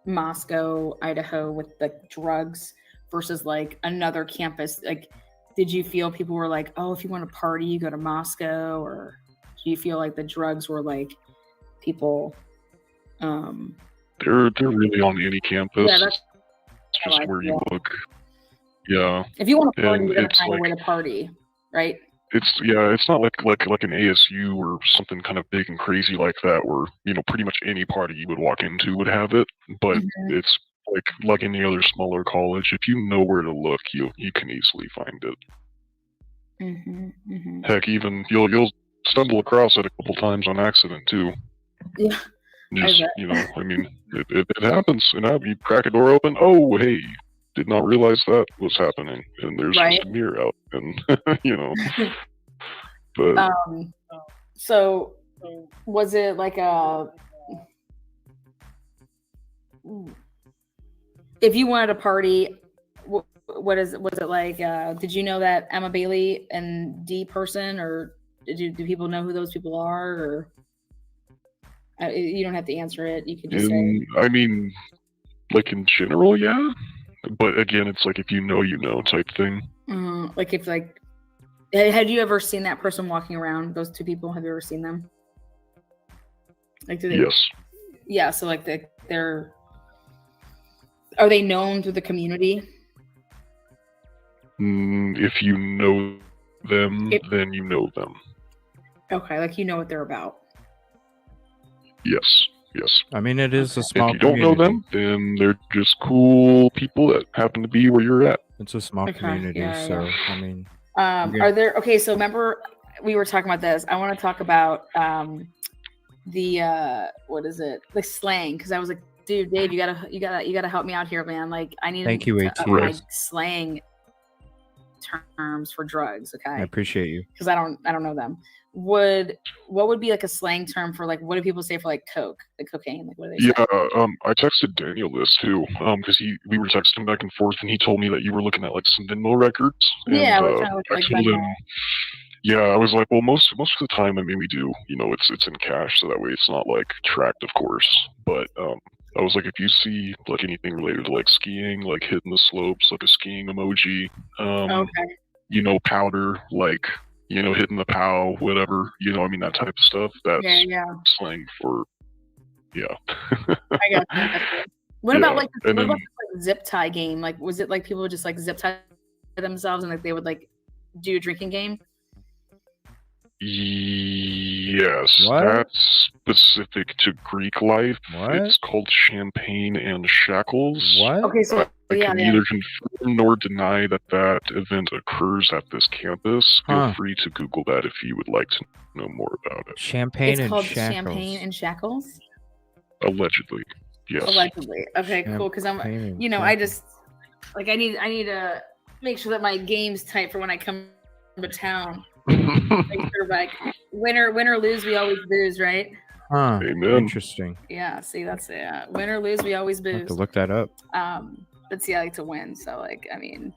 Moscow, Idaho with like drugs versus like another campus, like did you feel people were like, oh, if you want to party, you go to Moscow, or do you feel like the drugs were like people? They're really on any campus. Yeah, that's just where you look. Yeah. If you want to party, And you're gonna it's find a like- way to party, right? It's not like an ASU or something kind of big and crazy like that, where pretty much any party you would walk into would have it. But it's like any other smaller college. If you know where to look, you can easily find it. Heck, even you'll stumble across it a couple times on accident too. Yeah. Just I mean, it happens. You crack a door open. Oh, hey, did not realize that was happening, and there's just a mirror out, and But so was it like if you wanted to party, was it like? Did you know that Emma Bailey and D person, or do people know who those people are, or? You don't have to answer it. You can just say. I mean, like in general, yeah. But again, it's like if you know type thing. Like if like, had you ever seen that person walking around? Those two people, have you ever seen them? Like, do they? Yes. Yeah. So like are they known through the community? If you know them, then you know them. Okay, like you know what they're about. Yes. I mean, it is a small If you don't know them, then they're just cool people that happen to be where you're at. It's a small community, yeah, so yeah. I mean. Are there? Okay, so remember we were talking about this. I want to talk about the what is it? The slang, because I was like dude, Dave, you gotta help me out here, man. Like, I need Thank you, to up my ATS. slang terms for drugs. Okay, I appreciate you. because I don't know them. What would be like a slang term for like what do people say for like coke, like cocaine? Like what do they say? Yeah, I texted Daniel this too, because we were texting back and forth, and he told me that you were looking at like some Venmo records. Yeah, and, we're trying to look I like told Venmo. him, yeah, I was like, well, most of the time, I mean, we do, it's in cash, so that way it's not like tracked, of course. But I was like, if you see like anything related to like skiing, like hitting the slopes, like a skiing emoji, Okay. powder, like hitting the pow, whatever, I mean that type of stuff. That's Yeah. slang for, yeah. I got you. What Yeah, about like and what then- about this, like zip tie game? Like, was it like people would just like zip tie themselves and like they would like do a drinking game? Yes, What? that's specific to Greek life. What? It's called Champagne and Shackles. What? Okay, so I yeah, can yeah. neither confirm nor deny that event occurs at this campus. Feel Huh. free to Google that if you would like to know more about it. Champagne It's and called shackles. Champagne and Shackles. Allegedly, yes. Allegedly. Okay, cool. Because Champagne and I just like I need to make sure that my game's tight for when I come to town. Make sure like win or lose, we always booze, right? Huh. Amen. Interesting. Yeah. See, that's it. Win or lose, we always I have booze. to look that up. But see, I like to win. So like, I mean,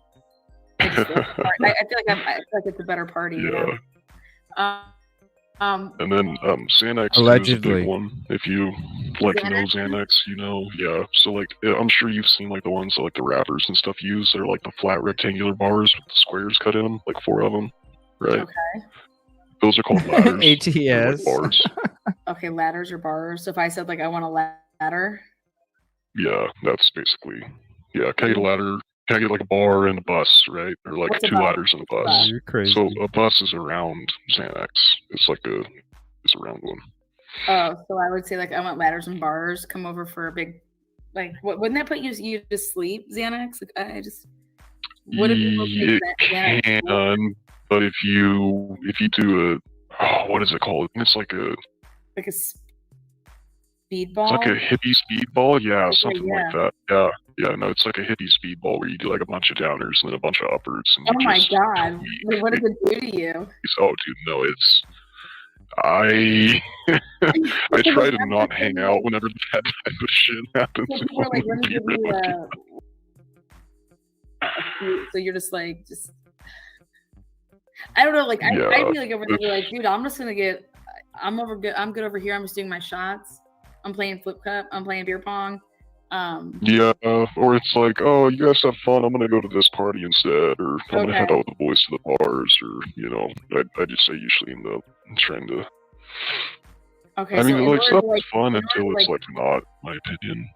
I feel like it's a better party. You know? And then Xanax is a Allegedly. big one. If you like know Xanax, yeah. So like I'm sure you've seen like the ones that like the rappers and stuff use. They're like the flat rectangular bars with the squares cut in them, like 4 of them, right? Okay. Those are called ladders. They're ATS. like bars. Okay, ladders or bars. So if I said like I want a ladder. Yeah, that's basically. Yeah, can I get a ladder? Can I get like a bar and a bus, right? Or like What's a 2 bus? ladders and a bus. You're crazy. So a bus is a round Xanax. It's a round one. Oh, so I would say like I want ladders and bars. Come over for a big, like wouldn't that put you to sleep, Xanax? Like I just would it be okay It can, but if you do what is it called? It's like a speedball. It's like a hippie speedball, yeah, Okay, something like yeah. that. Yeah, no, it's like a hippie speedball where you do like a bunch of downers and then a bunch of uppers. And Oh you my just god! Like, what does it do to you? Oh, dude, no, it's. I try to not hang out whenever that type of shit happens. So people are like, let me give you so you're just like I don't know, like I feel like over there, like, dude, I'm just gonna get. I'm good over here. I'm just doing my shots. I'm playing flip cup. I'm playing beer pong. Yeah, or it's like, oh, you guys have fun. I'm gonna go to this party instead, or I'm gonna head Okay. out with the boys to the bars, or I just say usually end up trying to. Okay, I mean, so in like order stuff to, like, is fun in until order it's to, like not, my opinion.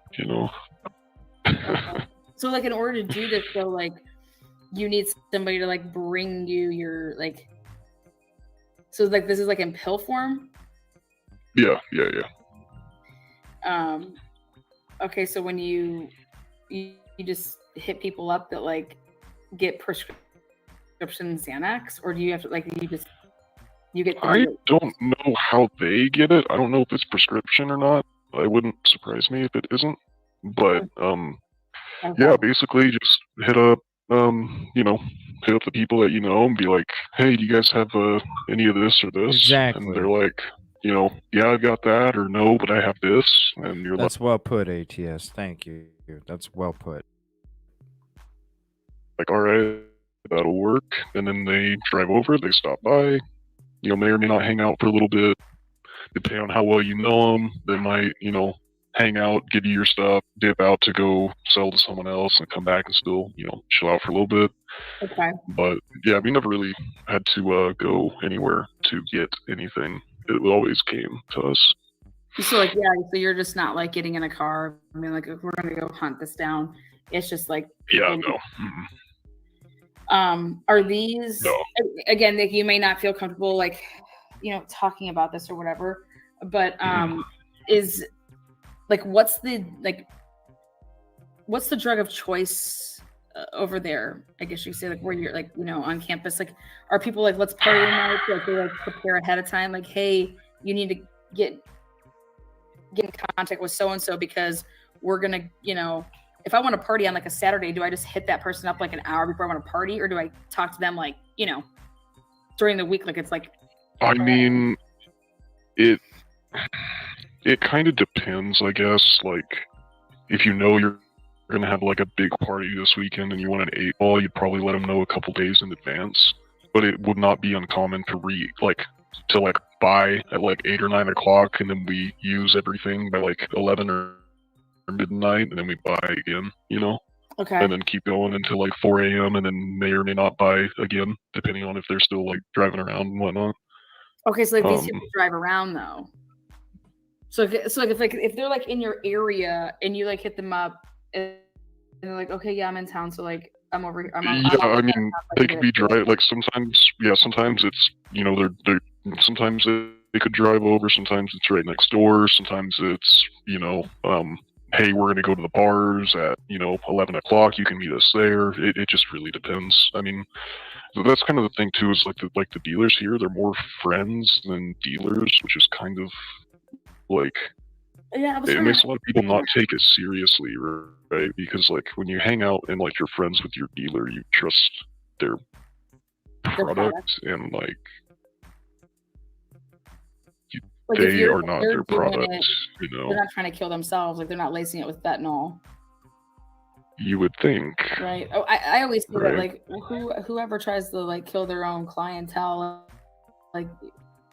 So like in order to do this, though, like you need somebody to like bring you your like. So like this is like in pill form. Yeah. Okay, so when you just hit people up that like get prescription Xanax, or do you have to like you get? I don't know how they get it. I don't know if it's prescription or not. It wouldn't surprise me if it isn't. But yeah, basically just hit up hit up the people that you know and be like, hey, do you guys have any of this or this? Exactly. And they're like, yeah, I've got that, or no, but I have this. And you're That's well put, ATS. Thank you. That's well put. like, all right, that'll work. And then they drive over, they stop by, may or may not hang out for a little bit. Depending on how well you know them, they might, hang out, give you your stuff, dip out to go sell to someone else, and come back and still, chill out for a little bit. Okay. But yeah, we never really had to go anywhere to get anything. It always came to us. So like so you're just not like getting in a car. I mean, like if we're gonna go hunt this down, it's just like Yeah, no. Are these again? Like you may not feel comfortable like talking about this or whatever, but is like what's the drug of choice over there? I guess you could say like where you're like on campus. Like are people like let's party tonight? Like they like prepare ahead of time. Like hey, you need to get in contact with so and so because we're gonna, you know, if I want to party on like a Saturday, do I just hit that person up like an hour before I want to party, or do I talk to them like, you know, during the week? Like it's like. I mean, it kind of depends, I guess. Like, if you know you're gonna have like a big party this weekend and you want an 8-ball, you'd probably let them know a couple days in advance. But it would not be uncommon to buy at like 8 or 9 o'clock, and then we use everything by like 11 or midnight, and then we buy again, you know? Okay. And then keep going until like 4 a.m. and then may or may not buy again, depending on if they're still like driving around and whatnot. Okay, so like these people drive around though. So if they're like in your area and you like hit them up and they're like, okay, yeah, I'm in town, so like I'm over here. I mean, they could be drive like sometimes it's, you know, they're sometimes they could drive over, sometimes it's right next door, sometimes it's, you know, hey, we're gonna go to the bars at, you know, 11 o'clock, you can meet us there. It just really depends. I mean, that's kind of the thing too, is like the dealers here, they're more friends than dealers, which is kind of like, it makes a lot of people not take it seriously, right? Because like when you hang out and like you're friends with your dealer, you trust their product, and like they are not their product, you know. They're not trying to kill themselves, like they're not lacing it with fentanyl. You would think, right? Oh, I always feel that Right. like whoever tries to like kill their own clientele, like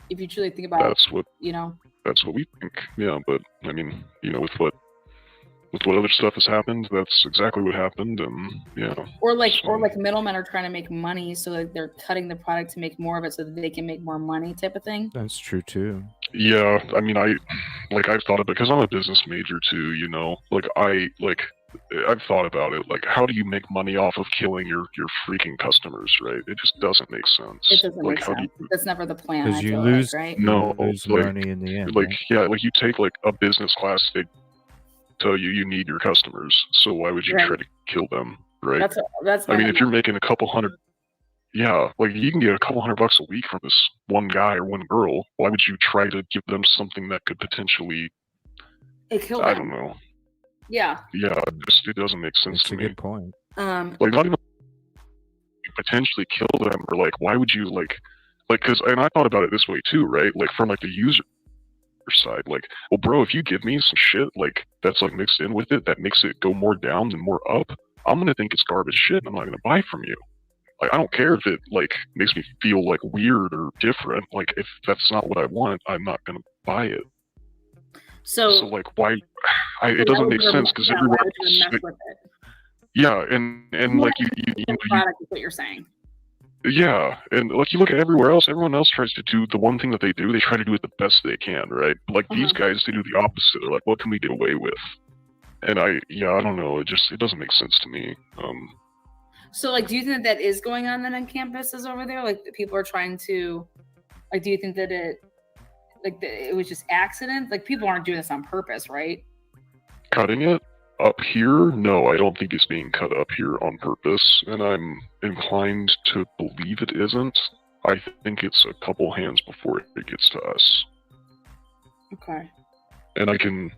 if you truly think about that's what you know. That's what we think. Yeah, but I mean, you know, with what other stuff has happened, that's exactly what happened, and yeah. Or like middlemen are trying to make money, so like they're cutting the product to make more of it so that they can make more money, type of thing. That's true too. Yeah, I mean, I've thought of it because I'm a business major too. You know, I've thought about it. Like, how do you make money off of killing your freaking customers? Right? It just doesn't make sense. It doesn't like, make how sense. do you, That's never the plan. Because I you feel lose, like, right? No, you lose like, money in the end. like right? yeah, like you take like a business class, they tell you need your customers, so why would you Right. try to kill them? Right? That's. I mean, if you're making a couple hundred, yeah, like you can get a couple $100 a week from this one guy or one girl. Why would you try to give them something that could potentially, It killed I them. don't know. Yeah. Yeah, it doesn't make sense That's to a me. good point. Like, not even potentially kill them, or like, why would you because, and I thought about it this way too, right? Like from like the user side, like, well, bro, if you give me some shit like that's like mixed in with it that makes it go more down than more up, I'm gonna think it's garbage shit, and I'm not gonna buy from you. Like, I don't care if it like makes me feel like weird or different. Like, if that's not what I want, I'm not gonna buy it. So like, why? It why doesn't would make you sense because why everywhere would you else, mess with it? yeah, and like you know, Product is what you're saying. yeah, and like you look at everywhere else, everyone else tries to do the one thing that they do. They try to do it the best they can, right? Like these guys, they do the opposite. They're like, what can we get away with? And I don't know. It doesn't make sense to me. So, like, do you think that is going on then on campuses over there? Like, people are trying to, like, do you think that it was just accident? Like, people aren't doing this on purpose, right? Cutting it up here? No, I don't think it's being cut up here on purpose, and I'm inclined to believe it isn't. I think it's a couple hands before it gets to us. Okay. And I can,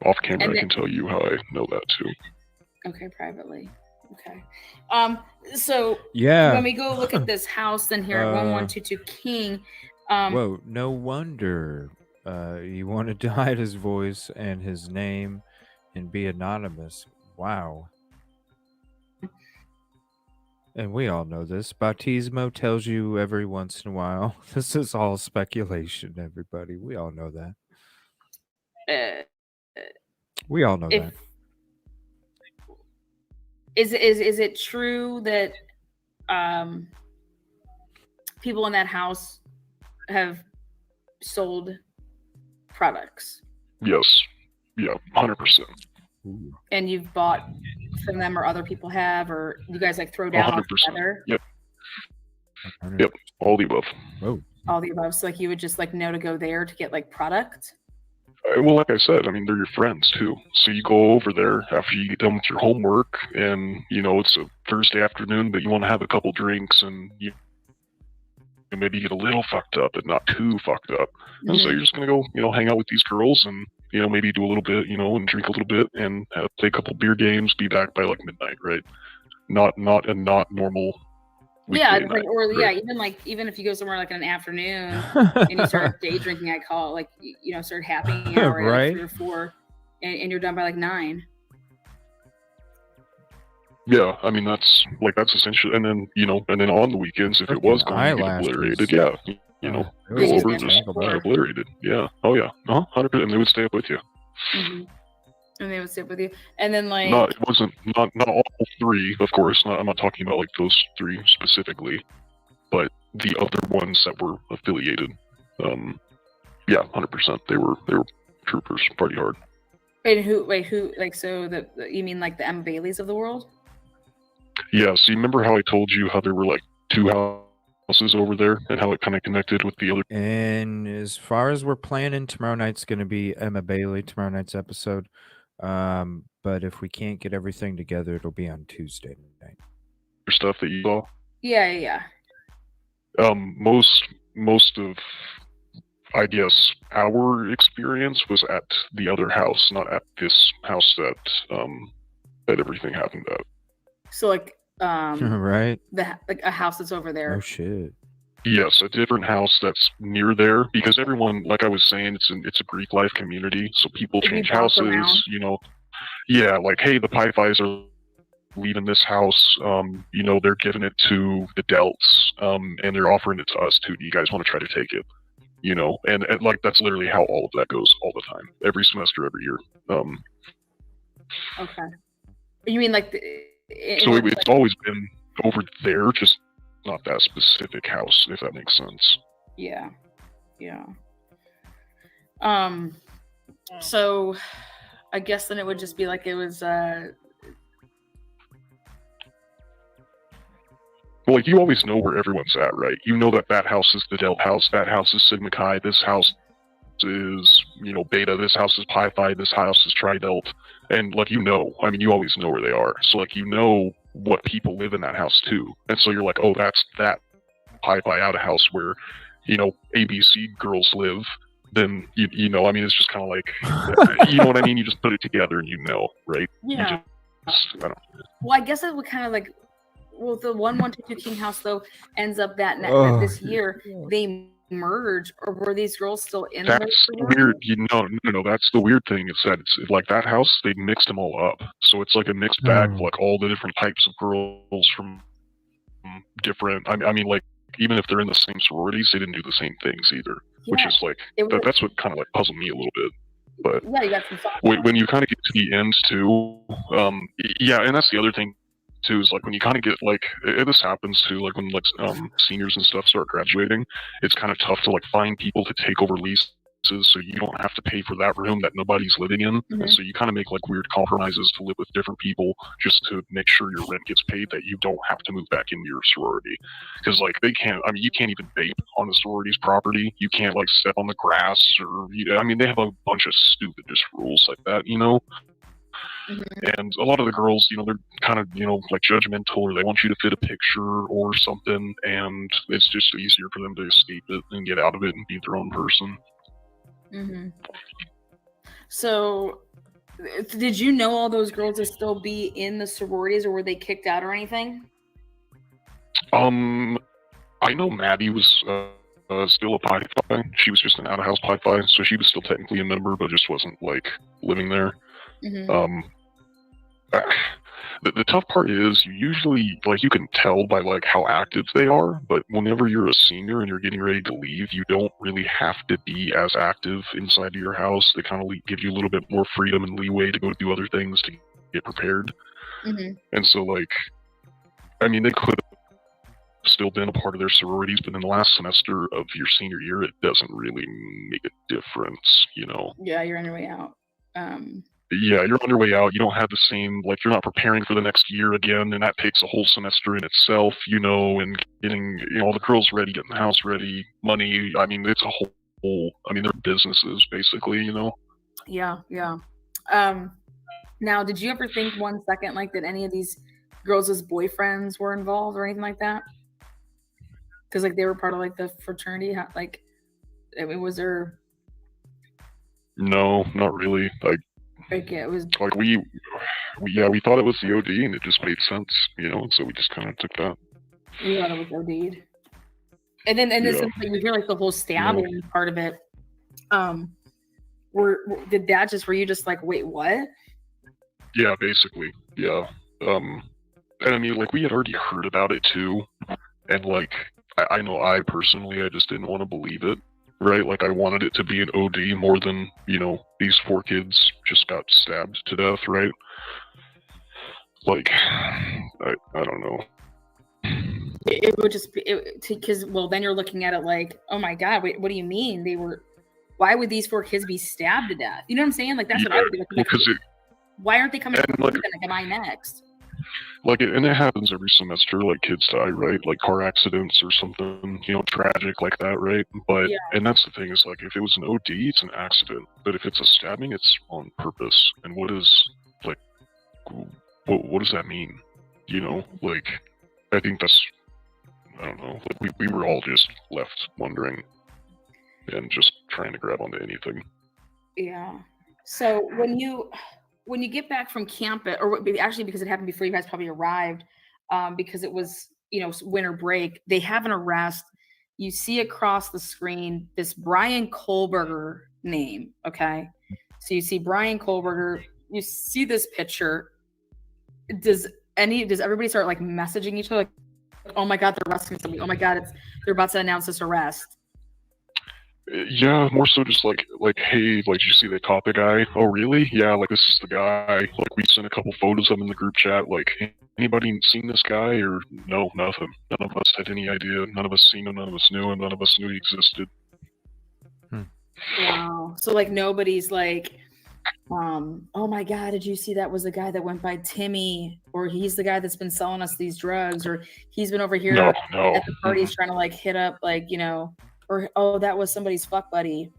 off camera, And I can tell you how I know that too. Okay, privately. Okay. So Yeah. when we go look at this house then here at 1122 King, Whoa, no wonder he wanted to hide his voice and his name and be anonymous. Wow. And we all know this. Bautismo tells you every once in a while. This is all speculation, everybody. We all know that. We all know if that. is it true that people in that house have sold products? Yes. Yeah, 100%. And you've bought from them, or other people have, or you guys like throw down 100%. together? Yep. Yep. All the above. Oh. All the above. So like you would just like know to go there to get like product? Well, like I said, I mean, they're your friends too. So you go over there after you get done with your homework, and you know it's a Thursday afternoon, but you want to have a couple drinks, and you maybe get a little fucked up, but not too fucked up. And so you're just gonna go, hang out with these girls, and maybe do a little bit, and drink a little bit, and play a couple beer games, be back by like midnight, right? Not a not normal. Yeah, weekday it's like, night, or yeah, right? even if you go somewhere like in an afternoon and you start day drinking, I call it, like, start happy hour at like Right. 3 or 4, and you're done by like 9. Yeah, I mean that's essential. And then on the weekends, if it was Freaking going to get eyelashes. obliterated, yeah, It go was over, getting just tangled up. obliterated. Yeah, oh yeah, 100%. And they would stay up with you. Mm-hmm. And they would sit with you, and then like It wasn't not all 3, of course. I'm not talking about like those 3 specifically, but the other ones that were affiliated. Yeah, 100%. They were troopers, party hard. who like, so you mean like the Emma Baileys of the world? Yeah, so you remember how I told you how there were like 2 houses over there and how it kind of connected with the other? And as far as we're planning, tomorrow night's going to be Emma Bailey, tomorrow night's episode. But if we can't get everything together, it'll be on Tuesday night. Stuff that you saw? Yeah. Most of, I guess, our experience was at the other house, not at this house that everything happened at. So like right. like a house that's over there. Oh shit. Yes, a different house that's near there, because everyone, like I was saying, it's a Greek life community, so people change bounce around. houses, Yeah, like, hey, the Pi-Phis are leaving this house, they're giving it to the Delts, and they're offering it to us too. Do you guys want to try to take it? And like that's literally how all of that goes all the time, every semester, every year. Okay. You mean like So it's always been over there, just not that specific house, if that makes sense. Yeah. So I guess then it would just be like it was Well, like, you always know where everyone's at, right? You know that house is the Delt house, that house is Sigma Chi, this house is, Beta, this house is Pi Phi, this house is Tri-Delt. And, like, you always know where they are. So, like, what people live in that house, too. And so you're like, oh, that's that Pi Phi out of house where, ABC girls live. Then, it's just kind of like, you know what I mean? You just put it together and right? Yeah. Well, I guess that would kind of like, well, the 1122 King House though ends up that this year they merge, or were these girls still in? That's weird. No. That's the weird thing is that it's like that house. They mixed them all up, so it's like a mixed bag of like all the different types of girls from different. I mean, like even if they're in the same sororities, they didn't do the same things either, which is like that's what kind of like puzzled me a little bit. But yeah, you got some when you kind of get to the end too, and that's the other thing too, is like when you kind of get like this happens too, like when like seniors and stuff start graduating, it's kind of tough to like find people to take over leases, so you don't have to pay for that room that nobody's living in. And so you kind of make like weird compromises to live with different people just to make sure your rent gets paid, that you don't have to move back into your sorority, because like you can't even vape on the sorority's property, you can't like step on the grass, or they have a bunch of stupid just rules like that, And a lot of the girls, they're kind of, like judgmental, or they want you to fit a picture or something, and it's just easier for them to escape it and get out of it and be their own person. Mm-hmm. So, did you know all those girls to still be in the sororities, or were they kicked out or anything? I know Maddie was still a Pi Phi. She was just an out-of-house Pi Phi, so she was still technically a member, but just wasn't like living there. Mm-hmm. The tough part is you usually you can tell by like how active they are, but whenever you're a senior and you're getting ready to leave, you don't really have to be as active inside of your house. They kind of give you a little bit more freedom and leeway to go do other things to get prepared. Mm-hmm. And so they could have still been a part of their sororities, but in the last semester of your senior year, it doesn't really make a difference, Yeah, you're on your way out. Yeah, you're on your way out. You don't have the same, you're not preparing for the next year again, and that takes a whole semester in itself, and getting, all the girls ready, getting the house ready, money. It's a whole, they're businesses, basically, Yeah. Now, did you ever think 1 second, that any of these girls' boyfriends were involved or anything like that? Because, they were part of, the fraternity, was there... No, not really. Like it was. Like we thought it was the OD, and it just made sense, you know. So we just kind of took that. You thought it was OD'd. And then this is like, you hear like the whole stabbing part of it. Were you just like, wait, what? Yeah, basically, yeah. And I mean, like, we had already heard about it too, and like, I know I personally, I just didn't want to believe it, right? Like, I wanted it to be an OD more than, you know, these 4 kids just got stabbed to death, right? Like, I don't know. It would just be because, well, then you're looking at it like, oh my god, wait, what do you mean why would these 4 kids be stabbed to death? You know what I'm saying? Like, that's what I would be looking at. Because why aren't they coming to like, like, am I next? Like, and it happens every semester, like, kids die, right? Like, car accidents or something, you know, tragic like that, right? But, and that's the thing, is, like, if it was an OD, it's an accident. But if it's a stabbing, it's on purpose. And what is, like, what does that mean? You know, like, I think that's, I don't know, like, we were all just left wondering and just trying to grab onto anything. Yeah. So when you get back from camp, or actually because it happened before you guys probably arrived, because it was, you know, winter break, they have an arrest. You see across the screen this Brian Kohlberger name. Okay. So you see Brian Kohlberger, you see this picture. Does everybody start like messaging each other? Like, oh my God, they're arresting somebody. Oh my God, they're about to announce this arrest. Yeah, more so just like, hey, like, did you see the topic guy? Oh, really? Yeah, like, this is the guy. Like, we sent a couple photos of him in the group chat. Like, anybody seen this guy? Or no, nothing. None of us had any idea. None of us seen him. None of us knew him. None of us knew he existed. Wow. So like nobody's like, oh my God, did you see that was the guy that went by Timmy? Or he's the guy that's been selling us these drugs? Or he's been over here at the parties trying to like hit up, like, you know, or, oh, that was somebody's fuck buddy.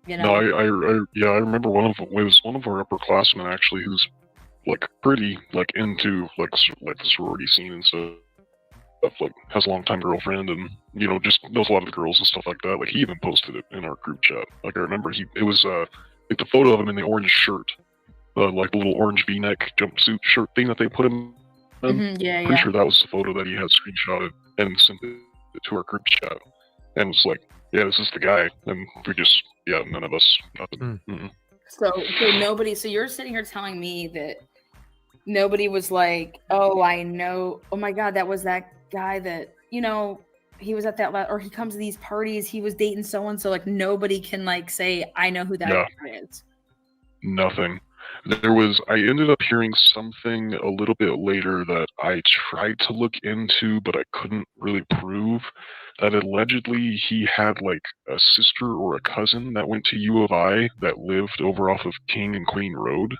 You know? No, I remember one of our upperclassmen actually, who's like pretty like into like the sorority scene and stuff. Like, has a long-time girlfriend, and, you know, just knows a lot of the girls and stuff like that. Like, he even posted it in our group chat. Like, I remember it was like the photo of him in the orange shirt, like the little orange V-neck jumpsuit shirt thing that they put him in. Pretty sure that was the photo that he had screenshotted and sent it to our group chat. And it's like, yeah, this is the guy. And we just, none of us, nothing. So nobody, so you're sitting here telling me that nobody was like, oh, I know, oh my God, that was that guy that, you know, he was at that, or he comes to these parties, he was dating so-and-so, like nobody can like say, I know who that guy is. Nothing. I ended up hearing something a little bit later that I tried to look into, but I couldn't really prove, that allegedly he had like a sister or a cousin that went to U of I that lived over off of King and Queen Road.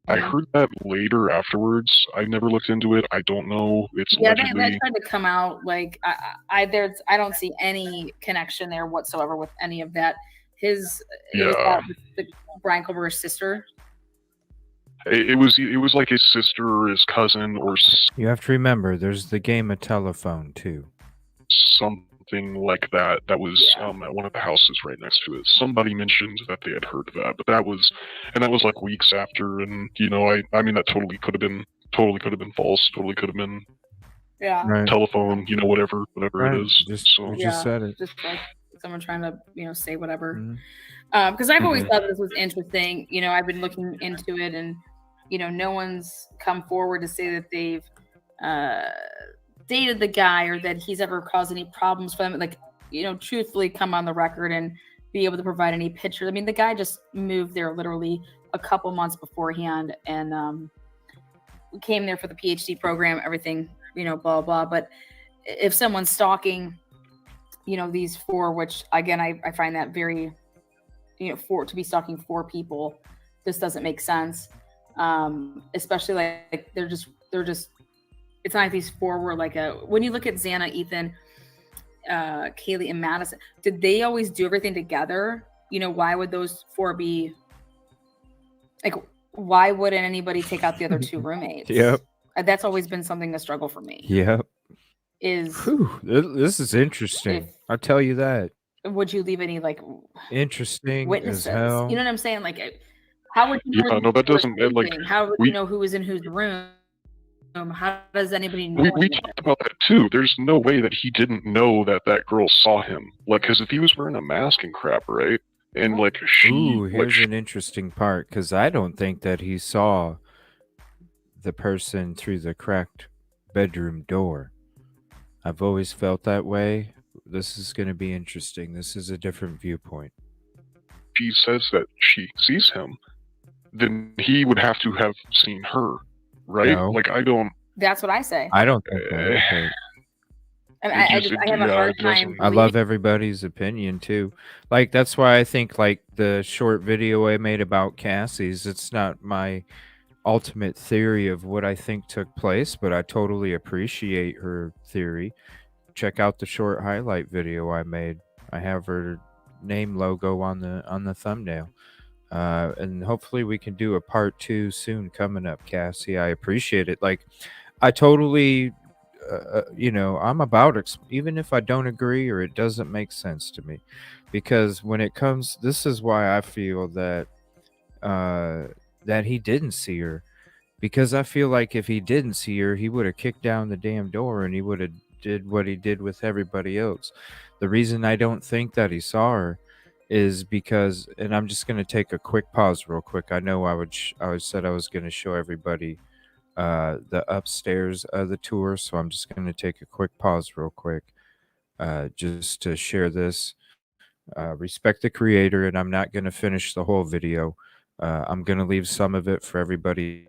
I heard that later afterwards. I never looked into it. I don't know. It's allegedly. That tried to come out like I don't see any connection there whatsoever with any of that. Was the Brian Kohlberger's sister. It was like his sister or his cousin or. You have to remember, there's the game of telephone too. Something like that. That was at one of the houses right next to it. Somebody mentioned that they had heard of that, but that was like weeks after, and you know, I mean that totally could have been false. Totally could have been telephone. You know, whatever it is. Just said it. Just like someone trying to, you know, say whatever. Because I've always thought this was interesting. You know, I've been looking into it, and you know, no one's come forward to say that they've dated the guy or that he's ever caused any problems for them. Like, you know, truthfully come on the record and be able to provide any pictures. I mean, the guy just moved there literally a couple months beforehand, and came there for the PhD program, everything, you know, blah, blah. But if someone's stalking, you know, these 4, which again, I find that very, you know, to be stalking 4 people, this doesn't make sense. Especially like they're just, it's not like these 4 were like when you look at Xana, Ethan, Kaylee, and Madison, did they always do everything together? You know, why would those 4 be like, why wouldn't anybody take out the other 2 roommates? Yep. That's always been something, a struggle for me. Yep. This is interesting. I'll tell you that. would you leave any like Interesting as witnesses? hell. You know what I'm saying? Like, how would you know Yeah, where no, that people were doesn't like sleeping? How would we you know who was in whose room? How does anybody know? we anything? talked about that too. There's no way that he didn't know that that girl saw him. Like, because if he was wearing a mask and crap, right? And like Ooh, here's an interesting part because I don't think that he saw the person through the cracked bedroom door. I've always felt that way. This is going to be interesting. This is a different viewpoint. she says that she sees him, then he would have to have seen her, right? No. Like, I don't. That's what I say. I don't think that. but And I have a hard time. I love everybody's opinion too. Like that's why I think like the short video I made about Cassie's, it's not my ultimate theory of what I think took place, but I totally appreciate her theory. Check out the short highlight video I made. I have her name logo on the thumbnail. And hopefully we can do a part 2 soon coming up, Cassie. I appreciate it. Like I totally you know, I'm about even if I don't agree or it doesn't make sense to me, because when it comes, this is why I feel that that he didn't see her, because I feel like if he didn't see her, he would have kicked down the damn door and he would have did what he did with everybody else. The reason I don't think that he saw her is because, and I'm just going to take a quick pause real quick. I know I said I was going to show everybody the upstairs of the tour, so I'm just going to take a quick pause real quick just to share this. Respect the creator, and I'm not going to finish the whole video. I'm going to leave some of it for everybody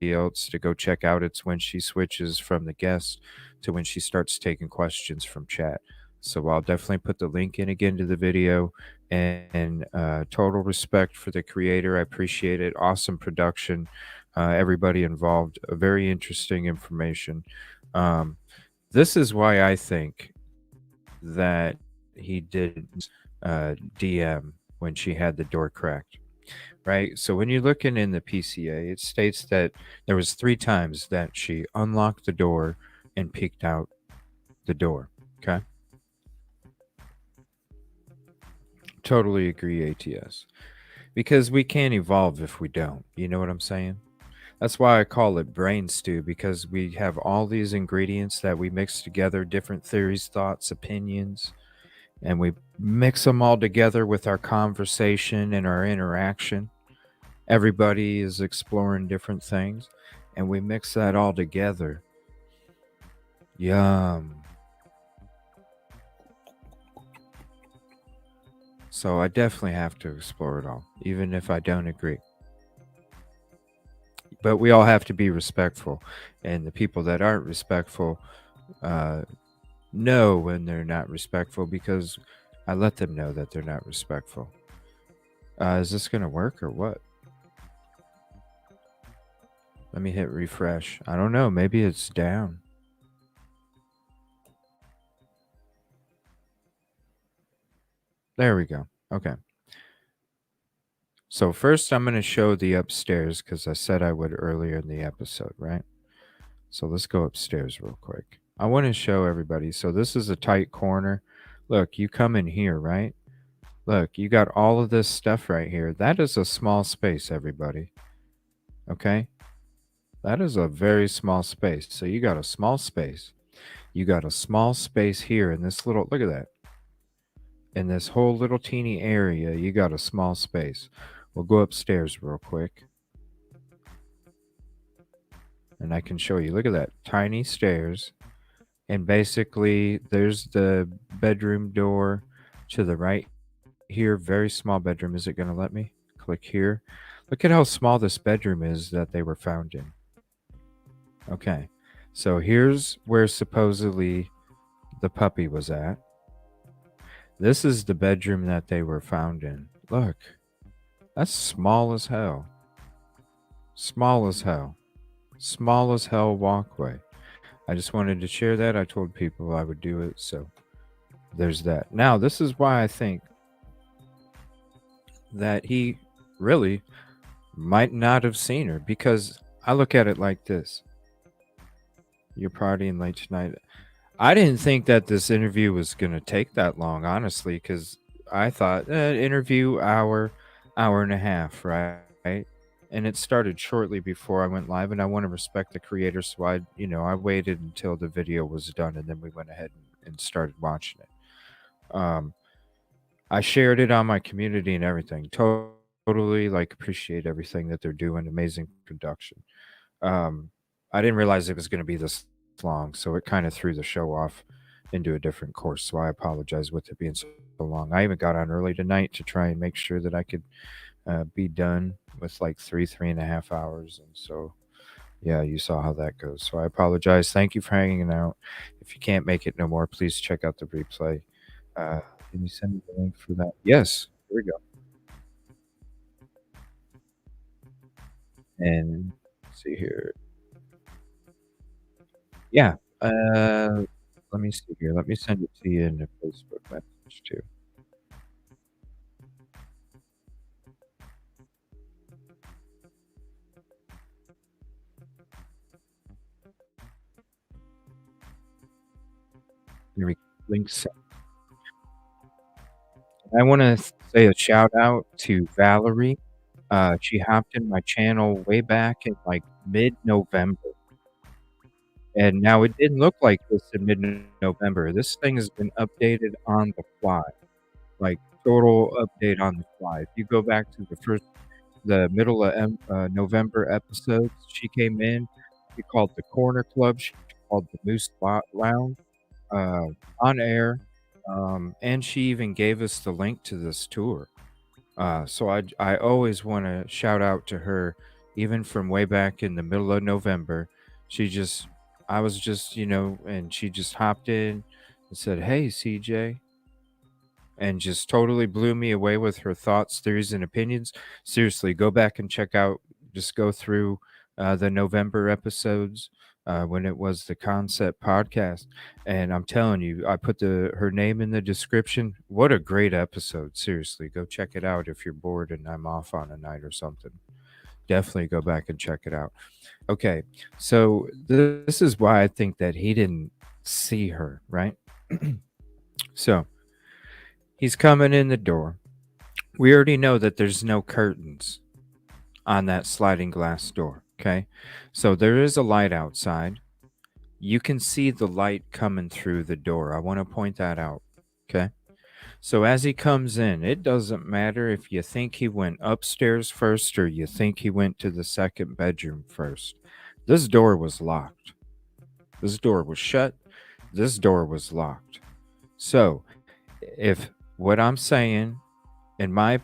else to go check out. It's when she switches from the guest to when she starts taking questions from chat. So I'll definitely put the link in again to the video, and total respect for the creator. I appreciate it. Awesome production. Everybody involved, very interesting information. This is why I think that he did DM when she had the door cracked, right? So when you're looking in the PCA, it states that there was 3 times that she unlocked the door and peeked out the door. Okay. Totally agree, ATS. Because we can't evolve if we don't. You know what I'm saying? That's why I call it brain stew, because we have all these ingredients that we mix together, different theories, thoughts, opinions, and we mix them all together with our conversation and our interaction. Everybody is exploring different things, and we mix that all together. Yum. So I definitely have to explore it all, even if I don't agree. But we all have to be respectful, and the people that aren't respectful know when they're not respectful, because I let them know that they're not respectful. Is this gonna work or what? Let me hit refresh. I don't know, maybe it's down. There we go. Okay. So first I'm going to show the upstairs, because I said I would earlier in the episode, right? So let's go upstairs real quick. I want to show everybody. So this is a tight corner. Look, you come in here, right? Look, you got all of this stuff right here. That is a small space, everybody. Okay? That is a very small space. So you got a small space. You got a small space here in this little, look at that. In this whole little teeny area, you got a small space. We'll go upstairs real quick. And I can show you. Look at that. Tiny stairs. And basically, there's the bedroom door to the right here. Very small bedroom. Is it going to let me? Click here. Look at how small this bedroom is that they were found in. Okay. So here's where supposedly the puppy was at. This is the bedroom that they were found in. Look. That's small as hell. Small as hell. Small as hell walkway. I just wanted to share that. I told people I would do it, so there's that. Now, this is why I think that he really might not have seen her, because I look at it like this. You're partying late tonight. I didn't think that this interview was going to take that long, honestly, because I thought interview hour and a half, right? And it started shortly before I went live, and I want to respect the creators, so I waited until the video was done, and then we went ahead and started watching it. I shared it on my community and everything. Totally like appreciate everything that they're doing. Amazing production. I didn't realize it was going to be this long, so it kind of threw the show off into a different course. So I apologize with it being so long. I even got on early tonight to try and make sure that I could be done with like 3.5 hours. And so, yeah, you saw how that goes. So I apologize. Thank you for hanging out. If you can't make it no more, please check out the replay. Can you send me the link for that? Yes, here we go. And let's see here. Yeah. Let me see here. Let me send it to you in a Facebook message too. Here we go. Link sent. I want to say a shout out to Valerie. She hopped in my channel way back in like mid-November. And now it didn't look like this in mid-November. This thing has been updated on the fly. Like total update on the fly. If you go back to the middle of November episodes, she came in. She called the Corner Club. She called the Moose Lounge on air. And she even gave us the link to this tour. So I always want to shout out to her, even from way back in the middle of November. I was just, and she just hopped in and said, "Hey, CJ," and just totally blew me away with her thoughts, theories, and opinions. Seriously, go back and just go through the November episodes when it was the Concept podcast. And I'm telling you, I put her name in the description. What a great episode. Seriously, go check it out if you're bored and I'm off on a night or something. Definitely go back and check it out. Okay, so this is why I think that he didn't see her, right? So he's coming in the door. We already know that there's no curtains on that sliding glass door, okay? So there is a light outside. You can see the light coming through the door. I want to point that out, okay? So as he comes in, it doesn't matter if you think he went upstairs first or you think he went to the second bedroom first. This door was locked. This door was shut. This door was locked. So if what I'm saying, in my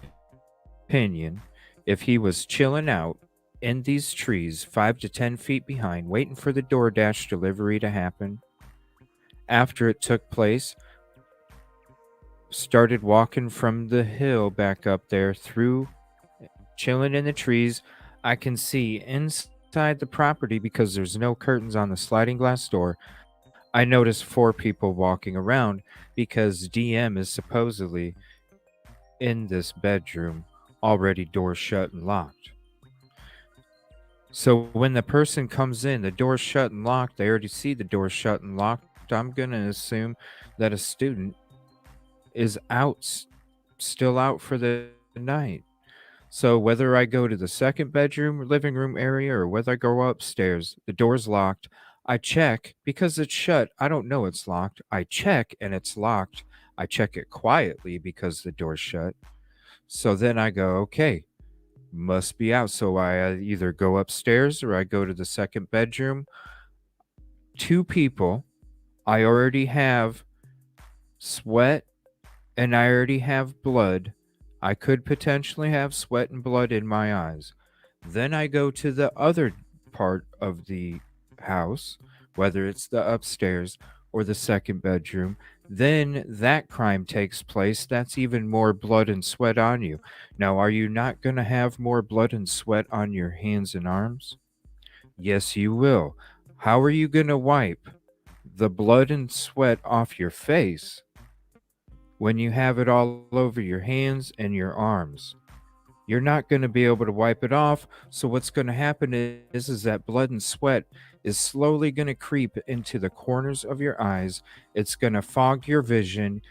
opinion, if he was chilling out in these trees 5 to 10 feet behind, waiting for the DoorDash delivery to happen, after it took place, started walking from the hill back up there through, chilling in the trees, I can see inside the property, because there's no curtains on the sliding glass door, I noticed 4 people walking around, because DM is supposedly in this bedroom, already door shut and locked. So when the person comes in, the door's shut and locked, they already see the door shut and locked. I'm going to assume that a student is still out for the night. So whether I go to the second bedroom or living room area or whether I go upstairs, the door's locked. I check because it's shut. I don't know it's locked. I check and it's locked. I check it quietly because the door's shut. So then I go, okay, must be out. So I either go upstairs or I go to the second bedroom. 2 people. I already have sweat and I already have blood. I could potentially have sweat and blood in my eyes. Then I go to the other part of the house, whether it's the upstairs or the second bedroom. Then that crime takes place. That's even more blood and sweat on you. Now, are you not going to have more blood and sweat on your hands and arms? Yes, you will. How are you going to wipe the blood and sweat off your face when you have it all over your hands and your arms? you're not going to be able to wipe it off. So what's going to happen is that blood and sweat is slowly going to creep into the corners of your eyes. It's going to fog your vision.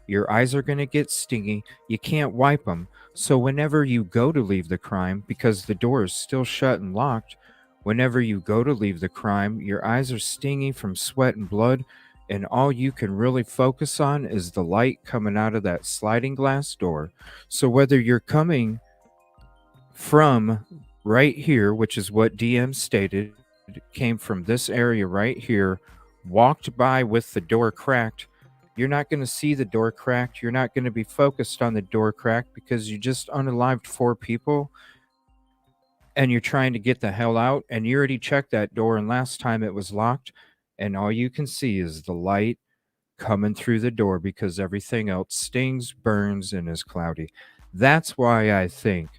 Your eyes are going to get stingy. You can't wipe them. So whenever you go to leave the crime, because the door is still shut and locked, whenever you go to leave the crime, your eyes are stingy from sweat and blood, and all you can really focus on is the light coming out of that sliding glass door. So whether you're coming from right here, which is what DM stated, came from this area right here, walked by with the door cracked, you're not going to see the door cracked. You're not going to be focused on the door cracked because you just unalived 4 people and you're trying to get the hell out, and you already checked that door, and last time it was locked, and all you can see is the light coming through the door because everything else stings, burns, and is cloudy. That's why I think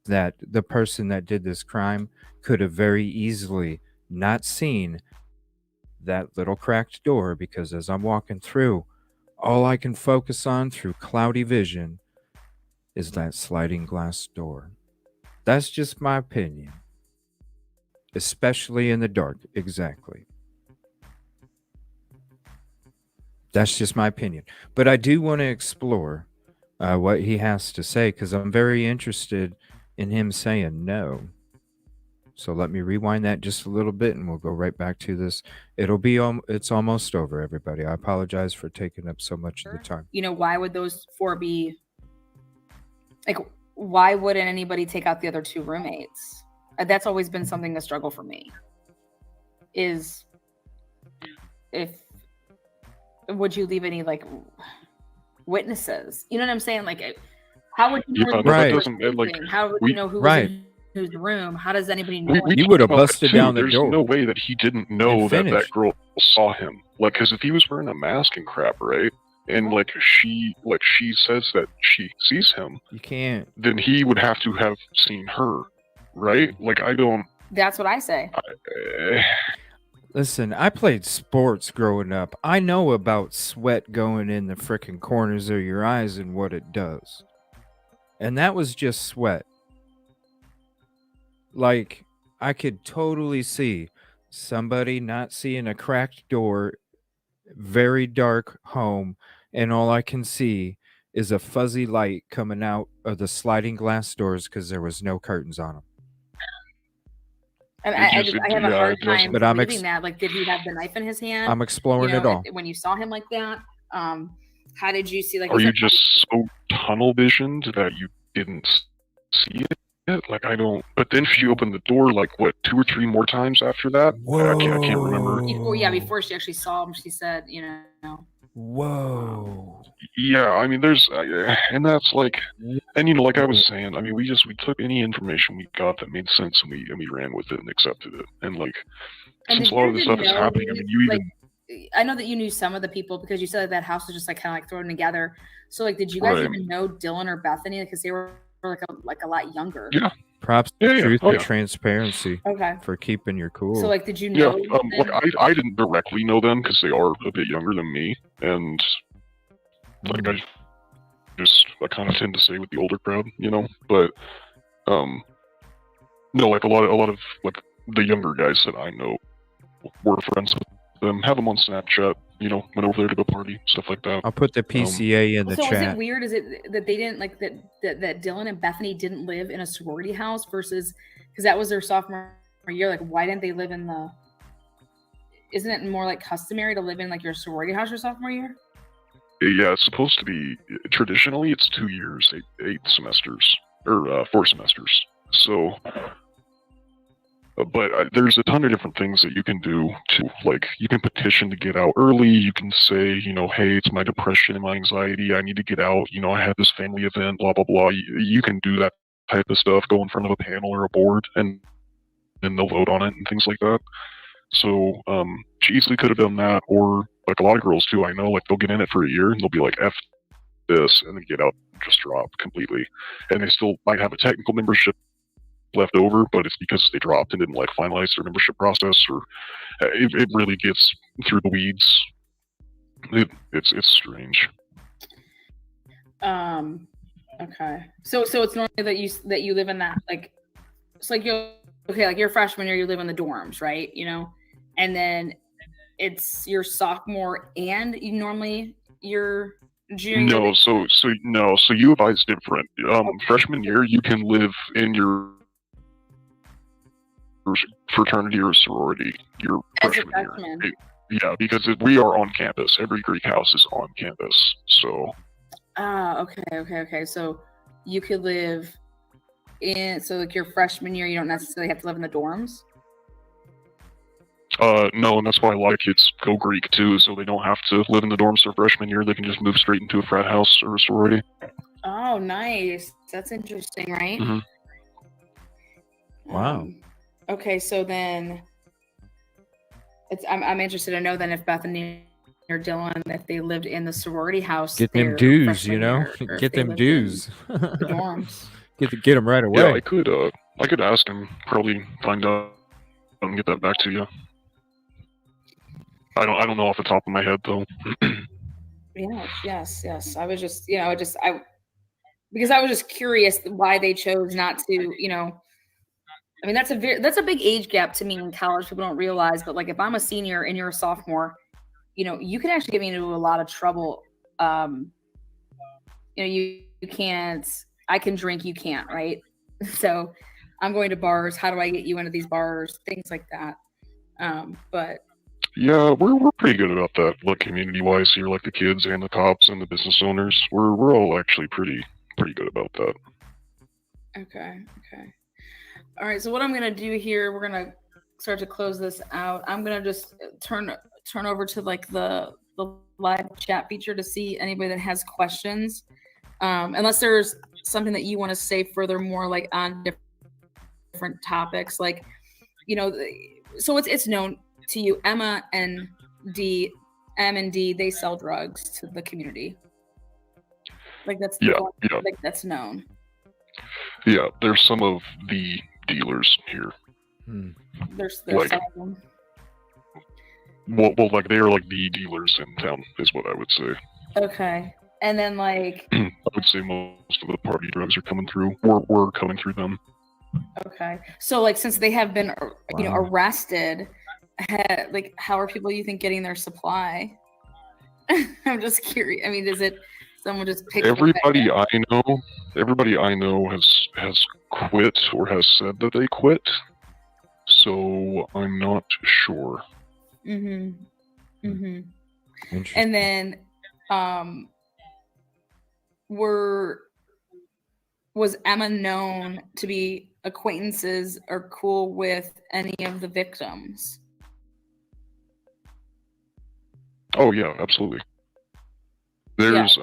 that the person that did this crime could have very easily not seen that little cracked door, because as I'm walking through, all I can focus on through cloudy vision is that sliding glass door. That's just my opinion. Especially in the dark. Exactly. That's just my opinion. But I do want to explore what he has to say, because I'm very interested in him saying no. So let me rewind that just a little bit and we'll go right back to this. It's almost over, everybody. I apologize for taking up so much of the time. You know, why would those 4 be like, why wouldn't anybody take out the other 2 roommates? That's always been something to struggle for me. Is would you leave any like witnesses? You know what I'm saying? Like, how would you know? How would you know who was in whose room? How does anybody know? You would have busted down the There's door. no way that he didn't know that that girl saw him. Like, because if he was wearing a mask and crap, right? And she says that she sees him. You can't. Then he would have to have seen her, right? Like, I don't. That's what I say. Listen, I played sports growing up. I know about sweat going in the frickin' corners of your eyes and what it does. And that was just sweat. Like, I could totally see somebody not seeing a cracked door, very dark home, and all I can see is a fuzzy light coming out of the sliding glass doors because there was no curtains on them. And I have a hard time believing that. Like, did he have the knife in his hand? I'm exploring it all. When you saw him like that, how did you see? Like, are you just so tunnel visioned that you didn't see it? Like, I don't. But then she opened the door like what 2 or 3 more times after that. I can't remember. Before she actually saw him, she said, you know. Whoa. Yeah, I mean, there's, and that's like, and like I was saying, I mean, we took any information we got that made sense, and we ran with it and accepted it, and like, since a lot of this stuff is happening, I mean, you even. I know that you knew some of the people because you said that house was just like kind of like thrown together. So like, did you guys even know Dylan or Bethany because they were like a lot younger? Yeah. Props to truth and transparency. Okay. For keeping your cool. So like, did you know? Yeah, I didn't directly know them because they are a bit younger than me, and like I kind of tend to stay with the older crowd, But no, like a lot of like the younger guys that I know were friends with them, have them on Snapchat, went over there to go party, stuff like that. I'll put the PCA in the chat. So is it weird? Is it that they didn't like that Dylan and Bethany didn't live in a sorority house versus because that was their sophomore year? Like, why didn't they live in the? Isn't it more like customary to live in like your sorority house your sophomore year? Yeah, it's supposed to be. Traditionally, it's 2 years, 8 semesters, or 4 semesters. So. But there's a ton of different things that you can do to, like, you can petition to get out early. You can say, hey, it's my depression and my anxiety. I need to get out. I had this family event, blah, blah, blah. You can do that type of stuff, go in front of a panel or a board, and they'll vote on it and things like that. So she easily could have done that, or like a lot of girls too, I know, like they'll get in it for a year and they'll be like, F this, and then get out and just drop completely. And they still might have a technical membership left over, but it's because they dropped and didn't like finalize their membership process, or it really gets through the weeds. It's strange. Okay. So it's normally that you live in that, like, it's like like your freshman year you live in the dorms, right? You know, and then it's your sophomore and your junior year. So U of I is different. Freshman year you can live in your fraternity or sorority. Your As a freshman year. freshman. Yeah, because we are on campus. Every Greek house is on campus. So. Okay. So you could live so like your freshman year, you don't necessarily have to live in the dorms. No, and that's why a lot of kids go Greek too, so they don't have to live in the dorms their freshman year. They can just move straight into a frat house or a sorority. Oh, nice. That's interesting, right? Mm-hmm. Wow. Okay, so then I'm interested to know then if Bethany or Dylan, if they lived in the sorority house, Get them their dues, freshman you know. year, or if Get they them lived in dues. the dorms. Get them right away. Yeah, I could ask him. Probably find out and get that back to you. I don't know off the top of my head though. Yes. I was just, because I was just curious why they chose not to, I mean, that's a big age gap to me in college. People don't realize, but like if I'm a senior and you're a sophomore, you can actually get me into a lot of trouble. You can't, I can drink, you can't, right? So I'm going to bars. How do I get you into these bars? Things like that. But yeah, we're pretty good about that. Like community-wise here, like the kids and the cops and the business owners, we're all actually pretty good about that. Okay. All right. So what I'm gonna do here, we're gonna start to close this out. I'm gonna just turn over to like the live chat feature to see anybody that has questions. Unless there's something that you want to say furthermore, like on different topics, like so it's known to you, M and D, they sell drugs to the community. Like that's like that's known. Yeah, there's some of the dealers here. There's like, some of them. Well, like they are like the dealers in town, is what I would say. Okay, and then like I would say most of the party drugs are coming through. We're coming through them. Okay, so like since they have been arrested, like how are people, you think, getting their supply? I'm just curious. I mean, is it someone just picked? Everybody I know has quit or has said that they quit. So I'm not sure. And then was Emma known to be acquaintances or cool with any of the victims? Oh yeah, absolutely. There's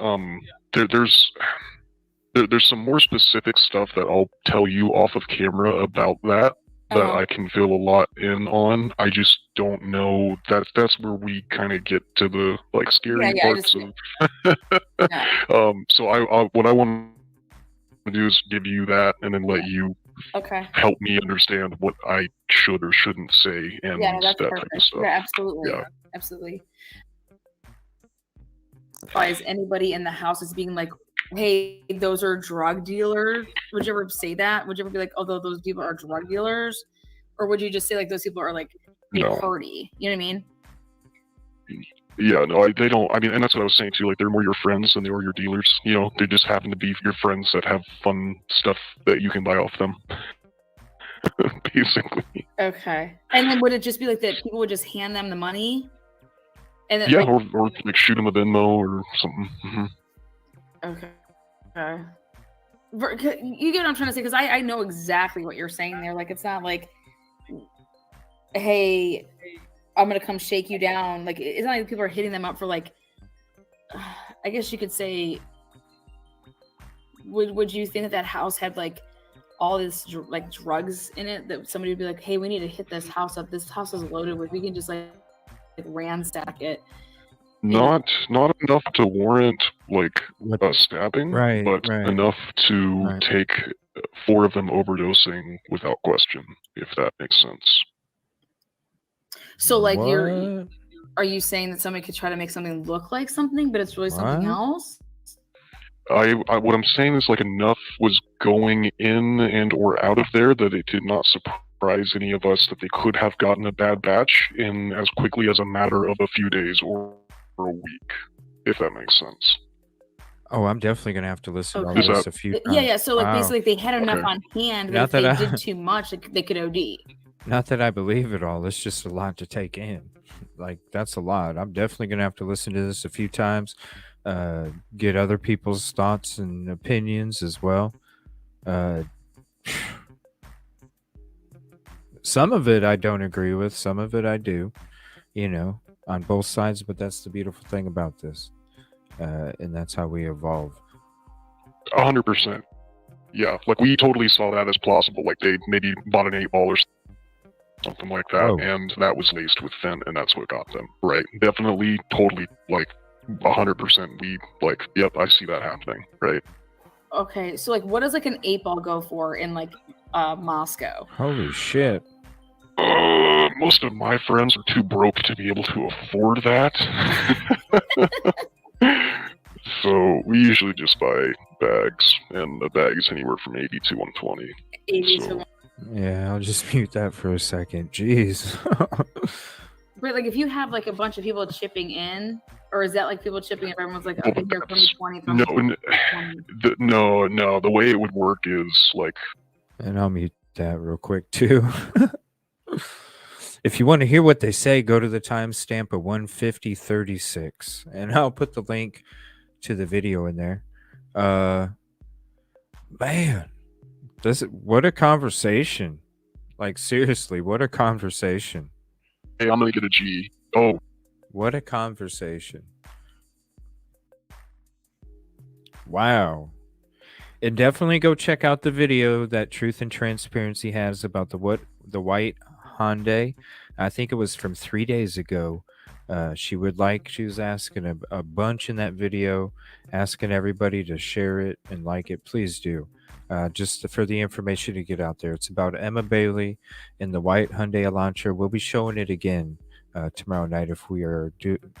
there's some more specific stuff that I'll tell you off of camera about that I can feel a lot in on. I just don't know. That's where we kind of get to the like scary parts of. So I what I want to do is give you that and then let you help me understand what I should or shouldn't say and that type of stuff. Yeah, absolutely. Is anybody in the house is being like, hey, those are drug dealers? Would you ever say that? Would you ever be like, oh, those people are drug dealers? Or would you just say like those people are like a party? You know what I mean? Yeah, no, they don't. I mean, and that's what I was saying too. Like, they're more your friends than they are your dealers. You know, they just happen to be your friends that have fun stuff that you can buy off them. Basically. Okay. And then would it just be like that people would just hand them the money? And then, yeah, or like shoot them a Venmo or something. Okay. You get what I'm trying to say? Because I know exactly what you're saying there. Like, it's not like, hey, I'm going to come shake you down. Like, it's not like people are hitting them up for like, I guess you could say, would you think that house had like all this like drugs in it that somebody would be like, hey, we need to hit this house up. This house is loaded with, we can just like ransack it. Not enough to warrant like a stabbing, but enough to take 4 of them overdosing without question, if that makes sense. So like are you saying that somebody could try to make something look like something, but it's really something else? what I'm saying is like enough was going in and or out of there that it did not surprise any of us that they could have gotten a bad batch in as quickly as a matter of a few days or a week, if that makes sense. Oh, I'm definitely gonna have to listen to all Okay. this a few times. Yeah. So like Wow. basically, if they had enough Okay. on hand, that Not if they that I- did too much, they could OD. Not that I believe it all. It's just a lot to take in. Like, that's a lot. I'm definitely gonna have to listen to this a few times, get other people's thoughts and opinions as well. Some of it I don't agree with, some of it I do, you know, on both sides, but that's the beautiful thing about this. And that's how we evolve. 100%. Yeah, like we totally saw that as plausible. Like they maybe bought an 8-ball or something like that, Whoa. and that was laced with fent, and that's what got them. Right? Definitely, totally, like 100%. We like, yep, I see that happening. Right? Okay, so like, what does like an 8-ball go for in like Moscow? Holy shit. Most of my friends are too broke to be able to afford that. So we usually just buy bags, and a bag is anywhere from 80 to 120. 80 to Yeah, I'll just mute that for a second. Jeez. But like, if you have like a bunch of people chipping in, or is that like people chipping in? Everyone's like, okay, here, come to 20. Come No, to 20. no. The way it would work is like, And I'll mute that real quick too. If you want to hear what they say, go to the timestamp of 1:50:36, and I'll put the link to the video in there. Man, what a conversation! Like, seriously, what a conversation! hey, I'm gonna get a G. Oh, what a conversation! Wow. And definitely go check out the video that Truth and Transparency has about the white Hyundai. I think it was from 3 days ago. She was asking a bunch in that video, asking everybody to share it and like it. Please do. Just for the information to get out there. It's about Emma Bailey in the white Hyundai Elantra. We'll be showing it again tomorrow night if we are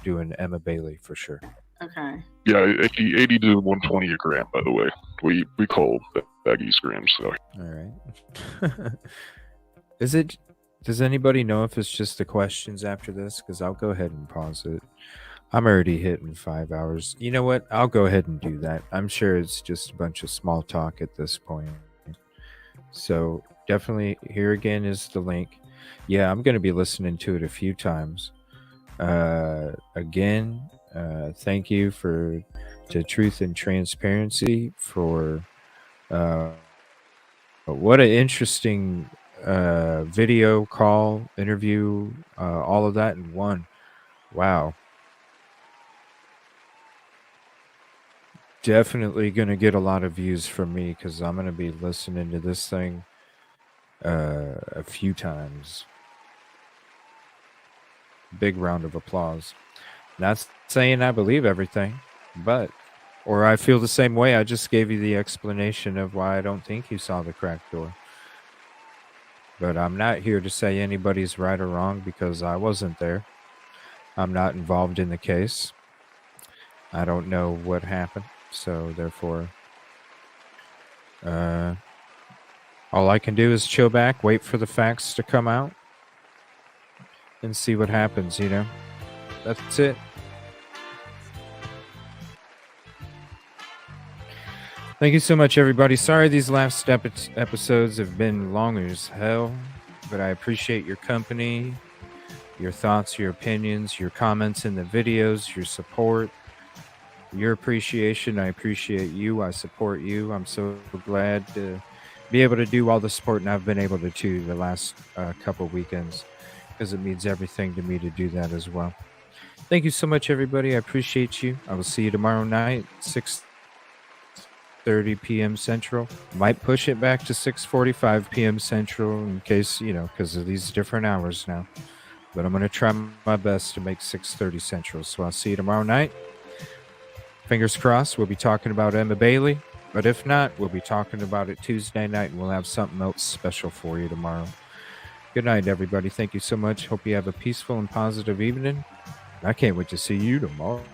doing Emma Bailey for sure. Okay. yeah, 80 to 120 a gram. By the way, we call baggies grams. So All right. Does anybody know if it's just the questions after this? Because I'll go ahead and pause it. I'm already hitting 5 hours. You know what? I'll go ahead and do that. I'm sure it's just a bunch of small talk at this point. So definitely, here again is the link. Yeah, I'm going to be listening to it a few times. Again, thank you to Truth and Transparency for what an interesting video call, interview, all of that in one. Wow. Definitely going to get a lot of views from me because I'm going to be listening to this thing a few times. Big round of applause. Not saying I believe everything, or I feel the same way. I just gave you the explanation of why I don't think you saw the cracked door. But I'm not here to say anybody's right or wrong because I wasn't there. I'm not involved in the case. I don't know what happened. So therefore, all I can do is chill back, wait for the facts to come out, and see what happens, you know? That's it. Thank you so much, everybody. Sorry these last episodes have been long as hell, but I appreciate your company, your thoughts, your opinions, your comments in the videos, your support, your appreciation. I appreciate you. I support you. I'm so glad to be able to do all the support I've been able to do the last couple weekends because it means everything to me to do that as well. Thank you so much, everybody. I appreciate you. I will see you tomorrow night, 6:30 p.m. Central. Might push it back to 6:45 p.m. Central in case, because of these different hours now. But I'm going to try my best to make 6:30 Central. So I'll see you tomorrow night. Fingers crossed, we'll be talking about Emma Bailey. But if not, we'll be talking about it Tuesday night, and we'll have something else special for you tomorrow. Good night, everybody. Thank you so much. Hope you have a peaceful and positive evening. I can't wait to see you tomorrow.